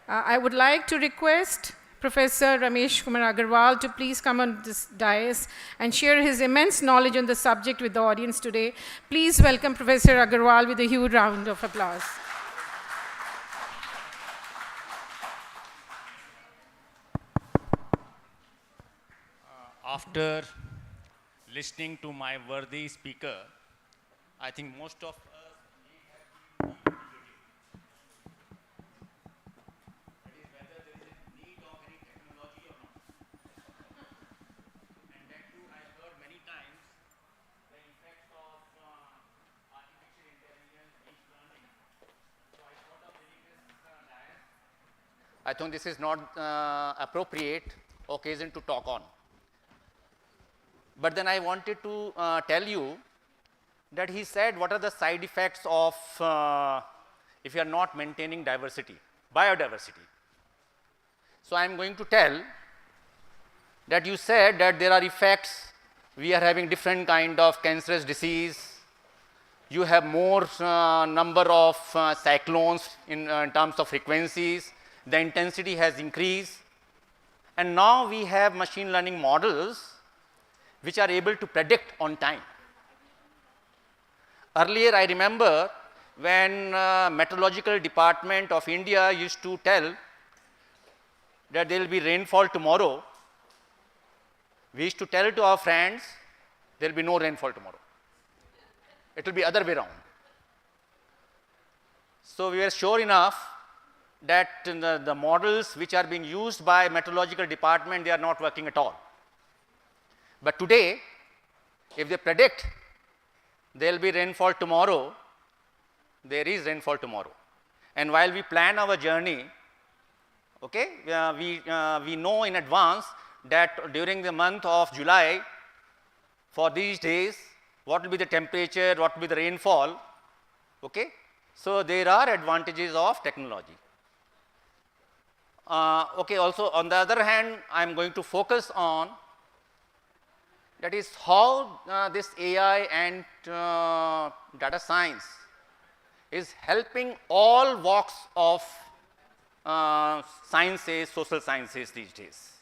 I would like to request Professor Ramesh Kumar Agarwal to please come on this dais and share his immense knowledge on the subject with the audience today. Please welcome Professor Agarwal with a huge round of applause. After listening to my worthy speaker, I think most of us need that is whether there is a need of any technology or not. And that too, I have heard many times the effects of artificial intelligence, deep learning. So I thought of bringing this diagram. I think this is not appropriate occasion to talk on. But then I wanted to tell you that he said what are the side effects of if you are not maintaining diversity, biodiversity. So I am going to tell that you said that there are effects, we are having different kind of cancerous disease, you have more number of cyclones in terms of frequencies, the intensity has increased, and now we have machine learning models which are able to predict on time. Earlier I remember when meteorological department of India used to tell that there will be rainfall tomorrow, we used to tell to our friends there will be no rainfall tomorrow. It will be other way around. So we were sure enough that the models which are being used by meteorological department, they are not working at all. But today, if they predict there will be rainfall tomorrow, there is rainfall tomorrow. And while we plan our journey, okay, we know in advance that during the month of July, for these days, what will be the temperature, what will be the rainfall, okay. So there are advantages of technology. Okay, also on the other hand, I am going to focus on that is how this AI and data science is helping all walks of sciences, social sciences these days.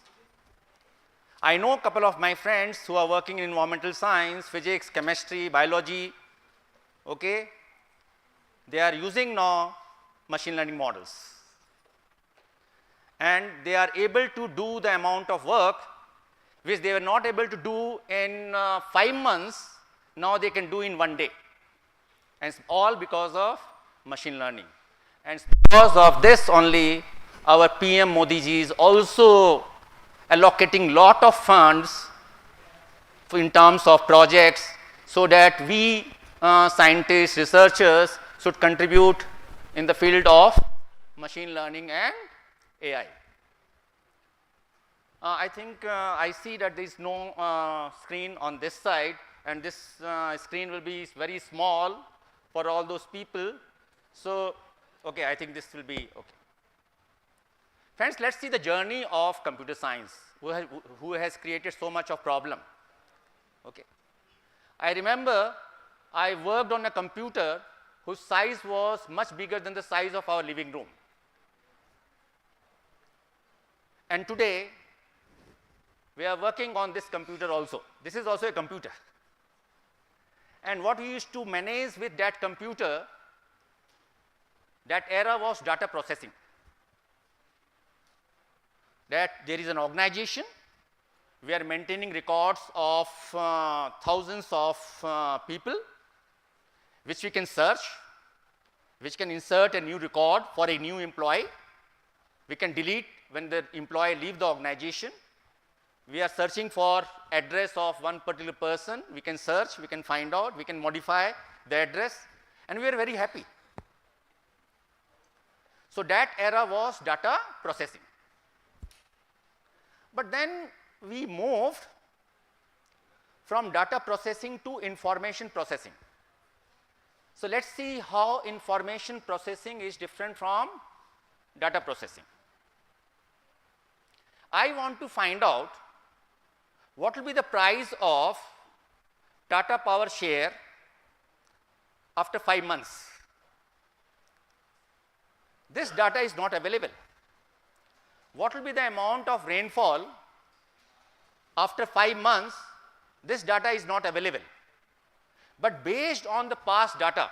I know a couple of my friends who are working in environmental science, physics, chemistry, biology, okay. They are using now machine learning models. And they are able to do the amount of work which they were not able to do in 5 months, now they can do in 1 day. And it's all because of machine learning. And because of this only, our PM Modi ji is also allocating lot of funds in terms of projects, so that we scientists, researchers should contribute in the field of machine learning and AI. I think I see that there is no screen on this side, and this screen will be very small for all those people. So, okay, I think this will be okay. Friends, let's see the journey of computer science, who has created so much of problem. Okay. I remember I worked on a computer whose size was much bigger than the size of our living room. And today, we are working on this computer also. This is also a computer. And what we used to manage with that computer, that era was data processing. That there is an organization, we are maintaining records of thousands of people, which we can search, which can insert a new record for a new employee. We can delete when the employee leaves the organization. We are searching for address of one particular person. We can search, we can find out, we can modify the address, and we are very happy. So that era was data processing. But then we moved from data processing to information processing. So let's see how information processing is different from data processing. I want to find out what will be the price of Tata Power share after 5 months. This data is not available. What will be the amount of rainfall after 5 months? This data is not available. But based on the past data,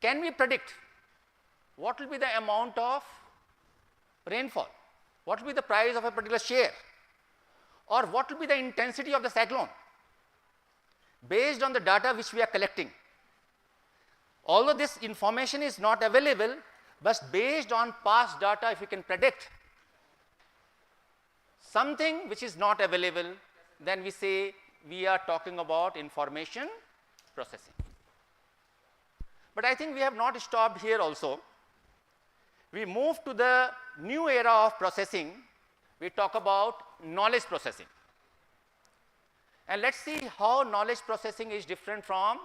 can we predict what will be the amount of rainfall? What will be the price of a particular share? Or what will be the intensity of the cyclone? Based on the data which we are collecting. Although this information is not available, but based on past data, if we can predict something which is not available, then we say we are talking about information processing. But I think we have not stopped here also. We move to the new era of processing. We talk about knowledge processing. And let's see how knowledge processing is different from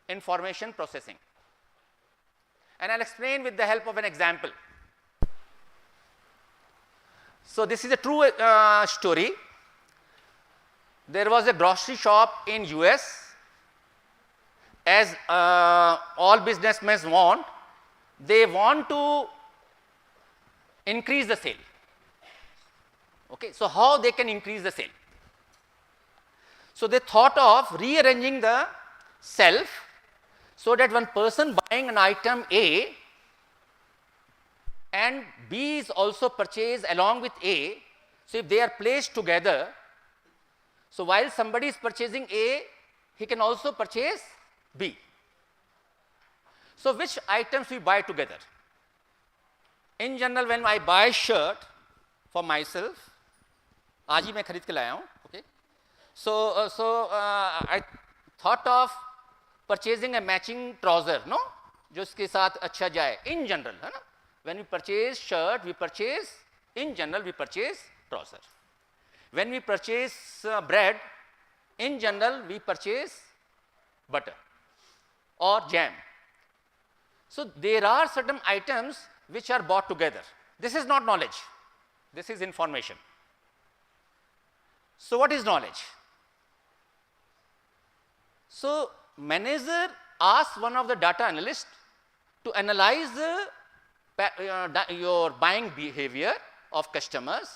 information processing. And I'll explain with the help of an example. So this is a true story. There was a grocery shop in US. As all businessmen want, they want to increase the sale. Okay, so how they can increase the sale? So they thought of rearranging the shelf so that one person buying an item A and B is also purchased along with A. So if they are placed together, so while somebody is purchasing A, he can also purchase B. So which items we buy together? In general, when I buy shirt for myself, आज ही मैं खरीद के लाया हूँ, okay? So I thought of purchasing a matching trouser, no? जो इसके साथ अच्छा जाए, in general, है ना? When we purchase shirt, we purchase, in general, we purchase trouser. When we purchase bread, in general, we purchase butter or jam. So there are certain items which are bought together. This is not knowledge. This is information. So what is knowledge? So manager asks one of the data analysts to analyze your buying behavior of customers,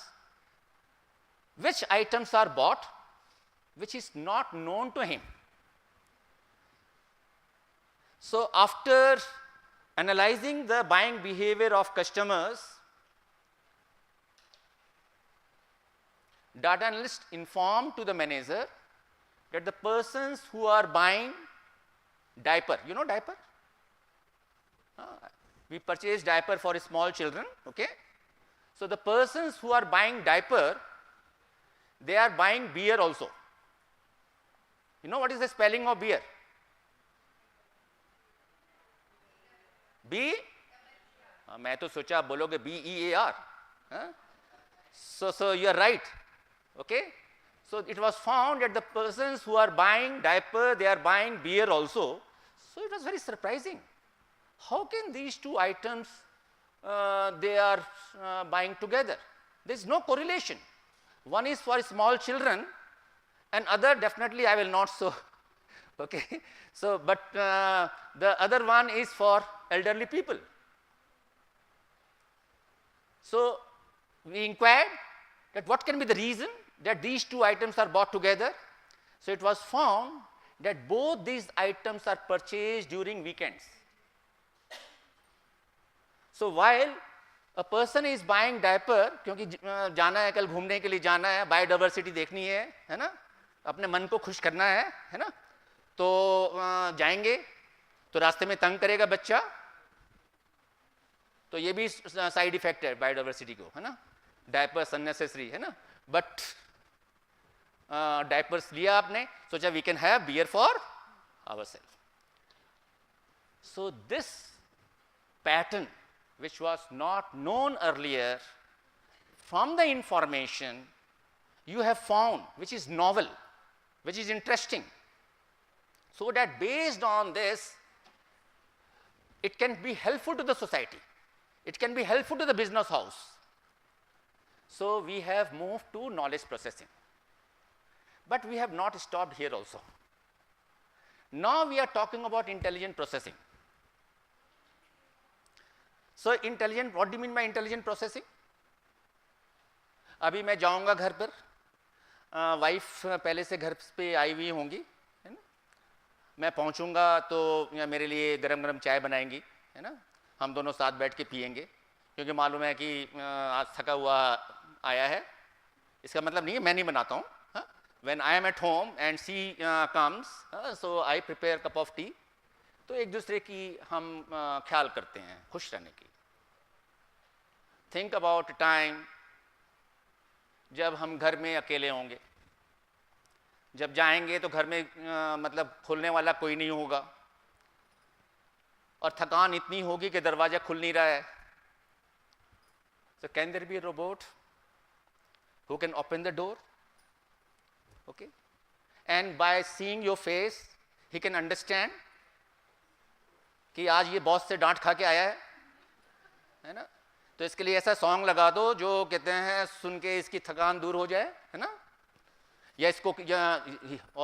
which items are bought, which is not known to him. So after analyzing the buying behavior of customers, data analyst informed to the manager that the persons who are buying diaper, you know diaper? We purchase diaper for small children, okay? So the persons who are buying diaper, they are buying beer also. You know what is the spelling of beer? B? मैं तो सोचा आप बोलोगे BEAR. So you are right, okay? So it was found that the persons who are buying diaper, they are buying beer also. So it was very surprising. How can these two items they are buying together? There is no correlation. One is for small children, and other definitely I will not show. Okay, so but the other one is for elderly people. So we inquired that what can be the reason that these two items are bought together. So it was found that both these items are purchased during weekends. So while a person is buying diaper, क्योंकि जाना है कल घूमने के लिए जाना है, biodiversity देखनी है ना, अपने मन को खुश करना है ना, तो जाएंगे, तो रास्ते में तंग करेगा बच्चा, तो ये भी साइड इफेक्ट है बायोडाइवर्सिटी को, है ना, डायपर्स अननेसेसरी है ना, बट डायपर्स लिया आपने, सोचा we can have beer for ourself. So this pattern which was not known earlier, from the information you have found, which is novel, which is interesting, so that based on this, it can be helpful to the society, it can be helpful to the business house. So we have moved to knowledge processing. But we have not stopped here also. Now we are talking about intelligent processing. So intelligent, what do you mean by intelligent processing? अभी मैं जाऊंगा घर पर, wife पहले से घर पे आई हुई होंगी, है ना, मैं पहुंचूंगा तो मेरे लिए गरम गरम चाय बनाएंगी, है ना, हम दोनों साथ बैठ के पिएंगे, क्योंकि मालूम है कि आज थका हुआ आया है. इसका मतलब नहीं है मैं नहीं बनाता हूँ. When I am at home and she comes, so I prepare a cup of tea. तो एक दूसरे की हम ख्याल करते हैं खुश रहने की. थिंक अबाउट टाइम जब हम घर में अकेले होंगे, जब जाएंगे तो घर में मतलब खोलने वाला कोई नहीं होगा और थकान इतनी होगी कि दरवाज़ा खुल नहीं रहा है. So can there be a robot who can open the door? Okay, and by seeing your face he can understand कि आज ये बॉस से डांट खा के आया है ना, तो इसके लिए ऐसा सॉन्ग लगा दो जो कहते हैं सुन के इसकी थकान दूर हो जाए, है ना, या इसको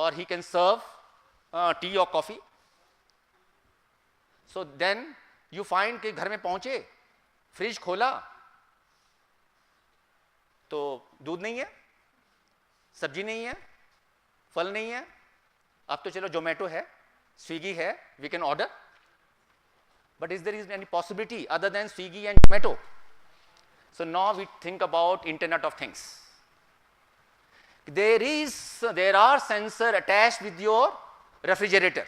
और ही कैन सर्व टी और coffee. So then you find कि घर में पहुंचे, फ्रिज खोला तो दूध नहीं है, सब्जी नहीं है, फल नहीं है. अब तो चलो जोमेटो है, स्विगी है, we can order. But is there any possibility other than Swiggy and Zomato? So now we think about Internet of Things. There are sensors attached with your refrigerator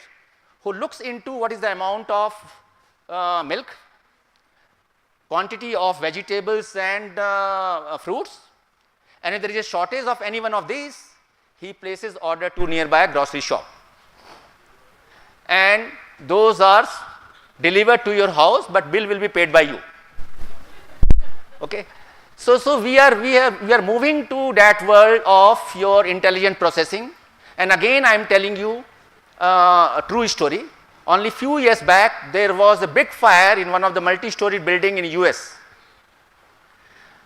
who looks into what is the amount of milk, quantity of vegetables and fruits, and if there is a shortage of any one of these, he places order to nearby grocery shop, and those are delivered to your house, but bill will be paid by you. Okay, so we are moving to that world of your intelligent processing, and again I am telling you a true story. Only few years back, there was a big fire in one of the multi-story building in US,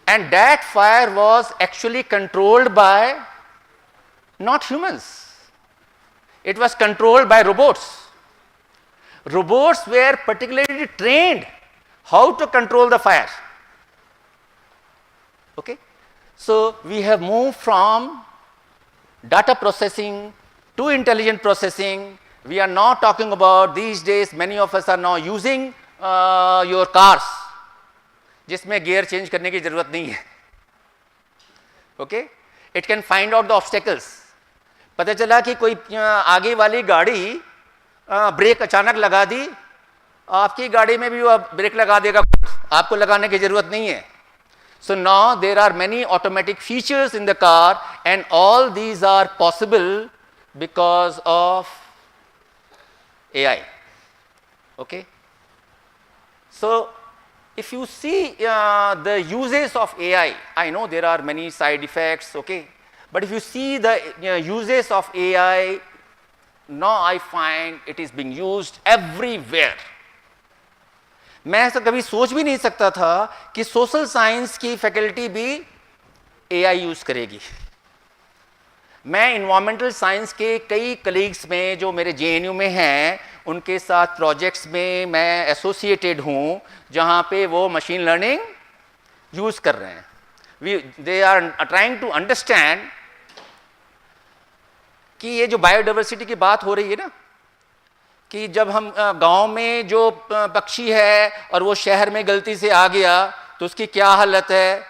and that fire was actually controlled by not humans. It was controlled by robots. Robots were particularly trained how to control the fire. Okay, so we have moved from data processing to intelligent processing. We are now talking about these days, many of us are now using your cars, जिसमें gear change करने की ज़रूरत नहीं है. Okay, it can find out the obstacles. पता चला कि कोई आगे वाली गाड़ी ब्रेक अचानक लगा दी, आपकी गाड़ी में भी वो ब्रेक लगा देगा, आपको लगाने की ज़रूरत नहीं है. So now there are many automatic features in the car, and all these are possible because of AI. Okay. So if you see the uses of AI, I know there are many side effects, okay, but if you see the uses of AI, now I find it is being used everywhere. मैं ऐसा कभी सोच भी नहीं सकता था कि social science की फैकल्टी भी एआई यूज़ करेगी. मैं इन्वायरमेंटल साइंस के कई कलीग्स में जो मेरे जेएनयू में हैं, उनके साथ प्रोजेक्ट्स में मैं एसोसिएटेड हूँ, जहाँ पे वो मशीन लर्निंग यूज़ कर रहे हैं. They are trying to understand कि ये जो बायोडाइवर्सिटी की बात हो रही है ना, कि जब हम गांव में जो पक्षी है और वो शहर में गलती से आ गया तो उसकी क्या हालत है.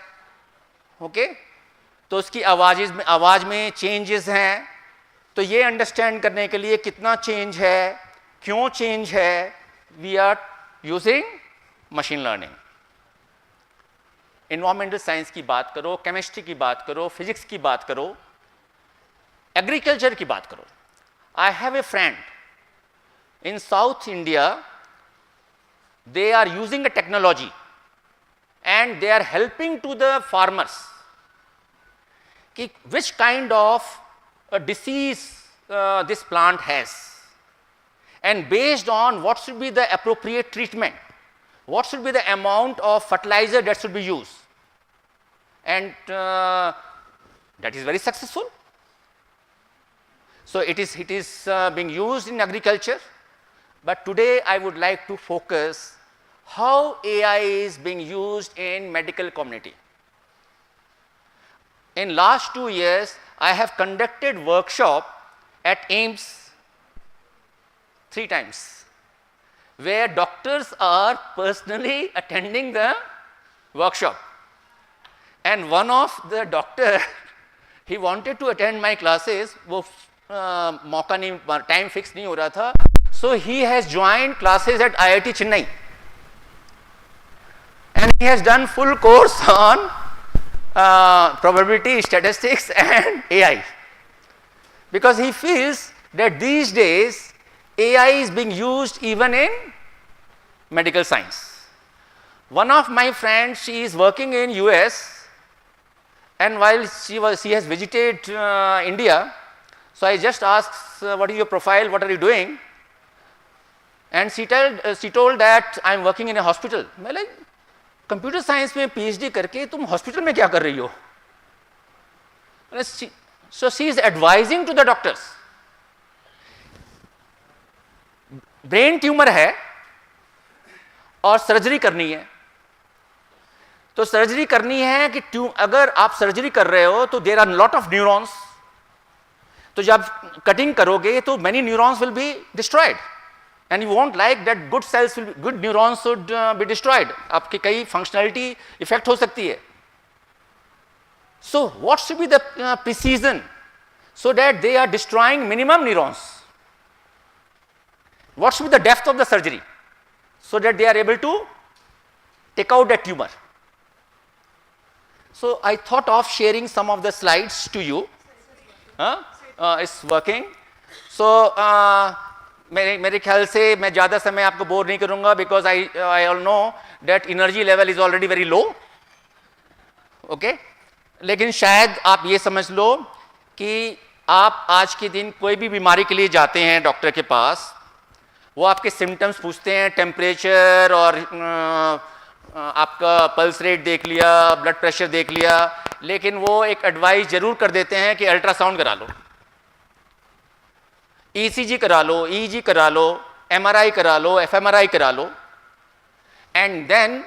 ओके, तो उसकी आवाज़ में चेंजेस हैं, तो ये अंडरस्टैंड करने के लिए कितना चेंज है, क्यों चेंज है, we are using machine learning. Environmental science की बात करो, केमिस्ट्री की बात करो, फिजिक्स की बात करो, एग्रीकल्चर की बात करो. I have a friend in South India. They are using a technology and they are helping to the farmers कि which kind of a disease this plant has, and based on what should be the appropriate treatment, what should be the amount of fertilizer that should be used, and that is very successful. So it is being used in agriculture. But today I would like to focus how AI is being used in medical community. In last 2 years, I have conducted workshop at AIIMS 3 times, where doctors are personally attending the workshop. And one of the doctor, he wanted to attend my classes, वो मौका नहीं, time fix नहीं हो रहा था. So he has joined classes at IIT Chennai, and he has done full course on probability, statistics and AI, because he feels that these days AI is being used even in medical science. One of my friends, she is working in US, and while she has visited India, so I just asked, what is your profile, what are you doing? And she told that I am working in a hospital. मैं like, computer science में PhD करके तुम hospital में क्या कर रही हो? So she is advising to the doctors. Brain tumour है और सर्जरी करनी है, तो सर्जरी करनी है कि अगर आप सर्जरी कर रहे हो तो there are lot of neurons, तो जब कटिंग करोगे तो many neurons will be destroyed, and you won't like that good cells will be, good neurons should be destroyed. आपकी कई functionality effect हो सकती है. So what should be the precision so that they are destroying minimum neurons? What should be the depth of the surgery so that they are able to take out that tumor. So I thought of sharing some of the slides to you. It's working. So मेरे ख्याल से मैं ज़्यादा समय आपको bore नहीं करूँगा because I all know that energy level is already very low. Okay? लेकिन शायद आप ये समझ लो कि आप आज के दिन कोई भी बीमारी के लिए जाते हैं डॉक्टर के पास, वो आपके सिम्टम्स पूछते हैं, टेम्परेचर और आपका पल्स रेट देख लिया, ब्लड प्रेशर देख लिया, लेकिन वो एक एडवाइस जरूर कर देते हैं कि अल्ट्रासाउंड करा लो, ईसीजी करा लो, ईजी करा लो, एमआरआई करा लो, एफएमआरआई करा लो, एंड देन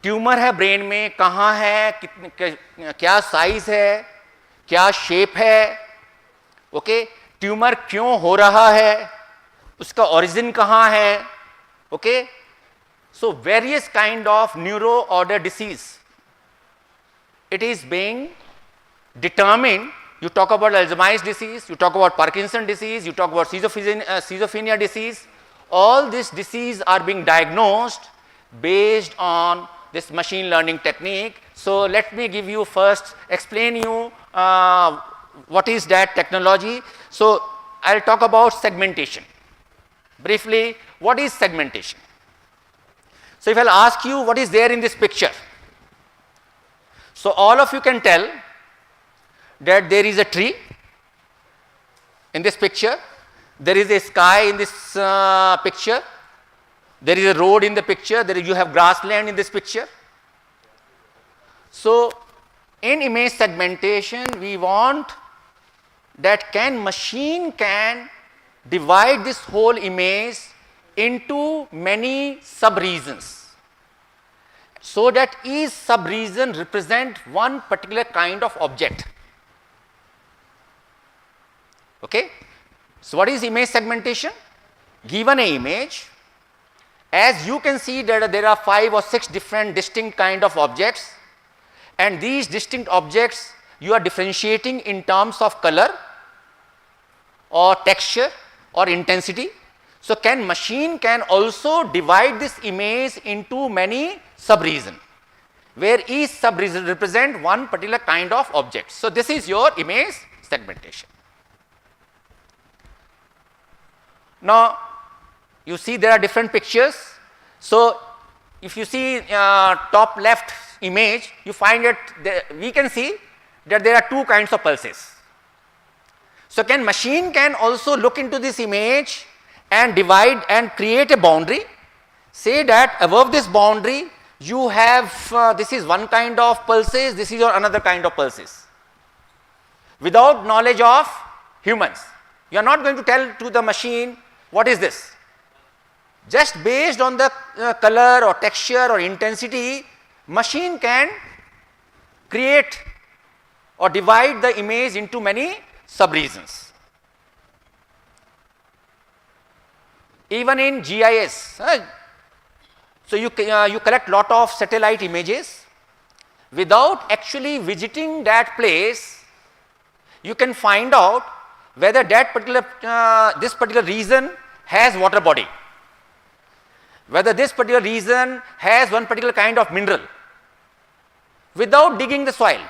ट्यूमर है ब्रेन में, कहाँ है, क्या साइज है, क्या शेप है, ओके, ट्यूमर क्यों हो रहा है, उसका ओरिजिन कहाँ है, okay. So various kind of neuro order disease, it is being determined. You talk about Alzheimer's disease, you talk about Parkinson disease, you talk about schizophrenia disease. All these diseases are being diagnosed based on this machine learning technique. So let me give you first, explain you what is that technology. So I'll talk about segmentation. Briefly, what is segmentation? So if I'll ask you what is there in this picture, so all of you can tell that there is a tree in this picture, there is a sky in this picture, there is a road in the picture, you have grassland in this picture. So in image segmentation, we want that machine can divide this whole image into many sub-regions, so that each sub-region represent one particular kind of object. Okay? So what is image segmentation? Given an image, as you can see that there are 5 or 6 different distinct kind of objects, and these distinct objects you are differentiating in terms of color or texture or intensity. So machine can also divide this image into many sub-regions, where each sub-region represent one particular kind of object. So this is your image segmentation. Now you see there are different pictures. So if you see top left image, you find that we can see that there are 2 kinds of pulses. So machine can also look into this image and divide and create a boundary, say that above this boundary you have this is one kind of pulses, this is your another kind of pulses, without knowledge of humans. You are not going to tell to the machine what is this. Just based on the color or texture or intensity, machine can create or divide the image into many sub-regions. Even in GIS, so you collect lot of satellite images. Without actually visiting that place, you can find out whether that particular this particular region has water body, whether this particular region has one particular kind of mineral, without digging the soil,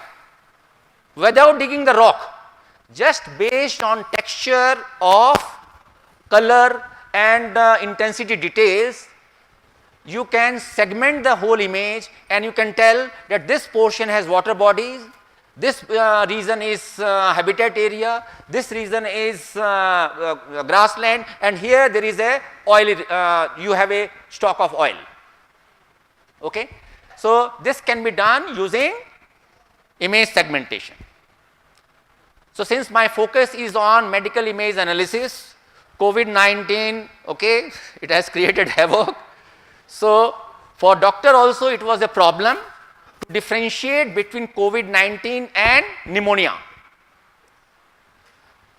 without digging the rock, just based on texture of color and intensity details, you can segment the whole image and you can tell that this portion has water bodies, this region is habitat area, this region is grassland, and here there is a oil, you have a stock of oil. Okay? So this can be done using image segmentation. So since my focus is on medical image analysis, COVID-19, okay, it has created havoc. So for doctor also it was a problem to differentiate between COVID-19 and pneumonia.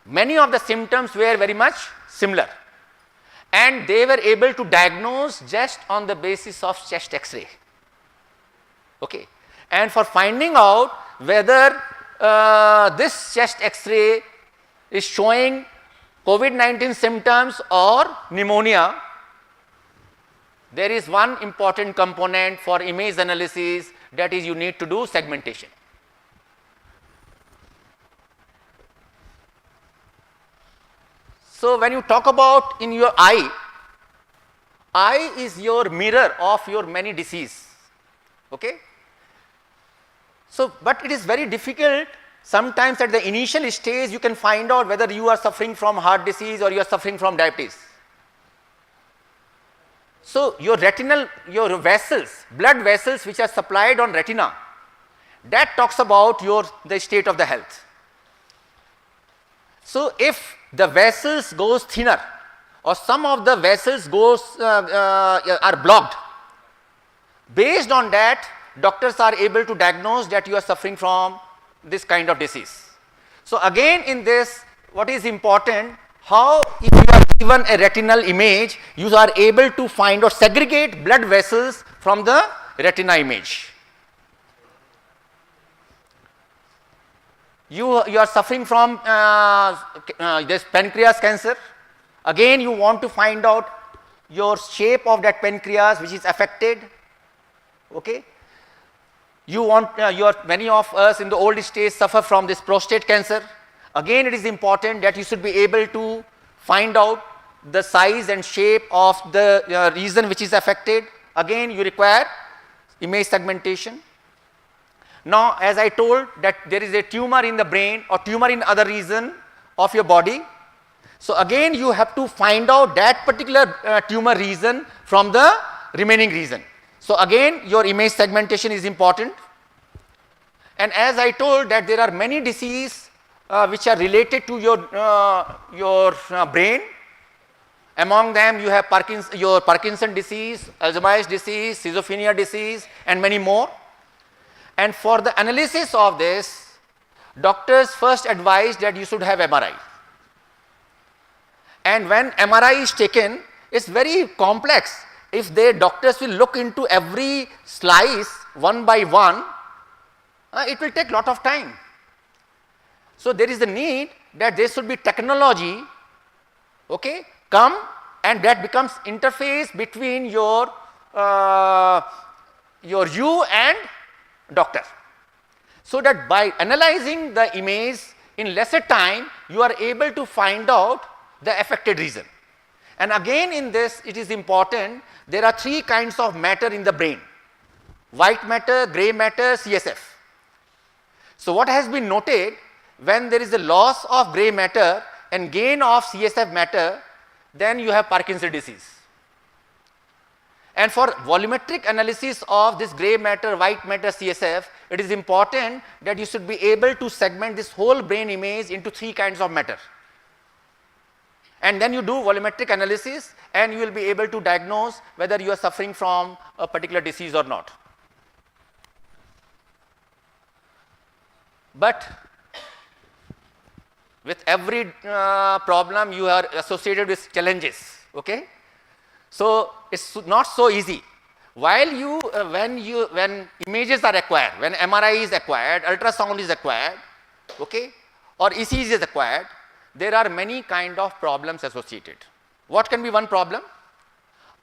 Many of the symptoms were very much similar, and they were able to diagnose just on the basis of chest X-ray. Okay. And for finding out whether this chest X-ray is showing COVID-19 symptoms or pneumonia, there is one important component for image analysis, that is you need to do segmentation. So when you talk about in your eye is your mirror of your many disease, okay. So but it is very difficult sometimes at the initial stage you can find out whether you are suffering from heart disease or you are suffering from diabetes. So your retinal, your vessels, blood vessels which are supplied on retina, that talks about the state of the health. So if the vessels goes thinner or some of the vessels are blocked, based on that doctors are able to diagnose that you are suffering from this kind of disease. So again in this, what is important, how if you are given a retinal image, you are able to find or segregate blood vessels from the retina image. You are suffering from this pancreas cancer. Again you want to find out your shape of that pancreas which is affected, okay. You want many of us in the old stage suffer from this prostate cancer. Again it is important that you should be able to find out the size and shape of the region which is affected. Again you require image segmentation. Now as I told that there is a tumor in the brain or tumor in other region of your body. So again you have to find out that particular tumor region from the remaining region. So again your image segmentation is important. And as I told that there are many diseases which are related to your brain. Among them you have Parkinson disease, Alzheimer's disease, schizophrenia disease and many more. And for the analysis of this, doctors first advise that you should have MRI. And when MRI is taken, it's very complex. If the doctors will look into every slice one by one, it will take lot of time. So there is a need that there should be technology, okay, come and that becomes interface between your you and doctor. So that by analyzing the image in lesser time, you are able to find out the affected region. And again in this it is important, there are three kinds of matter in the brain: white matter, gray matter, CSF. So what has been noted, when there is a loss of gray matter and gain of CSF matter, then you have Parkinson's disease. And for volumetric analysis of this gray matter, white matter, CSF, it is important that you should be able to segment this whole brain image into three kinds of matter. And then you do volumetric analysis and you will be able to diagnose whether you are suffering from a particular disease or not. But with every problem you are associated with challenges, okay. So it's not so easy. While you when images are acquired, when MRI is acquired, ultrasound is acquired, okay, or ECG is acquired, there are many kind of problems associated. What can be one problem?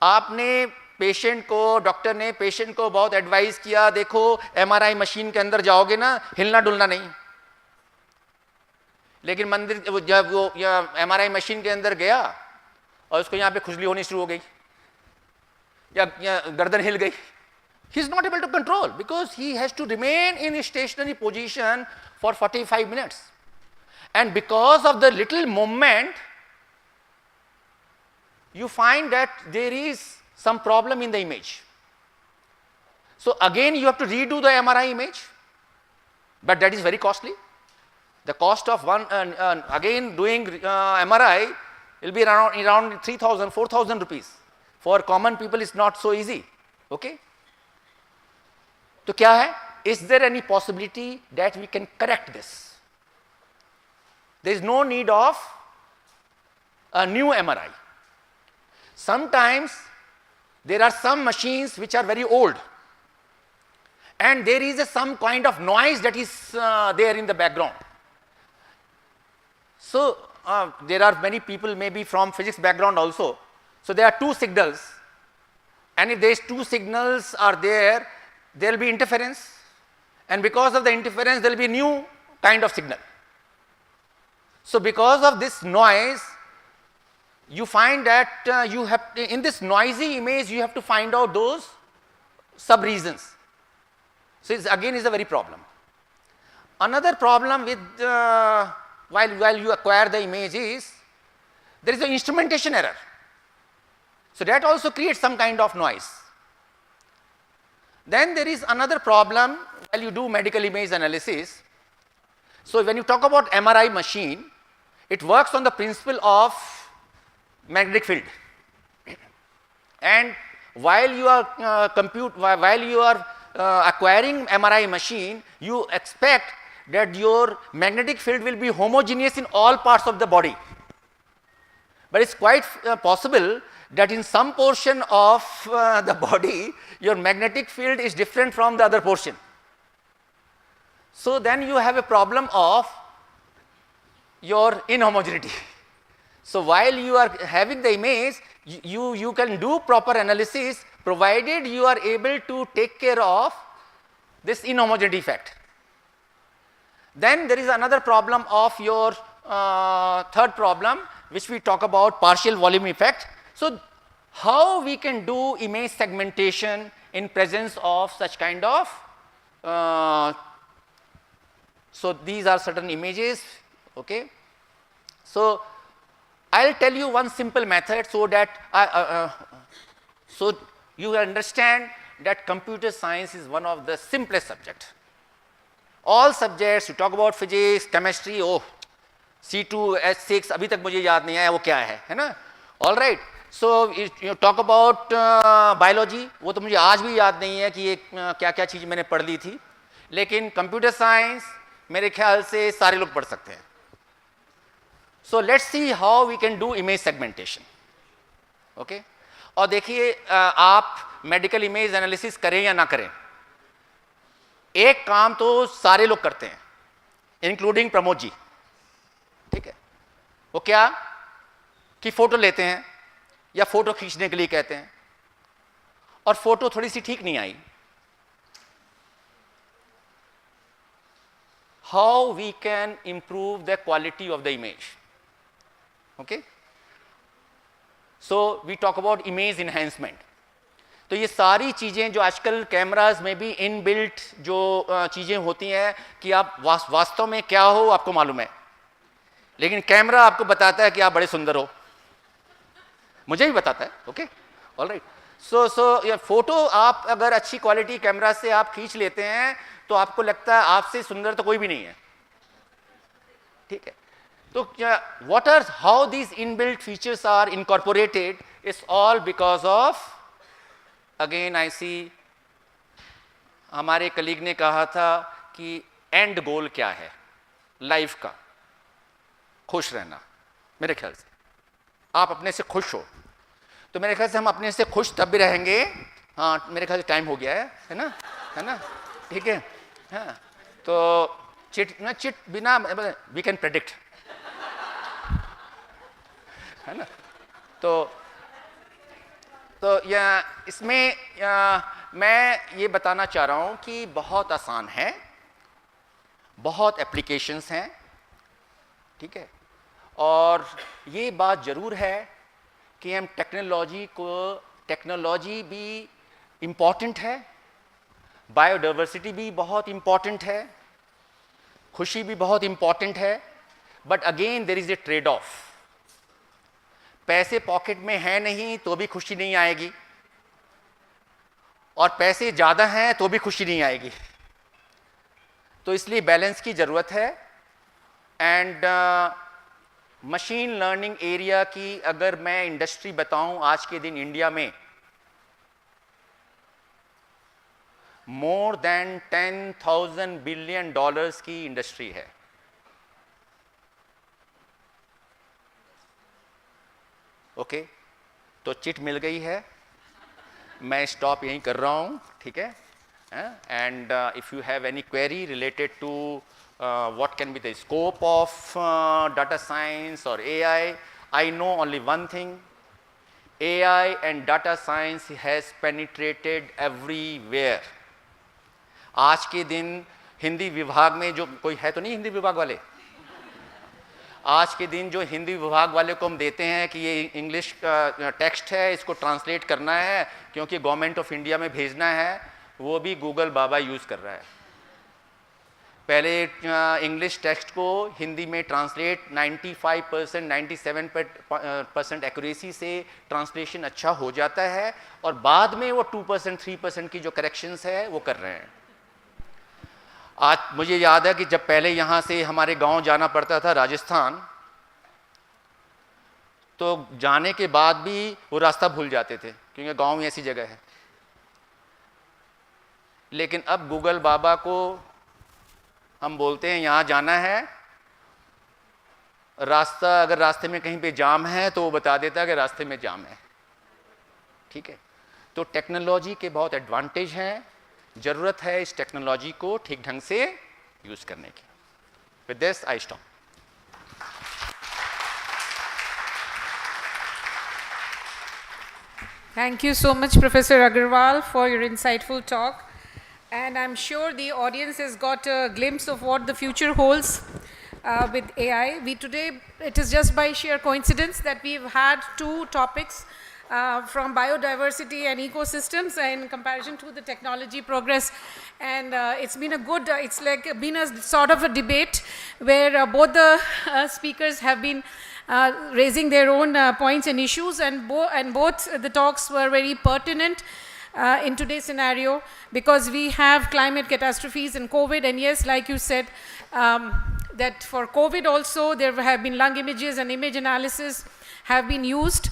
आपने patient को, doctor ने patient को बहुत advice किया, देखो MRI machine के अंदर जाओगे ना, हिलना डुलना नहीं. लेकिन मंदिर जब वो एमआरआई मशीन के अंदर गया और उसको यहाँ पे खुजली होनी शुरू हो गई या गर्दन हिल गई, he is not able to control because he has to remain in a stationary position for 45 minutes. And because of the little movement, you find that there is some problem in the image. So again you have to redo the MRI image, but that is very costly. The cost of one again doing MRI will be around 3,000, 4,000 rupees. For common people it's not so easy, okay. तो क्या है? Is there any possibility that we can correct this? There is no need of a new MRI. Sometimes there are some machines which are very old and there is some kind of noise that is there in the background. So there are many people maybe from physics background also. So there are two signals and if these two signals are there, there will be interference, and because of the interference there will be a new kind of signal. So because of this noise, you find that you have, in this noisy image, you have to find out those sub-regions. So it's again is a very problem. Another problem with while you acquire the image is there is an instrumentation error. So that also creates some kind of noise. Then there is another problem while you do medical image analysis. So when you talk about MRI machine, it works on the principle of magnetic field. And while you are acquiring MRI machine, you expect that your magnetic field will be homogeneous in all parts of the body. But it's quite possible that in some portion of the body, your magnetic field is different from the other portion. So then you have a problem of your inhomogeneity. So while you are having the image, you can do proper analysis provided you are able to take care of this inhomogeneity effect. Then there is another problem of your third problem, which we talk about partial volume effect. So how we can do image segmentation in presence of such kind of so these are certain images, okay. So I'll tell you one simple method so that so you understand that computer science is one of the simplest subjects. All subjects, you talk about physics, chemistry, oh, C2, H6, अभी तक मुझे याद नहीं आया वो क्या है ना? All right. So you talk about biology, वो तो मुझे आज भी याद नहीं है कि ये क्या-क्या चीज़ मैंने पढ़ ली थी, लेकिन computer science मेरे ख्याल से सारे लोग पढ़ सकते हैं. So let's see how we can do image segmentation. Okay? और देखिए आप मेडिकल इमेज एनालिसिस करें या ना करें, एक काम तो सारे लोग करते हैं, इंक्लूडिंग प्रमोद जी. ठीक है, वो क्या कि फोटो लेते हैं या फोटो खींचने के लिए कहते हैं और फोटो थोड़ी सी ठीक नहीं आई. How we can improve the quality of the image. Okay, so we talk about image enhancement. तो ये सारी चीज़ें जो आजकल कैमराज में भी इनबिल्ट जो चीज़ें होती हैं कि आप वास्तव में क्या हो आपको मालूम है, लेकिन कैमरा आपको बताता है कि आप बड़े सुंदर हो. मुझे भी बताता है. Okay, alright. सो ये फोटो आप अगर अच्छी क्वालिटी कैमरा से आप खींच लेते हैं तो आपको लगता है आपसे सुंदर तो कोई भी नहीं है. ठीक है, तो what are how these inbuilt features are incorporated is all because of, again I see हमारे कलीग ने कहा था कि एंड गोल क्या है लाइफ का, खुश रहना. मेरे ख्याल से आप अपने से खुश हो तो मेरे ख्याल से हम अपने से खुश तब भी रहेंगे. हाँ, मेरे ख्याल से टाइम हो गया है ना, है ना. ठीक है, हाँ, तो चिट बिना वी कैन प्रेडिक्ट, है ना. तो इसमें मैं ये बताना चाह रहा हूँ कि बहुत आसान है, बहुत एप्लीकेशंस हैं. ठीक है, और ये बात ज़रूर है कि हम टेक्नोलॉजी भी इम्पॉर्टेंट है, बायोडाइवर्सिटी भी बहुत इम्पॉर्टेंट है, खुशी भी बहुत इम्पॉर्टेंट है. But again there is a trade off. पैसे पॉकेट में है नहीं तो भी खुशी नहीं आएगी, और पैसे ज़्यादा हैं तो भी खुशी नहीं आएगी. तो इसलिए बैलेंस की ज़रूरत है. एंड मशीन लर्निंग एरिया की अगर मैं इंडस्ट्री बताऊं, आज के दिन इंडिया में मोर देन 10,000 बिलियन डॉलर्स की इंडस्ट्री है. ओके, तो चिट मिल गई है, मैं स्टॉप यहीं कर रहा हूँ. ठीक है, and if you have any query related to what can be the scope of data science or AI, I know only one thing, AI and data science has penetrated everywhere. आज के दिन हिंदी विभाग में जो कोई है तो नहीं हिंदी विभाग वाले, आज के दिन जो हिंदी विभाग वाले को हम देते हैं कि ये इंग्लिश का टेक्स्ट है, इसको ट्रांसलेट करना है क्योंकि गवर्नमेंट ऑफ इंडिया में भेजना है, वो भी गूगल बाबा यूज़ कर रहा है। पहले इंग्लिश टेक्स्ट को हिंदी में ट्रांसलेट 95%, 97% एक्यूरेसी से ट्रांसलेशन अच्छा हो जाता है और बाद में वो 2%, 3% की जो करेक्शंस है वो कर रहे हैं। आज मुझे याद है कि जब पहले यहाँ से हमारे गांव जाना पड़ता था राजस्थान, तो जाने के बाद भी वो रास्ता भूल जाते थे क्योंकि गांव में ऐसी जगह है। लेकिन अब गूगल बाबा को हम बोलते हैं यहाँ जाना है, रास्ता अगर रास्ते में कहीं पे जाम है तो वो बता देता है कि रास्ते में जाम है। ठीक है, तो टेक्नोलॉजी के बहुत एडवांटेज हैं, ज़रूरत है इस टेक्नोलॉजी को ठीक ढंग से यूज़ करने की। With this I stop. Thank you so much, Professor Agarwal, for your insightful talk. And I'm sure the audience has got a glimpse of what the future holds with AI. It is just by sheer coincidence that we've had two topics from biodiversity and ecosystems in comparison to the technology progress. And it's been been a sort of a debate where both the speakers have been raising their own points and issues, and both the talks were very pertinent in today's scenario, because we have climate catastrophes and COVID, and yes, like you said, that for COVID also there have been lung images and image analysis have been used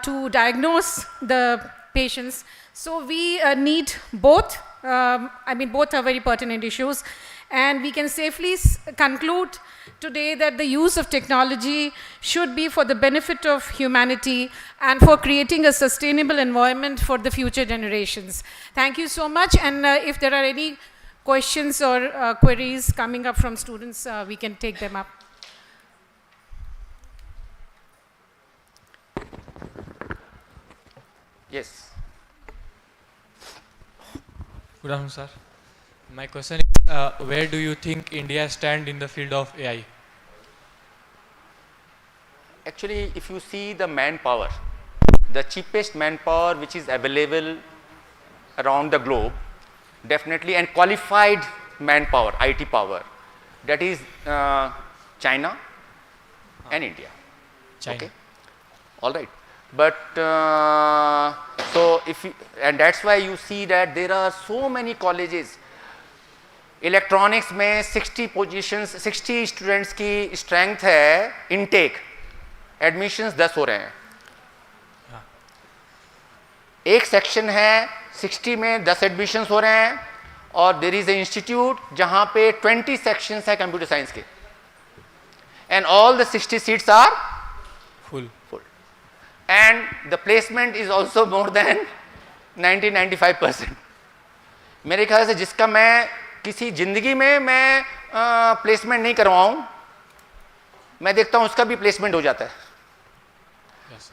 to diagnose the patients. So we need both. Both are very pertinent issues, and we can safely conclude today that the use of technology should be for the benefit of humanity and for creating a sustainable environment for the future generations. Thank you so much, and if there are any questions or queries coming up from students, we can take them up. Yes. Good afternoon, sir. My question is, where do you think India stands in the field of AI? Actually, if you see the manpower, the cheapest manpower which is available around the globe, definitely, and qualified manpower, IT power, that is China and India. China. Okay. All right. But so and that's why you see that there are so many colleges. Electronics में 60 positions, 60 students की strength है, intake, admissions 10 हो रहे हैं। एक section है 60 में 10 admissions हो रहे हैं, और देयर इज ए इंस्टीट्यूट जहां पे 20 सेक्शंस है कंप्यूटर साइंस के, and all the 60 seats are full. And the placement is also more than 90-95%। मेरे ख्याल से जिसका मैं किसी जिंदगी में मैं प्लेसमेंट नहीं करवाऊं, मैं देखता हूं उसका भी प्लेसमेंट हो जाता है।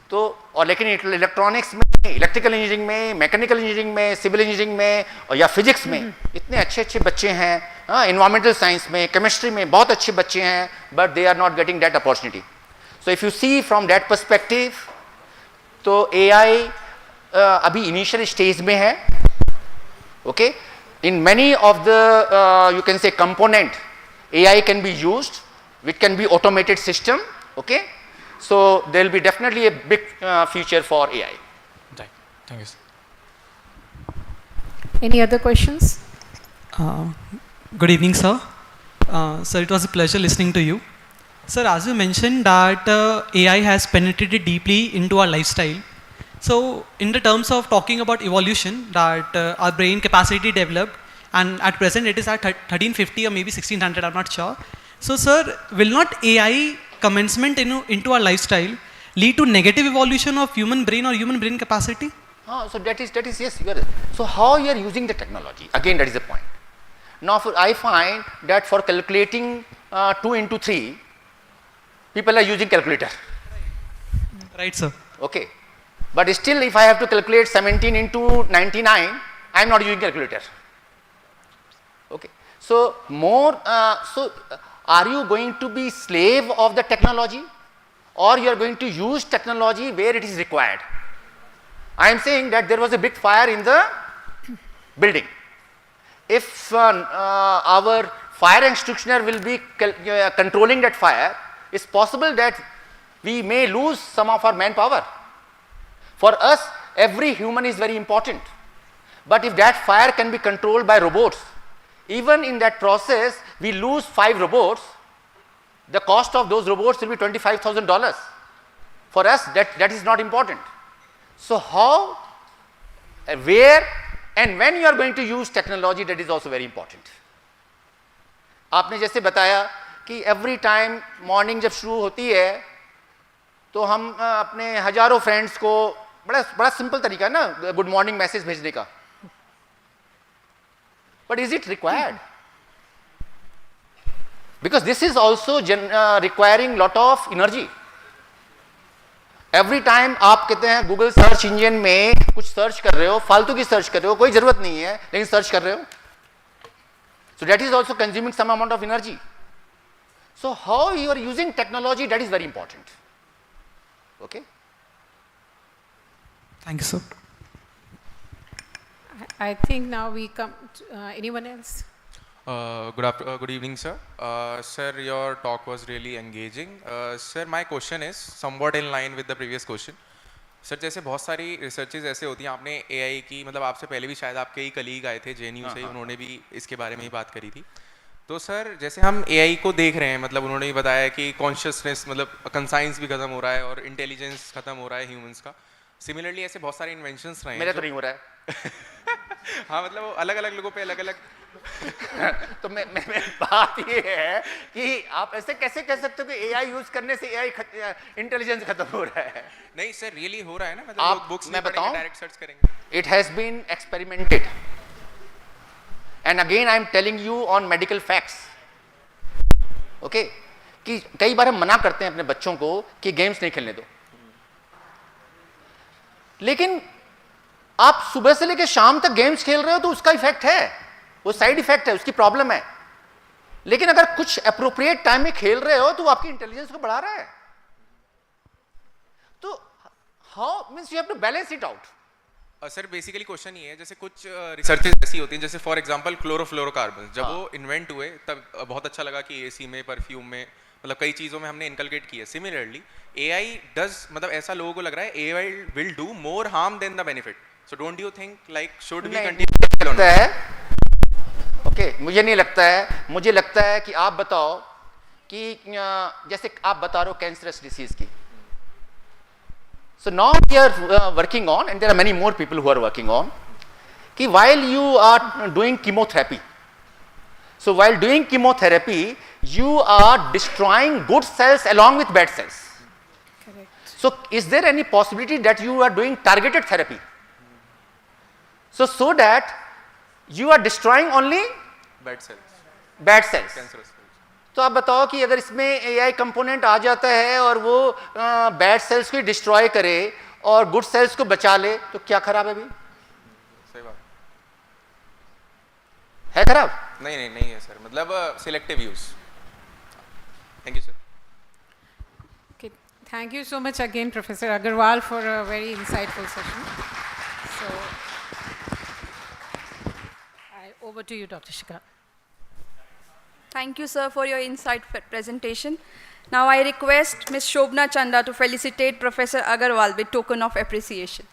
तो और लेकिन इलेक्ट्रॉनिक्स में, इलेक्ट्रिकल इंजीनियरिंग में, मैकेनिकल इंजीनियरिंग में, सिविल इंजीनियरिंग में और या फिजिक्स में इतने अच्छे अच्छे बच्चे हैं, एनवायरमेंटल साइंस में, केमिस्ट्री में बहुत अच्छे बच्चे हैं, but they are not getting that opportunity. So if you see from that perspective, तो एआई अभी इनिशियल स्टेज में है। Okay, in many of the you can say component, AI can be used, which can be automated system. Okay, so there will be definitely a big future for AI. Right. Thank you, sir. Any other questions? Good evening, sir. Sir, it was a pleasure listening to you. Sir, as you mentioned that AI has penetrated deeply into our lifestyle. So, in the terms of talking about evolution, that our brain capacity developed, and at present it is at 1350 or maybe 1600, I'm not sure. So, sir, will not AI commencement into our lifestyle lead to negative evolution of human brain or human brain capacity? So that is yes. So how you are using the technology? Again, that is the point. Now, I find that for calculating 2 into 3, people are using calculator. Right, sir. Okay. But still, if I have to calculate 17 into 99, I am not using calculator. Okay. So are you going to be slave of the technology, or you are going to use technology where it is required? I am saying that there was a big fire in the building. If our fire extinguisher will be controlling that fire, it's possible that we may lose some of our manpower. For us, every human is very important. But if that fire can be controlled by robots, even in that process, we lose 5 robots, the cost of those robots will be $25,000. For us, that is not important. So how, where and when you are going to use technology, that is also very important. आपने जैसे बताया कि every time morning जब शुरू होती है, तो हम अपने हजारों फ्रेंड्स को बड़ा सिंपल तरीका है ना गुड मॉर्निंग मैसेज भेजने का. But is it required? Because this is also requiring lot of energy. Every time आप कहते हैं गूगल सर्च इंजन में कुछ सर्च कर रहे हो, फालतू की सर्च कर रहे हो, कोई जरूरत नहीं है, लेकिन सर्च कर रहे हो. So that is also consuming some amount of energy. So how you are using technology, that is very important. Okay. Thank you, sir. I think now we come to, anyone else? Good evening, sir. Sir, your talk was really engaging. Sir, my question is somewhat in line with the previous question. Sir जैसे बहुत सारी researches ऐसे होती हैं, आपने AI की मतलब आपसे पहले भी शायद आपके ही कलीग आए थे जेएनयू से, उन्होंने भी इसके बारे में ही बात करी थी. तो सर जैसे हम एआई को देख रहे हैं, मतलब उन्होंने भी बताया कि कॉन्शियसनेस मतलब कंसाइंस भी खत्म हो रहा है और इंटेलिजेंस खत्म हो रहा है ह्यूमंस का. सिमिलरली ऐसे बहुत सारे इन्वेंशंस रहे हैं. मेरे तो नहीं हो रहा है. हाँ मतलब अलग अलग लोगों पे अलग अलग. तो मैं बात ये है कि आप ऐसे कैसे कह सकते हो कि एआई यूज करने से एआई इंटेलिजेंस खत्म हो रहा है. नहीं सर रियली हो रहा है ना, मतलब आप बुक्स मैं में बताऊं, डायरेक्ट सर्च करेंगे. It has been experimented and again I am telling you on medical facts. Okay, कि कई बार हम मना करते हैं अपने बच्चों को कि गेम्स नहीं खेलने दो, लेकिन आप सुबह से लेकर शाम तक गेम्स खेल रहे हो तो उसका इफेक्ट है, वो साइड इफेक्ट है, उसकी प्रॉब्लम है. लेकिन अगर कुछ अप्रोप्रिएट टाइम में खेल रहे हो तो वो आपकी इंटेलिजेंस को बढ़ा रहा है. तो how means you have to balance it out. Sir basically question ये है, जैसे कुछ रिसर्चेज ऐसी होती हैं, जैसे फॉर एग्जांपल क्लोरोफ्लोरोकार्बन जब वो इन्वेंट हुए तब बहुत अच्छा लगा कि एसी में, परफ्यूम में, मतलब कई चीज़ों में हमने इनकलकेट किया. सिमिलरली एआई डज, मतलब ऐसा लोगों को लग रहा है AI will do more harm than the benefit. So don't you think like should we continue? लगता है ओके, मुझे नहीं लगता है. मुझे लगता है कि आप बताओ कि जैसे आप बता रहे हो कैंसरस डिसीज की. So now we are working on, and there are many more people who are working on, कि while you are doing chemotherapy, so while doing chemotherapy, you are destroying good cells along with bad cells. Correct. So is there any possibility that you are doing targeted therapy? So that you are destroying only bad cells. bad cells. Cancerous. तो आप बताओ कि अगर इसमें AI component आ जाता है और वो बैड सेल्स को डिस्ट्रॉय करे और गुड सेल्स को बचा ले, तो क्या खराब है? भी सही बात है खराब? नहीं है सर, मतलब selective use. Thank you sir. Okay, thank you so much again, Professor Agarwal, for a very insightful session. So, over to you, Dr. Shikha. Thank you, sir, for your insightful presentation. Now I request Ms. Shobna Chanda to felicitate Professor Agarwal with token of appreciation.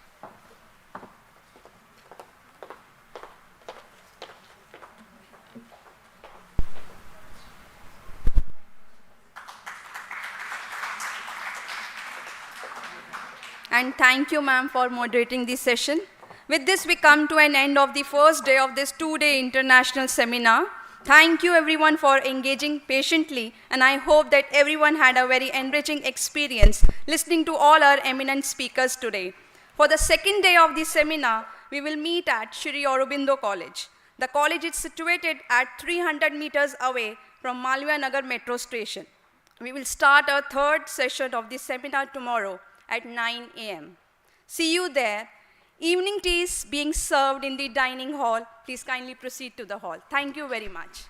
And thank you, ma'am, for moderating this session. With this, we come to an end of the first day of this two-day international seminar. Thank you everyone for engaging patiently, and I hope that everyone had a very enriching experience listening to all our eminent speakers today. For the second day of this seminar, we will meet at Shri Aurobindo College. The college is situated at 300 meters away from Malviya Nagar metro station. We will start our third session of this seminar tomorrow at 9 a.m. See you there. Evening tea is being served in the dining hall. Please kindly proceed to the hall. Thank you very much.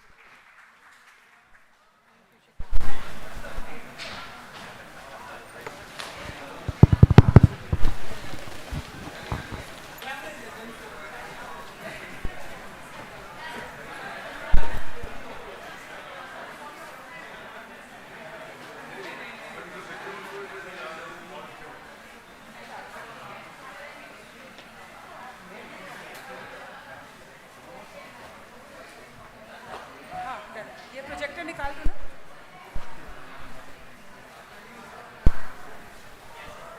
ये projector निकाल दो ना।